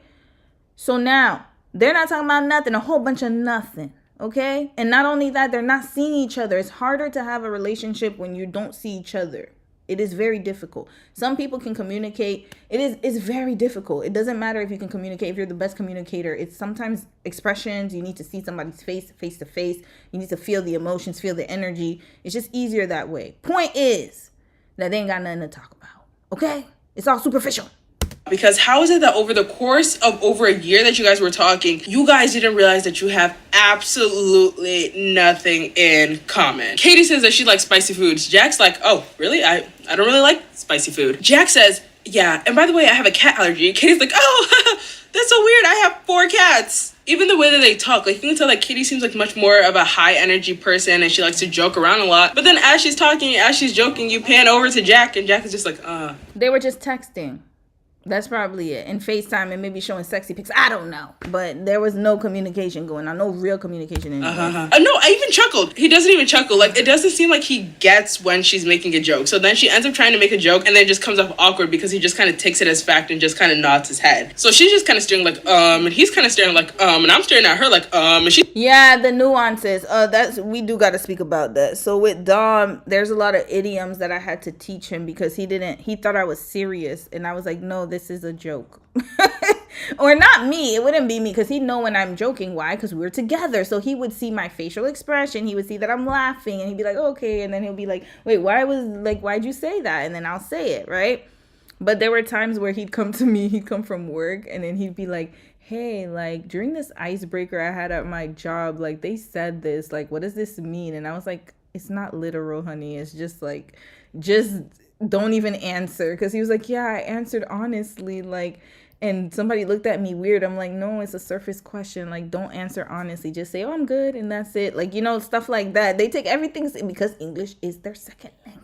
So now, they're not talking about nothing, a whole bunch of nothing, okay? And not only that, they're not seeing each other. It's harder to have a relationship when you don't see each other. It is very difficult. Some people can communicate. It's very difficult. It doesn't matter if you can communicate, if you're the best communicator. It's sometimes expressions. You need to see somebody's face to face. You need to feel the emotions, feel the energy. It's just easier that way. Point is that they ain't got nothing to talk about, okay? It's all superficial. Because how is it that over the course of over a year that you guys were talking, you guys didn't realize that you have absolutely nothing in common? Katie says that she likes spicy foods. Jack's like, oh, really? I don't really like spicy food. Jack says, yeah, and by the way, I have a cat allergy. Katie's like, oh, that's so weird. I have 4 cats. Even the way that they talk, like, you can tell that Katie seems like much more of a high energy person and she likes to joke around a lot. But then as she's talking, as she's joking, you pan over to Jack and Jack is just like, They were just texting. That's probably it. And FaceTime and maybe showing sexy pics. I don't know. But there was no communication going on. No real communication in there. No, I even chuckled. He doesn't even chuckle. Like, it doesn't seem like he gets when she's making a joke. So then she ends up trying to make a joke and then it just comes off awkward because he just kind of takes it as fact and just kind of nods his head. So she's just kind of staring like, and he's kind of staring like, and I'm staring at her like, and she... Yeah, the nuances. We do got to speak about that. So with Dom, there's a lot of idioms that I had to teach him because he thought I was serious. And I was like, no, this is a joke. Or not me. It wouldn't be me because he'd know when I'm joking. Why? Because we're together. So he would see my facial expression. He would see that I'm laughing and he'd be like, okay. And then he'll be like, wait, why'd you say that? And then I'll say it, right? But there were times where he'd come to me, he'd come from work and then he'd be like, hey, like during this icebreaker I had at my job, like they said this, like, what does this mean? And I was like, it's not literal, honey. It's just like, just don't even answer. Because he was like, yeah, I answered honestly, like, and somebody looked at me weird. I'm like, no, it's a surface question. Like, don't answer honestly. Just say, oh, I'm good. And that's it. Like, you know, stuff like that. They take everything because English is their second language.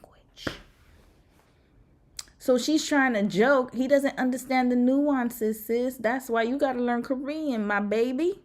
So she's trying to joke. He doesn't understand the nuances, sis. That's why you got to learn Korean, my baby.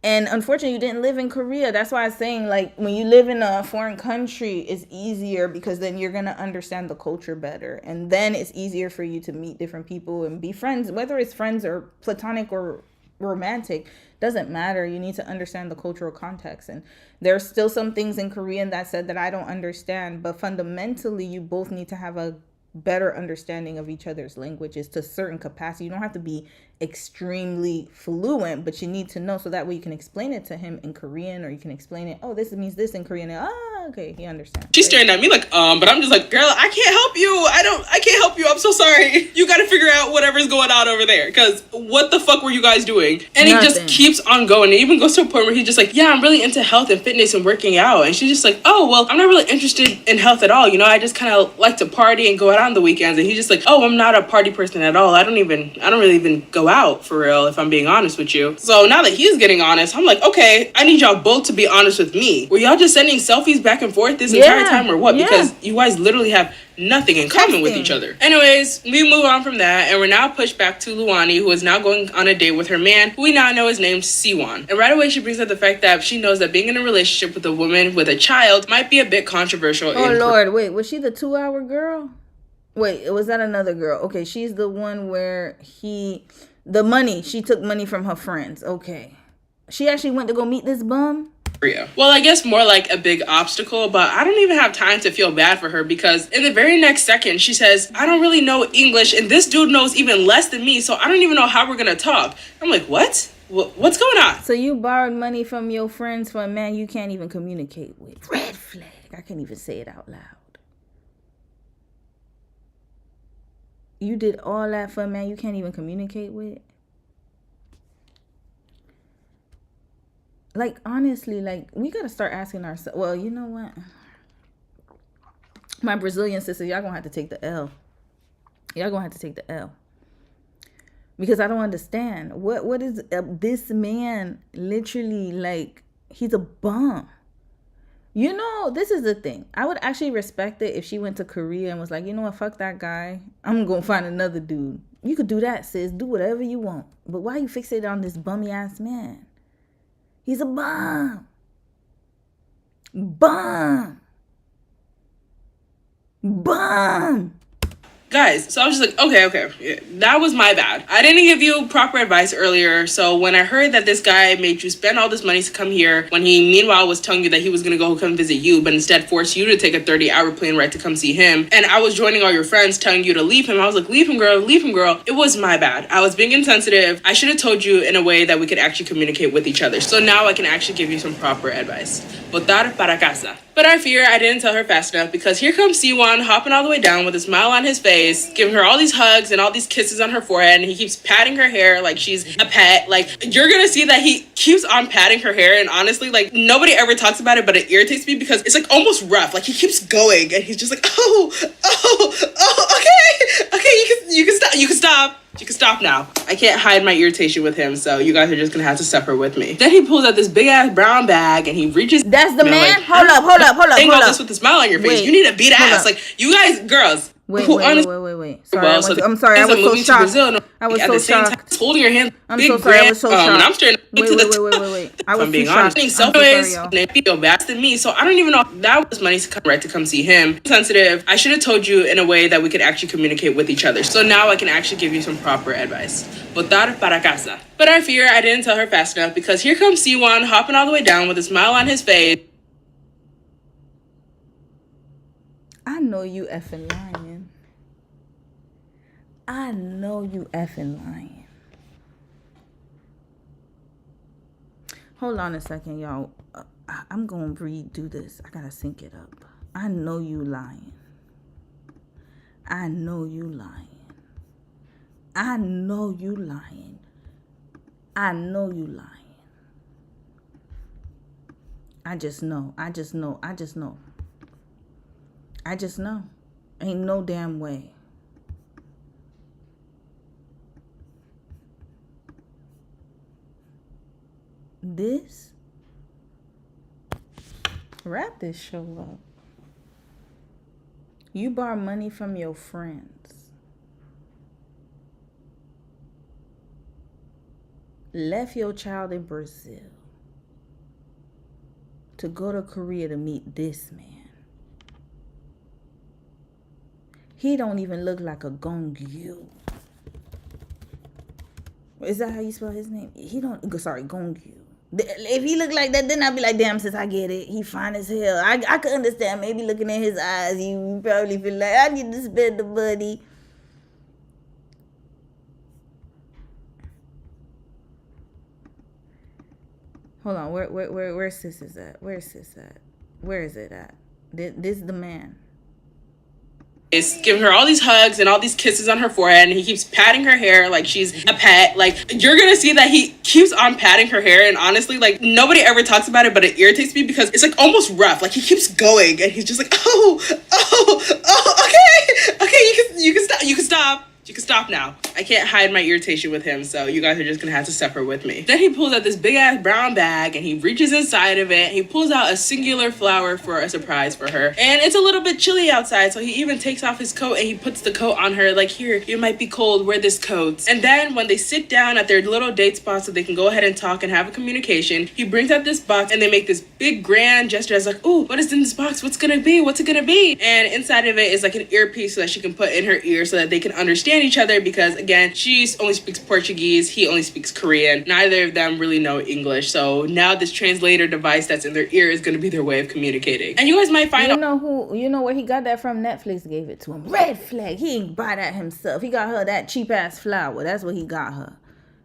And unfortunately, you didn't live in Korea. That's why I'm saying, like, when you live in a foreign country, it's easier because then you're going to understand the culture better. And then it's easier for you to meet different people and be friends, whether it's friends or platonic or romantic, doesn't matter. You need to understand the cultural context. And there's still some things in Korean that said that I don't understand. But fundamentally, you both need to have a better understanding of each other's languages to a certain capacity. You don't have to be extremely fluent, but you need to know so that way you can explain it to him in Korean, or you can explain it, oh, this means this in Korean. Okay, he understands. She's staring at me like, but I'm just like, girl, I can't help you. I can't help you. I'm so sorry. You got to figure out whatever's going on over there. Because what the fuck were you guys doing? And Nothing. It just keeps on going. It even goes to a point where he's just like, yeah, I'm really into health and fitness and working out. And she's just like, oh, well, I'm not really interested in health at all. You know, I just kind of like to party and go out on the weekends. And he's just like, oh, I'm not a party person at all. I don't really even go out for real, if I'm being honest with you. So now that he's getting honest, I'm like, okay, I need y'all both to be honest with me. Were y'all just sending selfies back and forth this entire time or what? Yeah. Because you guys literally have nothing in common with each other. Anyways, we move on from that and we're now pushed back to Luani, who is now going on a date with her man, who we now know is named Siwon. And right away she brings up the fact that she knows that being in a relationship with a woman with a child might be a bit controversial. Oh Lord, wait, was she the 2-hour girl? Wait, was that another girl? Okay, she's the one where she took money from her friends. Okay. She actually went to go meet this bum? Korea. Well, I guess more like a big obstacle, but I don't even have time to feel bad for her because in the very next second, she says, I don't really know English and this dude knows even less than me, so I don't even know how we're gonna talk. I'm like, what? What's going on? So you borrowed money from your friends for a man you can't even communicate with. Red flag. I can't even say it out loud. You did all that for a man you can't even communicate with? Like, honestly, like, we gotta start asking ourselves, well, you know what? My Brazilian sister, y'all gonna have to take the L. Y'all gonna have to take the L. Because I don't understand. What is this man literally, like, he's a bum. You know, this is the thing. I would actually respect it if she went to Korea and was like, you know what, fuck that guy. I'm gonna find another dude. You could do that, sis. Do whatever you want. But why are you fixated on this bummy ass man? He's a bum. Bum. Bum. Guys, so I was just like, okay, yeah, that was my bad. I didn't give you proper advice earlier, so when I heard that this guy made you spend all this money to come here, when he meanwhile was telling you that he was gonna go come visit you, but instead forced you to take a 30-hour plane ride to come see him, and I was joining all your friends telling you to leave him, I was like, leave him, girl, leave him, girl. It was my bad. I was being insensitive. I should have told you in a way that we could actually communicate with each other. So now I can actually give you some proper advice. Votar para casa. But I fear I didn't tell her fast enough, because here comes Siwon hopping all the way down with a smile on his face, giving her all these hugs and all these kisses on her forehead, and he keeps patting her hair like she's a pet. Like, you're gonna see that he keeps on patting her hair, and honestly, like, nobody ever talks about it, but it irritates me because it's like almost rough. Like, he keeps going, and he's just like, okay, you can stop now. I can't hide my irritation with him, so you guys are just gonna have to suffer with me. Then he pulls out this big ass brown bag and he reaches. That's the man? Like, hold up. Saying all this with a smile on your face. Wait, you need to beat ass. up. Like, you guys, girls. Wait. Sorry, I'm sorry. I was so shocked. I was so shocked. Holding your hand. I'm so sorry. I was so shocked. And I'm staring Wait. I was too shocked. Being selfish, they feel bad than me. So I don't even know if that was money to come right to come see him. Sensitive. I should have told you in a way that we could actually communicate with each other. So now I can actually give you some proper advice. Votar para casa. But I fear I didn't tell her fast enough, because here comes Siwon hopping all the way down with a smile on his face. I know you effing lying. I know you effing lying. Hold on a second, y'all. I'm going to redo this. I got to sync it up. I know you lying. I know you lying. I know you lying. I know you lying. I just know. Ain't no damn way. This? Wrap this show up. You borrow money from your friends. Left your child in Brazil to go to Korea to meet this man. He don't even look like a Gongyu. Is that how you spell his name? Gongyu. If he look like that, then I'd be like, damn, sis, I get it. He fine as hell. I could understand. Maybe looking at his eyes, you probably feel like, I need to spend the money. Hold on, where's sis is at? Where's sis at? Where is it at? This is the man. Is giving her all these hugs and all these kisses on her forehead, and he keeps patting her hair like she's a pet. Like, you're gonna see that he keeps on patting her hair, and honestly, like, nobody ever talks about it, but it irritates me because it's like almost rough. Like, he keeps going, and he's just like, okay, you can stop now. I can't hide my irritation with him, so you guys are just gonna have to suffer with me. Then he pulls out this big ass brown bag and he reaches inside of it. He pulls out a singular flower for a surprise for her. And it's a little bit chilly outside, so he even takes off his coat and he puts the coat on her, like, here, you might be cold, wear this coat. And then when they sit down at their little date spot so they can go ahead and talk and have a communication, he brings out this box and they make this big grand gesture as like, ooh, what is in this box? What's it gonna be? And inside of it is like an earpiece so that she can put in her ear so that they can understand each other, because again, she only speaks Portuguese, he only speaks Korean. Neither of them really know English, so now this translator device that's in their ear is going to be their way of communicating. And you guys might find you know where he got that from? Netflix gave it to him. Red Flag. He ain't buy that himself. He got her that cheap ass flower. That's what he got her.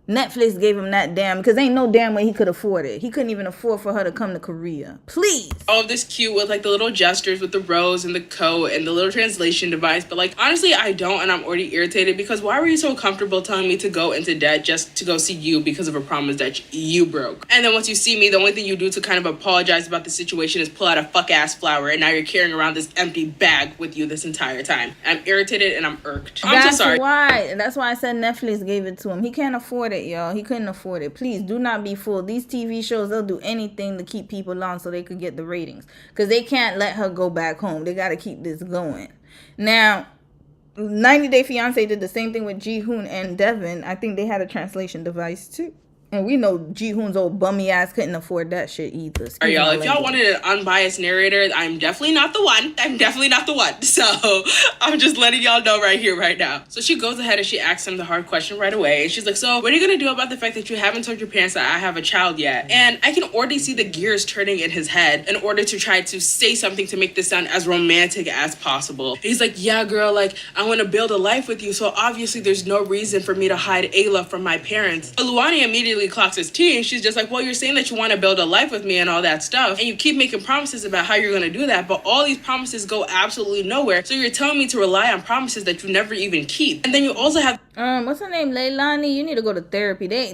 Netflix gave him that damn, because ain't no damn way he could afford it. He couldn't even afford for her to come to Korea. Please. All of this cute with like the little gestures with the rose and the coat and the little translation device. But like, honestly, I don't, and I'm already irritated because why were you so comfortable telling me to go into debt just to go see you because of a promise that you broke? And then once you see me, the only thing you do to kind of apologize about the situation is pull out a fuck ass flower, and now you're carrying around this empty bag with you this entire time. I'm irritated and I'm irked. I'm so sorry. That's why I said Netflix gave it to him. He can't afford it, y'all. He couldn't afford it. Please do not be fooled. These TV shows, they'll do anything to keep people on so they could get the ratings, because they can't let her go back home. They got to keep this going. Now, 90 Day Fiance did the same thing with Ji-hoon and Devin. I think they had a translation device too. And we know Ji-hoon's old bummy ass couldn't afford that shit either. All right, y'all, if y'all wanted an unbiased narrator, I'm definitely not the one. So I'm just letting y'all know right here, right now. So she goes ahead and she asks him the hard question right away. And she's like, so what are you going to do about the fact that you haven't told your parents that I have a child yet? And I can already see the gears turning in his head in order to try to say something to make this sound as romantic as possible. He's like, yeah, girl, like, I want to build a life with you. So obviously there's no reason for me to hide Ayla from my parents. But Luani immediately clocks his tea, and she's just like, well, you're saying that you want to build a life with me and all that stuff, and you keep making promises about how you're going to do that, but all these promises go absolutely nowhere. So you're telling me to rely on promises that you never even keep. And then you also have what's her name, Leilani? You need to go to therapy. I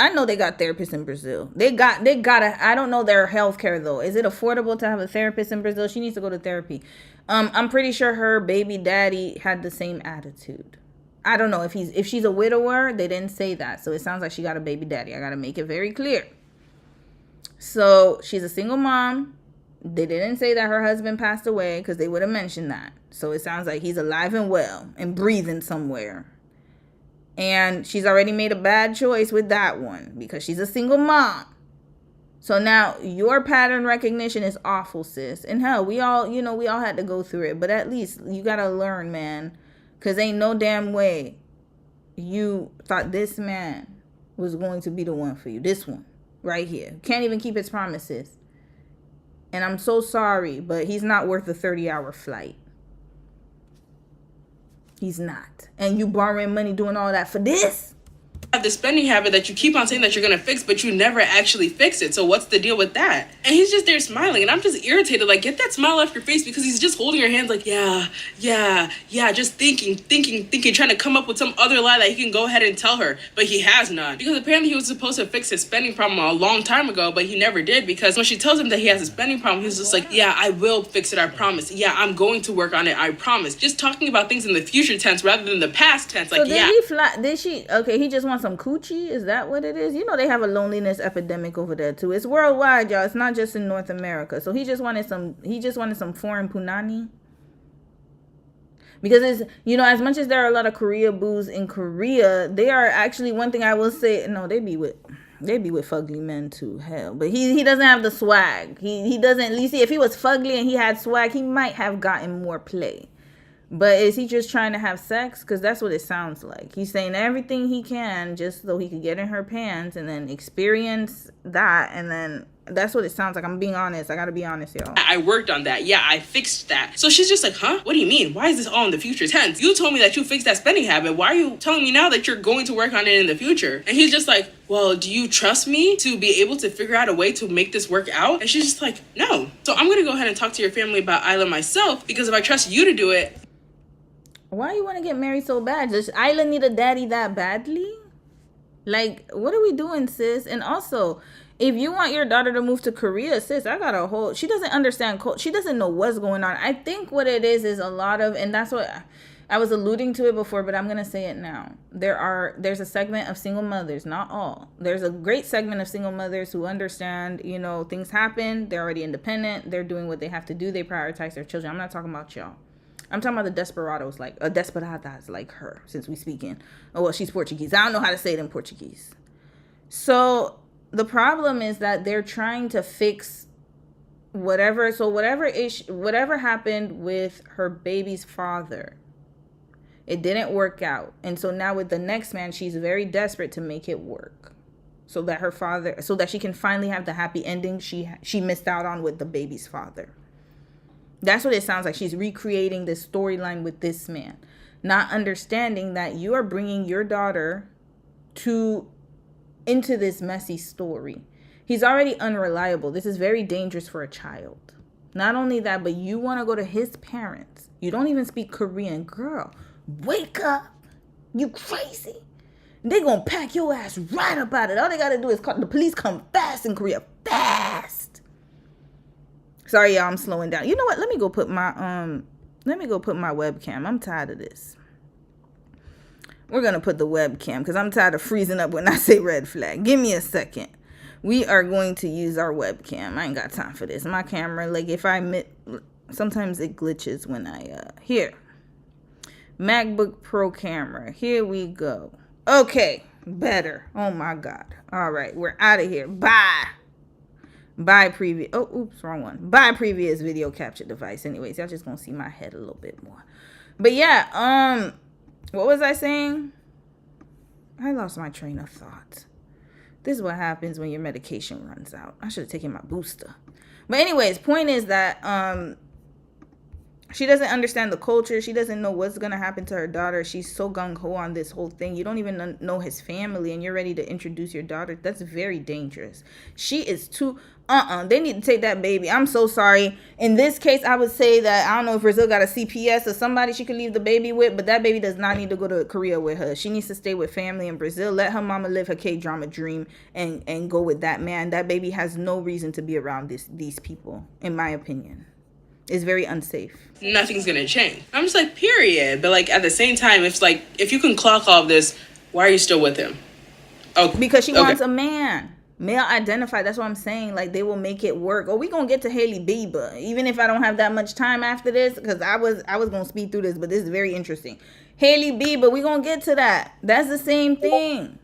know they got therapists in Brazil. They got I don't know their healthcare though. Is it affordable to have a therapist in Brazil? She needs to go to therapy. I'm pretty sure her baby daddy had the same attitude. I don't know if she's a widower. They didn't say that, so it sounds like she got a baby daddy. I gotta make it very clear. So she's a single mom. They didn't say that her husband passed away, because they would have mentioned that. So it sounds like he's alive and well and breathing somewhere. And she's already made a bad choice with that one because she's a single mom. So now your pattern recognition is awful, sis. And hell, we all had to go through it, but at least you gotta learn, man. Because ain't no damn way you thought this man was going to be the one for you. This one right here. Can't even keep his promises. And I'm so sorry, but he's not worth a 30-hour flight. He's not. And you borrowing money doing all that for this? Have the spending habit that you keep on saying that you're gonna fix, but you never actually fix it. So what's the deal with that? And he's just there smiling, and I'm just irritated. Like, get that smile off your face, because he's just holding her hands like, yeah, just thinking, trying to come up with some other lie that he can go ahead and tell her, but he has none. Because apparently he was supposed to fix his spending problem a long time ago, but he never did, because when she tells him that he has a spending problem, he's just like, yeah, I will fix it, I promise. Yeah, I'm going to work on it, I promise. Just talking about things in the future tense rather than the past tense. Like, so he just wants some coochie? Is that what it is? You know they have a loneliness epidemic over there too. It's worldwide, y'all. It's not just in North America. So he just wanted some foreign punani. Because it's, as much as there are a lot of Korea boos in Korea, they are actually, one thing I will say, no, they be with fugly men too, hell. But he doesn't have the swag. He doesn't, at least if he was fugly and he had swag, he might have gotten more play. But is he just trying to have sex? Because that's what it sounds like. He's saying everything he can just so he could get in her pants and then experience that. And then that's what it sounds like. I'm being honest. I got to be honest, y'all. I worked on that. Yeah, I fixed that. So she's just like, huh? What do you mean? Why is this all in the future tense? You told me that you fixed that spending habit. Why are you telling me now that you're going to work on it in the future? And he's just like, well, do you trust me to be able to figure out a way to make this work out? And she's just like, no. So I'm going to go ahead and talk to your family about Isla myself, because if I trust you to do it. Why you want to get married so bad? Does Isla need a daddy that badly? Like, what are we doing, sis? And also, if you want your daughter to move to Korea, sis, she doesn't understand, she doesn't know what's going on. I think what it is a lot of, and that's what I was alluding to it before, but I'm going to say it now. There's a segment of single mothers, not all. There's a great segment of single mothers who understand, things happen. They're already independent. They're doing what they have to do. They prioritize their children. I'm not talking about y'all. I'm talking about the desperados, desperadas like her, since we speaking. Oh, well, she's Portuguese. I don't know how to say it in Portuguese. So the problem is that they're trying to fix whatever happened with her baby's father. It didn't work out. And so now with the next man, she's very desperate to make it work. So that she can finally have the happy ending she missed out on with the baby's father. That's what it sounds like. She's recreating this storyline with this man, not understanding that you are bringing your daughter into this messy story. He's already unreliable. This is very dangerous for a child. Not only that, but you want to go to his parents. You don't even speak Korean. Girl, wake up. You crazy. They gonna pack your ass right up out of it. All they gotta do is call the police. Come fast in Korea. Fast. Sorry, y'all, I'm slowing down. You know what? Let me go put my webcam. I'm tired of this. We're gonna put the webcam because I'm tired of freezing up when I say red flag. Give me a second. We are going to use our webcam. I ain't got time for this. My camera, like if I sometimes it glitches when I here. MacBook Pro camera. Here we go. Okay, better. Oh my God. All right, we're out of here. Bye. Bye previous. Oh, oops, wrong one. Bye previous video capture device. Anyways, y'all just gonna see my head a little bit more. But yeah, what was I saying? I lost my train of thought. This is what happens when your medication runs out. I should have taken my booster. But anyways, point is that she doesn't understand the culture. She doesn't know what's going to happen to her daughter. She's so gung-ho on this whole thing. You don't even know his family and you're ready to introduce your daughter. That's very dangerous. She is too... They need to take that baby. I'm so sorry. In this case, I would say that, I don't know if Brazil got a CPS or somebody she could leave the baby with, but that baby does not need to go to Korea with her. She needs to stay with family in Brazil. Let her mama live her K-drama dream and go with that man. That baby has no reason to be around these people, in my opinion. It's very unsafe. Nothing's gonna change. I'm just like, period. But like at the same time, it's like, if you can clock all of this, why are you still with him? Oh, because she wants a man. Male identified. That's what I'm saying. Like, they will make it work. Oh, we gonna get to Hailey Bieber, even if I don't have that much time after this, because I was gonna speed through this, but this is very interesting. Hailey Bieber, we gonna get to that. That's the same thing.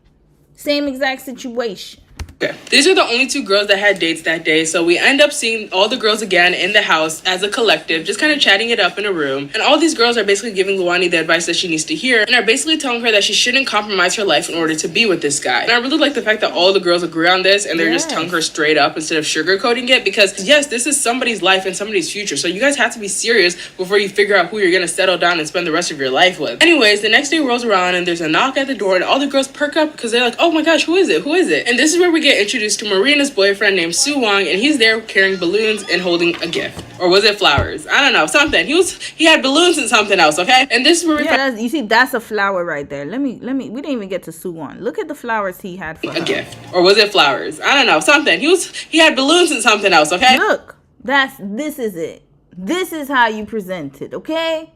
Same exact situation. Okay. These are the only two girls that had dates that day, so we end up seeing all the girls again in the house as a collective, just kind of chatting it up in a room. And all these girls are basically giving Luani the advice that she needs to hear, and are basically telling her that she shouldn't compromise her life in order to be with this guy. And I really like the fact that all the girls agree on this, and they're just telling her straight up instead of sugarcoating it, because yes, this is somebody's life and somebody's future, so you guys have to be serious before you figure out who you're gonna settle down and spend the rest of your life with. Anyways, the next day rolls around, and there's a knock at the door, and all the girls perk up because they're like, oh my gosh, who is it? Who is it? And this is where we get introduced to Marina's boyfriend named Soo Wong, and he's there carrying balloons and holding a gift. Or was it flowers? I don't know, something. He had balloons and something else, okay? And this is where we you see, that's a flower right there. Let me, we didn't even get to Soo Wong. Look at the flowers he had for her. A gift. Or was it flowers? I don't know, something. He had balloons and something else, okay? Look, this is it. This is how you present it, okay?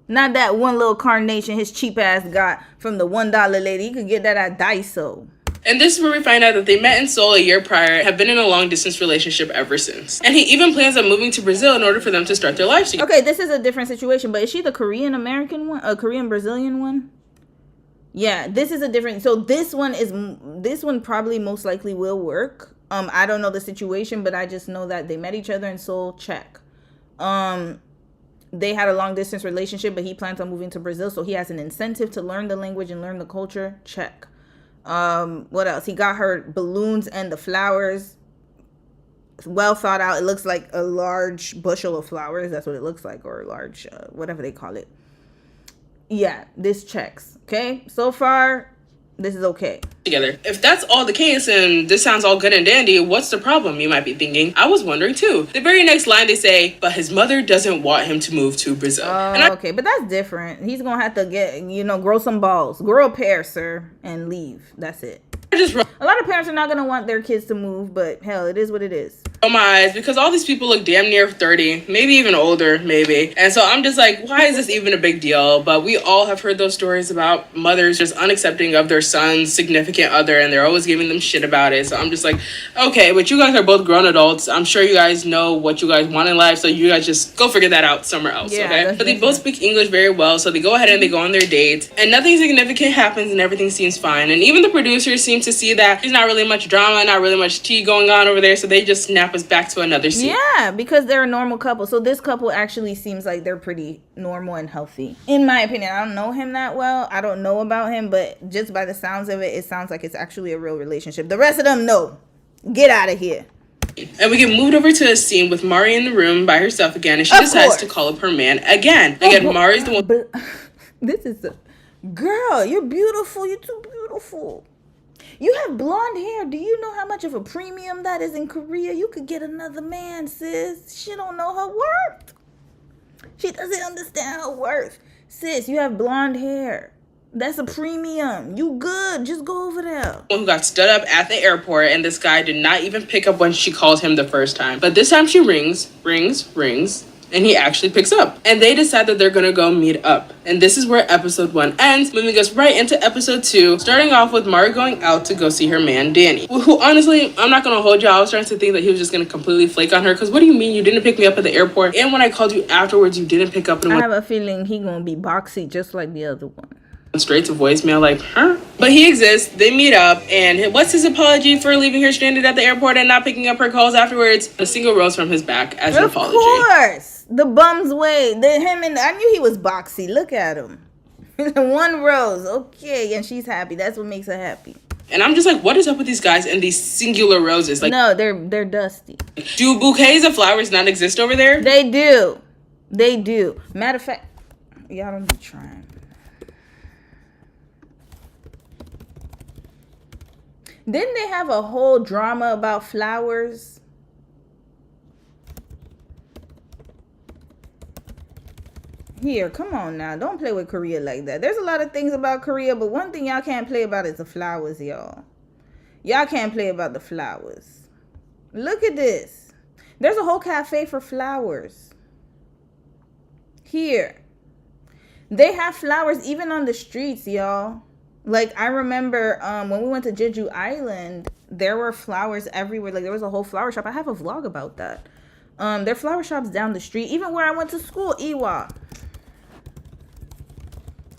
Not that one little carnation his cheap ass got from the $1 lady. You could get that at Daiso. And this is where we find out that they met in Seoul a year prior, have been in a long-distance relationship ever since. And he even plans on moving to Brazil in order for them to start their lives together. Okay, this is a different situation, but is she the Korean-American one? A Korean-Brazilian one? Yeah, this is a different... So this one probably most likely will work. I don't know the situation, but I just know that they met each other in Seoul. Check. They had a long-distance relationship, but he plans on moving to Brazil, so he has an incentive to learn the language and learn the culture. Check. What else? He got her balloons and the flowers. Well thought out. It looks like a large bushel of flowers. That's what it looks like, or a large whatever they call it. Yeah, this checks. Okay, so far this is okay. Together. If that's all the case and this sounds all good and dandy, what's the problem, you might be thinking? I was wondering too. The very next line they say, but his mother doesn't want him to move to Brazil. Okay, but that's different. He's gonna have to grow some balls, grow a pair, sir, and leave. That's it. A lot of parents are not gonna want their kids to move, but hell, it is what it is. My eyes, because all these people look damn near 30, maybe even older, maybe. And so I'm just like, why is this even a big deal? But we all have heard those stories about mothers just unaccepting of their son's significant other, and they're always giving them shit about it. So I'm just like, okay, but you guys are both grown adults. I'm sure you guys know what you guys want in life, so you guys just go figure that out somewhere else, okay? But they both speak English very well, so they go ahead and they go on their date, and nothing significant happens and everything seems fine. And even the producers seem to see that there's not really much drama, not really much tea going on over there, so they just snap us back to another scene. Yeah, because they're a normal couple. So this couple actually seems like they're pretty normal and healthy. In my opinion, I don't know him that well. I don't know about him, but just by the sounds of it, it sounds like it's actually a real relationship. The rest of them, no. Get out of here. And we get moved over to a scene with Mari in the room by herself again, and she decides to call up her man again. Again, Mari's the one. This is a girl. You're beautiful. You're too beautiful. You have blonde hair. Do you know how much of a premium that is in Korea? You could get another man, sis. She don't know her worth. She doesn't understand her worth. Sis, you have blonde hair. That's a premium. You good. Just go over there. Who got stood up at the airport, and this guy did not even pick up when she called him the first time. But this time she rings, and he actually picks up. And they decide that they're gonna go meet up. And this is where episode 1 ends, moving us right into episode 2, starting off with Mari going out to go see her man, Danny. Who honestly, I'm not gonna hold you, I was starting to think that he was just gonna completely flake on her, because what do you mean you didn't pick me up at the airport, and when I called you afterwards, you didn't pick up? And I have a feeling he gonna be boxy just like the other one. Straight to voicemail, like, huh? But he exists, they meet up, and what's his apology for leaving her stranded at the airport and not picking up her calls afterwards? A single rose from his back as an apology. Of course! The bum's way. I knew he was boxy. Look at him. 1 rose. Okay, and she's happy. That's what makes her happy. And I'm just like, what is up with these guys and these singular roses? Like, no, they're dusty. Do bouquets of flowers not exist over there? They do. They do. Matter of fact, y'all don't be trying. Didn't they have a whole drama about flowers? Here, come on now. Don't play with Korea like that. There's a lot of things about Korea, but one thing y'all can't play about is the flowers, y'all. Y'all can't play about the flowers. Look at this. There's a whole cafe for flowers. Here. They have flowers even on the streets, y'all. Like, I remember when we went to Jeju Island, there were flowers everywhere. Like, there was a whole flower shop. I have a vlog about that. There are flower shops down the street. Even where I went to school, Iwa.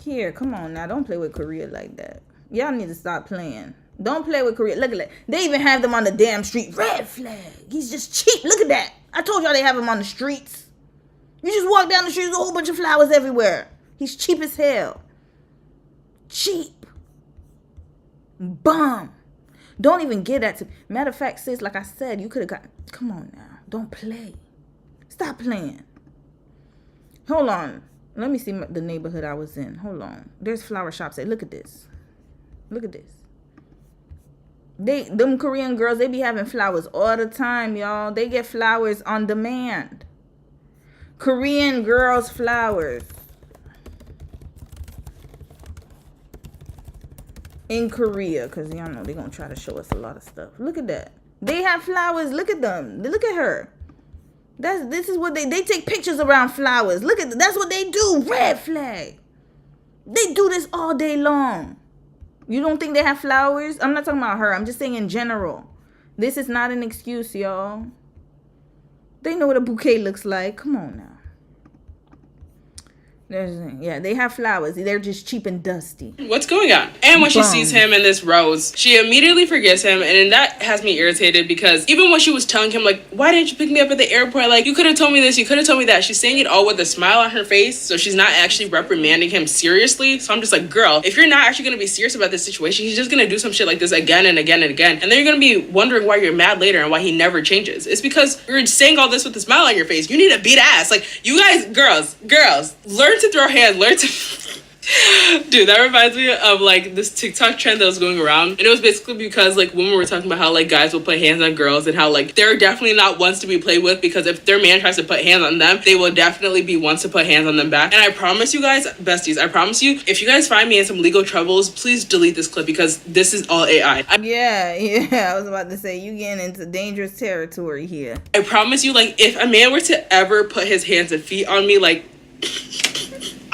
Here, come on now. Don't play with Korea like that. Y'all need to stop playing. Don't play with Korea. Look at that. They even have them on the damn street. Red flag. He's just cheap. Look at that. I told y'all they have him on the streets. You just walk down the street, there's a whole bunch of flowers everywhere. He's cheap as hell. Cheap. Bum. Don't even get that to. Matter of fact, sis, like I said, you could have got. Come on now. Don't play. Stop playing. Hold on. Let me see the neighborhood I was in. Hold on. There's flower shops. Look at this. Look at this. Them Korean girls, they be having flowers all the time, y'all. They get flowers on demand. Korean girls flowers. In Korea, because y'all know they're going to try to show us a lot of stuff. Look at that. They have flowers. Look at them. Look at her. This is what they take pictures around flowers. Look at that's what they do. Red flag. They do this all day long. You don't think they have flowers? I'm not talking about her. I'm just saying in general. This is not an excuse, y'all. They know what a bouquet looks like. Come on now. Yeah, they have flowers. They're just cheap and dusty. What's going on? And when she sees him in this rose, she immediately forgets him, and that has me irritated because even when she was telling him, like, why didn't you pick me up at the airport? Like, you could have told me this, you could have told me that. She's saying it all with a smile on her face, so she's not actually reprimanding him seriously. So I'm just like, girl, if you're not actually going to be serious about this situation, he's just going to do some shit like this again and again and again. And then you're going to be wondering why you're mad later and why he never changes. It's because you're saying all this with a smile on your face. You need to beat ass. Like, you guys, girls, learn to throw hands, learn to dude, that reminds me of like this TikTok trend that was going around, and it was basically because like women were talking about how like guys will put hands on girls and how like they're definitely not ones to be played with, because if their man tries to put hands on them, they will definitely be ones to put hands on them back. And I promise you guys, besties, I promise you, if you guys find me in some legal troubles, please delete this clip because this is all AI. Yeah, I was about to say, you getting into dangerous territory here. I promise you, like, if a man were to ever put his hands and feet on me, like,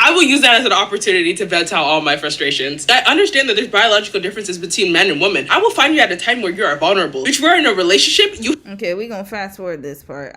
I will use that as an opportunity to vent out all my frustrations. I understand that there's biological differences between men and women. I will find you at a time where you are vulnerable. If we're in a relationship, Okay, we're gonna fast forward this part.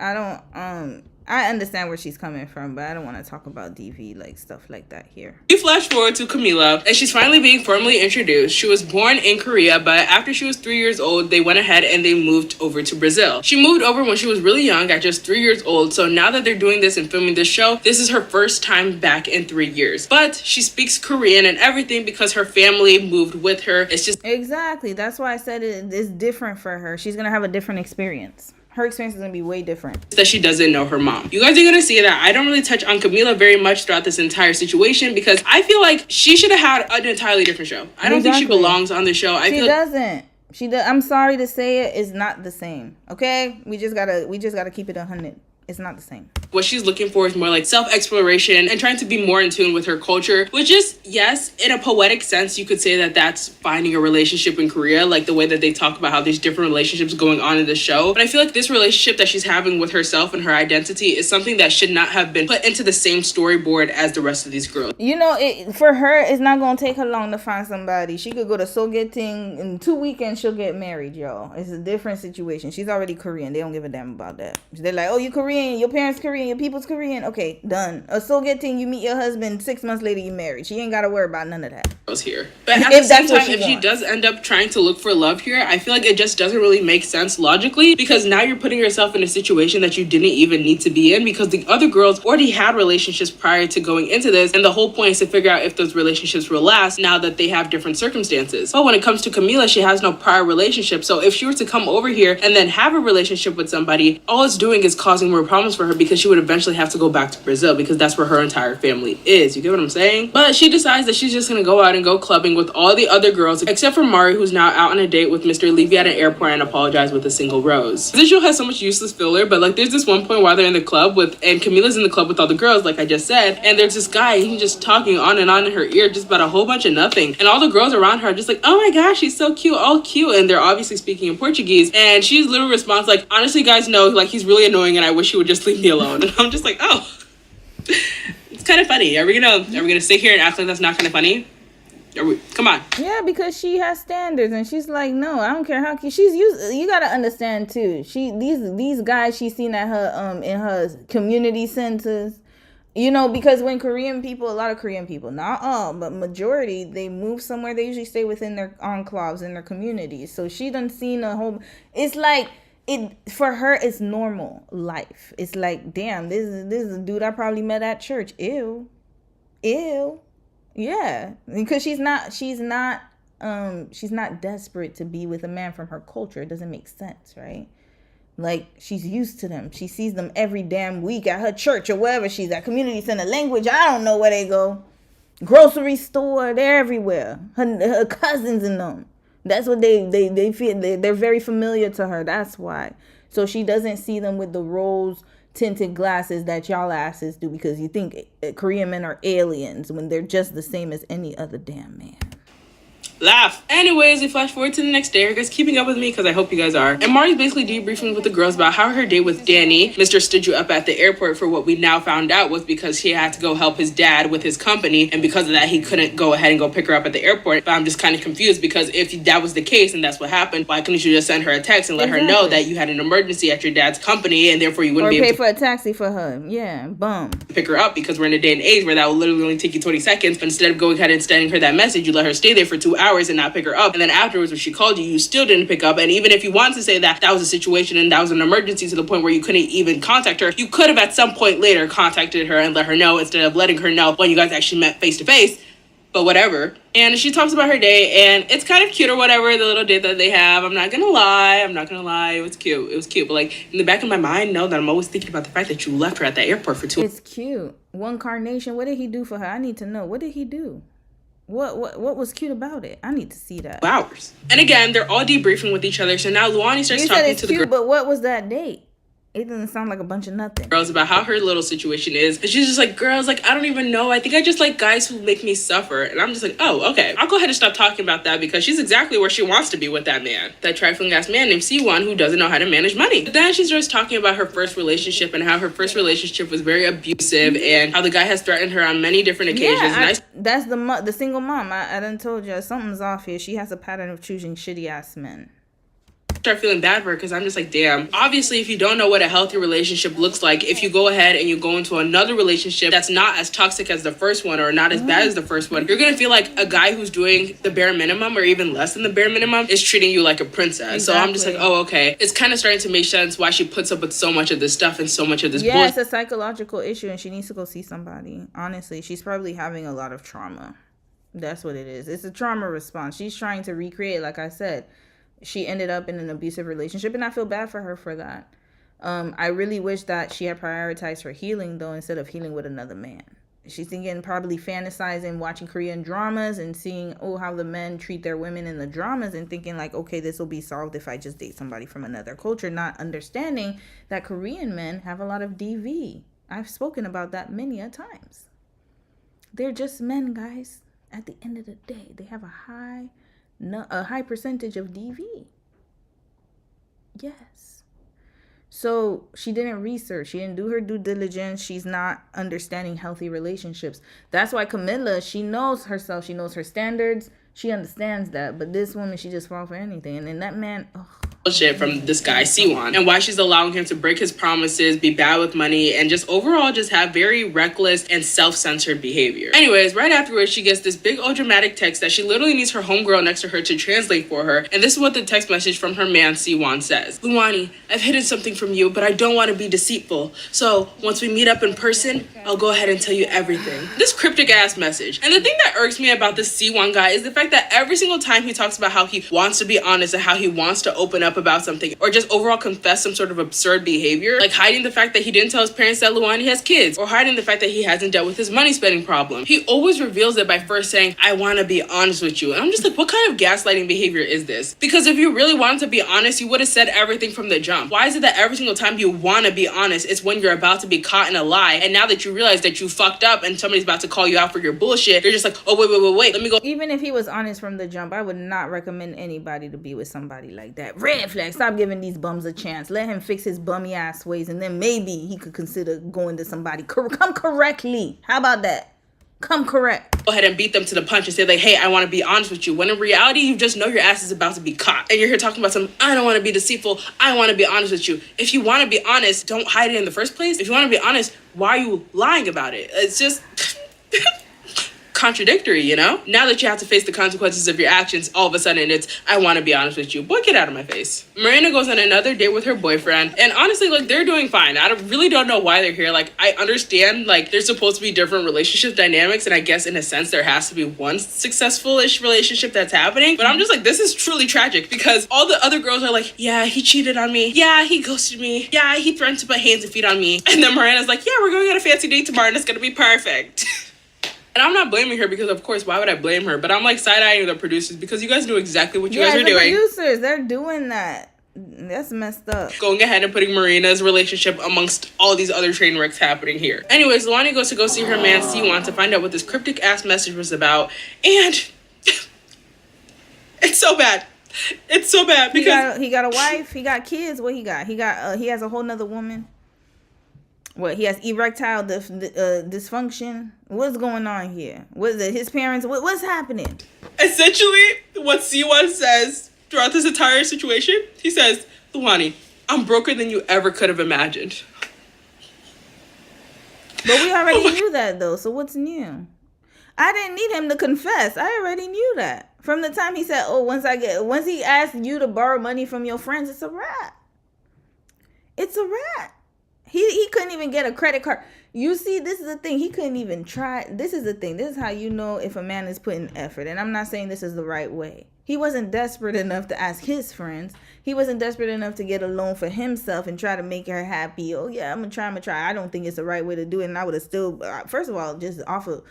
I understand where she's coming from, but I don't want to talk about DV, like stuff like that here. You flash forward to Camila, and she's finally being formally introduced. She was born in Korea, but after she was 3 years old, they went ahead and they moved over to Brazil. She moved over when she was really young, at just 3 years old, so now that they're doing this and filming this show, this is her first time back in 3 years. But she speaks Korean and everything because her family moved with her. It's just... Exactly, that's why I said it is different for her. She's gonna have a different experience. Her experience is gonna be way different. That she doesn't know her mom. You guys are gonna see that I don't really touch on Camila very much throughout this entire situation because I feel like she should have had an entirely different show. I don't think she belongs on the show. She doesn't. She does. I'm sorry to say it, it's not the same. Okay, we just gotta keep it 100. It's not the same. What she's looking for is more like self-exploration and trying to be more in tune with her culture, which is, yes, in a poetic sense, you could say that that's finding a relationship in Korea, like the way that they talk about how there's different relationships going on in the show. But I feel like this relationship that she's having with herself and her identity is something that should not have been put into the same storyboard as the rest of these girls. You know, for her, it's not going to take her long to find somebody. She could go to Sogeting in 2 weekends, she'll get married, y'all. It's a different situation. She's already Korean. They don't give a damn about that. They're like, oh, you Korean, your parents Korean, your people's Korean. Okay, done. A Sogeting, you meet your husband, 6 months later you married. She ain't got to worry about none of that. Here. But at the same time, if she does end up trying to look for love here, I feel like it just doesn't really make sense logically because now you're putting yourself in a situation that you didn't even need to be in because the other girls already had relationships prior to going into this, and the whole point is to figure out if those relationships will last now that they have different circumstances. But when it comes to Camila, she has no prior relationship, so if she were to come over here and then have a relationship with somebody, all it's doing is causing more problems for her because she would eventually have to go back to Brazil because that's where her entire family is. You get what I'm saying? But she decides that she's just gonna go out and go clubbing with all the other girls except for Mari, who's now out on a date with Mr. Levy at an airport and apologized with a single rose. This show has so much useless filler, but like there's this one point while they're in the club and Camila's in the club with all the girls, like I just said, and there's this guy, he's just talking on and on in her ear just about a whole bunch of nothing, and all the girls around her are just like, oh my gosh, she's so cute, all cute, and they're obviously speaking in Portuguese, and she's literally responds like, honestly guys, no, like he's really annoying and I wish he would just leave me alone. And I'm just like, oh, it's kind of funny. Are we gonna sit here and act like that's not kind of funny? Come on. Yeah, because she has standards and she's like, no, I don't care how she's used. You gotta understand too. These guys she's seen at her in her community centers. You know, because when a lot of Korean people, not all, but majority, they move somewhere, they usually stay within their enclaves in their communities. So she done seen a whole. It's like for her, it's normal life. It's like, damn, this is a dude I probably met at church. Ew. Yeah, because she's not desperate to be with a man from her culture. It doesn't make sense, right? Like, she's used to them. She sees them every damn week at her church or wherever she's at. Community center, language, I don't know where they go. Grocery store, they're everywhere. Her cousins and them. That's what they feel. They're very familiar to her. That's why. So she doesn't see them with the rose tinted glasses that y'all asses do because you think Korean men are aliens when they're just the same as any other damn man. Laugh. Anyways, we flash forward to the next day. Are you guys keeping up with me? Because I hope you guys are. And Mari's basically debriefing with the girls about how her date with Danny, Mr. stood you up at the airport for what we now found out was because he had to go help his dad with his company. And because of that, he couldn't go ahead and go pick her up at the airport. But I'm just kind of confused because if that was the case and that's what happened, why couldn't you just send her a text and let her know that you had an emergency at your dad's company and therefore you wouldn't be able to pay for a taxi for her? Yeah, bum. Pick her up because we're in a day and age where that will literally only take you 20 seconds. But instead of going ahead and sending her that message, you let her stay there for 2 hours and not pick her up. And then afterwards, when she called you, you still didn't pick up. And even if you wanted to say that was a situation and that was an emergency to the point where you couldn't even contact her, you could have at some point later contacted her and let her know instead of letting her know when you guys actually met face to face. But whatever. And she talks about her day, and it's kind of cute or whatever, the little date that they have. I'm not gonna lie. It was cute. But like in the back of my mind, know that I'm always thinking about the fact that you left her at the airport for 2 hours. It's cute. One carnation. What did he do for her? I need to know. What did he do? What was cute about it? I need to see that. Hours. And again, they're all debriefing with each other. So now Luani starts talking to the girl. But what was that date? It doesn't sound like a bunch of nothing. Girls about how her little situation is. And she's just like, girls, like, I don't even know. I think I just like guys who make me suffer. And I'm just like, oh, okay. I'll go ahead and stop talking about that because she's exactly where she wants to be with that man. That trifling ass man named C1 who doesn't know how to manage money. But then she starts talking about her first relationship and how her first relationship was very abusive and how the guy has threatened her on many different occasions. Yeah, that's the single mom. I done told you something's off here. She has a pattern of choosing shitty ass men. Start feeling bad for her because I'm just like, damn. Obviously, if you don't know what a healthy relationship looks like, if you go ahead and you go into another relationship that's not as toxic as the first one or not as bad as the first one, you're gonna feel like a guy who's doing the bare minimum or even less than the bare minimum is treating you like a princess. Exactly. So I'm just like, oh, okay. It's kind of starting to make sense why she puts up with so much of this stuff and so much of this bullshit. Yeah, it's a psychological issue and she needs to go see somebody. Honestly, she's probably having a lot of trauma. That's what it is. It's a trauma response. She's trying to recreate, like I said. She ended up in an abusive relationship, and I feel bad for her for that. I really wish that she had prioritized her healing, though, instead of healing with another man. She's thinking, probably fantasizing, watching Korean dramas and seeing, how the men treat their women in the dramas and thinking like, okay, this will be solved if I just date somebody from another culture, not understanding that Korean men have a lot of DV. I've spoken about that many a times. They're just men, guys. At the end of the day, they have a high percentage of DV. Yes. So she didn't research. She didn't do her due diligence. She's not understanding healthy relationships. That's why Camilla, she knows herself. She knows her standards. She understands that. But this woman, she just falls for anything. And then that man, bullshit from this guy Siwon, and why she's allowing him to break his promises, be bad with money, and just overall just have very reckless and self-centered behavior. Anyways, right afterwards, she gets this big old dramatic text that she literally needs her homegirl next to her to translate for her, and this is what the text message from her man Siwon says. Luwani, I've hidden something from you, but I don't want to be deceitful. So once we meet up in person, I'll go ahead and tell you everything. This cryptic ass message. And the thing that irks me about this Siwon guy is the fact that every single time he talks about how he wants to be honest and how he wants to open up about something or just overall confess some sort of absurd behavior, like hiding the fact that he didn't tell his parents that Luwani has kids, or hiding the fact that he hasn't dealt with his money spending problem. He always reveals it by first saying, I want to be honest with you. And I'm just like, what kind of gaslighting behavior is this? Because if you really wanted to be honest, you would have said everything from the jump. Why is it that every single time you want to be honest, it's when you're about to be caught in a lie, and now that you realize that you fucked up and somebody's about to call you out for your bullshit, you're just like, oh, wait, let me go. Even if he was honest from the jump, I would not recommend anybody to be with somebody like that. Red flag. Stop giving these bums a chance. Let him fix his bummy ass ways, and then maybe he could consider going to somebody. Come correctly. How about that? Come correct. Go ahead and beat them to the punch and say like, hey, I want to be honest with you. When in reality, you just know your ass is about to be caught. And you're here talking about some, I don't want to be deceitful. I want to be honest with you. If you want to be honest, don't hide it in the first place. If you want to be honest, why are you lying about it? It's just contradictory, you know? Now that you have to face the consequences of your actions, all of a sudden it's, I want to be honest with you. Boy, get out of my face. Marina goes on another date with her boyfriend, and honestly, like, they're doing fine. I really don't know why they're here. Like, I understand, like, there's supposed to be different relationship dynamics, and I guess in a sense there has to be one successful-ish relationship that's happening, but I'm just like, this is truly tragic, because all the other girls are like, yeah, he cheated on me. Yeah, he ghosted me. Yeah, he threatened to put hands and feet on me. And then Marina's like, yeah, we're going on a fancy date tomorrow, and it's gonna be perfect. And I'm not blaming her because, of course, why would I blame her? But I'm like side-eyeing the producers because you guys knew exactly what you guys were doing. Yeah, the producers, they're doing that. That's messed up. Going ahead and putting Marina's relationship amongst all these other train wrecks happening here. Anyways, Luwani goes to go see her man Siwon to find out what this cryptic-ass message was about. And it's so bad. It's so bad because he got a wife, he got kids. What he got? He has a whole nother woman. What, he has erectile dysfunction? What's going on here? Was it his parents? What's happening? Essentially, what Siwon says throughout this entire situation, he says, Luwani, I'm broker than you ever could have imagined. But we already knew that, though, so what's new? I didn't need him to confess. I already knew that. From the time he said, once he asked you to borrow money from your friends, it's a wrap. It's a wrap. He couldn't even get a credit card. You see, this is the thing. He couldn't even try. This is the thing. This is how you know if a man is putting effort. And I'm not saying this is the right way. He wasn't desperate enough to ask his friends. He wasn't desperate enough to get a loan for himself and try to make her happy. Oh, yeah, I'm going to try. I don't think it's the right way to do it. And I would have still, first of all, just off of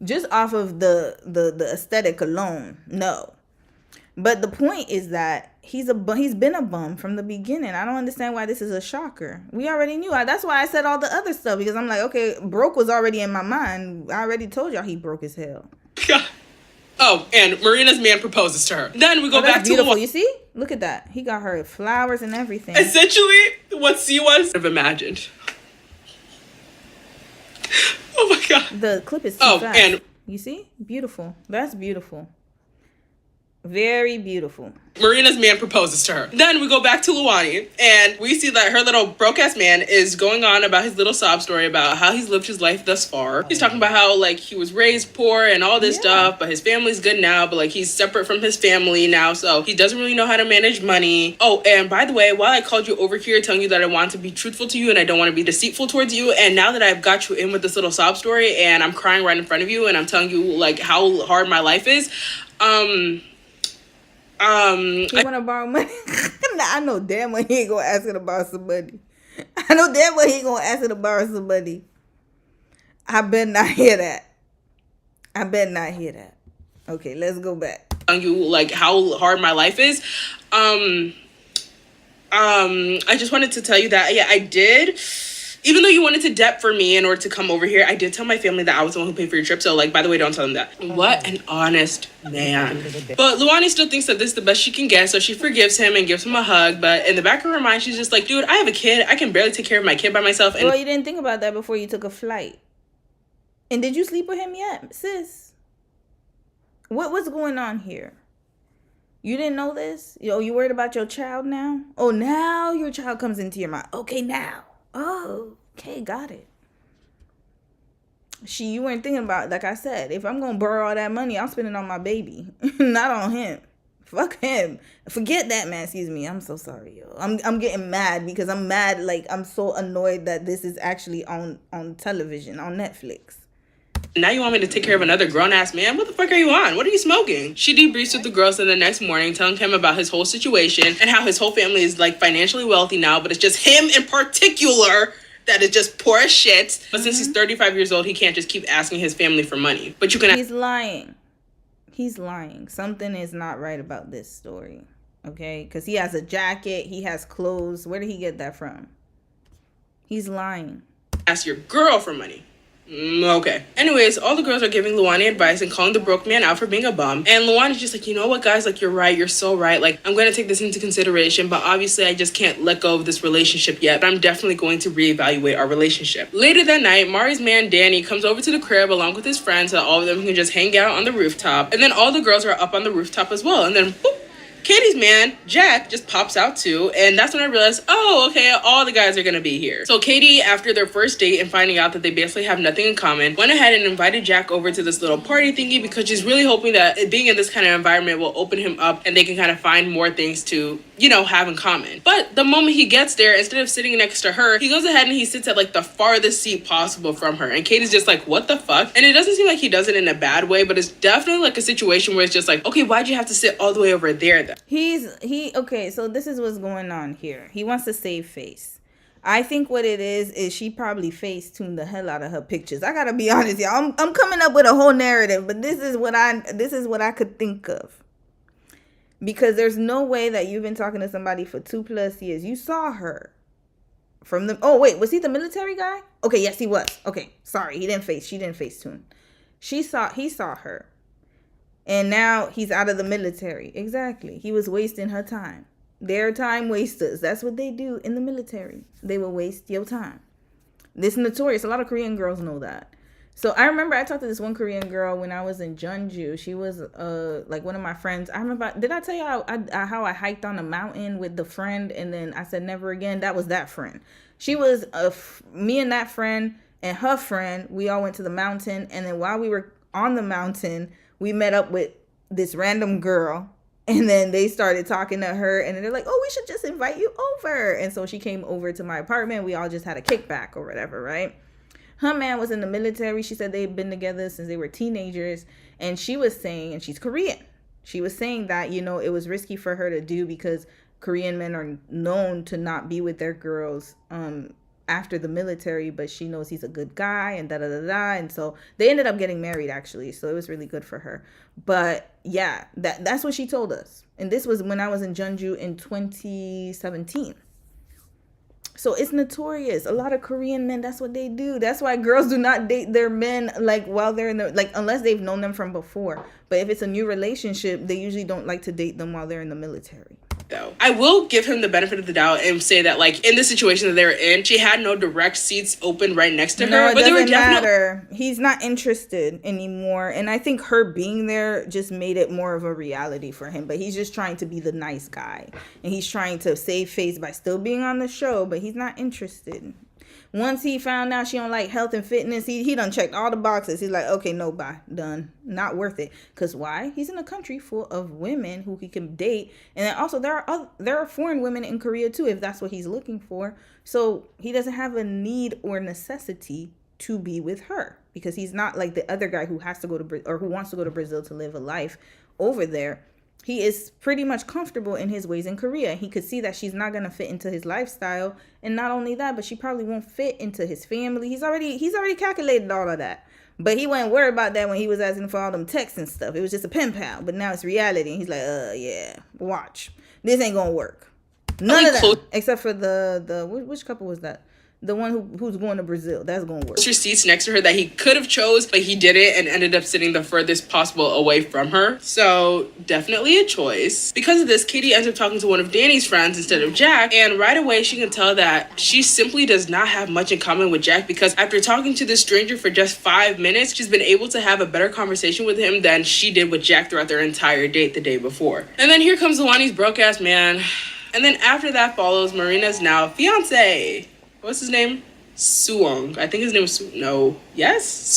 the aesthetic alone. No. But the point is that he's been a bum from the beginning. I don't understand why this is a shocker. We already knew. That's why I said all the other stuff, because I'm like, okay, broke was already in my mind. I already told y'all he broke as hell. Oh, and Marina's man proposes to her. Then we go back to beautiful. You see? Look at that. He got her flowers and everything. Essentially, what Siwon have imagined. Oh my god. The clip is too fast. And you see? Beautiful. That's beautiful. Very beautiful. Marina's man proposes to her. Then we go back to Luwani, and we see that her little broke-ass man is going on about his little sob story about how he's lived his life thus far. He's talking about how, like, he was raised poor and all this stuff, but his family's good now, but, like, he's separate from his family now, so he doesn't really know how to manage money. Oh, and by the way, while I called you over here telling you that I want to be truthful to you and I don't want to be deceitful towards you, and now that I've got you in with this little sob story and I'm crying right in front of you and I'm telling you, like, how hard my life is, he wanna borrow money? I know damn well he ain't gonna ask her to borrow some money. I know damn well he ain't gonna ask her to borrow some money. I better not hear that. Okay, let's go back. You like how hard my life is. I just wanted to tell you that I did. Even though you wanted to debt for me in order to come over here, I did tell my family that I was the one who paid for your trip. So, like, by the way, don't tell them that. What an honest man. But Luani still thinks that this is the best she can get, so she forgives him and gives him a hug. But in the back of her mind, she's just like, dude, I have a kid. I can barely take care of my kid by myself. And well, you didn't think about that before you took a flight. And did you sleep with him yet, sis? What's going on here? You didn't know this? You worried about your child now? Oh, now your child comes into your mind. Okay, now. Oh, okay, got it. You weren't thinking about, like I said, if I'm going to borrow all that money, I'll spend it on my baby, not on him. Fuck him. Forget that, man. Excuse me. I'm so sorry, yo. I'm getting mad because I'm mad. Like, I'm so annoyed that this is actually on television, on Netflix. Now you want me to take care of another grown-ass man? What the fuck are you on? What are you smoking? She debriefs with the girls in the next morning, telling him about his whole situation and how his whole family is, like, financially wealthy now, but it's just him in particular that is just poor as shit. But since he's 35 years old, he can't just keep asking his family for money. But you can... He's lying. Something is not right about this story, okay? Because he has a jacket, he has clothes. Where did he get that from? He's lying. Ask your girl for money. Okay. Anyways, all the girls are giving Luani advice and calling the broke man out for being a bum. And Luani's just like, you know what, guys? Like, you're right. You're so right. Like, I'm going to take this into consideration, but obviously I just can't let go of this relationship yet. But I'm definitely going to reevaluate our relationship. Later that night, Mari's man, Danny, comes over to the crib along with his friends so that all of them can just hang out on the rooftop. And then all the girls are up on the rooftop as well. And then, boop, Katie's man, Jack, just pops out too, and that's when I realized, oh, okay, all the guys are gonna be here. So Katie, after their first date and finding out that they basically have nothing in common, went ahead and invited Jack over to this little party thingy because she's really hoping that being in this kind of environment will open him up and they can kind of find more things to, have in common. But the moment he gets there, instead of sitting next to her, he goes ahead and he sits at like the farthest seat possible from her. And Katie's just like, what the fuck? And it doesn't seem like he does it in a bad way, but it's definitely like a situation where it's just like, okay, why'd you have to sit all the way over there then? Okay, so this is what's going on here. He wants to save face. I think what it is she probably face-tuned the hell out of her pictures. I gotta be honest, y'all. I'm coming up with a whole narrative, but this is what I could think of. Because there's no way that you've been talking to somebody for 2+ years. You saw her from the... Oh, wait. Was he the military guy? Okay, yes, he was. Okay, sorry. She didn't face-tune. He saw her. And now he's out of the military. Exactly. He was wasting her time. They're time wasters. That's what they do in the military. They will waste your time. This is notorious. A lot of Korean girls know that. So I remember I talked to this one Korean girl when I was in Jeonju. She was like one of my friends. I remember, did I tell you how I hiked on a mountain with the friend and then I said never again? That was that friend. She was me and that friend and her friend. We all went to the mountain, and then while we were on the mountain, we met up with this random girl, and then they started talking to her, and then they're like, oh, we should just invite you over. And so she came over to my apartment. We all just had a kickback or whatever, right? Her man was in the military. She said they'd been together since they were teenagers. And she was saying, and she's Korean, she was saying that, it was risky for her to do because Korean men are known to not be with their girls after the military, but she knows he's a good guy and da-da-da-da. And so they ended up getting married, actually. So it was really good for her. But yeah, that's what she told us. And this was when I was in Jeonju in 2017. So it's notorious. A lot of Korean men, that's what they do. That's why girls do not date their men like while they're in the, like, unless they've known them from before. But if it's a new relationship, they usually don't like to date them while they're in the military. Though I will give him the benefit of the doubt and say that, like, in the situation that they were in, she had no direct seats open right next to her. No, it but doesn't matter. He's not interested anymore, and I think her being there just made it more of a reality for him. But he's just trying to be the nice guy, and he's trying to save face by still being on the show. But he's not interested. Once he found out she don't like health and fitness, he done checked all the boxes. He's like, okay, no, bye, done. Not worth it. Because why? He's in a country full of women who he can date. And then also there are foreign women in Korea too, if that's what he's looking for. So he doesn't have a need or necessity to be with her. Because he's not like the other guy who has to go to, or who wants to go to Brazil to live a life over there. He is pretty much comfortable in his ways in Korea. He could see that she's not going to fit into his lifestyle. And not only that, but she probably won't fit into his family. He's already calculated all of that. But he wasn't worried about that when he was asking for all them texts and stuff. It was just a pen pal. But now it's reality. And he's like, yeah, watch. This ain't going to work. None of that. Except for which couple was that? The one who's going to Brazil. That's going to work. Your seats next to her that he could have chose, but he didn't and ended up sitting the furthest possible away from her. So definitely a choice. Because of this, Katie ends up talking to one of Danny's friends instead of Jack. And right away, she can tell that she simply does not have much in common with Jack, because after talking to this stranger for just 5 minutes, she's been able to have a better conversation with him than she did with Jack throughout their entire date the day before. And then here comes Luani's broke ass man. And then after that follows Marina's now fiance. What's his name? Suwong. I think his name was Suwong. Yes.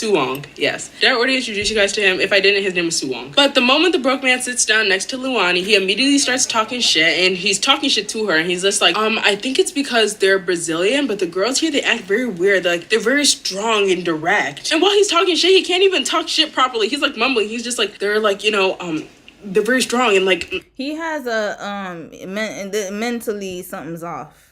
Did I already introduce you guys to him? If I didn't, his name was Suwong. But the moment the broke man sits down next to Luani, he immediately starts talking shit, and he's talking shit to her, and he's just like, I think it's because they're Brazilian, but the girls here, they act very weird. Like, they're very strong and direct. And while he's talking shit, he can't even talk shit properly. He's like mumbling. He's just like, they're like, they're very strong and like. He has mentally something's off.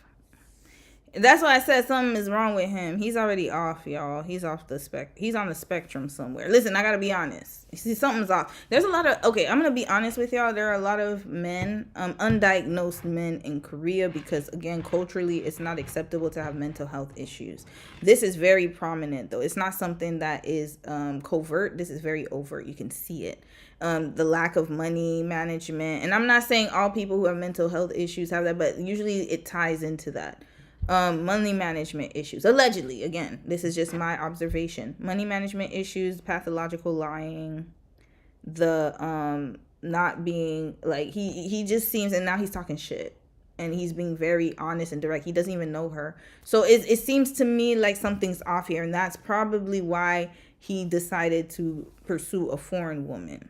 That's why I said something is wrong with him. He's already off, y'all. He's off the He's on the spectrum somewhere. Listen, I gotta be honest. You see, something's off. There's a lot of, I'm gonna be honest with y'all. There are a lot of men, undiagnosed men in Korea, because again, culturally, it's not acceptable to have mental health issues. This is very prominent though. It's not something that is covert. This is very overt. You can see it. The lack of money management. And I'm not saying all people who have mental health issues have that, but usually it ties into that. Money management issues, allegedly. Again, this is just my observation. Money management issues, pathological lying, the not being like, he just seems, and now he's talking shit, and he's being very honest and direct. He doesn't even know her, so it seems to me like something's off here, and that's probably why he decided to pursue a foreign woman.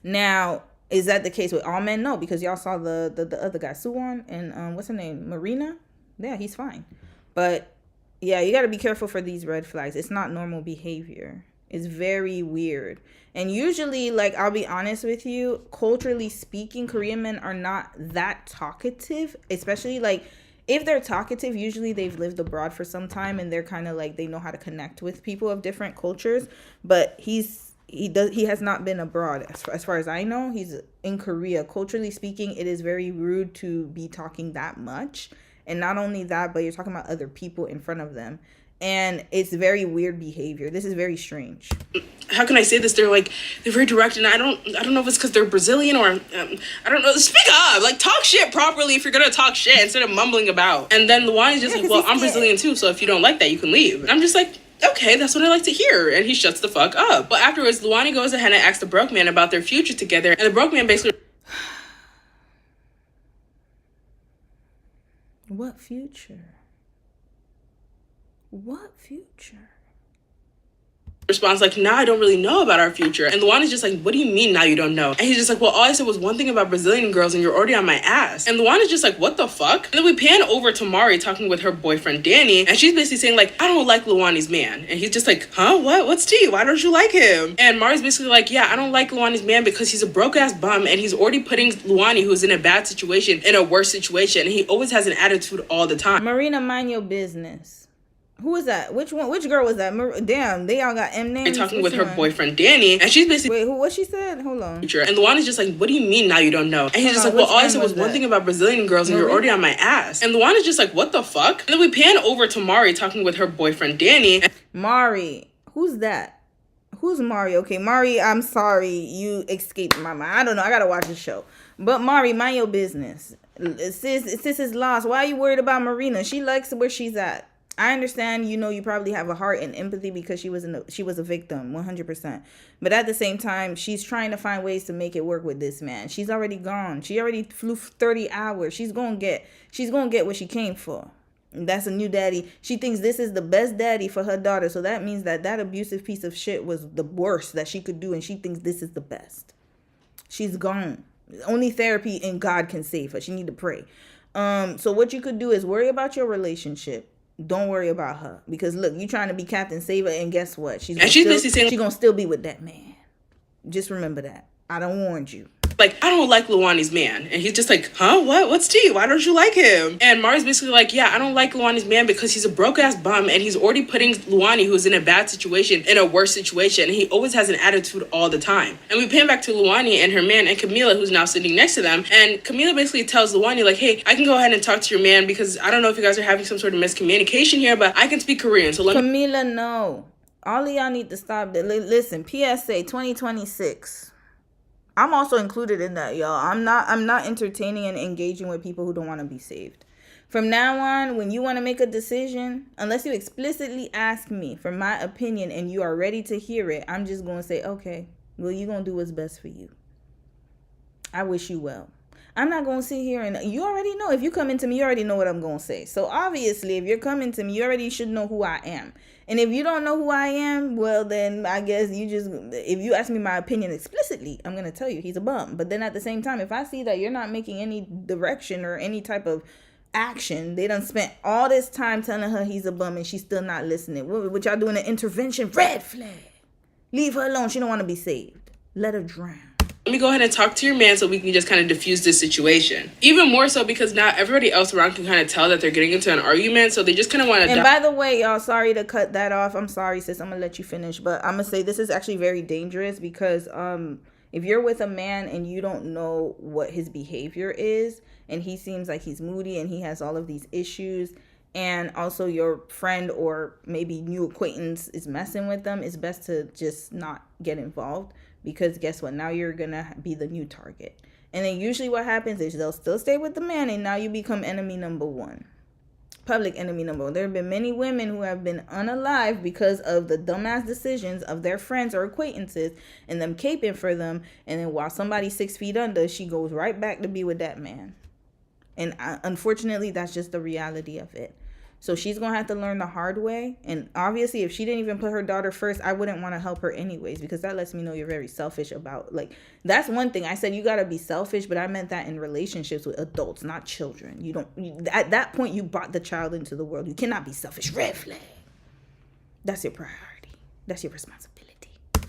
Now, is that the case with all men? No, because y'all saw the other guy, Suwon, and what's her name, Marina. Yeah, he's fine. But yeah, you got to be careful for these red flags. It's not normal behavior. It's very weird. And usually, like, I'll be honest with you, culturally speaking, Korean men are not that talkative, especially like if they're talkative, usually they've lived abroad for some time and they're kind of like, they know how to connect with people of different cultures. But he has not been abroad as far as I know. He's in Korea. Culturally speaking, it is very rude to be talking that much. And not only that, but you're talking about other people in front of them. And it's very weird behavior. This is very strange. How can I say this? They're very direct, and I don't know if it's because they're Brazilian or I don't know. Speak up, like talk shit properly if you're gonna talk shit instead of mumbling about. And then Luani's just like, well, I'm Brazilian too, so if you don't like that, you can leave. And I'm just like, okay, that's what I like to hear. And he shuts the fuck up. But afterwards, Luani goes ahead and asks the broke man about their future together, and the broke man basically. What future? What future? Responds like, nah, I don't really know about our future. And Luana's just like, what do you mean now you don't know? And he's just like, well, all I said was one thing about Brazilian girls and you're already on my ass. And Luana's just like, what the fuck? And then we pan over to Mari talking with her boyfriend Danny, and she's basically saying like, I don't like Luani's man. And he's just like, huh, what? What's tea? Why don't you like him? And Mari's basically like, yeah, I don't like Luani's man because he's a broke ass bum and he's already putting Luani, who's in a bad situation, in a worse situation. And he always has an attitude all the time. Marina, mind your business. Who was that? Which one? Which girl was that? Damn, they all got M names. And talking with her boyfriend Danny, and she's basically, wait, what she said? Hold on. And Luana's just like, what do you mean now you don't know? And he's just like, well, all I said was one thing about Brazilian girls and you're already on my ass. And Luana's just like, what the fuck? And then we pan over to Mari talking with her boyfriend Danny. Mari, who's that? Who's Mari? Okay, Mari, I'm sorry, you escaped my mind. I don't know. I gotta watch the show. But Mari, mind your business. Sis is lost. Why are you worried about Marina? She likes where she's at. I understand, you probably have a heart and empathy because she was a victim, 100%. But at the same time, she's trying to find ways to make it work with this man. She's already gone. She already flew 30 hours. She's gonna get what she came for. And that's a new daddy. She thinks this is the best daddy for her daughter. So that means that abusive piece of shit was the worst that she could do, and she thinks this is the best. She's gone. Only therapy and God can save her. She need to pray. So what you could do is worry about your relationship. Don't worry about her, because look, you trying to be Captain Saver, and guess what? She's basically saying she's gonna still be with that man. Just remember that. I done warned you. like, I don't like Luwani's man. And he's just like, huh? What's tea? Why don't you like him? And Mari's basically like, yeah, I don't like Luwani's man because he's a broke-ass bum and he's already putting Luwani, who's in a bad situation, in a worse situation. And he always has an attitude all the time. And we pan back to Luwani and her man and Camila, who's now sitting next to them. And Camila basically tells Luwani, like, hey, I can go ahead and talk to your man because I don't know if you guys are having some sort of miscommunication here, but I can speak Korean. So Camila, no. All of y'all need to stop that. Listen, PSA 2026. I'm also included in that, y'all. I'm not entertaining and engaging with people who don't want to be saved. From now on, when you want to make a decision, unless you explicitly ask me for my opinion and you are ready to hear it, I'm just going to say, okay, well, you're going to do what's best for you. I wish you well. I'm not going to sit here and you already know. If you come into me, you already know what I'm going to say. So obviously, if you're coming to me, you already should know who I am. And if you don't know who I am, well, then I guess if you ask me my opinion explicitly, I'm going to tell you he's a bum. But then at the same time, if I see that you're not making any direction or any type of action, they done spent all this time telling her he's a bum and she's still not listening. What y'all doing an intervention? Red flag. Leave her alone. She don't want to be saved. Let her drown. Let me go ahead and talk to your man so we can just kind of diffuse this situation. Even more so because now everybody else around can kind of tell that they're getting into an argument, so they just kind of want to... And by the way, y'all, sorry to cut that off. I'm sorry, sis. I'm going to let you finish. But I'm going to say this is actually very dangerous because if you're with a man and you don't know what his behavior is, and he seems like he's moody and he has all of these issues, and also your friend or maybe new acquaintance is messing with them, it's best to just not get involved. Because guess what? Now you're going to be the new target. And then usually what happens is they'll still stay with the man and now you become enemy number one. Public enemy number one. There have been many women who have been unalive because of the dumbass decisions of their friends or acquaintances and them caping for them. And then while somebody's 6 feet under, she goes right back to be with that man. And unfortunately, that's just the reality of it. So she's going to have to learn the hard way. And obviously, if she didn't even put her daughter first, I wouldn't want to help her anyways, because that lets me know you're very selfish about, like, that's one thing. I said you got to be selfish, but I meant that in relationships with adults, not children. At that point, you brought the child into the world. You cannot be selfish. Red flag. That's your priority. That's your responsibility.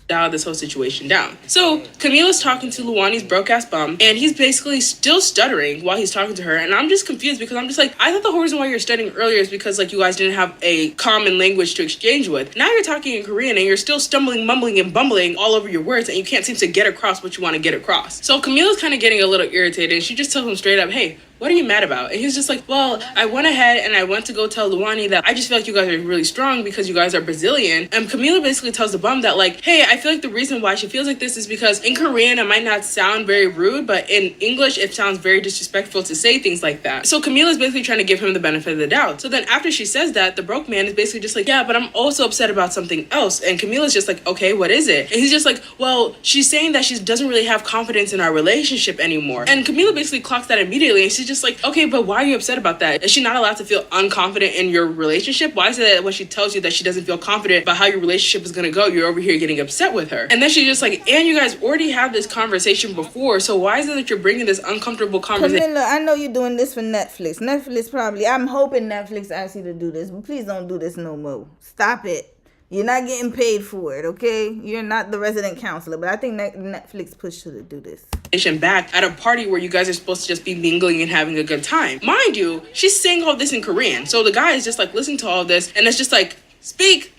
Dial this whole situation down. So Camila's talking to Luwani's broke-ass bum, and he's basically still stuttering while he's talking to her, and I'm just confused because I'm just like, I thought the whole reason why you're studying earlier is because, like, you guys didn't have a common language to exchange with. Now you're talking in Korean and you're still stumbling, mumbling, and bumbling all over your words, and you can't seem to get across what you want to get across. So Camila's kind of getting a little irritated, and she just tells him straight up, hey, what are you mad about? And he's just like, well, I went ahead and I went to go tell Luwani that I just feel like you guys are really strong because you guys are Brazilian. And Camila basically tells the bum that, like, hey, I feel like the reason why she feels like this is because in Korean it might not sound very rude, but in English it sounds very disrespectful to say things like that. So Camila's basically trying to give him the benefit of the doubt. So then after she says that, the broke man is basically just like, yeah, but I'm also upset about something else. And Camila's just like, okay, what is it? And he's just like, well, she's saying that she doesn't really have confidence in our relationship anymore. And Camila basically clocks that immediately, and she's just like, okay, but why are you upset about that? Is she not allowed to feel unconfident in your relationship? Why is it that when she tells you that she doesn't feel confident about how your relationship is going to go, you're over here getting upset with her? And then she's just like, and you guys already had this conversation before, so why is it that you're bringing this uncomfortable conversation? Camila, I know you're doing this for Netflix. Netflix probably, I'm hoping Netflix asks you to do this, but please don't do this no more. Stop it. You're not getting paid for it, okay? You're not the resident counselor, but I think Netflix pushed you to do this. Back at a party where you guys are supposed to just be mingling and having a good time. Mind you, she's saying all this in Korean. So the guy is just like listening to all this, and it's just like, speak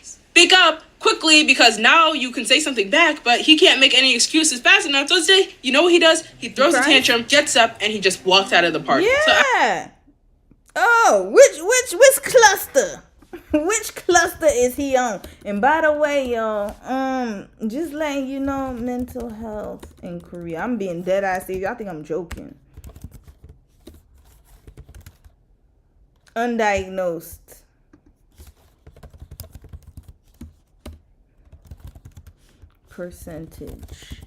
up quickly, because now you can say something back, but he can't make any excuses fast enough. So today, you know what he does? He throws a tantrum, gets up, and he just walks out of the party. Yeah. Which cluster? Which cluster is he on? And by the way, y'all, just letting you know, mental health in Korea. I'm being dead ass serious. Y'all think I'm joking. Undiagnosed. Percentage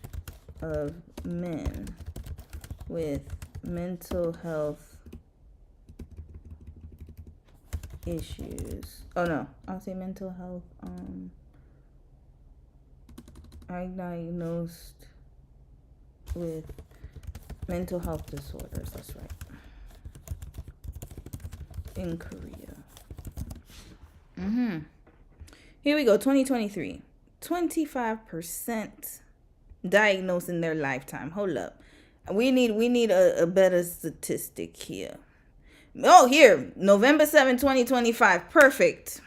of men with mental health issues. Oh no, I'll say mental health. I diagnosed with mental health disorders. That's right. In Korea. Here we go. 2023. 25% diagnosed in their lifetime. Hold up. We need a better statistic here. Oh, here, November 7, 2025. Perfect.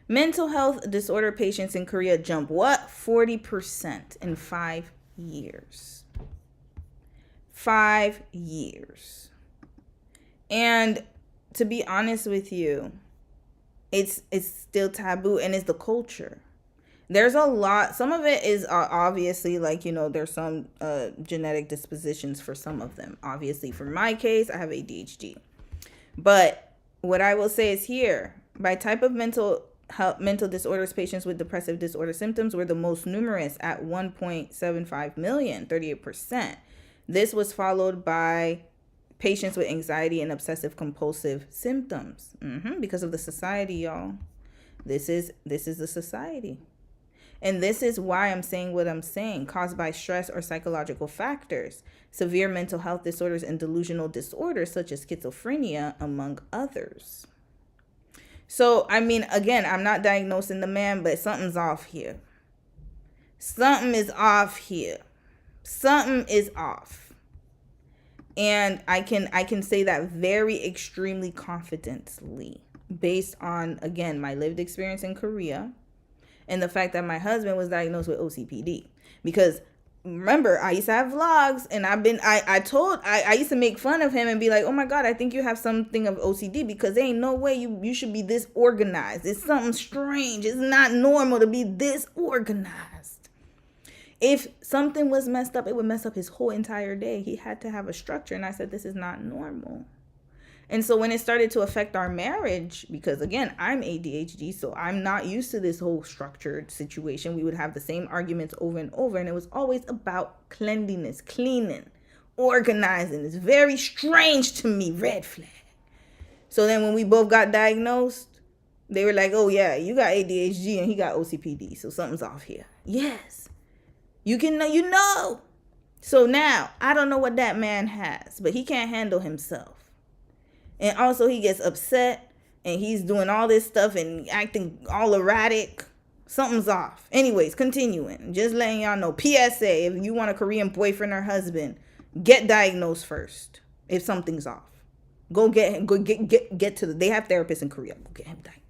Mental health disorder patients in Korea jump what? 40% in 5 years. 5 years. And to be honest with you, it's still taboo, and it's the culture. There's a lot. Some of it is obviously like, you know, there's some genetic dispositions for some of them. Obviously, for my case, I have ADHD. But what I will say is here, by type of mental disorders, patients with depressive disorder symptoms were the most numerous at 1.75 million, 38%. This was followed by patients with anxiety and obsessive compulsive symptoms. Because of the society, y'all. This is the society. And this is why I'm saying what I'm saying, caused by stress or psychological factors, severe mental health disorders and delusional disorders such as schizophrenia, among others. So, I mean, again, I'm not diagnosing the man, but something's off here. Something is off here. Something is off. And I can say that very extremely confidently based on, again, my lived experience in Korea. And the fact that my husband was diagnosed with OCPD. Because remember, I used to have vlogs, and I used to make fun of him and be like, oh my God, I think you have something of OCD, because there ain't no way you should be this organized. It's something strange. It's not normal to be this organized. If something was messed up, it would mess up his whole entire day. He had to have a structure. And I said, this is not normal. And so when it started to affect our marriage, because again, I'm ADHD, so I'm not used to this whole structured situation. We would have the same arguments over and over. And it was always about cleanliness, cleaning, organizing. It's very strange to me. Red flag. So then when we both got diagnosed, they were like, oh yeah, you got ADHD and he got OCPD. So something's off here. Yes. You know. So now I don't know what that man has, but he can't handle himself. And also he gets upset and he's doing all this stuff and acting all erratic. Something's off. Anyways, continuing. Just letting y'all know. PSA, if you want a Korean boyfriend or husband, get diagnosed first if something's off. Go get him. Get to they have therapists in Korea. Go get him diagnosed.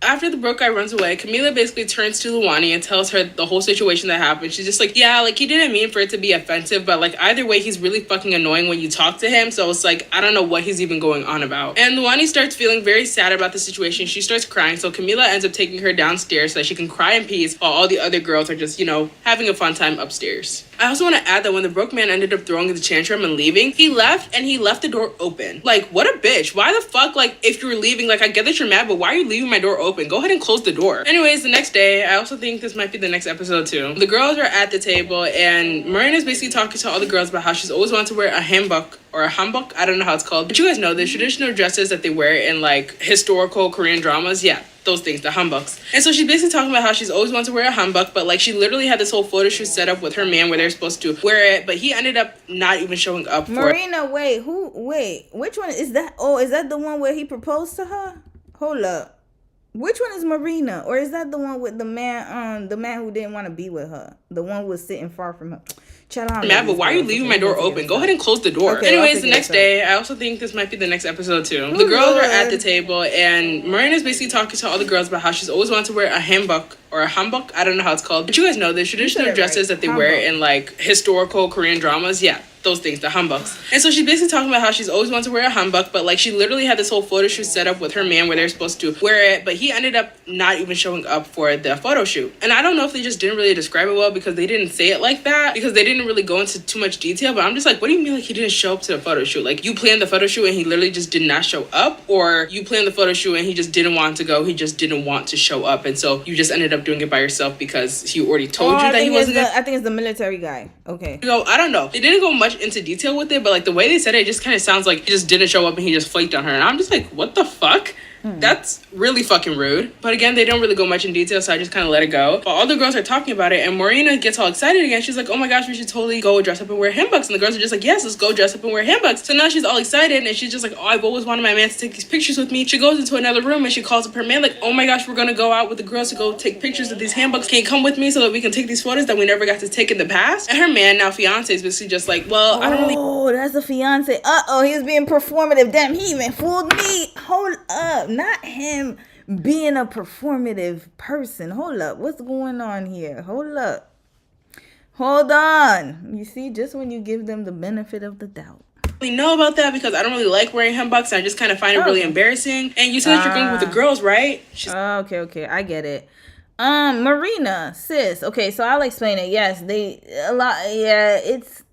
After the broke guy runs away, Camila basically turns to Luwani and tells her the whole situation that happened. She's just like, yeah, like, he didn't mean for it to be offensive, but like, either way, he's really fucking annoying when you talk to him. So it's like, I don't know what he's even going on about. And Luwani starts feeling very sad about the situation. She starts crying. So Camila ends up taking her downstairs so that she can cry in peace while all the other girls are just, you know, having a fun time upstairs. I also want to add that when the broke man ended up throwing the tantrum and leaving, he left the door open. Like, what a bitch. Why the fuck, like, if you're leaving, like, I get that you're mad, but why are you leaving my door open? Go ahead and close the door. Anyways, the next day, I also think this might be the next episode too. The girls are at the table and Marina's basically talking to all the girls about how she's always wanted to wear a hanbok or a hanbok. I don't know how it's called. But you guys know the traditional dresses that they wear in like historical Korean dramas. Yeah. Those things, the hanboks. And so she's basically talking about how she's always wanted to wear a hanbok, but like she literally had this whole photo shoot set up with her man where they're supposed to wear it, but he ended up not even showing up for Marina, wait, which one is that? Oh, is that the one where he proposed to her? Hold up. Which one is Marina? Or is that the one with the man who didn't want to be with her? The one who was sitting far from her. Mad, but why are you leaving my door open? Go ahead and close the door. Okay, anyways, the next day, I also think this might be the next episode too. The girls are at the table and Marina's basically talking to all the girls about how she's always wanted to wear a hanbok or a hanbok. I don't know how it's called. But you guys know the traditional dresses that they wear in like historical Korean dramas. Yeah. Those things, the hanboks. And so she's basically talking about how she's always wanted to wear a hanbok, but like she literally had this whole photo shoot set up with her man where they're supposed to wear it, but he ended up not even showing up for the photo shoot. And I don't know if they just didn't really describe it well because they didn't say it like that, because they didn't really go into too much detail, but I'm just like, what do you mean like he didn't show up to the photo shoot? Like you planned the photo shoot and he literally just did not show up, or you planned the photo shoot and he just didn't want to go, he just didn't want to show up, and so you just ended up doing it by yourself because he already told you that he wasn't there? I think it's the military guy. Okay. So I don't know. They didn't go much into detail with it, but like the way they said it just kind of sounds like he just didn't show up and he just flaked on her, and I'm just like, what the fuck? That's really fucking rude. But again, they don't really go much in detail, so I just kind of let it go. But all the girls are talking about it, and Marina gets all excited again. She's like, oh my gosh, we should totally go dress up and wear handbucks. And the girls are just like, yes, let's go dress up and wear handbucks. So now she's all excited, and she's just like, oh, I've always wanted my man to take these pictures with me. She goes into another room, and she calls up her man, like, oh my gosh, we're gonna go out with the girls to go take pictures of these handbucks. Can you come with me so that we can take these photos that we never got to take in the past? And her man, now fiance, is basically just like, well, I don't really... Oh, that's a fiance. Uh-oh, he was being performative. Damn, he even fooled me. Hold up. Not him being a performative person. Hold up. What's going on here? Hold up. Hold on. You see, just when you give them the benefit of the doubt. really know about that because I don't really like wearing handbucks. I just kind of find it really embarrassing. And you said that you're going with the girls, right? Okay, I get it. Marina, sis. Okay, so I'll explain it. Yes, it's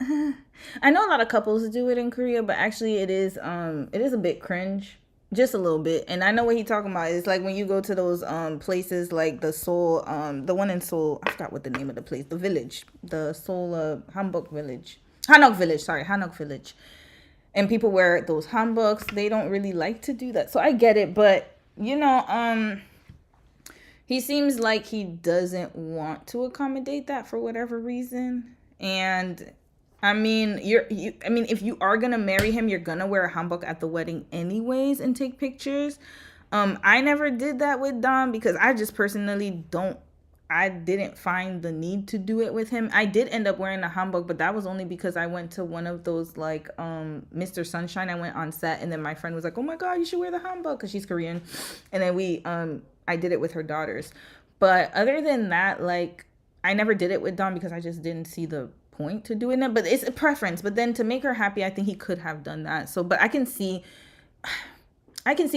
I know a lot of couples do it in Korea, but actually it is a bit cringe. Just a little bit. And I know what he's talking about. It's like when you go to those places like the Seoul, the one in Seoul, I forgot what the name of the place, the village, the Seoul Hanbok village. Hanok village. And people wear those hanboks. They don't really like to do that. So I get it, but he seems like he doesn't want to accommodate that for whatever reason. And I mean, if you are gonna marry him, you're gonna wear a hanbok at the wedding anyways and take pictures. I never did that with Dom because I just personally didn't find the need to do it with him. I did end up wearing a hanbok, but that was only because I went to one of those like Mr. Sunshine. I went on set, and then my friend was like, "Oh my God, you should wear the hanbok," because she's Korean, and then I did it with her daughters. But other than that, like I never did it with Dom because I just didn't see the point to doing it. But it's a preference. But then to make her happy, I think he could have done that. So, but I can see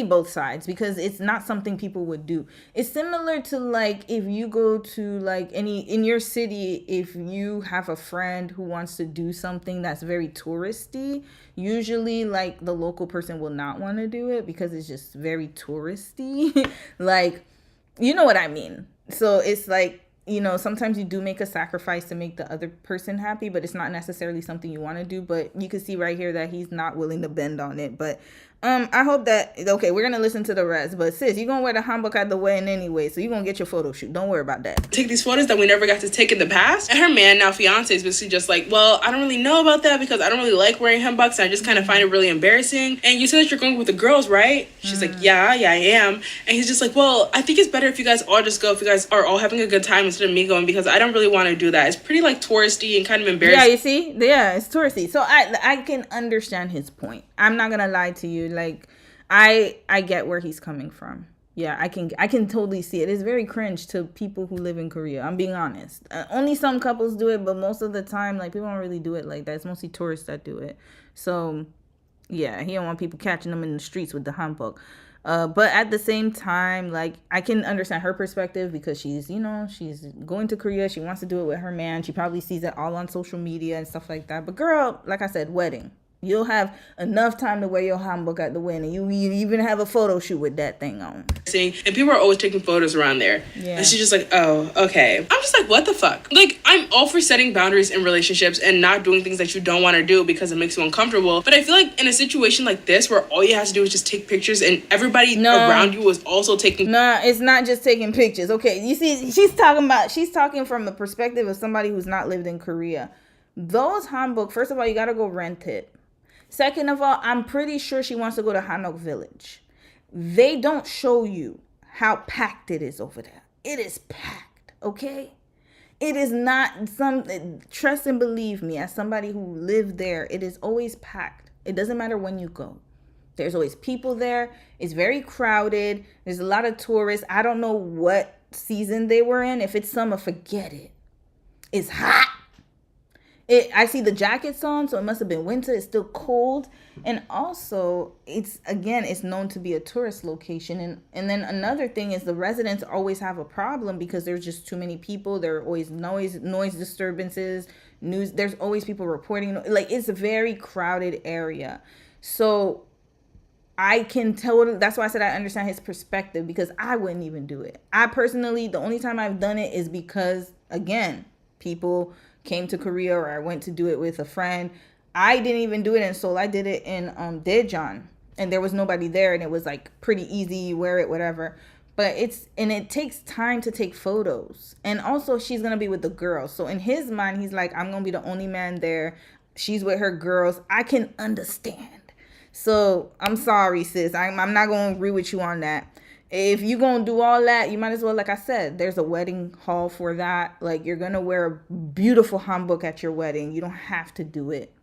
both sides because it's not something people would do. It's similar to like if you go to like in your city, if you have a friend who wants to do something that's very touristy, usually like the local person will not want to do it because it's just very touristy. Like, you know what I mean? So it's like, sometimes you do make a sacrifice to make the other person happy, but it's not necessarily something you want to do. But you can see right here that he's not willing to bend on it. But I hope that, okay, we're going to listen to the rest. But sis, you're going to wear the hanbok at the wedding anyway, so you're going to get your photo shoot. Don't worry about that. Take these photos that we never got to take in the past. And her man, now fiance, is basically just like, well, I don't really know about that because I don't really like wearing hanboks. I just kind of find it really embarrassing. And you said that you're going with the girls, right? She's like, yeah, I am. And he's just like, well, I think it's better if you guys all just go, if you guys are all having a good time instead of me going, because I don't really want to do that. It's pretty like touristy and kind of embarrassing. Yeah, you see? Yeah, it's touristy. So I can understand his point. I'm not going to lie to you. Like, I get where he's coming from. Yeah, I can totally see it. It's very cringe to people who live in Korea. I'm being honest. Only some couples do it, but most of the time, like, people don't really do it like that. It's mostly tourists that do it. So, yeah, he don't want people catching them in the streets with the hanbok. But at the same time, like, I can understand her perspective because she's going to Korea. She wants to do it with her man. She probably sees it all on social media and stuff like that. But girl, like I said, wedding. You'll have enough time to wear your hanbok at the wedding. You even have a photo shoot with that thing on. And people are always taking photos around there. Yeah. And she's just like, oh, okay. I'm just like, what the fuck? Like, I'm all for setting boundaries in relationships and not doing things that you don't want to do because it makes you uncomfortable. But I feel like in a situation like this where all you have to do is just take pictures and everybody around you is also taking... Nah, it's not just taking pictures. Okay, you see, she's talking from the perspective of somebody who's not lived in Korea. Those hanbok, first of all, you got to go rent it. Second of all, I'm pretty sure she wants to go to Hanok village. They don't show you how packed it is over there. It is packed, okay? It is not trust and believe me, as somebody who lived there, it is always packed. It doesn't matter when you go. There's always people there. It's very crowded. There's a lot of tourists. I don't know what season they were in. If it's summer, forget it. It's hot. I see the jackets on, so it must have been winter. It's still cold. And also, it's known to be a tourist location. And then another thing is the residents always have a problem because there's just too many people. There are always noise disturbances, news. There's always people reporting. Like, it's a very crowded area. So I can totally, that's why I said I understand his perspective because I wouldn't even do it. I personally, the only time I've done it is because, again, people came to Korea or I went to do it with a friend. I didn't even do it in Seoul. I did it in Daejeon. and there was nobody there, and it was like pretty easy, you wear it, whatever. But it takes time to take photos. And also she's gonna be with the girls. So in his mind, he's like, I'm gonna be the only man there. She's with her girls. I can understand. So I'm sorry, sis. I'm not gonna agree with you on that. If you gonna do all that, you might as well, like I said, there's a wedding hall for that. Like, you're gonna wear a beautiful hanbok at your wedding. You don't have to do it.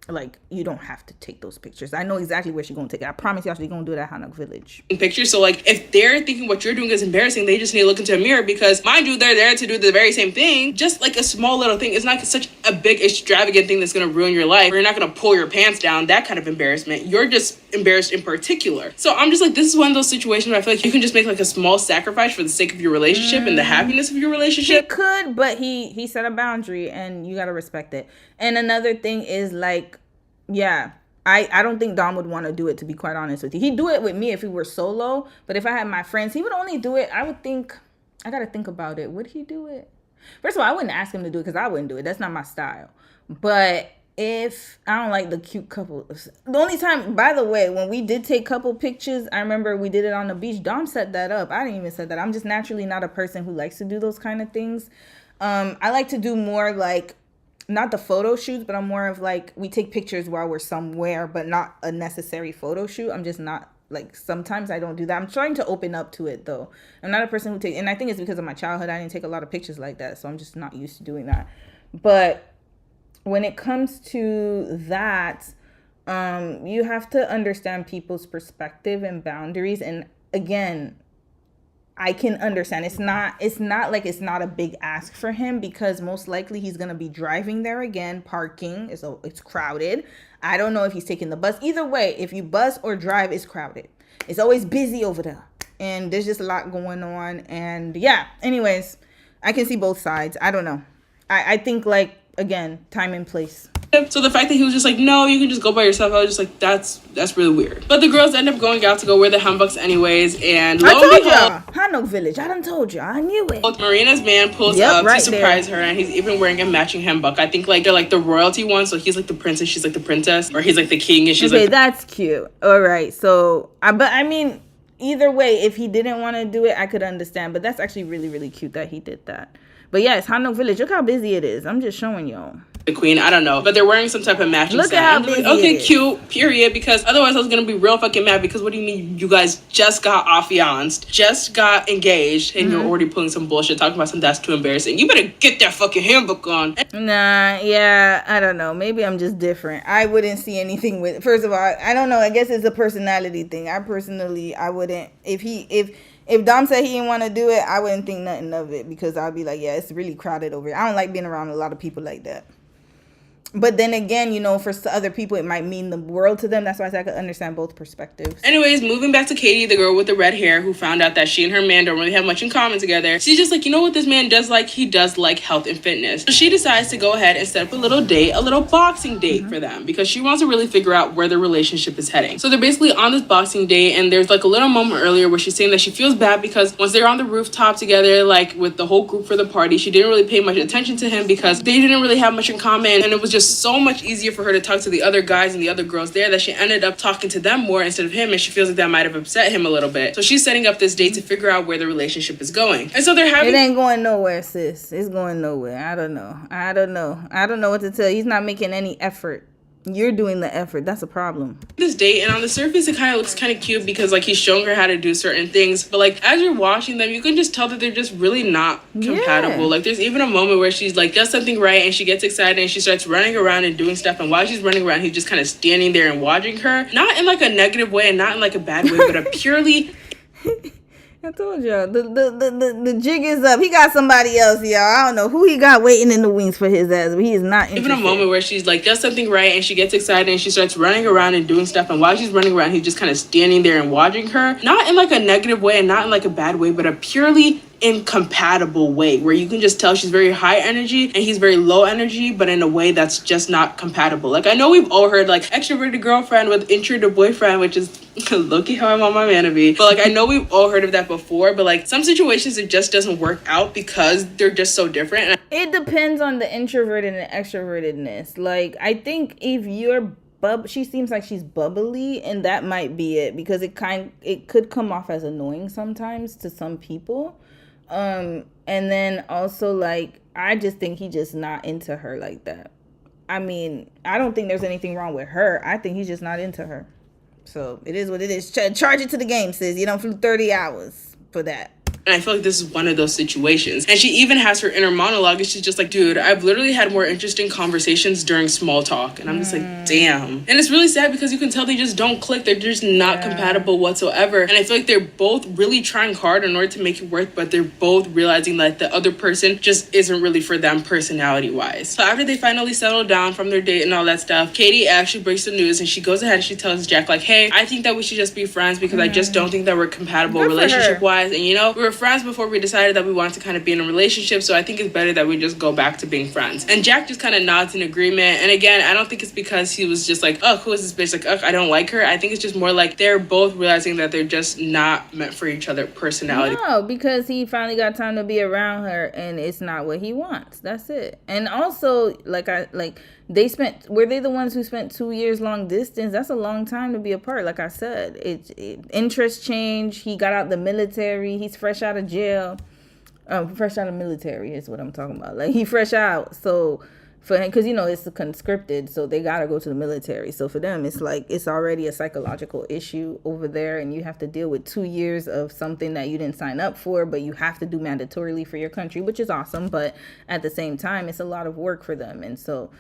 Like, you don't have to take those pictures. I know exactly where she's gonna take it. I promise y'all she's gonna do it at Hanok Village. Pictures. So like, if they're thinking what you're doing is embarrassing, they just need to look into a mirror, because mind you, they're there to do the very same thing. Just like a small little thing. It's not such a big extravagant thing that's gonna ruin your life. Or you're not gonna pull your pants down, that kind of embarrassment. You're just embarrassed in particular. So I'm just like, this is one of those situations where I feel like you can just make like a small sacrifice for the sake of your relationship and the happiness of your relationship. It could, but he set a boundary, and you gotta respect it. And another thing is, like, yeah, I don't think Dom would want to do it, to be quite honest with you. He'd do it with me if we were solo, but if I had my friends, he would only do it, I would think, I gotta think about it. Would he do it? First of all, I wouldn't ask him to do it because I wouldn't do it. That's not my style. But if I don't like the cute couple, the only time, by the way, when we did take couple pictures, I remember we did it on the beach. Dom set that up. I didn't even set that. I'm just naturally not a person who likes to do those kind of things. I like to do more like, not the photo shoots, but I'm more of like, we take pictures while we're somewhere, but not a necessary photo shoot. I'm just not, like, sometimes I don't do that. I'm trying to open up to it though. I'm not a person who takes, and I think it's because of my childhood. I didn't take a lot of pictures like that, so I'm just not used to doing that. But when it comes to that, you have to understand people's perspective and boundaries. And again, I can understand. It's not like it's not a big ask for him, because most likely he's gonna be driving there again, parking. It's crowded. I don't know if he's taking the bus. Either way, if you bus or drive, it's crowded. It's always busy over there, and there's just a lot going on. And yeah, anyways, I can see both sides. I don't know. I think, like, again, time and place. So the fact that he was just like, no, you can just go by yourself, I was just like, that's really weird. But the girls end up going out to go wear the hanboks anyways, and I told y'all, Hanok Village. I done told you. I knew it. Marina's man pulls up to surprise her, and he's even wearing a matching hanbok. I think like they're like the royalty one, so he's like the princess, she's like the princess, or he's like the king and she's okay, like that's cute. All right, so but I mean, either way, if he didn't want to do it, I could understand. But that's actually really, really cute that he did that. But yeah, it's Hanok Village. Look how busy it is. I'm just showing y'all. The queen, I don't know, but they're wearing some type of matching Look set. at how busy okay, it is. cute, period, because otherwise I was gonna be real fucking mad, because what do you mean you guys just got affianced, just got engaged, and you're already pulling some bullshit, talking about something that's too embarrassing. You better get that fucking handbook on. Nah, yeah, I don't know. Maybe I'm just different. I wouldn't see anything with, first of all, I don't know. I guess it's a personality thing. I wouldn't, if Dom said he didn't want to do it, I wouldn't think nothing of it, because I'd be like, yeah, it's really crowded over here. I don't like being around a lot of people like that. But then again, you know, for other people, it might mean the world to them. That's why I said I could understand both perspectives. Anyways, moving back to Katie, the girl with the red hair who found out that she and her man don't really have much in common together. She's just like, you know what this man does like? He does like health and fitness. So she decides to go ahead and set up a little boxing date for them, because she wants to really figure out where their relationship is heading. So they're basically on this boxing date, and there's like a little moment earlier where she's saying that she feels bad because once they're on the rooftop together, like with the whole group for the party, she didn't really pay much attention to him because they didn't really have much in common, and it was just so much easier for her to talk to the other guys and the other girls there that she ended up talking to them more instead of him, and she feels like that might have upset him a little bit. So she's setting up this date to figure out where the relationship is going. And so they're having... It ain't going nowhere, sis. It's going nowhere. I don't know. I don't know what to tell you. He's not making any effort. You're doing the effort. That's a problem. This date, and on the surface it kind of looks kind of cute because like he's showing her how to do certain things, but like as you're watching them, you can just tell that they're just really not compatible. Like there's even a moment where she's like does something right and she gets excited and she starts running around and doing stuff, and while she's running around he's just kind of standing there and watching her, not in like a negative way and not in like a bad way, but a purely... I told y'all, the jig is up. He got somebody else, y'all. I don't know who he got waiting in the wings for his ass, but he is not interested. Even a moment where she's like does something right and she gets excited and she starts running around and doing stuff, and while she's running around he's just kind of standing there and watching her, not in like a negative way and not in like a bad way, but a purely incompatible way where you can just tell she's very high energy and he's very low energy, but in a way that's just not compatible. Like I know we've all heard like extroverted girlfriend with introverted boyfriend, which is low-key how I want my man to be, but like I know we've all heard of that before, but like some situations it just doesn't work out because they're just so different. It depends on the introverted and extrovertedness. Like I think if you're she seems like she's bubbly, and that might be it, because it could come off as annoying sometimes to some people. And then also, like, I just think he just not into her like that. I mean, I don't think there's anything wrong with her. I think he's just not into her. So it is what it is. Charge it to the game, sis. You don't flew 30 hours for that. And I feel like this is one of those situations. And she even has her inner monologue, and she's just like, dude, I've literally had more interesting conversations during small talk. And I'm just like, damn. And it's really sad because you can tell they just don't click. They're just not compatible whatsoever. And I feel like they're both really trying hard in order to make it work, but they're both realizing that the other person just isn't really for them personality-wise. So after they finally settle down from their date and all that stuff, Katie actually breaks the news, and she goes ahead and she tells Jack, like, hey, I think that we should just be friends because I just don't think that we're compatible relationship-wise. And, you know, we were friends before we decided that we wanted to kind of be in a relationship, so I think it's better that we just go back to being friends. And Jack just kind of nods in agreement. And again, I don't think it's because he was just like, oh, who is this bitch? Like, oh, I don't like her. I think it's just more like they're both realizing that they're just not meant for each other personality. No, because he finally got time to be around her, and it's not what he wants. That's it. And also, were they the ones who spent 2 years long distance? That's a long time to be apart. Like I said, interest change. He got out the military. He's fresh out of jail. Fresh out of military is what I'm talking about. Like, he fresh out. So for him, because, you know, it's conscripted, so they got to go to the military. So for them, it's like it's already a psychological issue over there, and you have to deal with 2 years of something that you didn't sign up for, but you have to do mandatorily for your country, which is awesome. But at the same time, it's a lot of work for them. And so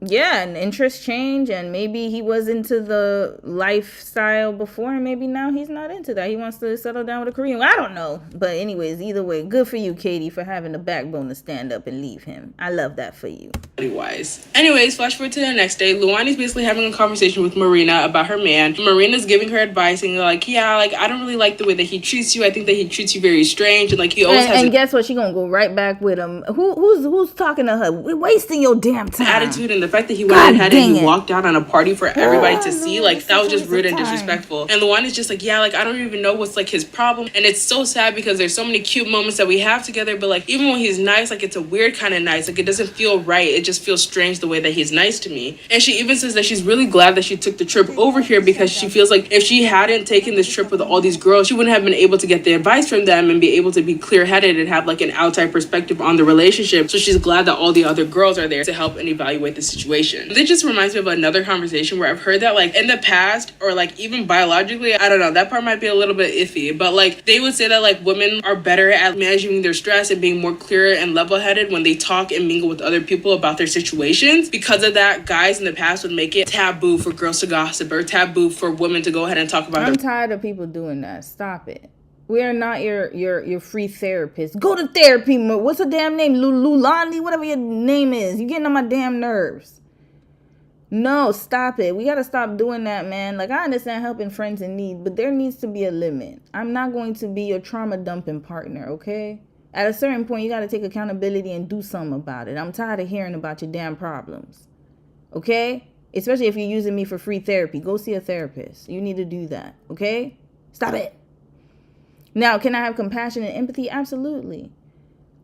yeah, and interest change, and maybe he was into the lifestyle before, and maybe now he's not into that. He wants to settle down with a Korean. I don't know. But anyways, either way, good for you, Katie, for having the backbone to stand up and leave him. I love that for you. Anyways, flash forward to the next day. Luani's basically having a conversation with Marina about her man. Marina's giving her advice, and like, yeah, like, I don't really like the way that he treats you. I think that he treats you very strange, and like, he always has. And guess what? She gonna go right back with him. Who's talking to her? We're wasting your damn time. Attitude, and the fact that he went ahead and he walked out on a party for everybody to see, like, that was just rude and disrespectful. And Luani's just like, yeah, like, I don't even know what's like his problem. And it's so sad because there's so many cute moments that we have together, but like, even when he's nice, like, it's a weird kind of nice. Like, it doesn't feel right. It just feels strange the way that he's nice to me. And she even says that she's really glad that she took the trip over here because she feels like if she hadn't taken this trip with all these girls, she wouldn't have been able to get the advice from them and be able to be clear-headed and have like an outside perspective on the relationship. So she's glad that all the other girls are there to help and evaluate the situation. It just reminds me of another conversation where I've heard that, like, in the past, or like even biologically, I don't know, that part might be a little bit iffy, but like they would say that like women are better at managing their stress and being more clear and level-headed when they talk and mingle with other people about their situations. Because of that, guys in the past would make it taboo for girls to gossip or taboo for women to go ahead and talk about I'm tired of people doing that. Stop it. We are not your free therapist. Go to therapy. What's her damn name? Lulani, whatever your name is. You're getting on my damn nerves. No, stop it. We got to stop doing that, man. Like, I understand helping friends in need, but there needs to be a limit. I'm not going to be your trauma dumping partner, okay? At a certain point, you got to take accountability and do something about it. I'm tired of hearing about your damn problems, okay? Especially if you're using me for free therapy. Go see a therapist. You need to do that, okay? Stop it. Now, can I have compassion and empathy? Absolutely.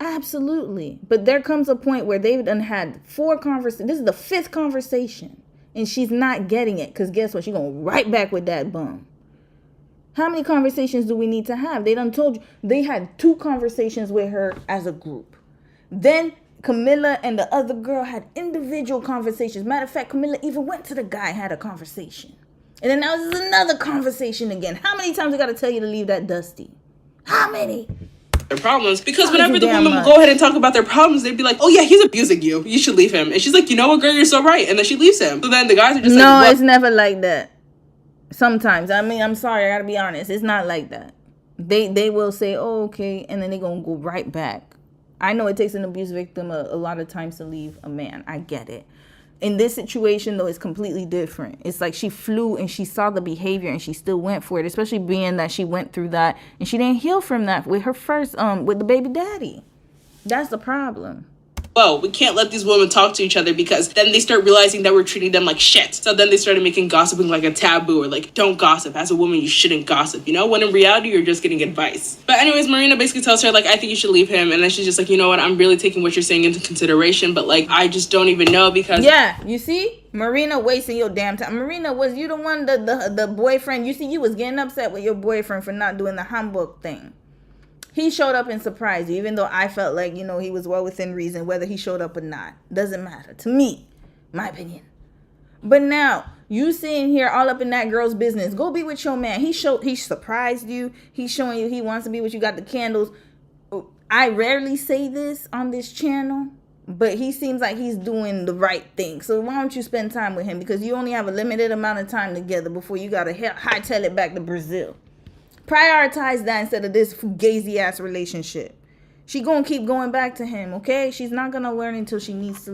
Absolutely. But there comes a point where they've done had 4 conversations. This is the 5th conversation. And she's not getting it. Because guess what? She's going right back with that bum. How many conversations do we need to have? They done told you. They had 2 conversations with her as a group. Then Camilla and the other girl had individual conversations. Matter of fact, Camilla even went to the guy and had a conversation. And then now this is another conversation again. How many times I got to tell you to leave that dusty? How many? Their problems, because whenever the women would go ahead and talk about their problems, they'd be like, oh yeah, he's abusing you, you should leave him. And she's like, you know what, girl, you're so right. And then she leaves him. So then the guys are just no, like, it's never like that. Sometimes, I mean, I'm sorry, I gotta be honest, it's not like that. They will say, oh, okay, and then they're gonna go right back. I know it takes an abuse victim a lot of times to leave a man. I get it. In this situation, though, it's completely different. It's like she flew and she saw the behavior and she still went for it, especially being that she went through that and she didn't heal from that with her first, with the baby daddy. That's the problem. whoa, we can't let these women talk to each other because then they start realizing that we're treating them like shit. So then they started making gossiping like a taboo, or like, don't gossip. As a woman, you shouldn't gossip, you know? When in reality, you're just getting advice. But anyways, Marina basically tells her, like, I think you should leave him. And then she's just like, you know what? I'm really taking what you're saying into consideration, but like, I just don't even know because... Yeah, you see? Marina wasting your damn time. Marina, was you the one, the boyfriend? You see, you was getting upset with your boyfriend for not doing the Hamburg thing. He showed up and surprised you, even though I felt like, you know, he was well within reason, whether he showed up or not. Doesn't matter. To me, my opinion. But now, you sitting here all up in that girl's business. Go be with your man. He surprised you. He's showing you he wants to be with you. Got the candles. I rarely say this on this channel, but he seems like he's doing the right thing. So why don't you spend time with him? Because you only have a limited amount of time together before you got to hightail it back to Brazil. Prioritize that instead of this fugazi ass relationship. She gonna keep going back to him, okay? She's not gonna learn until she wants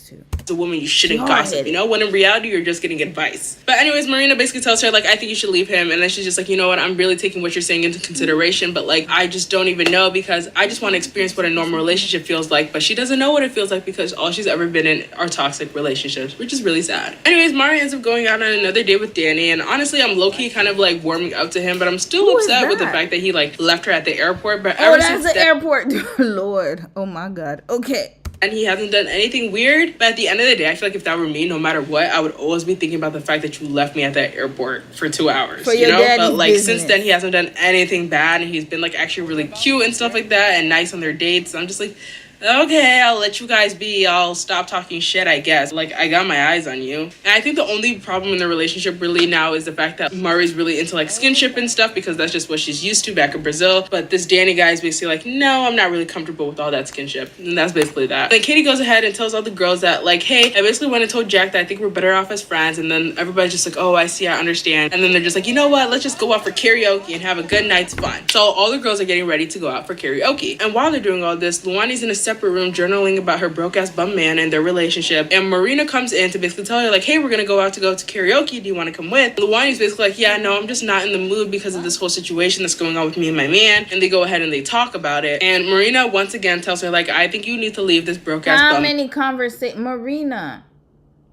to. As a woman, you shouldn't gossip, you know? When in reality, you're just getting advice. But anyways, Marina basically tells her, like, I think you should leave him. And then she's just like, you know what? I'm really taking what you're saying into consideration, but like, I just don't even know because I just want to experience what a normal relationship feels like. But she doesn't know what it feels like because all she's ever been in are toxic relationships, which is really sad. Anyways, Mari ends up going out on another date with Danny. And honestly, I'm low-key kind of like warming up to him, but I'm still upset with the fact that he like left her at the airport. But ever since the airport. Lord, oh my God. Okay. And he hasn't done anything weird. But at the end of the day, I feel like if that were me, no matter what, I would always be thinking about the fact that you left me at that airport for 2 hours. For your daddy's But like business. since then, he hasn't done anything bad, and he's been like actually really cute and stuff like that, and nice on their dates. I'm just like, okay, I'll let you guys be. I'll stop talking shit, I guess. Like, I got my eyes on you. And I think the only problem in the relationship really now is the fact that Murray's really into like skinship and stuff because that's just what she's used to back in Brazil. But this Danny guy is basically like, no, I'm not really comfortable with all that skinship. And that's basically that. Then Katie goes ahead and tells all the girls that like, hey, I basically went and told Jack that I think we're better off as friends. And then everybody's just like, oh, I see, I understand. And then they're just like, you know what? Let's just go out for karaoke and have a good night's fun. So all the girls are getting ready to go out for karaoke. And while they're doing all this, Luani's in a separate room journaling about her broke-ass bum man and their relationship. And Marina comes in to basically tell her, like, hey, we're gonna go to karaoke. Do you want to come with? Luani's basically like, yeah, no, I'm just not in the mood because of this whole situation that's going on with me and my man. And they go ahead and they talk about it. And Marina once again tells her, like, I think you need to leave this broke-ass bum. How many conversations?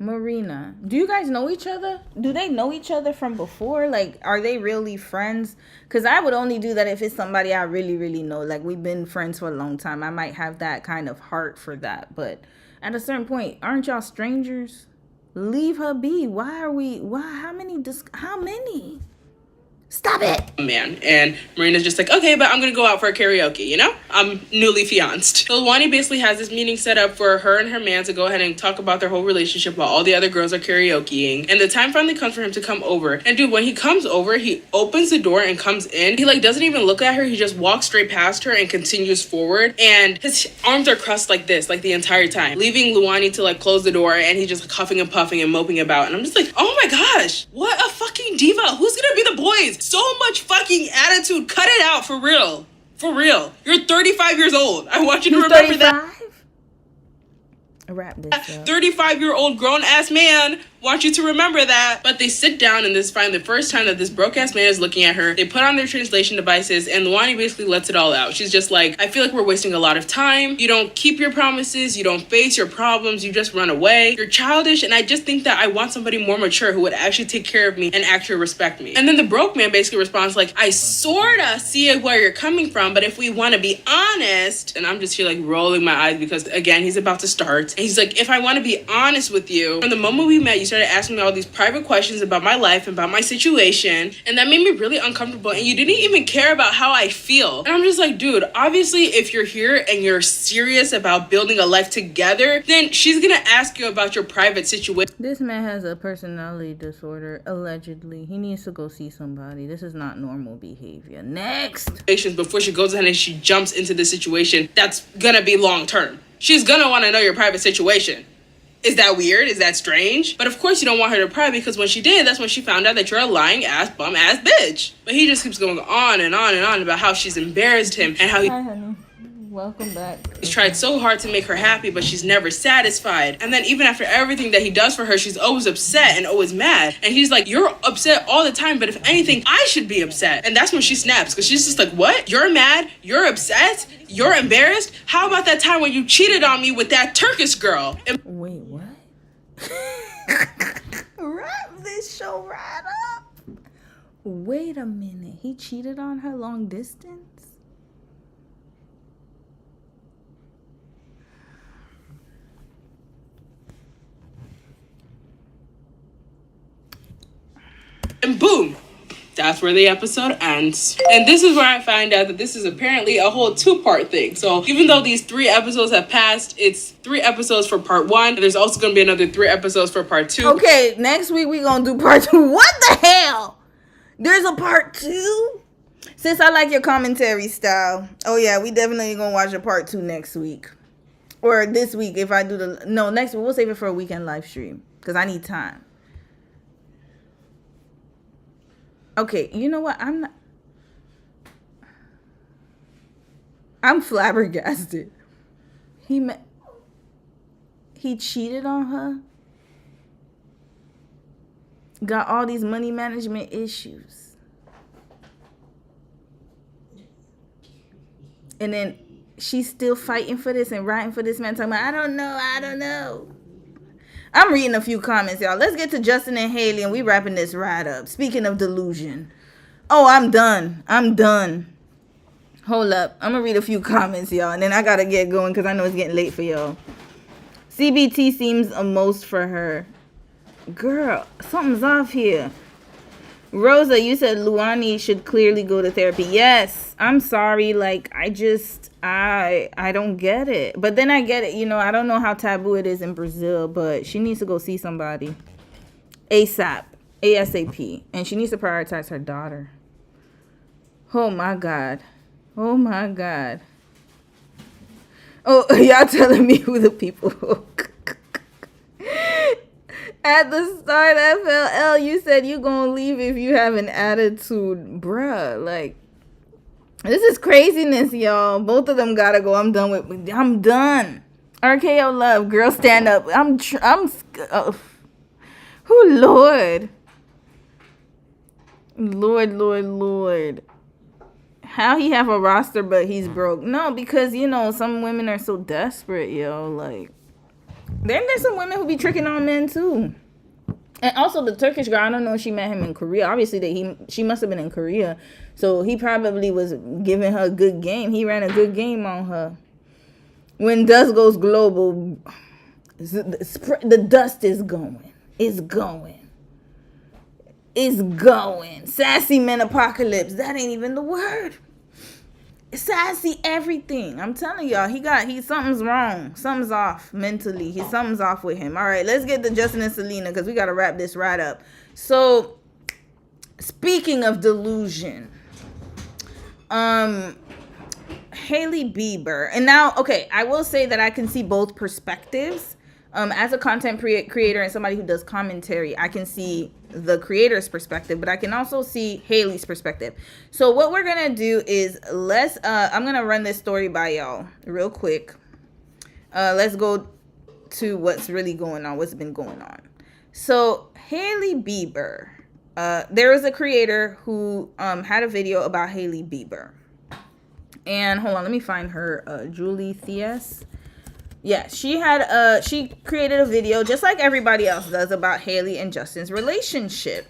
Marina, do you guys know each other? Do they know each other from before? Like, are they really friends? Because I would only do that if it's somebody I really, really know. Like, we've been friends for a long time. I might have that kind of heart for that. But at a certain point, aren't y'all strangers? Leave her be. How many? Stop it. Man. And Marina's just like, okay, but I'm gonna go out for a karaoke, you know? I'm newly fianced. So Luani basically has this meeting set up for her and her man to go ahead and talk about their whole relationship while all the other girls are karaokeing. And the time finally comes for him to come over. And dude, when he comes over, he opens the door and comes in. He like doesn't even look at her. He just walks straight past her and continues forward. And his arms are crossed like this, like the entire time, leaving Luani to like close the door. And he's just like, huffing and puffing and moping about. And I'm just like, oh my gosh, what a fucking diva. Who's gonna be the boys? So much fucking attitude. Cut it out, for real. For real. You're 35 years old. I want you to remember 35? that. Wrap this up. 35-year-old grown-ass man. Want you to remember that. But they sit down, and this is finally the first time that this broke-ass man is looking at her. They put on their translation devices, and Luani basically lets it all out. She's just like, I feel like we're wasting a lot of time. You don't keep your promises. You don't face your problems. You just run away. You're childish, and I just think that I want somebody more mature who would actually take care of me and actually respect me. And then the broke man basically responds like, I sorta see where you're coming from, but if we want to be honest, and I'm just here like rolling my eyes because, again, he's about to start. And he's like, if I want to be honest with you, from the moment we met, you started asking me all these private questions about my life and about my situation, and that made me really uncomfortable, and you didn't even care about how I feel. And I'm just like, dude, obviously if you're here and you're serious about building a life together, then she's gonna ask you about your private situation. This man has a personality disorder, allegedly. He needs to go see somebody. This is not normal behavior. Next. Before she goes ahead and she jumps into the situation that's gonna be long term. She's gonna want to know your private situation. Is that weird? Is that strange? But of course you don't want her to pry, because when she did, that's when she found out that you're a lying ass, bum ass bitch. But he just keeps going on and on and on about how she's embarrassed him and how he... Hi, honey. Welcome back. He's tried so hard to make her happy, but she's never satisfied. And then even after everything that he does for her, she's always upset and always mad. And he's like, you're upset all the time, but if anything, I should be upset. And that's when she snaps, because she's just like, what? You're mad? You're upset? You're embarrassed? How about that time when you cheated on me with that Turkish girl? Wait, what? Wrap this show right up. Wait a minute. He cheated on her long distance? And boom, that's where the episode ends. And this is where I find out that this is apparently a whole 2-part thing. So even though these 3 episodes have passed, it's 3 episodes for part 1. There's also going to be another 3 episodes for part 2. Okay, next week we going to do part 2. What the hell? There's a part 2? Since I like your commentary style. Oh yeah, we definitely going to watch a part 2 next week. Or this week if I do the... No, next week. We'll save it for a weekend live stream. Because I need time. Okay, you know what? I'm flabbergasted. He cheated on her. Got all these money management issues. And then she's still fighting for this and writing for this man talking about, I don't know. I'm reading a few comments, y'all. Let's get to Justin and Haley, and we wrapping this right up. Speaking of delusion. Oh, I'm done. Hold up. I'm going to read a few comments, y'all, and then I got to get going because I know it's getting late for y'all. CBT seems a most for her. Girl, something's off here. Rosa, you said Luani should clearly go to therapy. Yes, I'm sorry. Like, I don't get it. But then I get it. You know, I don't know how taboo it is in Brazil, but she needs to go see somebody. ASAP. And she needs to prioritize her daughter. Oh, my God. Oh, y'all telling me who the people At the start, FLL, you said you gonna leave if you have an attitude. Bruh, like, this is craziness, y'all. Both of them gotta go. I'm done. RKO love, girl, stand up. Lord. How he have a roster but he's broke? No, because, you know, some women are so desperate, yo. Like, then there's some women who be tricking on men too. And also the Turkish girl, I don't know if she met him in Korea. Obviously she must have been in Korea. So he probably was giving her a good game. He ran a good game on her. When dust goes global, the dust is going. It's going. Sassy men apocalypse. That ain't even the word. Sassy everything. I'm telling y'all, something's wrong. Something's off mentally. Something's off with him. All right, let's get to Justin and Selena because we got to wrap this right up. So, speaking of delusion, Hailey Bieber. And now, okay, I will say that I can see both perspectives. As a content creator and somebody who does commentary, I can see the creator's perspective, but I can also see Hailey's perspective. So what we're gonna do is I'm gonna run this story by y'all real quick. Let's go to what's really going on, what's been going on. So Hailey Bieber, there was a creator who had a video about Hailey Bieber, and hold on, let me find her. Julie Theas. Yeah, she created a video just like everybody else does about Hailey and Justin's relationship.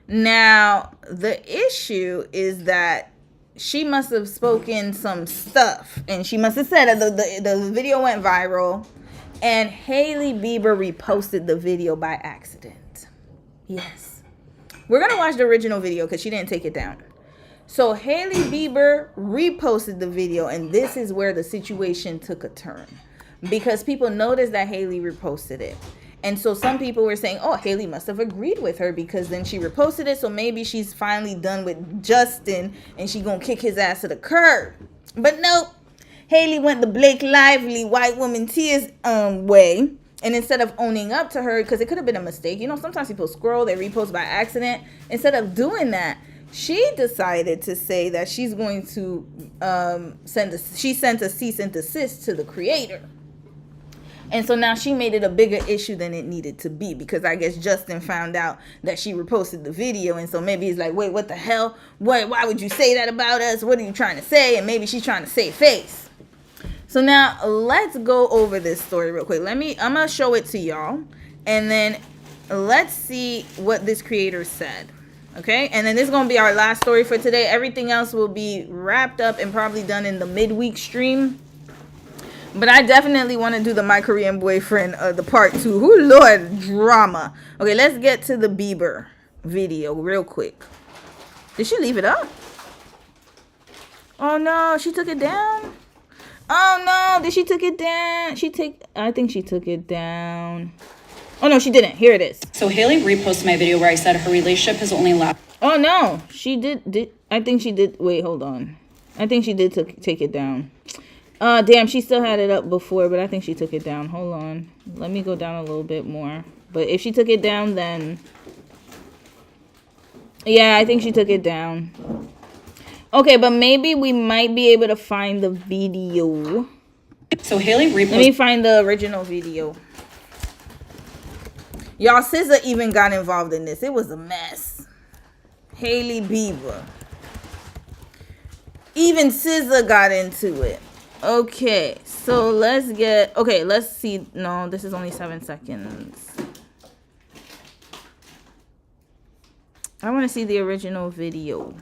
Now, the issue is that she must have spoken some stuff, and she must have said that the video went viral, and Hailey Bieber reposted the video by accident. Yes. We're going to watch the original video because she didn't take it down. So Hailey Bieber reposted the video, and this is where the situation took a turn. Because people noticed that Hailey reposted it. And so some people were saying, oh, Hailey must have agreed with her because then she reposted it. So maybe she's finally done with Justin and she gonna kick his ass to the curb. But nope. Hailey went the Blake Lively white woman tears way. And instead of owning up to her, because it could have been a mistake. You know, sometimes people scroll, they repost by accident. Instead of doing that, she decided to say that she's going to sent a cease and desist to the creator. And so now she made it a bigger issue than it needed to be, because I guess Justin found out that she reposted the video. And so maybe he's like, wait, what the hell? Why would you say that about us? What are you trying to say? And maybe she's trying to save face. So now let's go over this story real quick. I'm going to show it to y'all. And then let's see what this creator said. Okay? And then this is going to be our last story for today. Everything else will be wrapped up and probably done in the midweek stream. But I definitely want to do the My Korean Boyfriend, the part 2. Who Lord, drama. Okay, let's get to the Bieber video real quick. Did she leave it up? Oh no, she took it down. Oh no, did she took it down? I think she took it down. Oh no, she didn't. Here it is. So Haley reposted my video where I said her relationship has only lasted. Oh no, she did. I think she did. Wait, hold on. I think she did take it down. Damn, she still had it up before, but I think she took it down. Hold on. Let me go down a little bit more. But if she took it down, then... yeah, I think she took it down. Okay, but maybe we might be able to find the video. So Haley reposted... let me find the original video. Y'all, SZA even got involved in this. It was a mess. Hailey Bieber. Even SZA got into it. Okay, so let's see. No, this is only 7 seconds. I want to see the original video.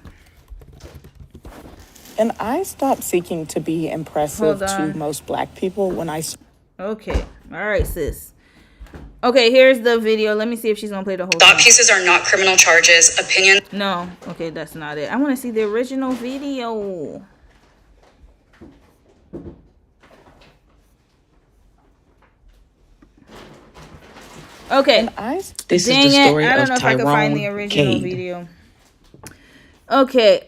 And I stopped seeking to be impressive to most black people when I... okay, all right, sis. Okay, here's the video. Let me see if she's gonna play the whole Thought pieces are not criminal charges. Opinion. No, okay, that's not it. I want to see the original video. Okay. This is the story I don't of know if I can find the original video. Okay,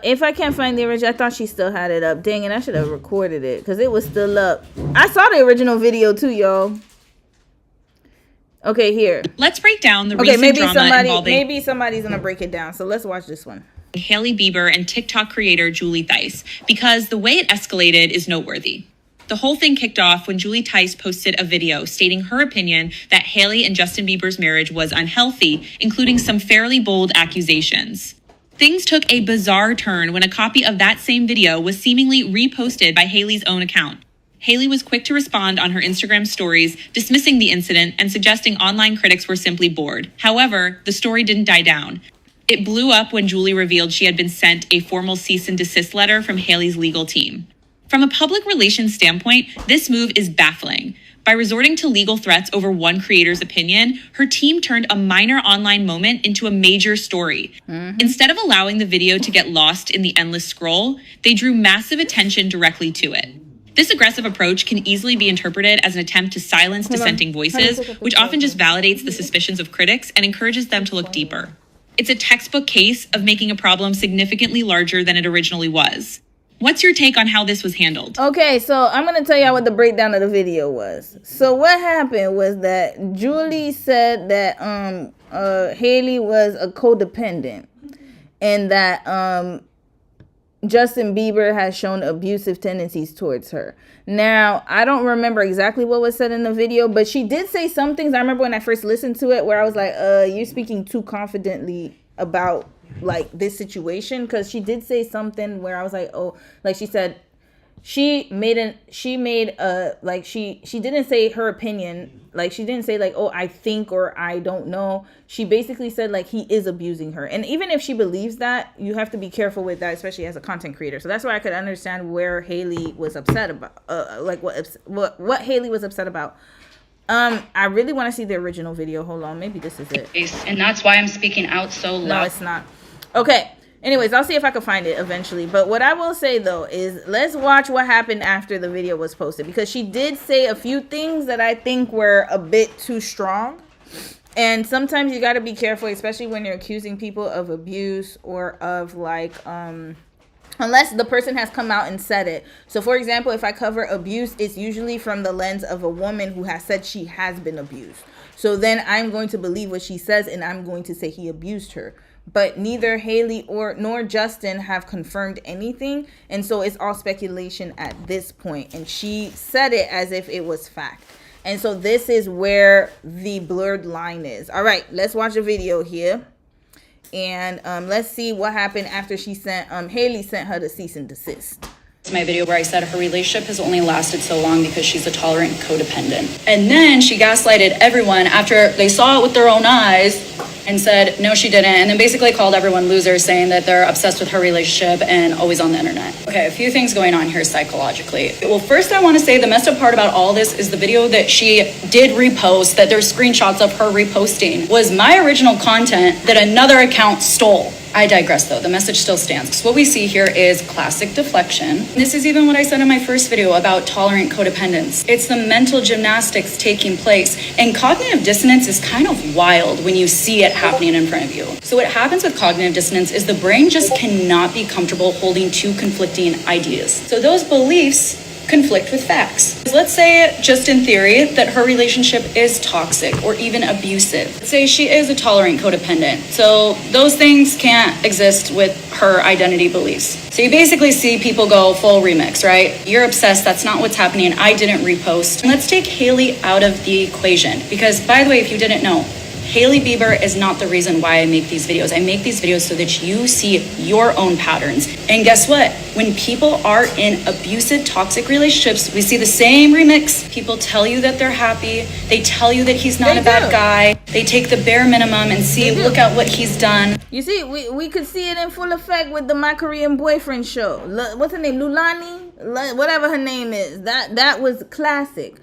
if I can't find the original, I thought she still had it up. Dang it, I should have recorded it because it was still up. I saw the original video too, y'all. Okay, here. Let's break down the recent drama involving... maybe somebody's gonna break it down. So let's watch this one. Hailey Bieber and TikTok creator Julie Theis, because the way it escalated is noteworthy. The whole thing kicked off when Julie Theis posted a video stating her opinion that Hailey and Justin Bieber's marriage was unhealthy, including some fairly bold accusations. Things took a bizarre turn when a copy of that same video was seemingly reposted by Hailey's own account. Hailey was quick to respond on her Instagram stories, dismissing the incident and suggesting online critics were simply bored. However, the story didn't die down. It blew up when Julie revealed she had been sent a formal cease and desist letter from Hailey's legal team. From a public relations standpoint, this move is baffling. By resorting to legal threats over one creator's opinion, her team turned a minor online moment into a major story. Instead of allowing the video to get lost in the endless scroll, they drew massive attention directly to it. This aggressive approach can easily be interpreted as an attempt to silence dissenting voices, which often just validates the suspicions of critics and encourages them to look deeper. It's a textbook case of making a problem significantly larger than it originally was. What's your take on how this was handled? Okay, so I'm going to tell y'all what the breakdown of the video was. So what happened was that Julie said that Hailey was a codependent and that Justin Bieber has shown abusive tendencies towards her. Now, I don't remember exactly what was said in the video, but she did say some things. I remember when I first listened to it where I was like, you're speaking too confidently about like this situation, because she did say something where I was like, oh, like she said she didn't say her opinion, like she didn't say like, oh, I think or I don't know. She basically said like he is abusing her, and even if she believes that, you have to be careful with that, especially as a content creator. So that's why I could understand where Hailey was upset about, like what Hailey was upset about. I really want to see the original video. Hold on, maybe this is it. And that's why I'm speaking out so loud. No, it's not. Okay. Anyways, I'll see if I can find it eventually. But what I will say, though, is let's watch what happened after the video was posted. Because she did say a few things that I think were a bit too strong. And sometimes you got to be careful, especially when you're accusing people of abuse or of like, unless the person has come out and said it. So, for example, if I cover abuse, it's usually from the lens of a woman who has said she has been abused. So then I'm going to believe what she says and I'm going to say he abused her. but neither Haley nor Justin have confirmed anything, and so it's all speculation at this point. And she said it as if it was fact. And so this is where the blurred line is. All right, let's watch a video here. And let's see what happened after she sent Haley sent her the cease and desist. My video where I said her relationship has only lasted so long because she's a tolerant codependent. And then she gaslighted everyone after they saw it with their own eyes and said, no, she didn't. And then basically called everyone losers, saying that they're obsessed with her relationship and always on the internet. Okay, a few things going on here psychologically. Well, first I want to say the messed up part about all this is the video that she did repost, that there's screenshots of her reposting, was my original content that another account stole. I digress though, the message still stands. So what we see here is classic deflection. This is even what I said in my first video about tolerant codependence. It's the mental gymnastics taking place, and cognitive dissonance is kind of wild when you see it happening in front of you. So what happens with cognitive dissonance is the brain just cannot be comfortable holding two conflicting ideas. So those beliefs conflict with facts. Let's say, just in theory, that her relationship is toxic or even abusive. Let's say she is a tolerant codependent. So those things can't exist with her identity beliefs. So you basically see people go full remix, right? You're obsessed, that's not what's happening, I didn't repost. And let's take Haley out of the equation, because by the way, if you didn't know, Hailey Bieber is not the reason why I make these videos. I make these videos so that you see your own patterns. And guess what? When people are in abusive, toxic relationships, we see the same remix. People tell you that they're happy. They tell you that he's not a bad guy. They take the bare minimum and see, look at what he's done. You see, we could see it in full effect with the My Korean Boyfriend show. What's her name? Lulani? Whatever her name is. That was classic.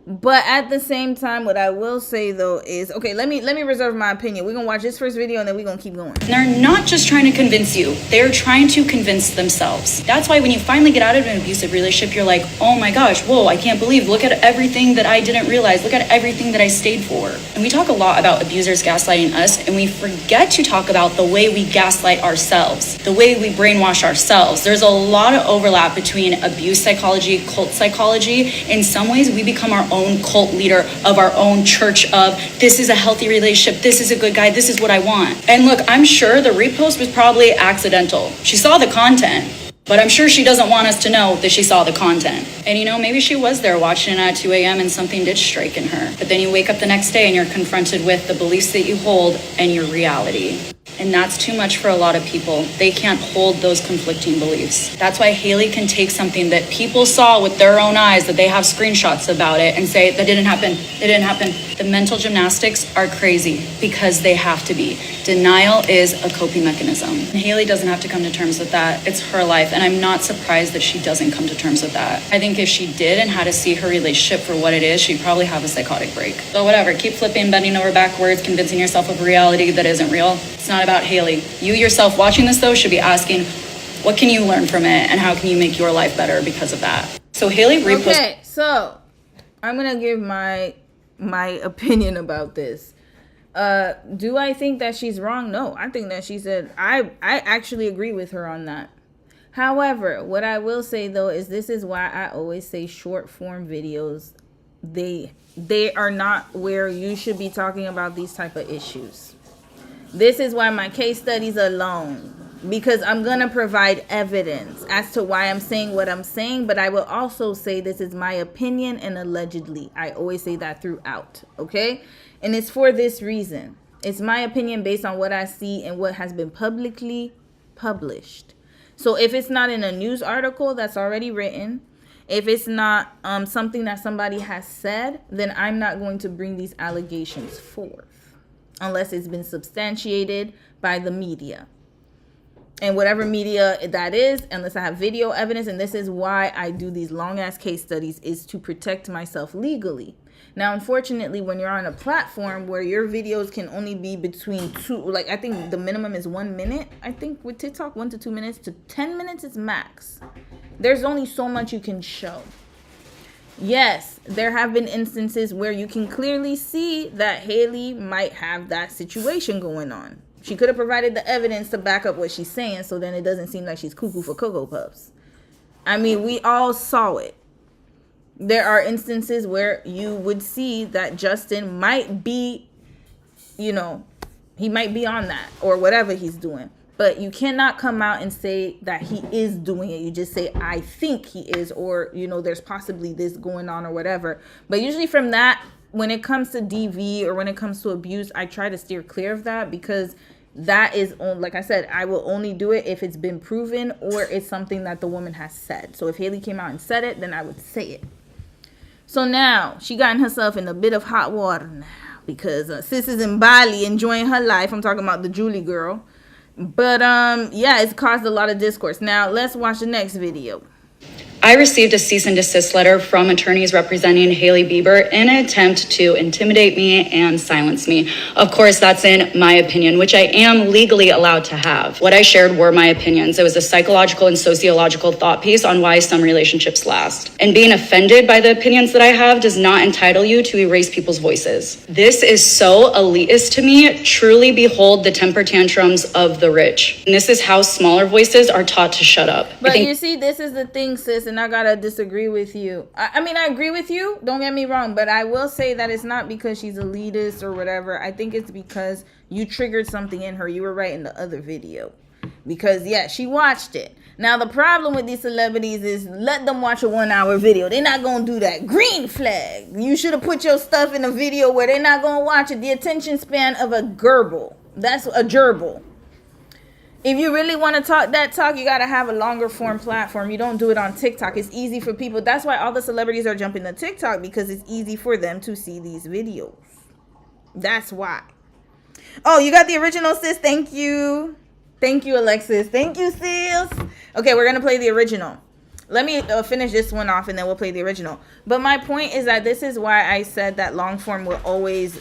But at the same time, what I will say though is, okay, let me reserve my opinion. We're gonna watch this first video and then we're gonna keep going. They're not just trying to convince you, they're trying to convince themselves. That's why when you finally get out of an abusive relationship, you're like, oh my gosh, whoa, I can't believe, look at everything that I didn't realize, look at everything that I stayed for. And we talk a lot about abusers gaslighting us, and we forget to talk about the way we gaslight ourselves, the way we brainwash ourselves. There's a lot of overlap between abuse psychology, cult psychology. In some ways, we become our own cult leader of our own church of, this is a healthy relationship, this is a good guy, this is what I want. And look, I'm sure the repost was probably accidental. She saw the content, but I'm sure she doesn't want us to know that she saw the content. And you know, maybe she was there watching it at 2 a.m. and something did strike in her. But then you wake up the next day and you're confronted with the beliefs that you hold and your reality. And that's too much for a lot of people. They can't hold those conflicting beliefs. That's why Hailey can take something that people saw with their own eyes, that they have screenshots about it, and say, that didn't happen, it didn't happen. The mental gymnastics are crazy because they have to be. Denial is a coping mechanism. And Hailey doesn't have to come to terms with that. It's her life, and I'm not surprised that she doesn't come to terms with that. I think if she did and had to see her relationship for what it is, she'd probably have a psychotic break. So whatever, keep flipping, bending over backwards, convincing yourself of a reality that isn't real. It's not about Hailey. You yourself watching this though should be asking, what can you learn from it and how can you make your life better because of that? So Hailey reposted. Okay, so I'm gonna give my opinion about this. Do I think that she's wrong? No, I think that she said, I actually agree with her on that. However, what I will say though is this is why I always say short form videos, they are not where you should be talking about these type of issues. This is why my case studies alone, because I'm going to provide evidence as to why I'm saying what I'm saying, but I will also say this is my opinion and allegedly. I always say that throughout, okay? And it's for this reason. It's my opinion based on what I see and what has been publicly published. So if it's not in a news article that's already written, if it's not something that somebody has said, then I'm not going to bring these allegations forth unless it's been substantiated by the media. And whatever media that is, unless I have video evidence, and this is why I do these long-ass case studies, is to protect myself legally. Now, unfortunately, when you're on a platform where your videos can only be between I think the minimum is 1 minute. I think with TikTok, 1 to 2 minutes to 10 minutes is max. There's only so much you can show. Yes, there have been instances where you can clearly see that Hailey might have that situation going on. She could have provided the evidence to back up what she's saying, so then it doesn't seem like she's cuckoo for Cocoa Puffs. I mean, we all saw it. There are instances where you would see that Justin might be, he He might be on that or whatever he's doing. But you cannot come out and say that he is doing it. You just say, I think he is, or, you know, there's possibly this going on or whatever. But usually from that, when it comes to DV or when it comes to abuse, I try to steer clear of that, because that is, like I said, I will only do it if it's been proven or it's something that the woman has said. So if Haley came out and said it, then I would say it. So now she gotten herself in a bit of hot water now, because sis is in Bali enjoying her life. I'm talking about the Julie girl. But yeah, it's caused a lot of discourse. Now let's watch the next video. I received a cease and desist letter from attorneys representing Hailey Bieber in an attempt to intimidate me and silence me. Of course, that's in my opinion, which I am legally allowed to have. What I shared were my opinions. It was a psychological and sociological thought piece on why some relationships last. And being offended by the opinions that I have does not entitle you to erase people's voices. This is so elitist to me. Truly behold the temper tantrums of the rich. And this is how smaller voices are taught to shut up. But you see, this is the thing, sis, and I gotta disagree with you. I mean, I agree with you, don't get me wrong, but I will say that it's not because she's elitist or whatever. I think it's because you triggered something in her. You were right in the other video, because yeah, she watched it. Now the problem with these celebrities is let them watch a 1 hour video. They're not gonna do that. Green flag. You should have put your stuff in a video where they're not gonna watch it. The attention span of a gerbil. That's a gerbil. If you really want to talk that talk, you got to have a longer form platform. You don't do it on TikTok. It's easy for people. That's why all the celebrities are jumping to TikTok, because it's easy for them to see these videos. That's why. Oh, you got the original, sis. Thank you. Thank you, Alexis. Thank you, sis. Okay, we're going to play the original. Let me finish this one off and then we'll play the original. But my point is that this is why I said that long form will always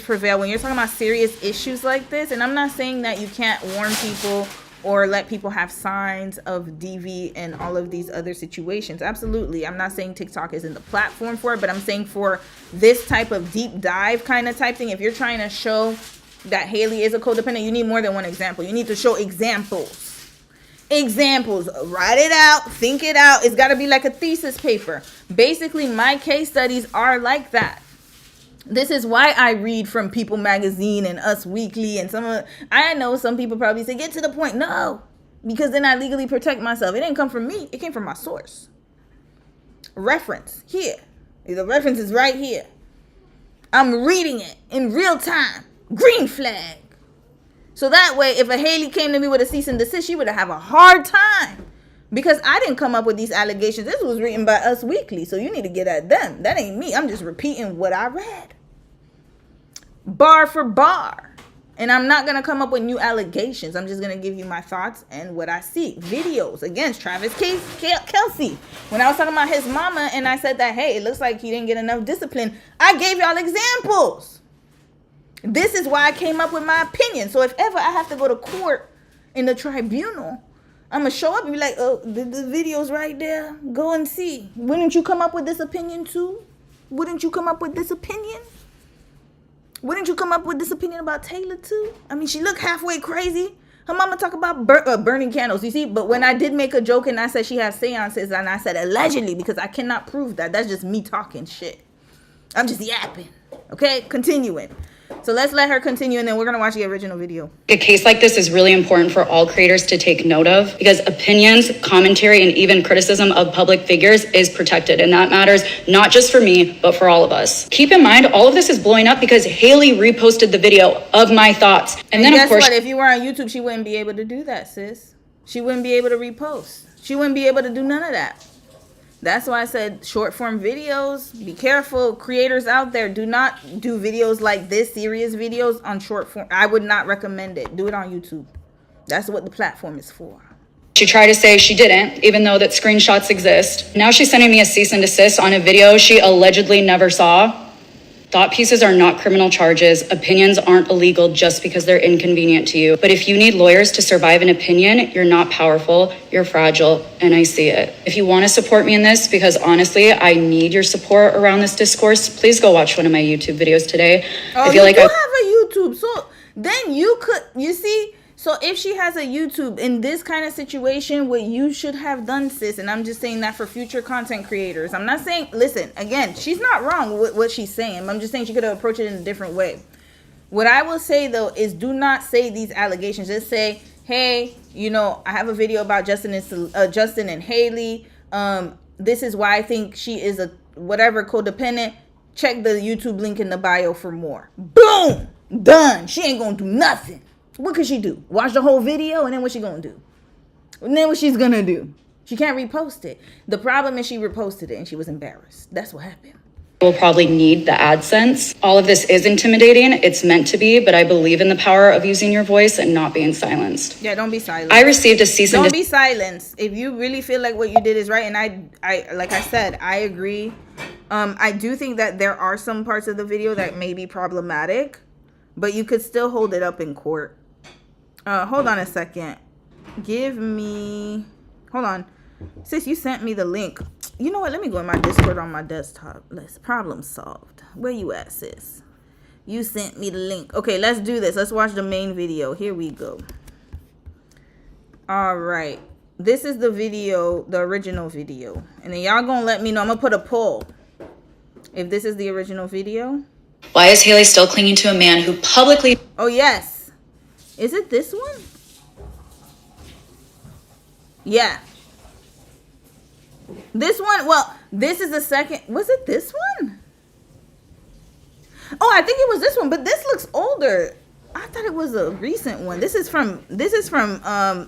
prevail when you're talking about serious issues like this. And I'm not saying that you can't warn people or let people have signs of DV and all of these other situations. Absolutely. I'm not saying TikTok isn't the platform for it, but I'm saying for this type of deep dive kind of type thing, if you're trying to show that Hailey is a codependent, you need more than one example. You need to show examples. Write it out, think it out. It's got to be like a thesis paper. Basically, my case studies are like that. This is why I read from People Magazine and Us Weekly, and I know some people probably say, get to the point. No, because then I legally protect myself. It didn't come from me. It came from my source. Reference here. The reference is right here. I'm reading it in real time. Green flag. So that way, if a Hailey came to me with a cease and desist, she would have a hard time, because I didn't come up with these allegations. This was written by Us Weekly, so you need to get at them. That ain't me. I'm just repeating what I read, bar for bar. And I'm not going to come up with new allegations. I'm just going to give you my thoughts and what I see. Videos against Travis Kelce. When I was talking about his mama and I said that, hey, it looks like he didn't get enough discipline, I gave y'all examples. This is why I came up with my opinion. So if ever I have to go to court in the tribunal, I'm going to show up and be like, oh, the video's right there. Go and see. Wouldn't you come up with this opinion too? Wouldn't you come up with this opinion? Wouldn't you come up with this opinion about Taylor too? I mean, she looked halfway crazy. Her mama talk about burning candles, you see? But when I did make a joke and I said she has seances, and I said allegedly, because I cannot prove that. That's just me talking shit. I'm just yapping. Okay, continuing. So let's let her continue, and then we're going to watch the original video. A case like this is really important for all creators to take note of, because opinions, commentary, and even criticism of public figures is protected. And that matters not just for me, but for all of us. Keep in mind, all of this is blowing up because Hailey reposted the video of my thoughts. And then, guess of course, what? If you were on YouTube, she wouldn't be able to do that, sis. She wouldn't be able to repost. She wouldn't be able to do none of that. That's why I said short form videos. Be careful. Creators out there, do not do videos like this, serious videos on short form. I would not recommend it. Do it on YouTube. That's what the platform is for. she tried to say she didn't, even though that screenshots exist. Now she's sending me a cease and desist on a video she allegedly never saw. Thought pieces are not criminal charges. Opinions aren't illegal just because they're inconvenient to you. But if you need lawyers to survive an opinion, you're not powerful, you're fragile, and I see it. If you want to support me in this, because honestly, I need your support around this discourse, please go watch one of my YouTube videos today. Oh, you do have a YouTube, so then you could, you see, so if she has a YouTube in this kind of situation, what you should have done, sis, and I'm just saying that for future content creators. I'm not saying, listen, again, she's not wrong with what she's saying. I'm just saying she could have approached it in a different way. What I will say though is, do not say these allegations. Just say, hey, you know, I have a video about Justin and Haley. This is why I think she is a whatever codependent. Check the YouTube link in the bio for more. Boom, done. She ain't gonna do nothing. What could she do? Watch the whole video, and then what she gonna do? And then what she's gonna do? She can't repost it. The problem is she reposted it and she was embarrassed. That's what happened. Will probably need the AdSense. All of this is intimidating. It's meant to be, but I believe in the power of using your voice and not being silenced. Yeah, don't be silent. I received a cease and Don't be silenced. If you really feel like what you did is right, and I like I said, I agree. I do think that there are some parts of the video that may be problematic, but you could still hold it up in court. Hold on a second. Hold on. Sis, you sent me the link. You know what? Let me go in my Discord on my desktop. Problem solved. Where you at, sis? You sent me the link. Okay, let's do this. Let's watch the main video. Here we go. All right. This is the video, the original video. And then y'all gonna let me know. I'm gonna put a poll. If this is the original video. Why is Haley still clinging to a man who publicly... Oh, yes. Is it this one? Yeah. This one, well, this is the second. Was it this one? Oh, I think it was this one, but this looks older. I thought it was a recent one. This is from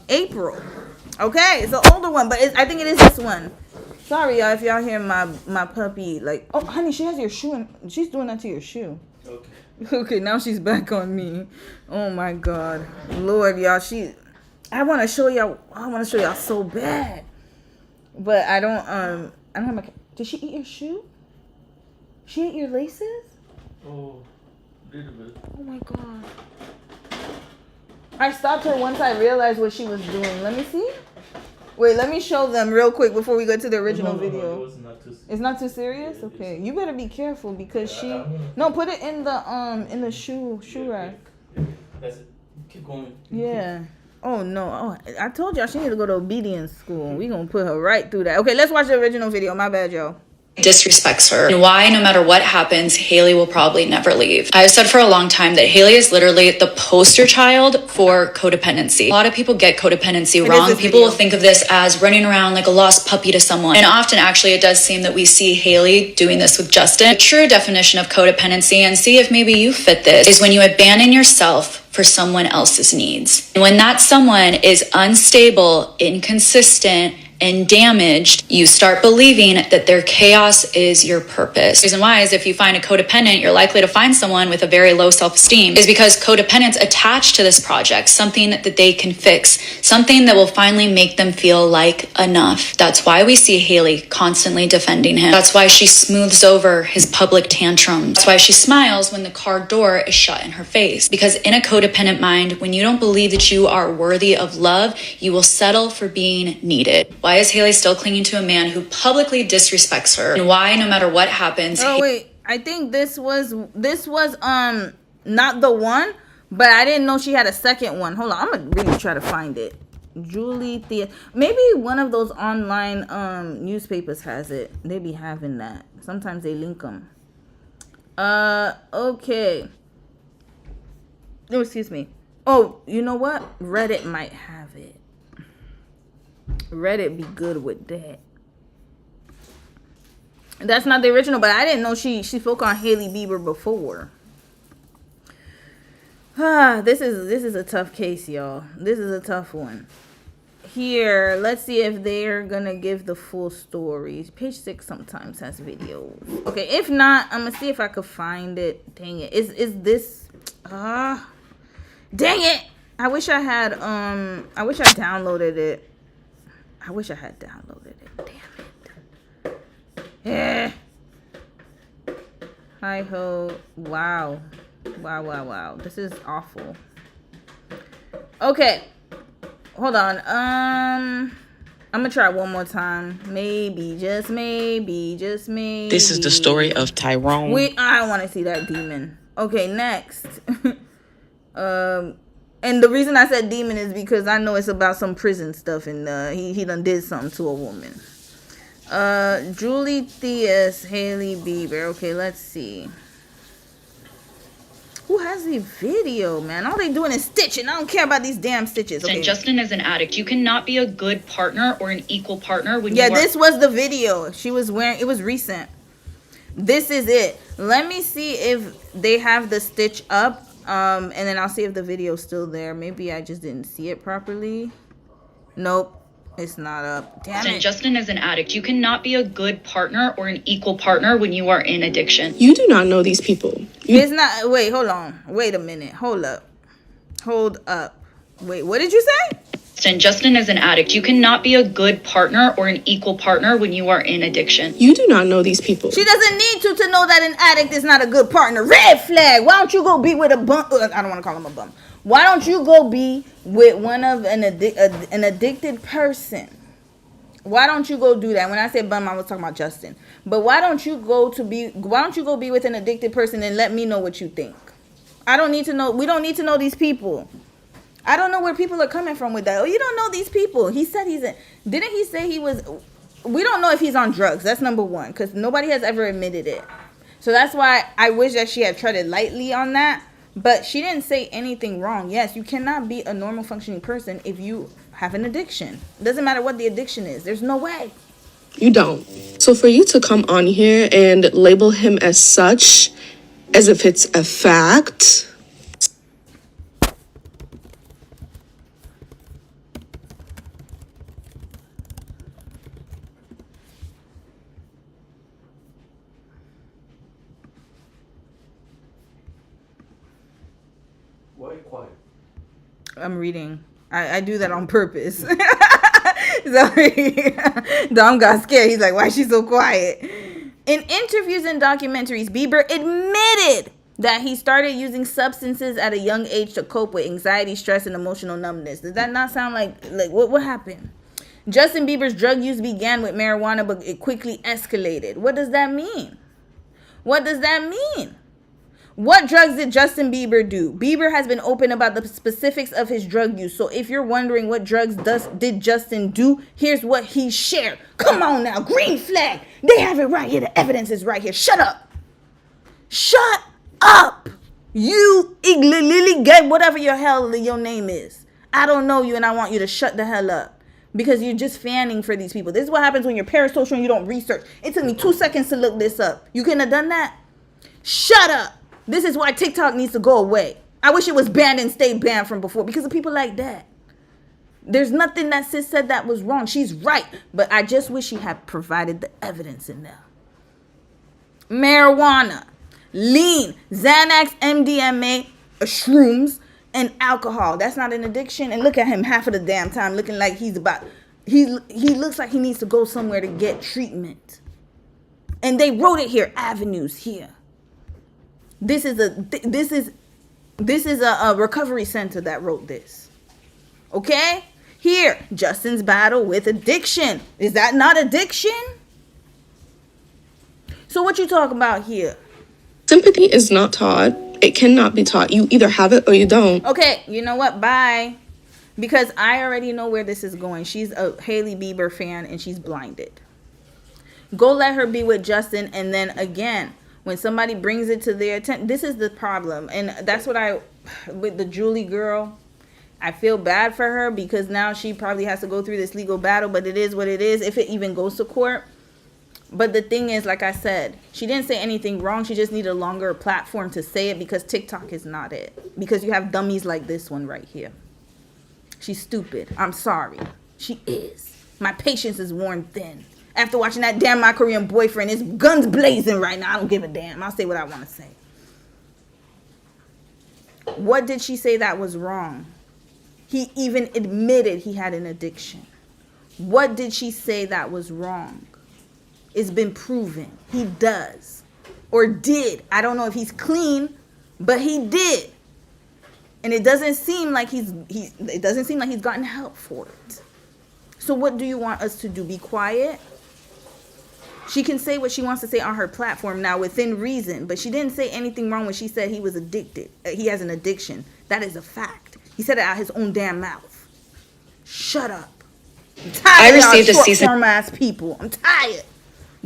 April. Okay, it's an older one, but I think it is this one. Sorry, y'all, if y'all hear my puppy, like, oh, honey, she has your shoe, and she's doing that to your shoe. Okay. Okay, now she's back on me. Oh my God, Lord, y'all, I want to show y'all so bad. But I don't have my... Did she eat your shoe? She ate your laces? Oh, little bit. Oh my God. I stopped her once I realized what she was doing. Let me see. Wait, let me show them real quick before we go to the original video. It's not too serious? Okay. You better be careful because she... No, put it in the shoe rack. That's it. Keep going. Yeah. Oh no! Oh, I told y'all she need to go to obedience school. We gonna put her right through that. Okay, let's watch the original video. My bad, y'all. Disrespects her, and why no matter what happens, Haley will probably never leave. I've said for a long time that Haley is literally the poster child for codependency. A lot of people get codependency wrong. People will think of this as running around like a lost puppy to someone, and often actually it does seem that we see Haley doing this with Justin. The true definition of codependency, and see if maybe you fit this, is when you abandon yourself for someone else's needs. And when that someone is unstable, inconsistent, and damaged, you start believing that their chaos is your purpose. The reason why is if you find a codependent, you're likely to find someone with a very low self-esteem, is because codependents attach to this project something that they can fix, something that will finally make them feel like enough. That's why we see Haley constantly defending him. That's why she smooths over his public tantrums. That's why she smiles when the car door is shut in her face. Because in a codependent mind, when you don't believe that you are worthy of love, you will settle for being needed. Why is Haley still clinging to a man who publicly disrespects her? And why, no matter what happens... Oh, wait. I think this was not the one, but I didn't know she had a second one. Hold on. I'm going to really try to find it. Julie Thea. Maybe one of those online newspapers has it. They be having that. Sometimes they link them. Okay. Oh, excuse me. Oh, you know what? Reddit might have it. Reddit be good with that. That's not the original, but I didn't know she spoke on Hailey Bieber before. This is a tough case, y'all. This is a tough one. Here, let's see if they're gonna give the full story. Page 6 sometimes has videos. Okay, if not, I'm gonna see if I could find it. Dang it. Is this dang it! I wish I downloaded it. I wish I had downloaded it. Damn it. Yeah. Hi ho. Wow. Wow. This is awful. Okay. Hold on. I'm gonna try one more time. Maybe. Just maybe. This is the story of Tyrone. I want to see that demon. Okay, next. And the reason I said demon is because I know it's about some prison stuff, and he done did something to a woman. Julie Theus, Hailey Bieber. Okay, let's see. Who has the video, man? All they doing is stitching. I don't care about these damn stitches. Okay. And Justin is an addict. You cannot be a good partner or an equal partner when Yeah, you are. this was the video. She was wearing, it was recent. This is it. Let me see if they have the stitch up. And then I'll see if the video's still there. Maybe I just didn't see it properly. Nope. It's not up. Damn And it. Justin is an addict. You cannot be a good partner or an equal partner when you are in addiction. You do not know these people. It's not. Wait, hold on. Wait a minute. Hold up. Hold up. Wait, what did you say? And Justin is an addict. You cannot be a good partner or an equal partner when you are in addiction. You do not know these people. She doesn't need to know that an addict is not a good partner. Red flag. Why don't you go be with a bum? I don't want to call him a bum. Why don't you go be with one of an addicted person? Why don't you go do that? When I said bum, I was talking about Justin. But why don't you go be with an addicted person and let me know what you think? I don't need to know. We don't need to know these people. I don't know where people are coming from with that. Oh, you don't know these people. He said didn't he say he was, we don't know if he's on drugs. That's number one, because nobody has ever admitted it. So that's why I wish that she had treaded lightly on that. But she didn't say anything wrong. Yes, you cannot be a normal functioning person if you have an addiction. It doesn't matter what the addiction is. There's no way. You don't. So for you to come on here and label him as such, as if it's a fact. Why are you quiet? I'm reading. I do that on purpose. Sorry. Dom got scared. He's like, why is she so quiet? In interviews and documentaries, Bieber admitted that he started using substances at a young age to cope with anxiety, stress, and emotional numbness. Does that not sound like what happened? Justin Bieber's drug use began with marijuana, but it quickly escalated. What does that mean? What does that mean? What drugs did Justin Bieber do? Bieber has been open about the specifics of his drug use. So if you're wondering what drugs did Justin do, here's what he shared. Come on now, green flag. They have it right here. The evidence is right here. Shut up. Shut up. You Lily get whatever your hell your name is. I don't know you and I want you to shut the hell up. Because you're just fanning for these people. This is what happens when you're parasocial and you don't research. It took me 2 seconds to look this up. You couldn't have done that? Shut up. This is why TikTok needs to go away. I wish it was banned and stayed banned from before because of people like that. There's nothing that sis said that was wrong. She's right. But I just wish she had provided the evidence in there. Marijuana, lean, Xanax, MDMA, shrooms, and alcohol. That's not an addiction. And look at him half of the damn time looking like he looks like he needs to go somewhere to get treatment. And they wrote it here, avenues here. This is a recovery center that wrote this. Okay? Here, Justin's battle with addiction. Is that not addiction? So what you talking about here? Sympathy is not taught. It cannot be taught. You either have it or you don't. Okay, you know what? Bye. Because I already know where this is going. She's a Hailey Bieber fan and she's blinded. Go let her be with Justin, and then again, when somebody brings it to their attention, this is the problem. And that's what with the Julie girl, I feel bad for her because now she probably has to go through this legal battle, but it is what it is if it even goes to court. But the thing is, like I said, she didn't say anything wrong. She just needed a longer platform to say it because TikTok is not it. Because you have dummies like this one right here. She's stupid. I'm sorry. She is. My patience is worn thin. After watching that damn My Korean Boyfriend, his guns blazing right now. I don't give a damn. I'll say what I want to say. What did she say that was wrong? He even admitted he had an addiction. What did she say that was wrong? It's been proven. He does. Or did. I don't know if he's clean, but he did. And it doesn't seem like he's gotten help for it. So what do you want us to do? Be quiet? She can say what she wants to say on her platform now within reason, but she didn't say anything wrong when she said he was addicted. He has an addiction. That is a fact. He said it out his own damn mouth. Shut up. I'm tired of y'all short-form ass people. I'm tired.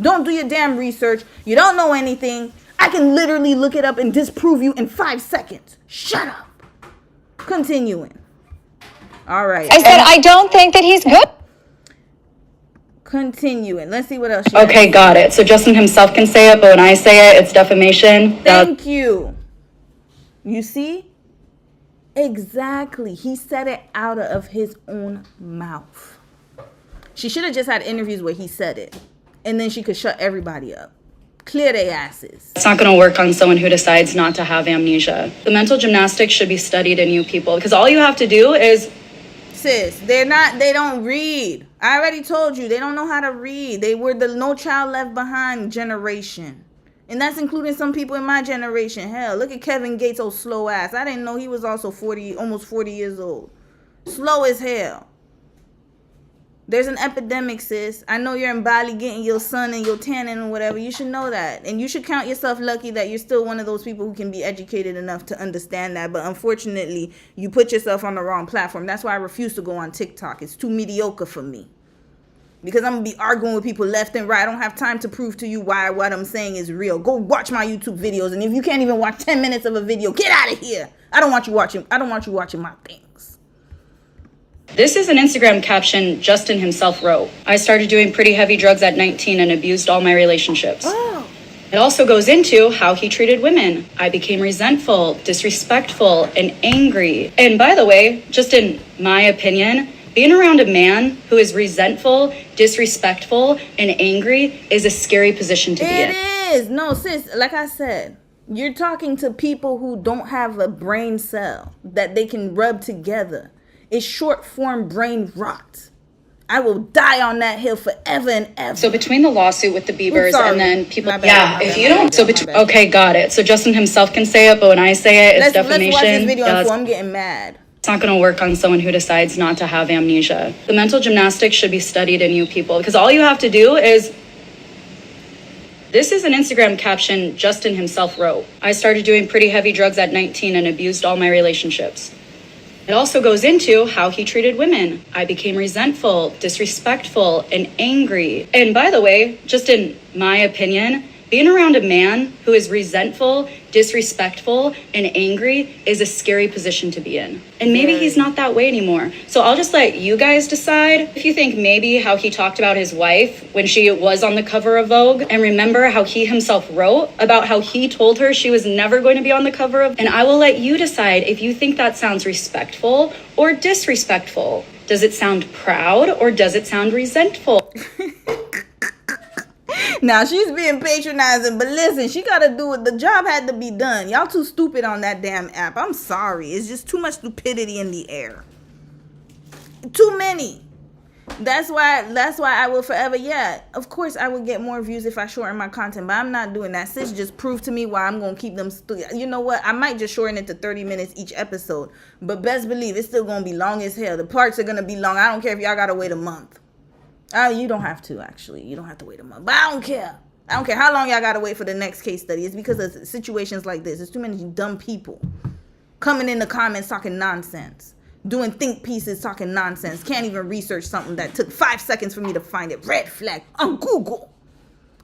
Don't do your damn research. You don't know anything. I can literally look it up and disprove you in 5 seconds. Shut up. Continuing. All right. I said I don't think that he's good. Continuing. Let's see what else. Okay, got it. So Justin himself can say it, but when I say it, it's defamation. Thank you. You see? Exactly. He said it out of his own mouth. She should have just had interviews where he said it. And then she could shut everybody up. Clear their asses. It's not going to work on someone who decides not to have amnesia. The mental gymnastics should be studied in you people, because all you have to do is... Sis, they don't read. I already told you, they don't know how to read. They were the No Child Left Behind generation. And that's including some people in my generation. Hell, look at Kevin Gates' old slow ass. I didn't know he was also almost 40 years old. Slow as hell. There's an epidemic, sis. I know you're in Bali getting your sun and your tanning and whatever. You should know that. And you should count yourself lucky that you're still one of those people who can be educated enough to understand that. But unfortunately, you put yourself on the wrong platform. That's why I refuse to go on TikTok. It's too mediocre for me. Because I'm going to be arguing with people left and right. I don't have time to prove to you why what I'm saying is real. Go watch my YouTube videos. And if you can't even watch 10 minutes of a video, get out of here. I don't want you watching my things. This is an Instagram caption Justin himself wrote. I started doing pretty heavy drugs at 19 and abused all my relationships. Oh. It also goes into how he treated women. I became resentful, disrespectful, and angry. And by the way, just in my opinion, being around a man who is resentful, disrespectful, and angry is a scary position to be in. It is. No, sis, like I said, you're talking to people who don't have a brain cell that they can rub together. It's short form brain rot. I will die on that hill forever and ever. So between the lawsuit with the Biebers and then people, if you don't, okay, got it. So Justin himself can say it, but when I say it, it's defamation. Let's watch this video before I'm getting mad. It's not going to work on someone who decides not to have amnesia. The mental gymnastics should be studied in you people, because all you have to do is... This is an Instagram caption Justin himself wrote. I started doing pretty heavy drugs at 19 and abused all my relationships. It also goes into how he treated women. I became resentful, disrespectful, and angry. And by the way, just in my opinion, being around a man who is resentful, disrespectful, and angry is a scary position to be in. And maybe he's not that way anymore. So I'll just let you guys decide if you think maybe how he talked about his wife when she was on the cover of Vogue, and remember how he himself wrote about how he told her she was never going to be on the cover of, and I will let you decide if you think that sounds respectful or disrespectful. Does it sound proud or does it sound resentful? Now, she's being patronizing, but listen, she got to do it. The job had to be done. Y'all too stupid on that damn app. I'm sorry. It's just too much stupidity in the air. Too many. That's why I will forever, of course I would get more views if I shorten my content, but I'm not doing that. Sis just proved to me why I'm going to keep them. You know what? I might just shorten it to 30 minutes each episode, but best believe it's still going to be long as hell. The parts are going to be long. I don't care if y'all got to wait a month. You don't have to, actually. You don't have to wait a month. But I don't care. I don't care how long y'all got to wait for the next case study. It's because of situations like this. There's too many dumb people coming in the comments talking nonsense. Doing think pieces talking nonsense. Can't even research something that took 5 seconds for me to find it. Red flag on Google.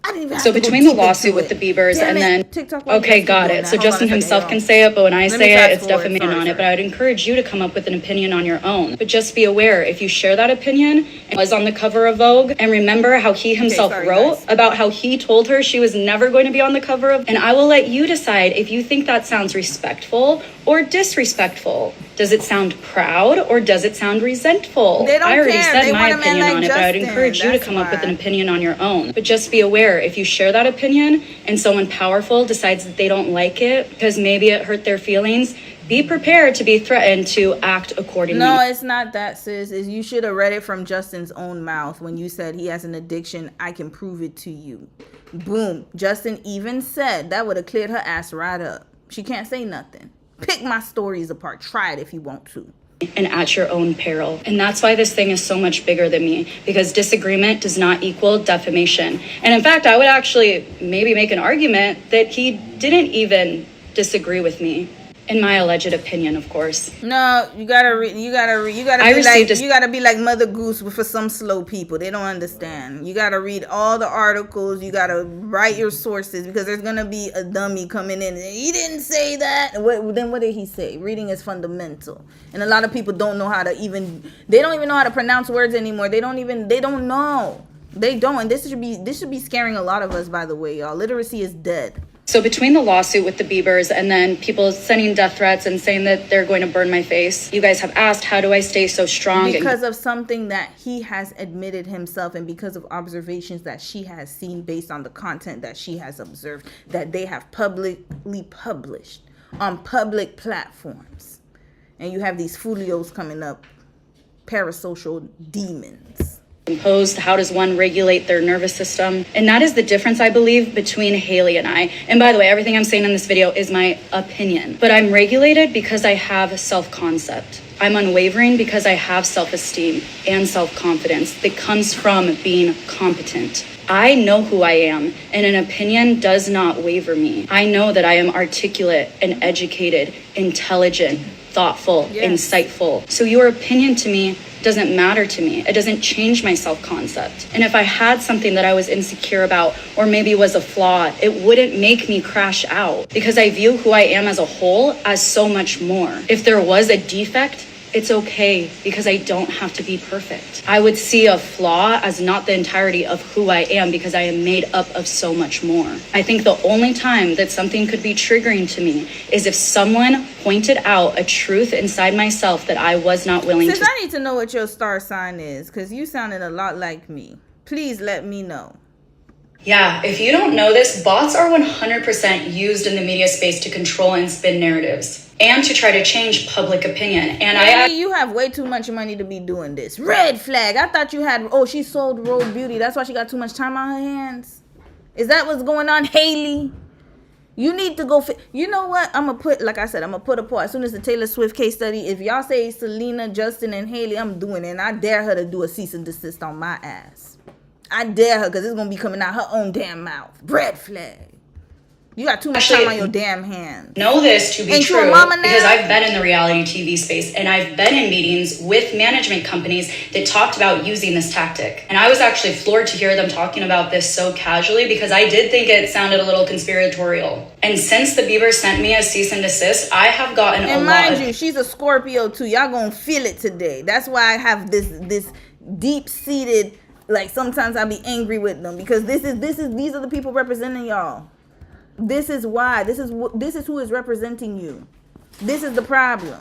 I didn't even have So to between go the deep lawsuit into with the it. Biebers Damn and it. then... TikTok won't Okay, just got keep doing it. that. So Hold on Justin a second, himself y'all. can say it, but when I Let me say fast it, it's forward. defamation Sorry, on it. But I'd encourage you to come up with an opinion on your own. But just be aware, if you share that opinion and was on the cover of Vogue, and remember how he himself wrote about how he told her she was never going to be on the cover of, and I will let you decide if you think that sounds respectful or disrespectful. Does it sound proud or does it sound resentful? They don't I already care. said They my want a man opinion like on it, but I'd Justin. encourage you to That's come up with an why. opinion on your own. But just be aware, if you share that opinion and someone powerful decides that they don't like it because maybe it hurt their feelings, be prepared to be threatened to act accordingly. No, it's not that, sis. Is you should have read it from Justin's own mouth when you said he has an addiction. I can prove it to you. Boom. Justin even said that would have cleared her ass right up. She can't say nothing. Pick my stories apart. Try it if you want to. And at your own peril. And that's why this thing is so much bigger than me, because disagreement does not equal defamation. And in fact, I would actually maybe make an argument that he didn't even disagree with me. In my alleged opinion, of course. No, you gotta read. You gotta be like Mother Goose for some slow people. They don't understand. You gotta read all the articles. You gotta write your sources, because there's gonna be a dummy coming in. He didn't say that. Then what did he say? Reading is fundamental, and a lot of people don't know how to even. They don't even know how to pronounce words anymore. They don't know. They don't, and this should be scaring a lot of us. By the way, y'all, literacy is dead. So between the lawsuit with the Biebers and then people sending death threats and saying that they're going to burn my face, you guys have asked, how do I stay so strong? Because of something that he has admitted himself, and because of observations that she has seen based on the content that she has observed, that they have publicly published on public platforms. And you have these folios coming up, parasocial demons. Imposed, how does one regulate their nervous system? And that is the difference, I believe, between Haley and I. And by the way, everything I'm saying in this video is my opinion. But I'm regulated because I have self-concept. I'm unwavering because I have self-esteem and self-confidence that comes from being competent. I know who I am, and an opinion does not waver me. I know that I am articulate and educated, intelligent, thoughtful, insightful. So your opinion to me doesn't matter to me. It doesn't change my self-concept. And if I had something that I was insecure about, or maybe was a flaw, it wouldn't make me crash out, because I view who I am as a whole as so much more. If there was a defect, it's okay, because I don't have to be perfect. I would see a flaw as not the entirety of who I am, because I am made up of so much more. I think the only time that something could be triggering to me is if someone pointed out a truth inside myself that I was not willing to. I need to know what your star sign is, because you sounded a lot like me. Please let me know. Yeah, if you don't know this, bots are 100% used in the media space to control and spin narratives, and to try to change public opinion. And you have way too much money to be doing this. Red flag. I thought you had, she sold Road Beauty. That's why she got too much time on her hands. Is that what's going on, Haley? You need to go. You know what? I'm going to put, like I said, I'm going to put a poll. As soon as the Taylor Swift case study, if y'all say Selena, Justin, and Haley, I'm doing it. And I dare her to do a cease and desist on my ass. I dare her, because it's going to be coming out her own damn mouth. Red flag. You got too much time on your damn hands. Know this to be true, because I've been in the reality TV space, and I've been in meetings with management companies that talked about using this tactic. And I was actually floored to hear them talking about this so casually, because I did think it sounded a little conspiratorial. And since the Biebers sent me a cease and desist, I have gotten a lot. And mind you, she's a Scorpio too. Y'all gonna feel it today. That's why I have this deep-seated, like, sometimes I'll be angry with them, because these are the people representing y'all. This is why. This is who is representing you. This is the problem.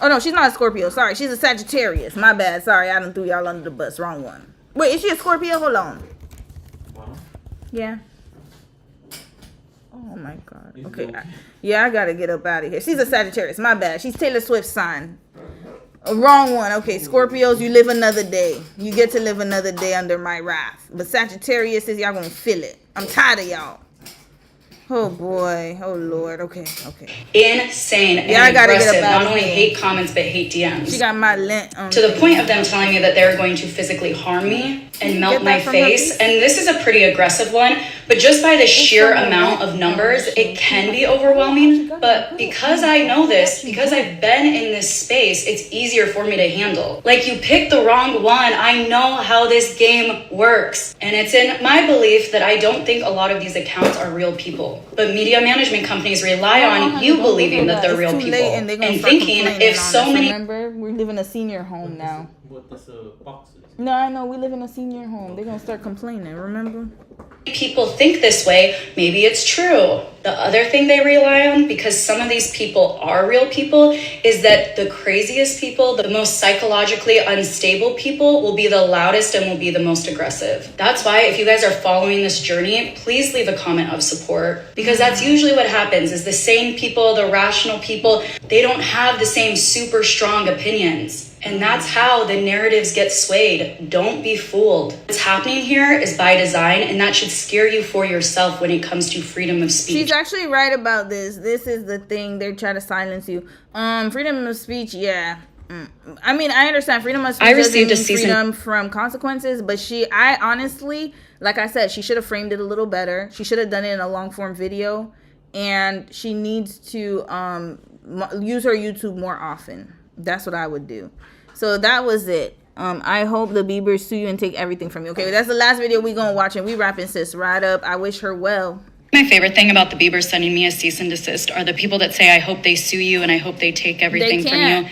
Oh no, she's not a Scorpio. Sorry, she's a Sagittarius. My bad. Sorry, I done threw y'all under the bus. Wrong one. Wait, is she a Scorpio? Hold on. Yeah. Oh my God. Okay. I gotta get up out of here. She's a Sagittarius. My bad. She's Taylor Swift's sign. Wrong one. Okay, Scorpios, you live another day. You get to live another day under my wrath. But Sagittarius is, y'all gonna feel it. I'm tired of y'all. Oh boy. Oh Lord. Okay. Insane and aggressive. Not only hate comments, but hate DMs. She got my lint on. To the point of them telling me that they're going to physically harm me and melt my face. And this is a pretty aggressive one, but just by the sheer amount of numbers, it can be overwhelming. But because I know this, because I've been in this space, it's easier for me to handle. Like, you picked the wrong one. I know how this game works. And it's in my belief that I don't think a lot of these accounts are real people. But media management companies rely on you believing that they're real people. And thinking if so many... Remember, we live in a senior home now. What this boxes? No, I know. We live in a senior home. They're going to start complaining, remember? People think this way, maybe it's true. The other thing they rely on, because some of these people are real people, is that the craziest people, the most psychologically unstable people, will be the loudest and will be the most aggressive. That's why, if you guys are following this journey, please leave a comment of support, because that's usually what happens, is the sane people, the rational people, they don't have the same super strong opinions. And that's how the narratives get swayed. Don't be fooled. What's happening here is by design, and that should scare you for yourself when it comes to freedom of speech. She's actually right about this. This is the thing. They're trying to silence you. Freedom of speech, yeah. I mean, I understand freedom of speech. I received a freedom from consequences, but I honestly, like I said, she should have framed it a little better. She should have done it in a long form video. and she needs to use her YouTube more often. That's what I would do. So that was it. I hope the Biebers sue you and take everything from you. Okay, that's the last video we gonna watch, and we wrapping sis right up. I wish her well. My favorite thing about the Biebers sending me a cease and desist are the people that say, I hope they sue you and I hope they take everything from you.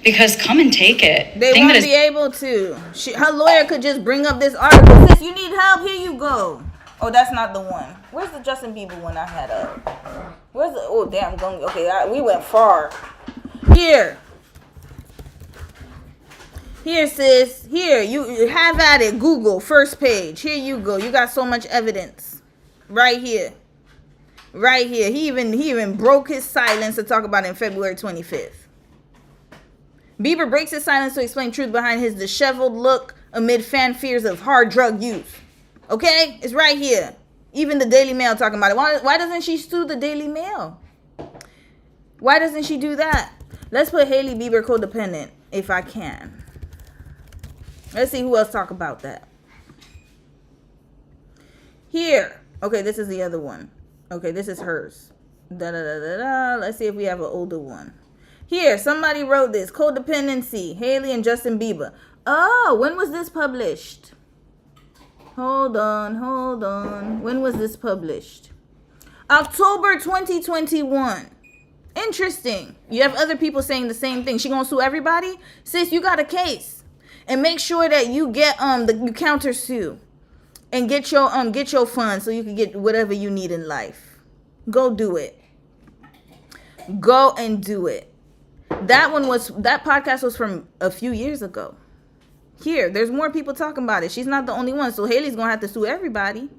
Because come and take it. They won't be able to. Her lawyer could just bring up this article. Sis, you need help? Here you go. Oh, that's not the one. Where's the Justin Bieber one I had up? Where's the... Oh, damn. Okay, we went far. Here. Here, sis. Here. You have at it. Google. First page. Here you go. You got so much evidence. Right here. Right here. He even broke his silence to talk about it in February 25th. Bieber breaks his silence to explain truth behind his disheveled look amid fan fears of hard drug use. Okay? It's right here. Even the Daily Mail talking about it. Why doesn't she sue the Daily Mail? Why doesn't she do that? Let's put Hailey Bieber codependent, if I can. Let's see who else talk about that. Here. Okay, this is the other one. Okay, this is hers. Let's see if we have an older one. Here, somebody wrote this. Codependency. Hailey and Justin Bieber. Oh, when was this published? Hold on. When was this published? October 2021. Interesting. You have other people saying the same thing. She gonna sue everybody? Sis, you got a case. And make sure that you get you counter sue. And get your funds so you can get whatever you need in life. Go do it. Go and do it. That podcast was from a few years ago. Here, there's more people talking about it. She's not the only one. So Hailey's going to have to sue everybody.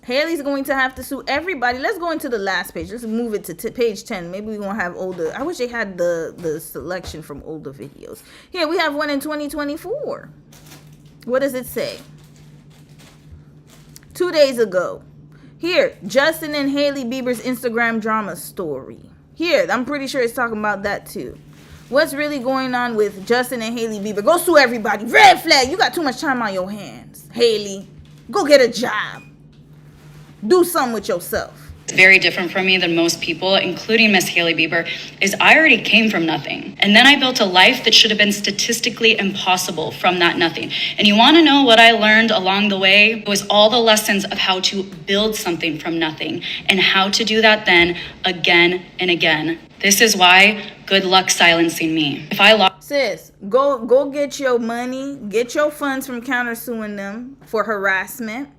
Hailey's going to have to sue everybody. Let's go into the last page. Let's move it to page 10. Maybe we're going to have older. I wish they had the selection from older videos. Here, we have one in 2024. What does it say? 2 days ago. Here, Justin and Hailey Bieber's Instagram drama story. Here, I'm pretty sure it's talking about that too. What's really going on with Justin and Hailey Bieber? Go sue everybody. Red flag. You got too much time on your hands. Hailey, go get a job. Do something with yourself. Very different from me than most people, including Miss Hailey Bieber, is I already came from nothing. And then I built a life that should have been statistically impossible from that nothing. And you want to know what I learned along the way? It was all the lessons of how to build something from nothing and how to do that then again and again. This is why good luck silencing me. If I lost... Sis, go get your money, get your funds from countersuing them for harassment.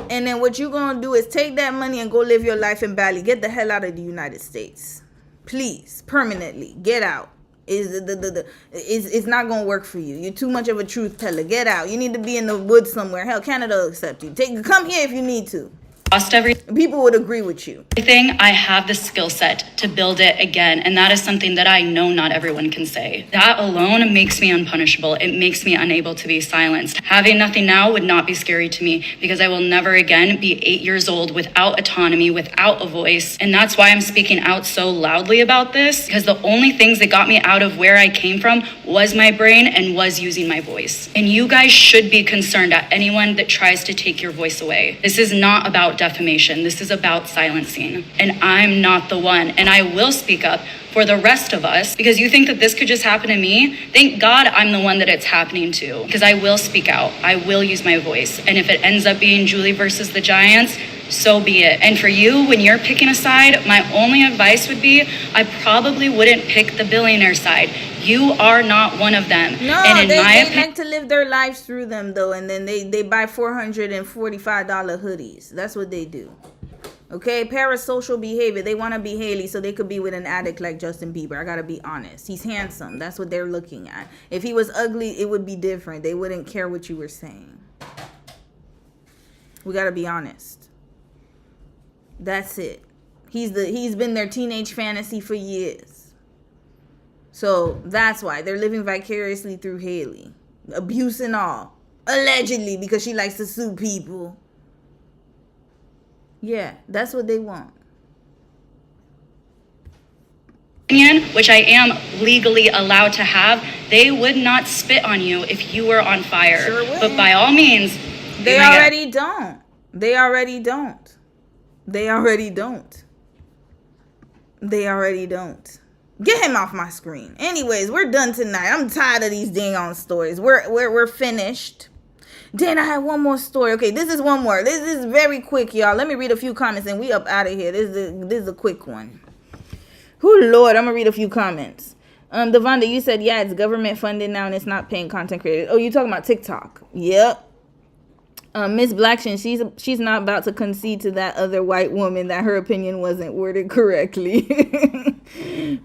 And then what you're going to do is take that money and go live your life in Bali. Get the hell out of the United States. Please, permanently. Get out. It's not going to work for you. You're too much of a truth teller. Get out. You need to be in the woods somewhere. Hell, Canada will accept you. Come here if you need to. People would agree with you. Everything, I have the skill set to build it again, and that is something that I know not everyone can say. That alone makes me unpunishable. It makes me unable to be silenced. Having nothing now would not be scary to me because I will never again be 8 years old without autonomy, without a voice. And that's why I'm speaking out so loudly about this, because the only things that got me out of where I came from was my brain and was using my voice. And you guys should be concerned at anyone that tries to take your voice away. This is not about defamation. This is about silencing. And I'm not the one. And I will speak up for the rest of us because you think that this could just happen to me. Thank God I'm the one that it's happening to because I will speak out. I will use my voice. And if it ends up being Julie versus the Giants, so be it. And for you, when you're picking a side, my only advice would be I probably wouldn't pick the billionaire side. You are not one of them. No, and they like to live their lives through them, though, and then they buy $445 hoodies. That's what they do. Okay, parasocial behavior. They want to be Hailey so they could be with an addict like Justin Bieber. I gotta be honest. He's handsome. That's what they're looking at. If he was ugly, it would be different. They wouldn't care what you were saying. We gotta be honest. That's it. He's been their teenage fantasy for years. So that's why they're living vicariously through Hailey. Abuse and all. Allegedly, because she likes to sue people. Yeah, that's what they want. Which I am legally allowed to have, they would not spit on you if you were on fire. Sure would. But by all means, they already don't. They already don't. They already don't. They already don't. Get him off my screen. Anyways, we're done tonight. I'm tired of these dang on stories. We're finished. Then I have one more story. Okay, this is one more. This is very quick, y'all. Let me read a few comments and we up out of here. This is a quick one. Oh Lord, I'm gonna read a few comments. Devonda, you said yeah, it's government funded now and it's not paying content creators. Oh, you talking about TikTok? Yep. Miss Blackshin, she's not about to concede to that other white woman that her opinion wasn't worded correctly.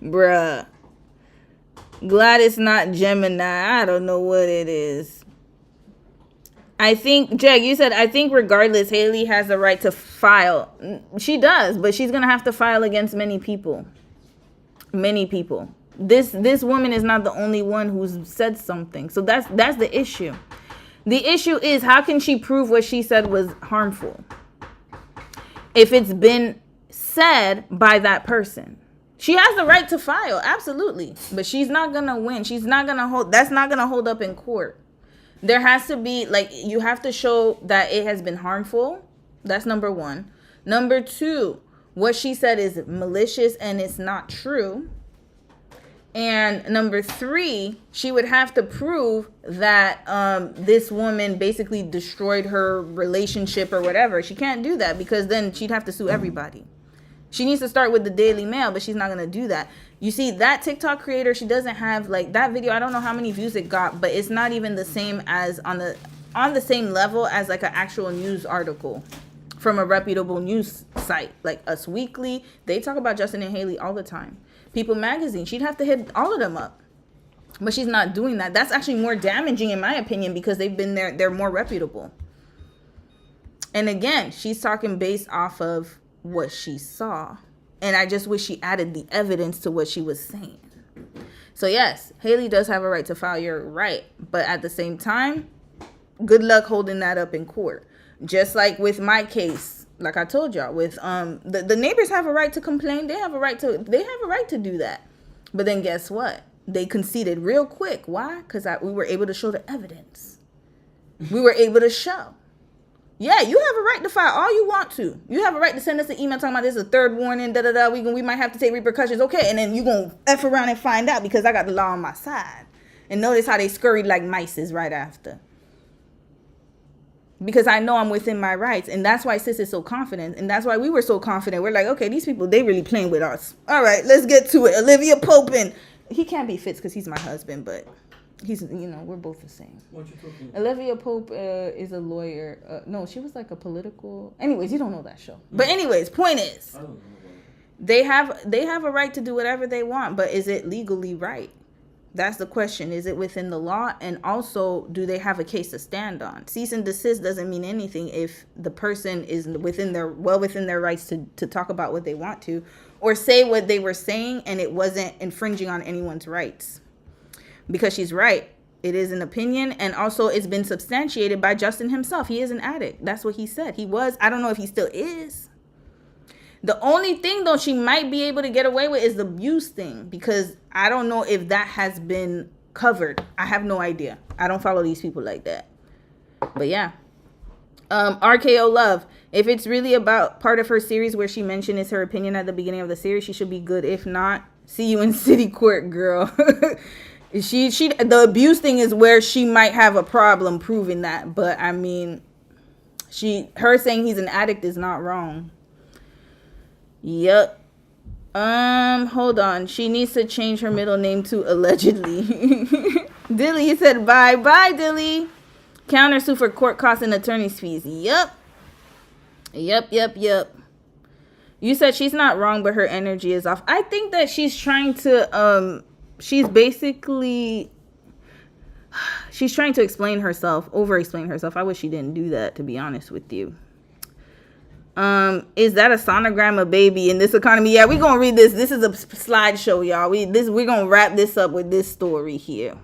Bruh. Glad it's not Gemini. I don't know what it is. I think, Jag, you said, I think regardless, Haley has the right to file. She does, but she's going to have to file against many people. Many people. This woman is not the only one who's said something. So that's the issue. The issue is, how can she prove what she said was harmful if it's been said by that person? She has the right to file, absolutely, but she's not gonna win. She's not gonna hold. That's not gonna hold up in court. There has to be, like, you have to show that it has been harmful. That's number one. Number two, what she said is malicious and it's not true. And number three, she would have to prove that this woman basically destroyed her relationship or whatever. She can't do that because then she'd have to sue everybody. She needs to start with the Daily Mail, but she's not going to do that. You see, that TikTok creator, she doesn't have, like, that video, I don't know how many views it got, but it's not even the same as on the same level as like an actual news article from a reputable news site like Us Weekly. They talk about Justin and Haley all the time. People Magazine, she'd have to hit all of them up, but she's not doing that. That's actually more damaging in my opinion because they've been there, they're more reputable. And again, she's talking based off of what she saw, and I just wish she added the evidence to what she was saying. So yes, Haley does have a right to file, you're right, but at the same time, good luck holding that up in court. Just like with my case, like I told y'all, with the neighbors have a right to complain. They have a right to do that. But then guess what? They conceded real quick. Why? Because we were able to show the evidence. We were able to show. Yeah, you have a right to file all you want to. You have a right to send us an email talking about this is a third warning, da-da-da. We might have to take repercussions. Okay, and then you going to F around and find out because I got the law on my side. And notice how they scurried like mice right after. Because I know I'm within my rights. And that's why Sis is so confident. And that's why we were so confident. We're like, okay, these people, they really playing with us. All right, let's get to it. Olivia Pope. He can't be Fitz because he's my husband, but he's, we're both the same. What you talking? Olivia Pope is a lawyer. No, she was like a political. Anyways, you don't know that show. But anyways, point is, they have a right to do whatever they want, but is it legally right? That's the question. Is it within the law? And also, do they have a case to stand on? Cease and desist doesn't mean anything if the person is within their rights to talk about what they want to, or say what they were saying and it wasn't infringing on anyone's rights. Because she's right. It is an opinion, and also it's been substantiated by Justin himself. He is an addict. That's what he said. He was. I don't know if he still is. The only thing, though, she might be able to get away with is the abuse thing, because I don't know if that has been covered. I have no idea. I don't follow these people like that. But yeah. RKO Love. If it's really about part of her series where she mentioned it's her opinion at the beginning of the series, she should be good. If not, see you in city court, girl. The abuse thing is where she might have a problem proving that. But I mean, her saying he's an addict is not wrong. Yep. Hold on. She needs to change her middle name to allegedly. Dilly said bye. Bye, Dilly. Countersue for court costs and attorney's fees. Yep. You said she's not wrong, but her energy is off. I think that she's trying to, she's trying to explain herself, over-explain herself. I wish she didn't do that, to be honest with you. Is that a sonogram of baby in this economy? Yeah, we're gonna read this. This is a slideshow, y'all. We're gonna wrap this up with this story here.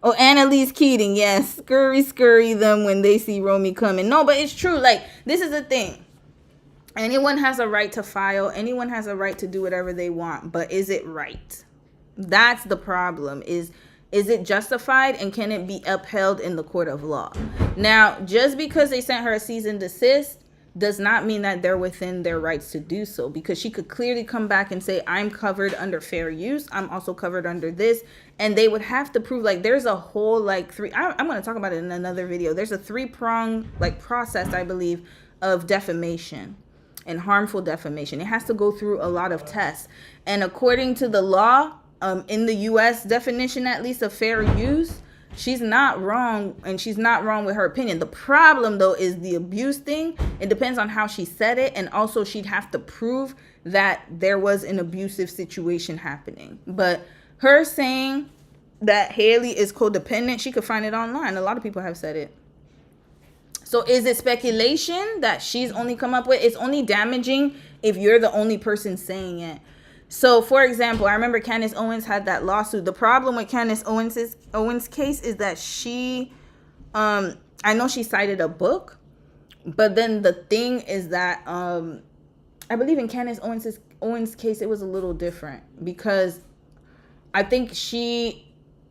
Oh, Annalise Keating, yes. Scurry them when they see Romy coming. No, but it's true. Like, this is the thing. Anyone has a right to file. Anyone has a right to do whatever they want. But is it right? That's the problem. Is it justified, and can it be upheld in the court of law? Now, just because they sent her a cease and desist does not mean that they're within their rights to do so, because she could clearly come back and say, I'm covered under fair use. I'm also covered under this. And they would have to prove, like, there's a whole, like, I'm going to talk about it in another video. There's a 3-prong, like, process, I believe, of defamation and harmful defamation. It has to go through a lot of tests. And according to the law, in the U.S. definition, at least, of fair use, she's not wrong, and she's not wrong with her opinion. The problem, though, is the abuse thing. It depends on how she said it, and also she'd have to prove that there was an abusive situation happening. But her saying that Hailey is codependent, she could find it online. A lot of people have said it. So is it speculation that she's only come up with? It's only damaging if you're the only person saying it. So, for example, I remember Candace Owens had that lawsuit. The problem with Candace Owens' case is that she, I know she cited a book, but then the thing is that I believe in Candace Owens' case, it was a little different, because I think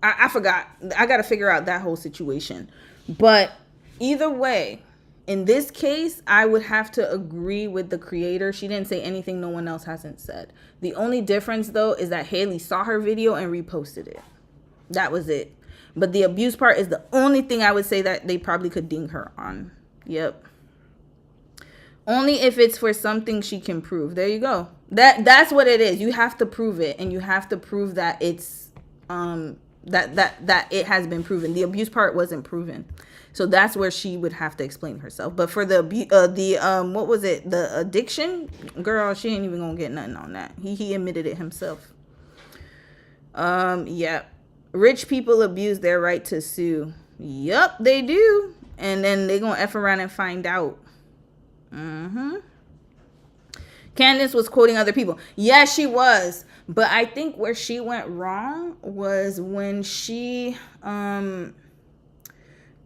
I forgot. I got to figure out that whole situation. But either way, in this case, I would have to agree with the creator. She didn't say anything no one else hasn't said. The only difference, though, is that Hailey saw her video and reposted it. That was it. But the abuse part is the only thing I would say that they probably could ding her on. Yep. Only if it's for something she can prove. There you go. That's what it is. You have to prove it, and you have to prove that it's that it has been proven. The abuse part wasn't proven. So that's where she would have to explain herself. But for the what was it? The addiction, girl, she ain't even gonna get nothing on that. He admitted it himself. Yeah. Rich people abuse their right to sue. Yup, they do. And then they gonna F around and find out. Candace was quoting other people. Yeah, she was. But I think where she went wrong was when she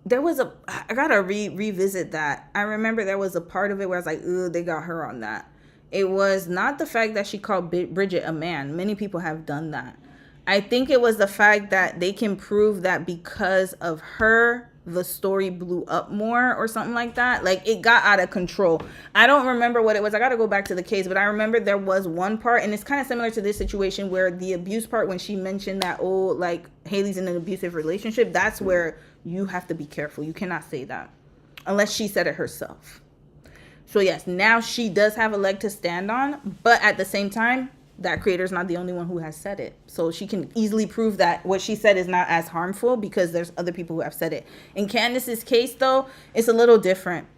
there was I gotta revisit that. I remember there was a part of it where I was like, ugh, they got her on that. It was not the fact that she called Bridget a man. Many people have done that. I think it was the fact that they can prove that because of her, the story blew up more or something like that. Like, it got out of control. I don't remember what it was. I got to go back to the case, but I remember there was one part, and it's kind of similar to this situation where the abuse part, when she mentioned that, oh, like, Hailey's in an abusive relationship, that's where you have to be careful. You cannot say that unless she said it herself. So yes, now she does have a leg to stand on, but at the same time, that creator's not the only one who has said it. So she can easily prove that what she said is not as harmful because there's other people who have said it. In Candace's case, though, it's a little different.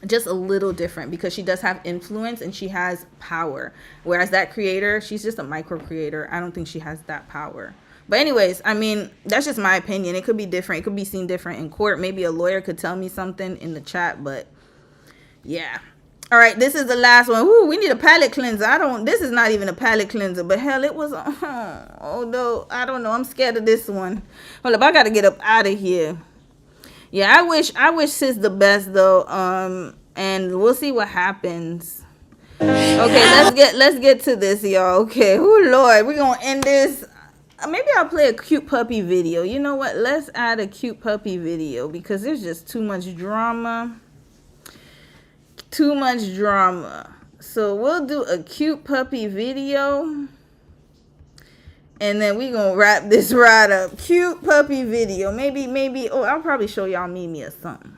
Just a little different because she does have influence and she has power. Whereas that creator, she's just a micro creator. I don't think she has that power. But anyways, I mean, that's just my opinion. It could be different. It could be seen different in court. Maybe a lawyer could tell me something in the chat, but yeah. All right, this is the last one. Ooh, we need a palate cleanser. This is not even a palate cleanser, but hell, it was, oh no, I don't know. I'm scared of this one. Hold up, I got to get up out of here. Yeah, I wish sis the best though. And we'll see what happens. Okay, let's get to this, y'all. Okay, oh Lord, we're going to end this. Maybe I'll play a cute puppy video. You know what? Let's add a cute puppy video because there's just too much drama. Too much drama. So we'll do a cute puppy video. And then we gonna wrap this right up. Cute puppy video. Maybe, I'll probably show y'all Mimi or something.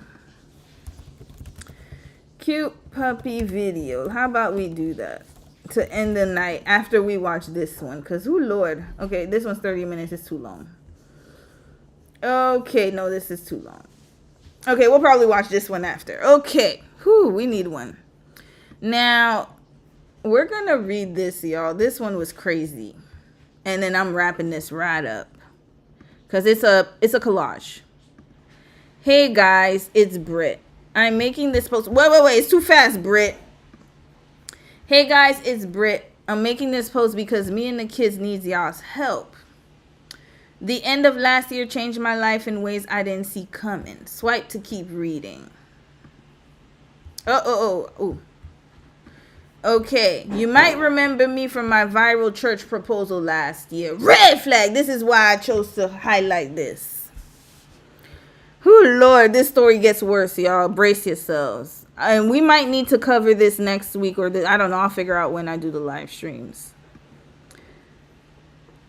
Cute puppy video. How about we do that? To end the night after we watch this one. Because, oh Lord. Okay, this one's 30 minutes. It's too long. Okay, no, this is too long. Okay, we'll probably watch this one after. Okay. Whew, we need one. Now, we're going to read this, y'all. This one was crazy. And then I'm wrapping this right up. Because it's a collage. Hey, guys, it's Britt. I'm making this post. Wait. It's too fast, Britt. Hey, guys, it's Britt. I'm making this post because me and the kids needs y'all's help. The end of last year changed my life in ways I didn't see coming. Swipe to keep reading. Oh. Okay, you might remember me from my viral church proposal last year. Red flag. This is why I chose to highlight this. Whew, Lord, this story gets worse, y'all. Brace yourselves. And we might need to cover this next week, or I don't know. I'll figure out when I do the live streams.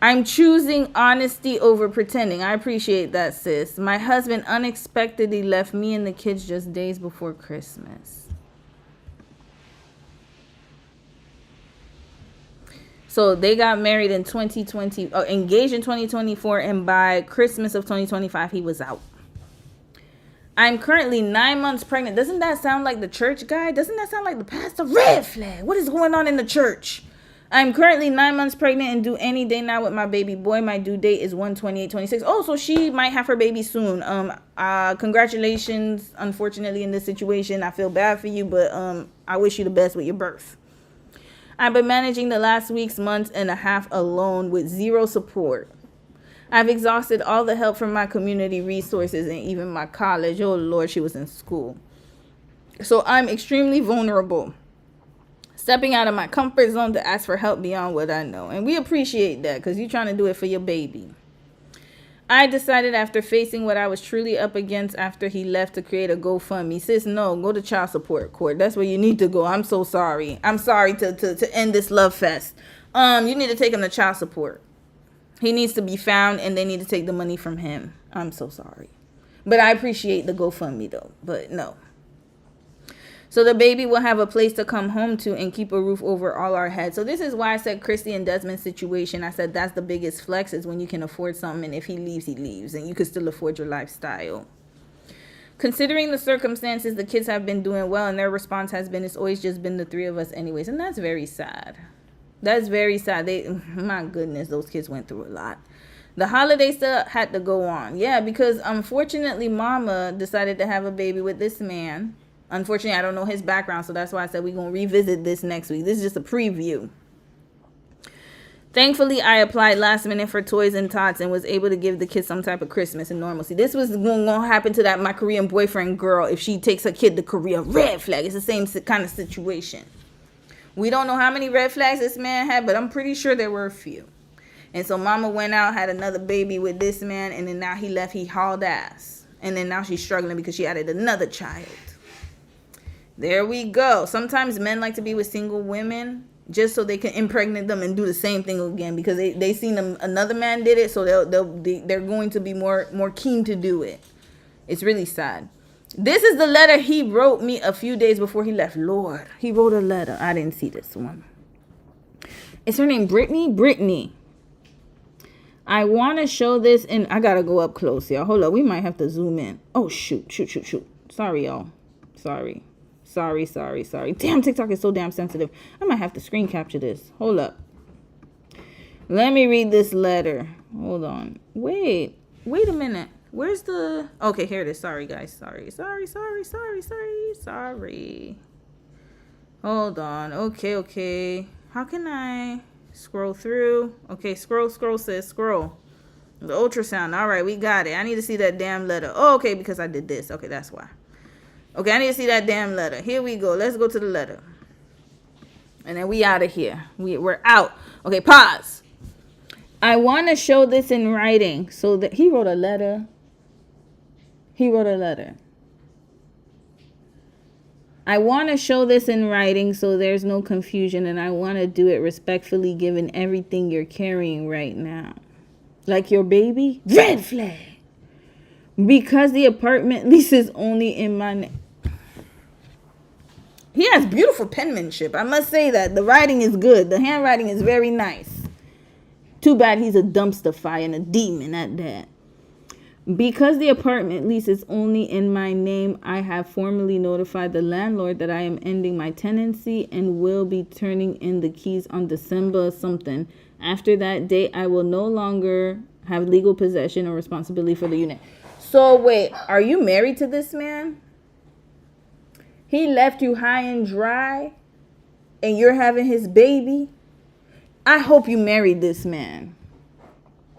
I'm choosing honesty over pretending. I appreciate that, sis. My husband unexpectedly left me and the kids just days before Christmas. So they got married in 2020, engaged in 2024, and by Christmas of 2025, he was out. I'm currently 9 months pregnant. Doesn't that sound like the church guy? Doesn't that sound like the pastor? Red flag. What is going on in the church? I'm currently 9 months pregnant and due any day now with my baby boy. My due date is 1/28/26. Oh, so she might have her baby soon. Congratulations. Unfortunately, in this situation, I feel bad for you, but I wish you the best with your birth. I've been managing the last week's month and a half alone with zero support. I've exhausted all the help from my community resources and even my college. Oh, Lord, she was in school. So I'm extremely vulnerable. Stepping out of my comfort zone to ask for help beyond what I know. And we appreciate that because you're trying to do it for your baby. I decided after facing what I was truly up against after he left to create a GoFundMe. Sis, no, go to child support court. That's where you need to go. I'm so sorry. I'm sorry to end this love fest. You need to take him to child support. He needs to be found and they need to take the money from him. I'm so sorry. But I appreciate the GoFundMe though. But no. So the baby will have a place to come home to and keep a roof over all our heads. So this is why I said Christy and Desmond's situation. I said that's the biggest flex is when you can afford something. And if he leaves, he leaves. And you can still afford your lifestyle. Considering the circumstances, the kids have been doing well. And their response has been, it's always just been the three of us anyways. And that's very sad. That's very sad. My goodness, those kids went through a lot. The holiday still had to go on. Yeah, because unfortunately, mama decided to have a baby with this man. Unfortunately, I don't know his background, so that's why I said we're going to revisit this next week. This is just a preview. Thankfully, I applied last minute for toys and tots and was able to give the kids some type of Christmas and normalcy. This was going to happen to my Korean boyfriend girl if she takes her kid to Korea. Red flag. It's the same kind of situation. We don't know how many red flags this man had, but I'm pretty sure there were a few. And so mama went out, had another baby with this man, and then now he left, he hauled ass. And then now she's struggling because she added another child. There we go. Sometimes men like to be with single women just so they can impregnate them and do the same thing again because they seen another man did it, so they're going to be more keen to do it. It's really sad. This is the letter he wrote me a few days before he left. Lord, he wrote a letter. I didn't see this one. Is her name Brittany? Brittany. I want to show this, and I got to go up close, y'all. Hold up. We might have to zoom in. Oh, shoot. Sorry, y'all. Sorry. Damn, TikTok is so damn sensitive. I might have to screen capture this. Hold up. Let me read this letter. Hold on. Wait a minute. Where's the... Okay, here it is. Sorry, guys. Sorry. Hold on. Okay. How can I scroll through? Okay, scroll, sis. Scroll. The ultrasound. All right, we got it. I need to see that damn letter. Oh, okay, because I did this. Okay, that's why. Okay, I need to see that damn letter. Here we go. Let's go to the letter. And then we out of here. We're out. Okay, pause. I want to show this in writing. So that he wrote a letter. I want to show this in writing so there's no confusion. And I want to do it respectfully given everything you're carrying right now. Like your baby? Red flag. Because the apartment lease is only in my name. He has beautiful penmanship. I must say that. The writing is good. The handwriting is very nice. Too bad he's a dumpster fire and a demon at that. Because the apartment lease is only in my name, I have formally notified the landlord that I am ending my tenancy and will be turning in the keys on December something. After that date, I will no longer have legal possession or responsibility for the unit. So wait, are you married to this man? He left you high and dry and you're having his baby? I hope you married this man.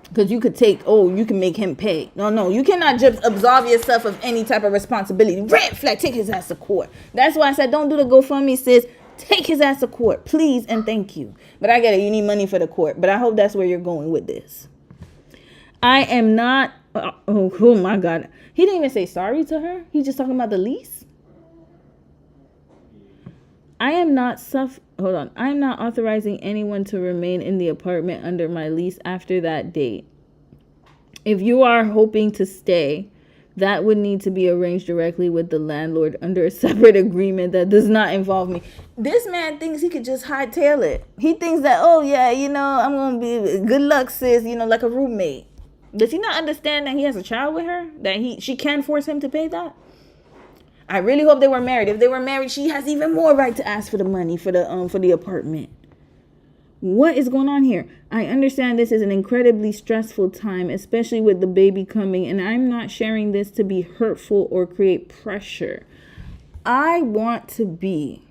Because you can make him pay. No, you cannot just absolve yourself of any type of responsibility. Red flag, take his ass to court. That's why I said don't do the GoFundMe, sis. Take his ass to court, please and thank you. But I get it, you need money for the court. But I hope that's where you're going with this. I am not... Oh my God. He didn't even say sorry to her. He's just talking about the lease. I am not authorizing anyone to remain in the apartment under my lease after that date. If you are hoping to stay, that would need to be arranged directly with the landlord under a separate agreement that does not involve me. This man thinks he could just hightail it. He thinks that, oh yeah, you know, I'm going to be, good luck sis, you know, like a roommate. Does he not understand that he has a child with her? That she can force him to pay that? I really hope they were married. If they were married, she has even more right to ask for the money for the apartment. What is going on here? I understand this is an incredibly stressful time, especially with the baby coming, and I'm not sharing this to be hurtful or create pressure. I want to be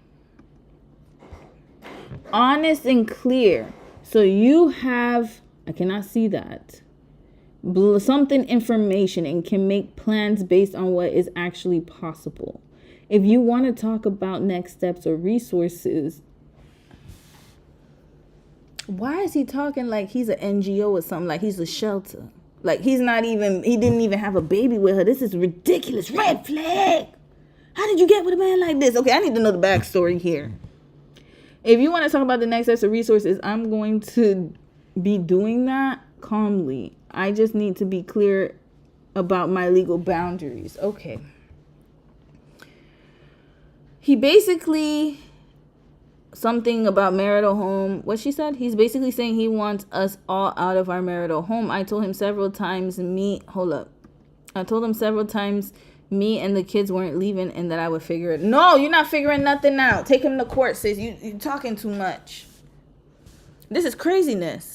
honest and clear. So you have, I cannot see that, something information and can make plans based on what is actually possible. If you want to talk about next steps or resources, why is he talking like he's an NGO or something, like he's a shelter? Like he didn't even have a baby with her. This is ridiculous. Red flag. How did you get with a man like this? Okay, I need to know the backstory here. If you want to talk about the next steps or resources, I'm going to be doing that calmly. I just need to be clear about my legal boundaries. Okay. He basically, something about marital home. What she said? He's basically saying he wants us all out of our marital home. I told him several times me and the kids weren't leaving and that I would figure it. No, you're not figuring nothing out. Take him to court, sis. You're talking too much. This is craziness.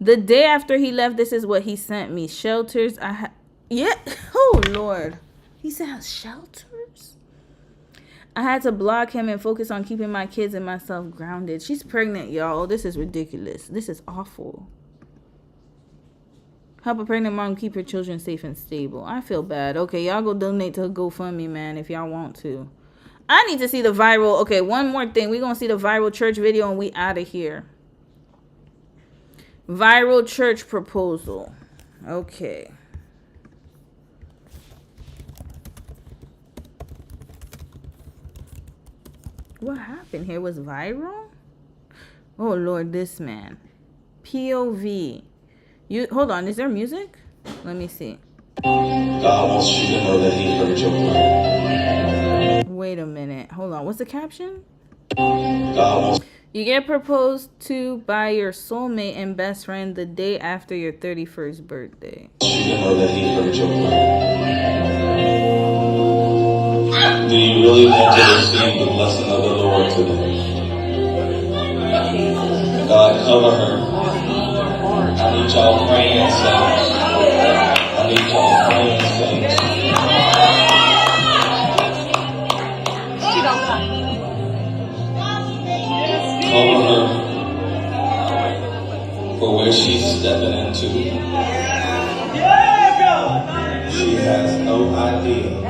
The day after he left, this is what he sent me. Shelters. Oh, Lord. He said shelters? I had to block him and focus on keeping my kids and myself grounded. She's pregnant, y'all. This is ridiculous. This is awful. Help a pregnant mom keep her children safe and stable. I feel bad. Okay, y'all go donate to her GoFundMe, man, if y'all want to. I need to see the viral. Okay, one more thing. We're going to see the viral church video and we out of here. Viral church proposal. Okay. What happened here? Was viral? Oh, Lord, this man. POV. Hold on, is there music? Let me see. God wants you to know that He heard your prayer. Wait a minute. Hold on. What's the caption? God wants you get proposed to by your soulmate and best friend the day after your 31st birthday. you to know that He heard your prayer. Do you really want to receive the blessing of the Lord today? God, cover her. I need y'all praying, saints. I need y'all praying, saints. Cover her for where she's stepping into. She has no idea.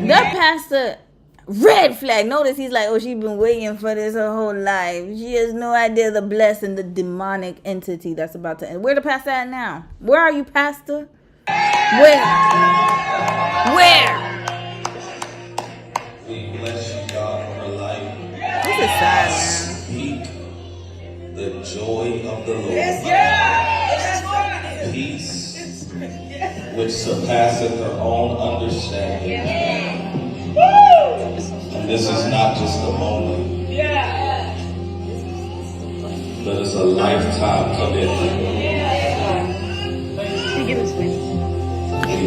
That pastor, red flag. Notice he's like, oh, she's been waiting for this her whole life. She has no idea the blessing, the demonic entity that's about to end. Where the pastor at now? Where are you, pastor? Where? We bless you, God, for her life. This is sad, man. Speak the joy of the Lord. Peace, which surpasseth her own understanding. And this is not just a moment, but it's a lifetime commitment.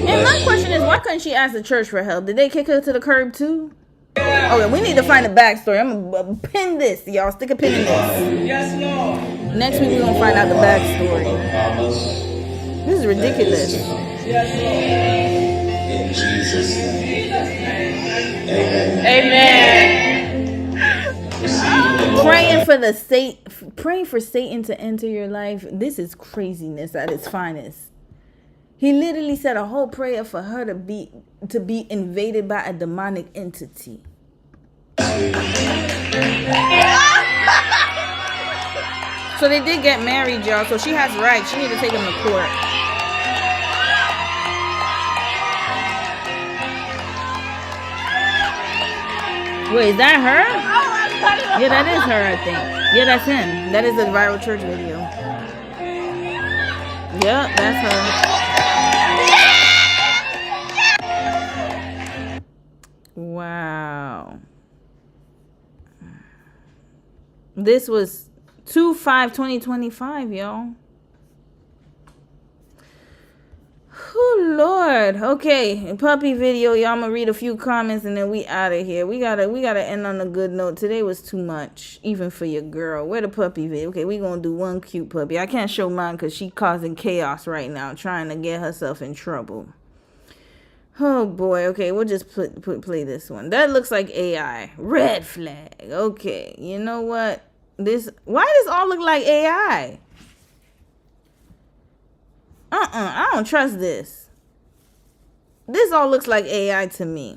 And my question is, why couldn't she ask the church for help? Did they kick her to the curb too? Okay, we need to find the backstory. I'm gonna pin this, y'all. Stick a pin in this. Yes, Lord. Next week we're gonna find out the backstory. This is ridiculous. In Jesus' name. Amen. Praying for Satan to enter your life. This is craziness at its finest. He literally said a whole prayer for her to be invaded by a demonic entity. So they did get married, y'all. So she has rights. She need to take him to court. Wait, is that her? Yeah, that is her, I think. Yeah, that's him. That is the viral church video. Yep, that's her. Wow. This was 2/5/2025, y'all. Oh Lord. Okay, puppy video, y'all. I'm gonna read a few comments and then we out of here. We gotta end on a good note. Today was too much, even for your girl. Where the puppy video? Okay, we gonna do one cute puppy. I can't show mine because she causing chaos right now, trying to get herself in trouble. Oh boy. Okay, we'll just play this one. That looks like AI. Red flag. Okay, you know what? Why does all look like AI? I don't trust this. This all looks like AI to me.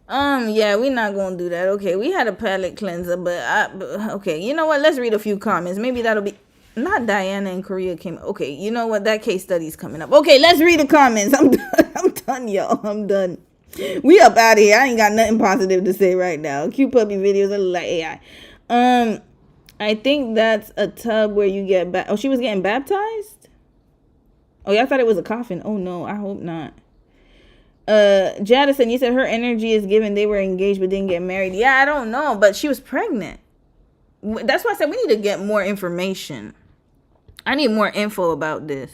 Yeah, we're not gonna do that. Okay, we had a palate cleanser, but okay, you know what? Let's read a few comments. Maybe that'll be not Diana in Korea came. Okay, you know what? That case study's coming up. Okay, let's read the comments. I'm done, y'all. I'm done. We up out of here. I ain't got nothing positive to say right now. Cute puppy videos that look like AI. I think that's a tub where you get oh, she was getting baptized? Oh, y'all thought it was a coffin. Oh no, I hope not. Jadison, you said her energy is given. They were engaged but didn't get married. Yeah, I don't know, but she was pregnant. That's why I said we need to get more information. I need more info about this.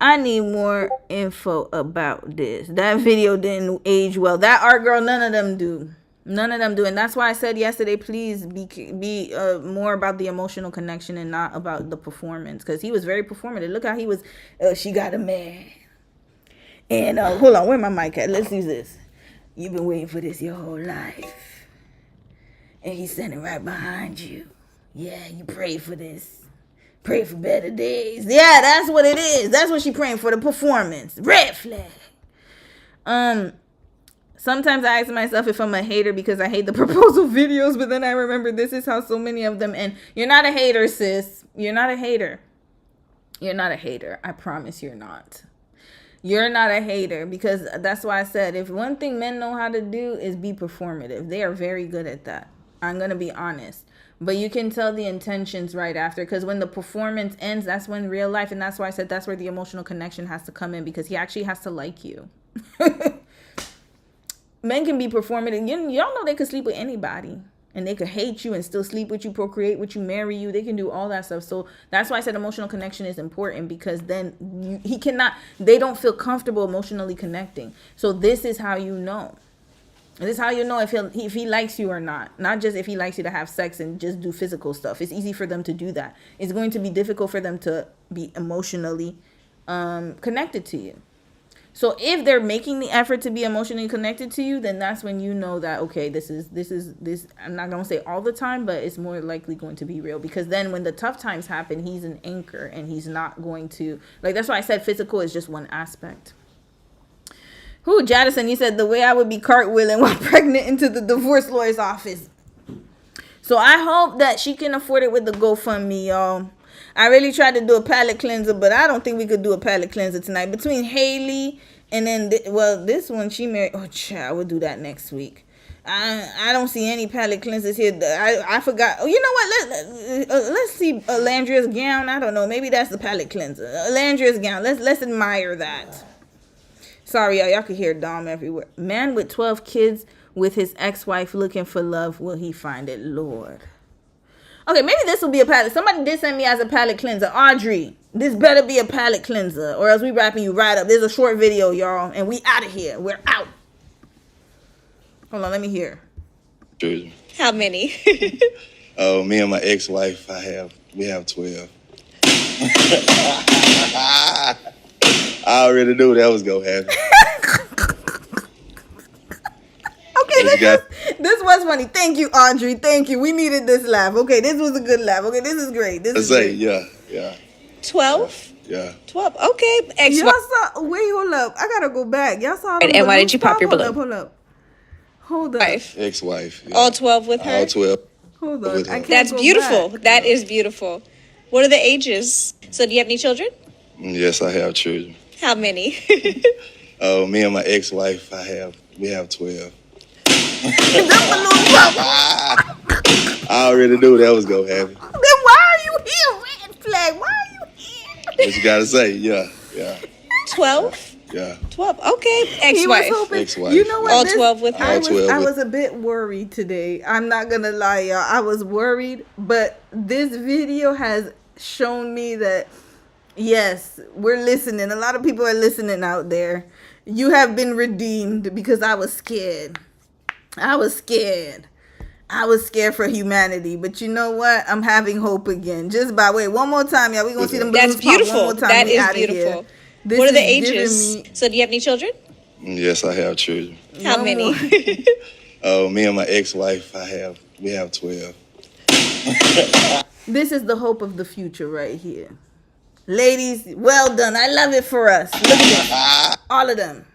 I need more info about this. That video didn't age well. That art girl, none of them do. None of them do. And that's why I said yesterday, please be more about the emotional connection and not about the performance. Because he was very performative. Look how he was, she got a man. And hold on, where my mic at? Let's use this. You've been waiting for this your whole life. And he's standing right behind you. Yeah, you prayed for this. Pray for better days. Yeah, that's what it is. That's what she praying for, the performance. Red flag. Sometimes I ask myself if I'm a hater because I hate the proposal videos, but then I remember this is how so many of them end. You're not a hater, sis. You're not a hater. You're not a hater. I promise you're not. You're not a hater, because that's why I said if one thing men know how to do is be performative. They are very good at that. I'm going to be honest. But you can tell the intentions right after, because when the performance ends, that's when real life, and that's why I said that's where the emotional connection has to come in, because he actually has to like you. Men can be performative. Y'all know they could sleep with anybody. And they could hate you and still sleep with you, procreate with you, marry you. They can do all that stuff. So that's why I said emotional connection is important, because then they don't feel comfortable emotionally connecting. So this is how you know. This is how you know if he likes you or not. Not just if he likes you to have sex and just do physical stuff. It's easy for them to do that. It's going to be difficult for them to be emotionally connected to you. So if they're making the effort to be emotionally connected to you, then that's when you know that, okay, this is, I'm not going to say all the time, but it's more likely going to be real, because then when the tough times happen, he's an anchor and he's not going to, like, that's why I said physical is just one aspect. Who, Jadison, you said the way I would be cartwheeling while pregnant into the divorce lawyer's office. So I hope that she can afford it with the GoFundMe, y'all. I really tried to do a palate cleanser, but I don't think we could do a palate cleanser tonight. Between Haley and then, this one, she married. Oh, child, we'll do that next week. I don't see any palate cleansers here. I forgot. Oh, you know what? Let's see Landria's gown. I don't know. Maybe that's the palate cleanser. Landria's gown. Let's admire that. Sorry, y'all could hear Dom everywhere. Man with 12 kids with his ex-wife looking for love. Will he find it, Lord? Okay, maybe this will be a palate. Somebody did send me as a palate cleanser. Audrey, this better be a palate cleanser, or else we wrapping you right up. There's a short video, y'all, and we out of here. We're out. Hold on, let me hear. How many? Oh, me and my ex-wife, we have 12. I already knew that was gonna happen. Okay, this was funny. Thank you, Audrey. Thank you. We needed this laugh. Okay, this was a good laugh. Okay, this is great. This is great. Yeah. 12? Yeah. 12. Okay. Y'all saw. Wait, hold up. I gotta go back. Y'all saw. And why did you pop your balloon? Hold up. Ex-wife. Yeah. All 12 with her? All 12. Hold on. I can't That's go beautiful. back. That is beautiful. What are the ages? So do you have any children? Yes, I have children. How many? Oh, me and my ex-wife, We have 12. I already knew that was gonna happen. Then why are you here, red flag? Why are you here? What you gotta say? Yeah. 12? Yeah. 12. Okay. He was Ex-wife. hoping. Ex-wife. You know what? All 12 with her. I All 12 I with- was a bit worried today. I'm not gonna lie, y'all. I was worried, but this video has shown me that yes, we're listening. A lot of people are listening out there. You have been redeemed because I was scared. I was scared for humanity, but you know what? I'm having hope again. Just by way, one more time, y'all. We gonna see them balloons That's pop beautiful. one more time. That We is outta here. beautiful. This What are the is giving ages? me- So do you have any children? Yes, I have children. How One many? Oh, me and my ex-wife, we have 12. This is the hope of the future right here. Ladies, well done. I love it for us. Look at this. All of them.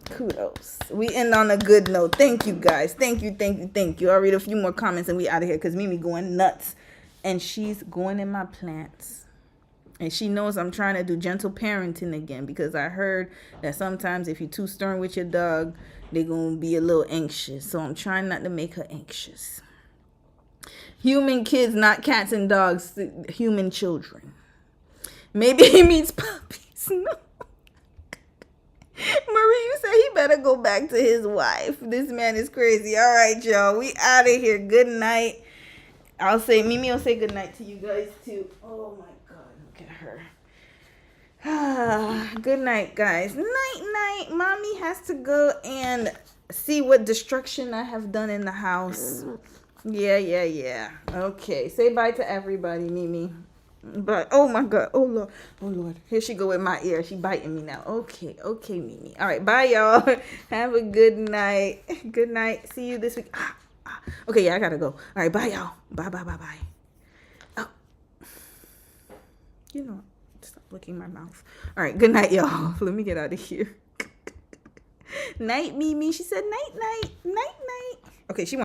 Kudos. We end on a good note. Thank you, guys. Thank you. I'll read a few more comments and we out of here because Mimi going nuts. And she's going in my plants. And she knows I'm trying to do gentle parenting again because I heard that sometimes if you're too stern with your dog, they're going to be a little anxious. So I'm trying not to make her anxious. Human kids, not cats and dogs. Human children. Maybe he meets puppies. No. Marie, you said he better go back to his wife. This man is crazy. All right, y'all. We out of here. Good night. Mimi will say good night to you guys too. Oh my God, look at her. Good night, guys. Night. Mommy has to go and see what destruction I have done in the house. Yeah. Okay. Say bye to everybody, Mimi. But oh my God, oh Lord, here she go with my ear. She biting me now. Okay, Mimi. All right, bye y'all. Have a good night. Good night. See you this week. Okay, yeah, I gotta go. All right, bye y'all. Bye. Oh, you know, stop licking my mouth. All right, good night, y'all. Let me get out of here. Night, Mimi. She said night. Okay, she wants.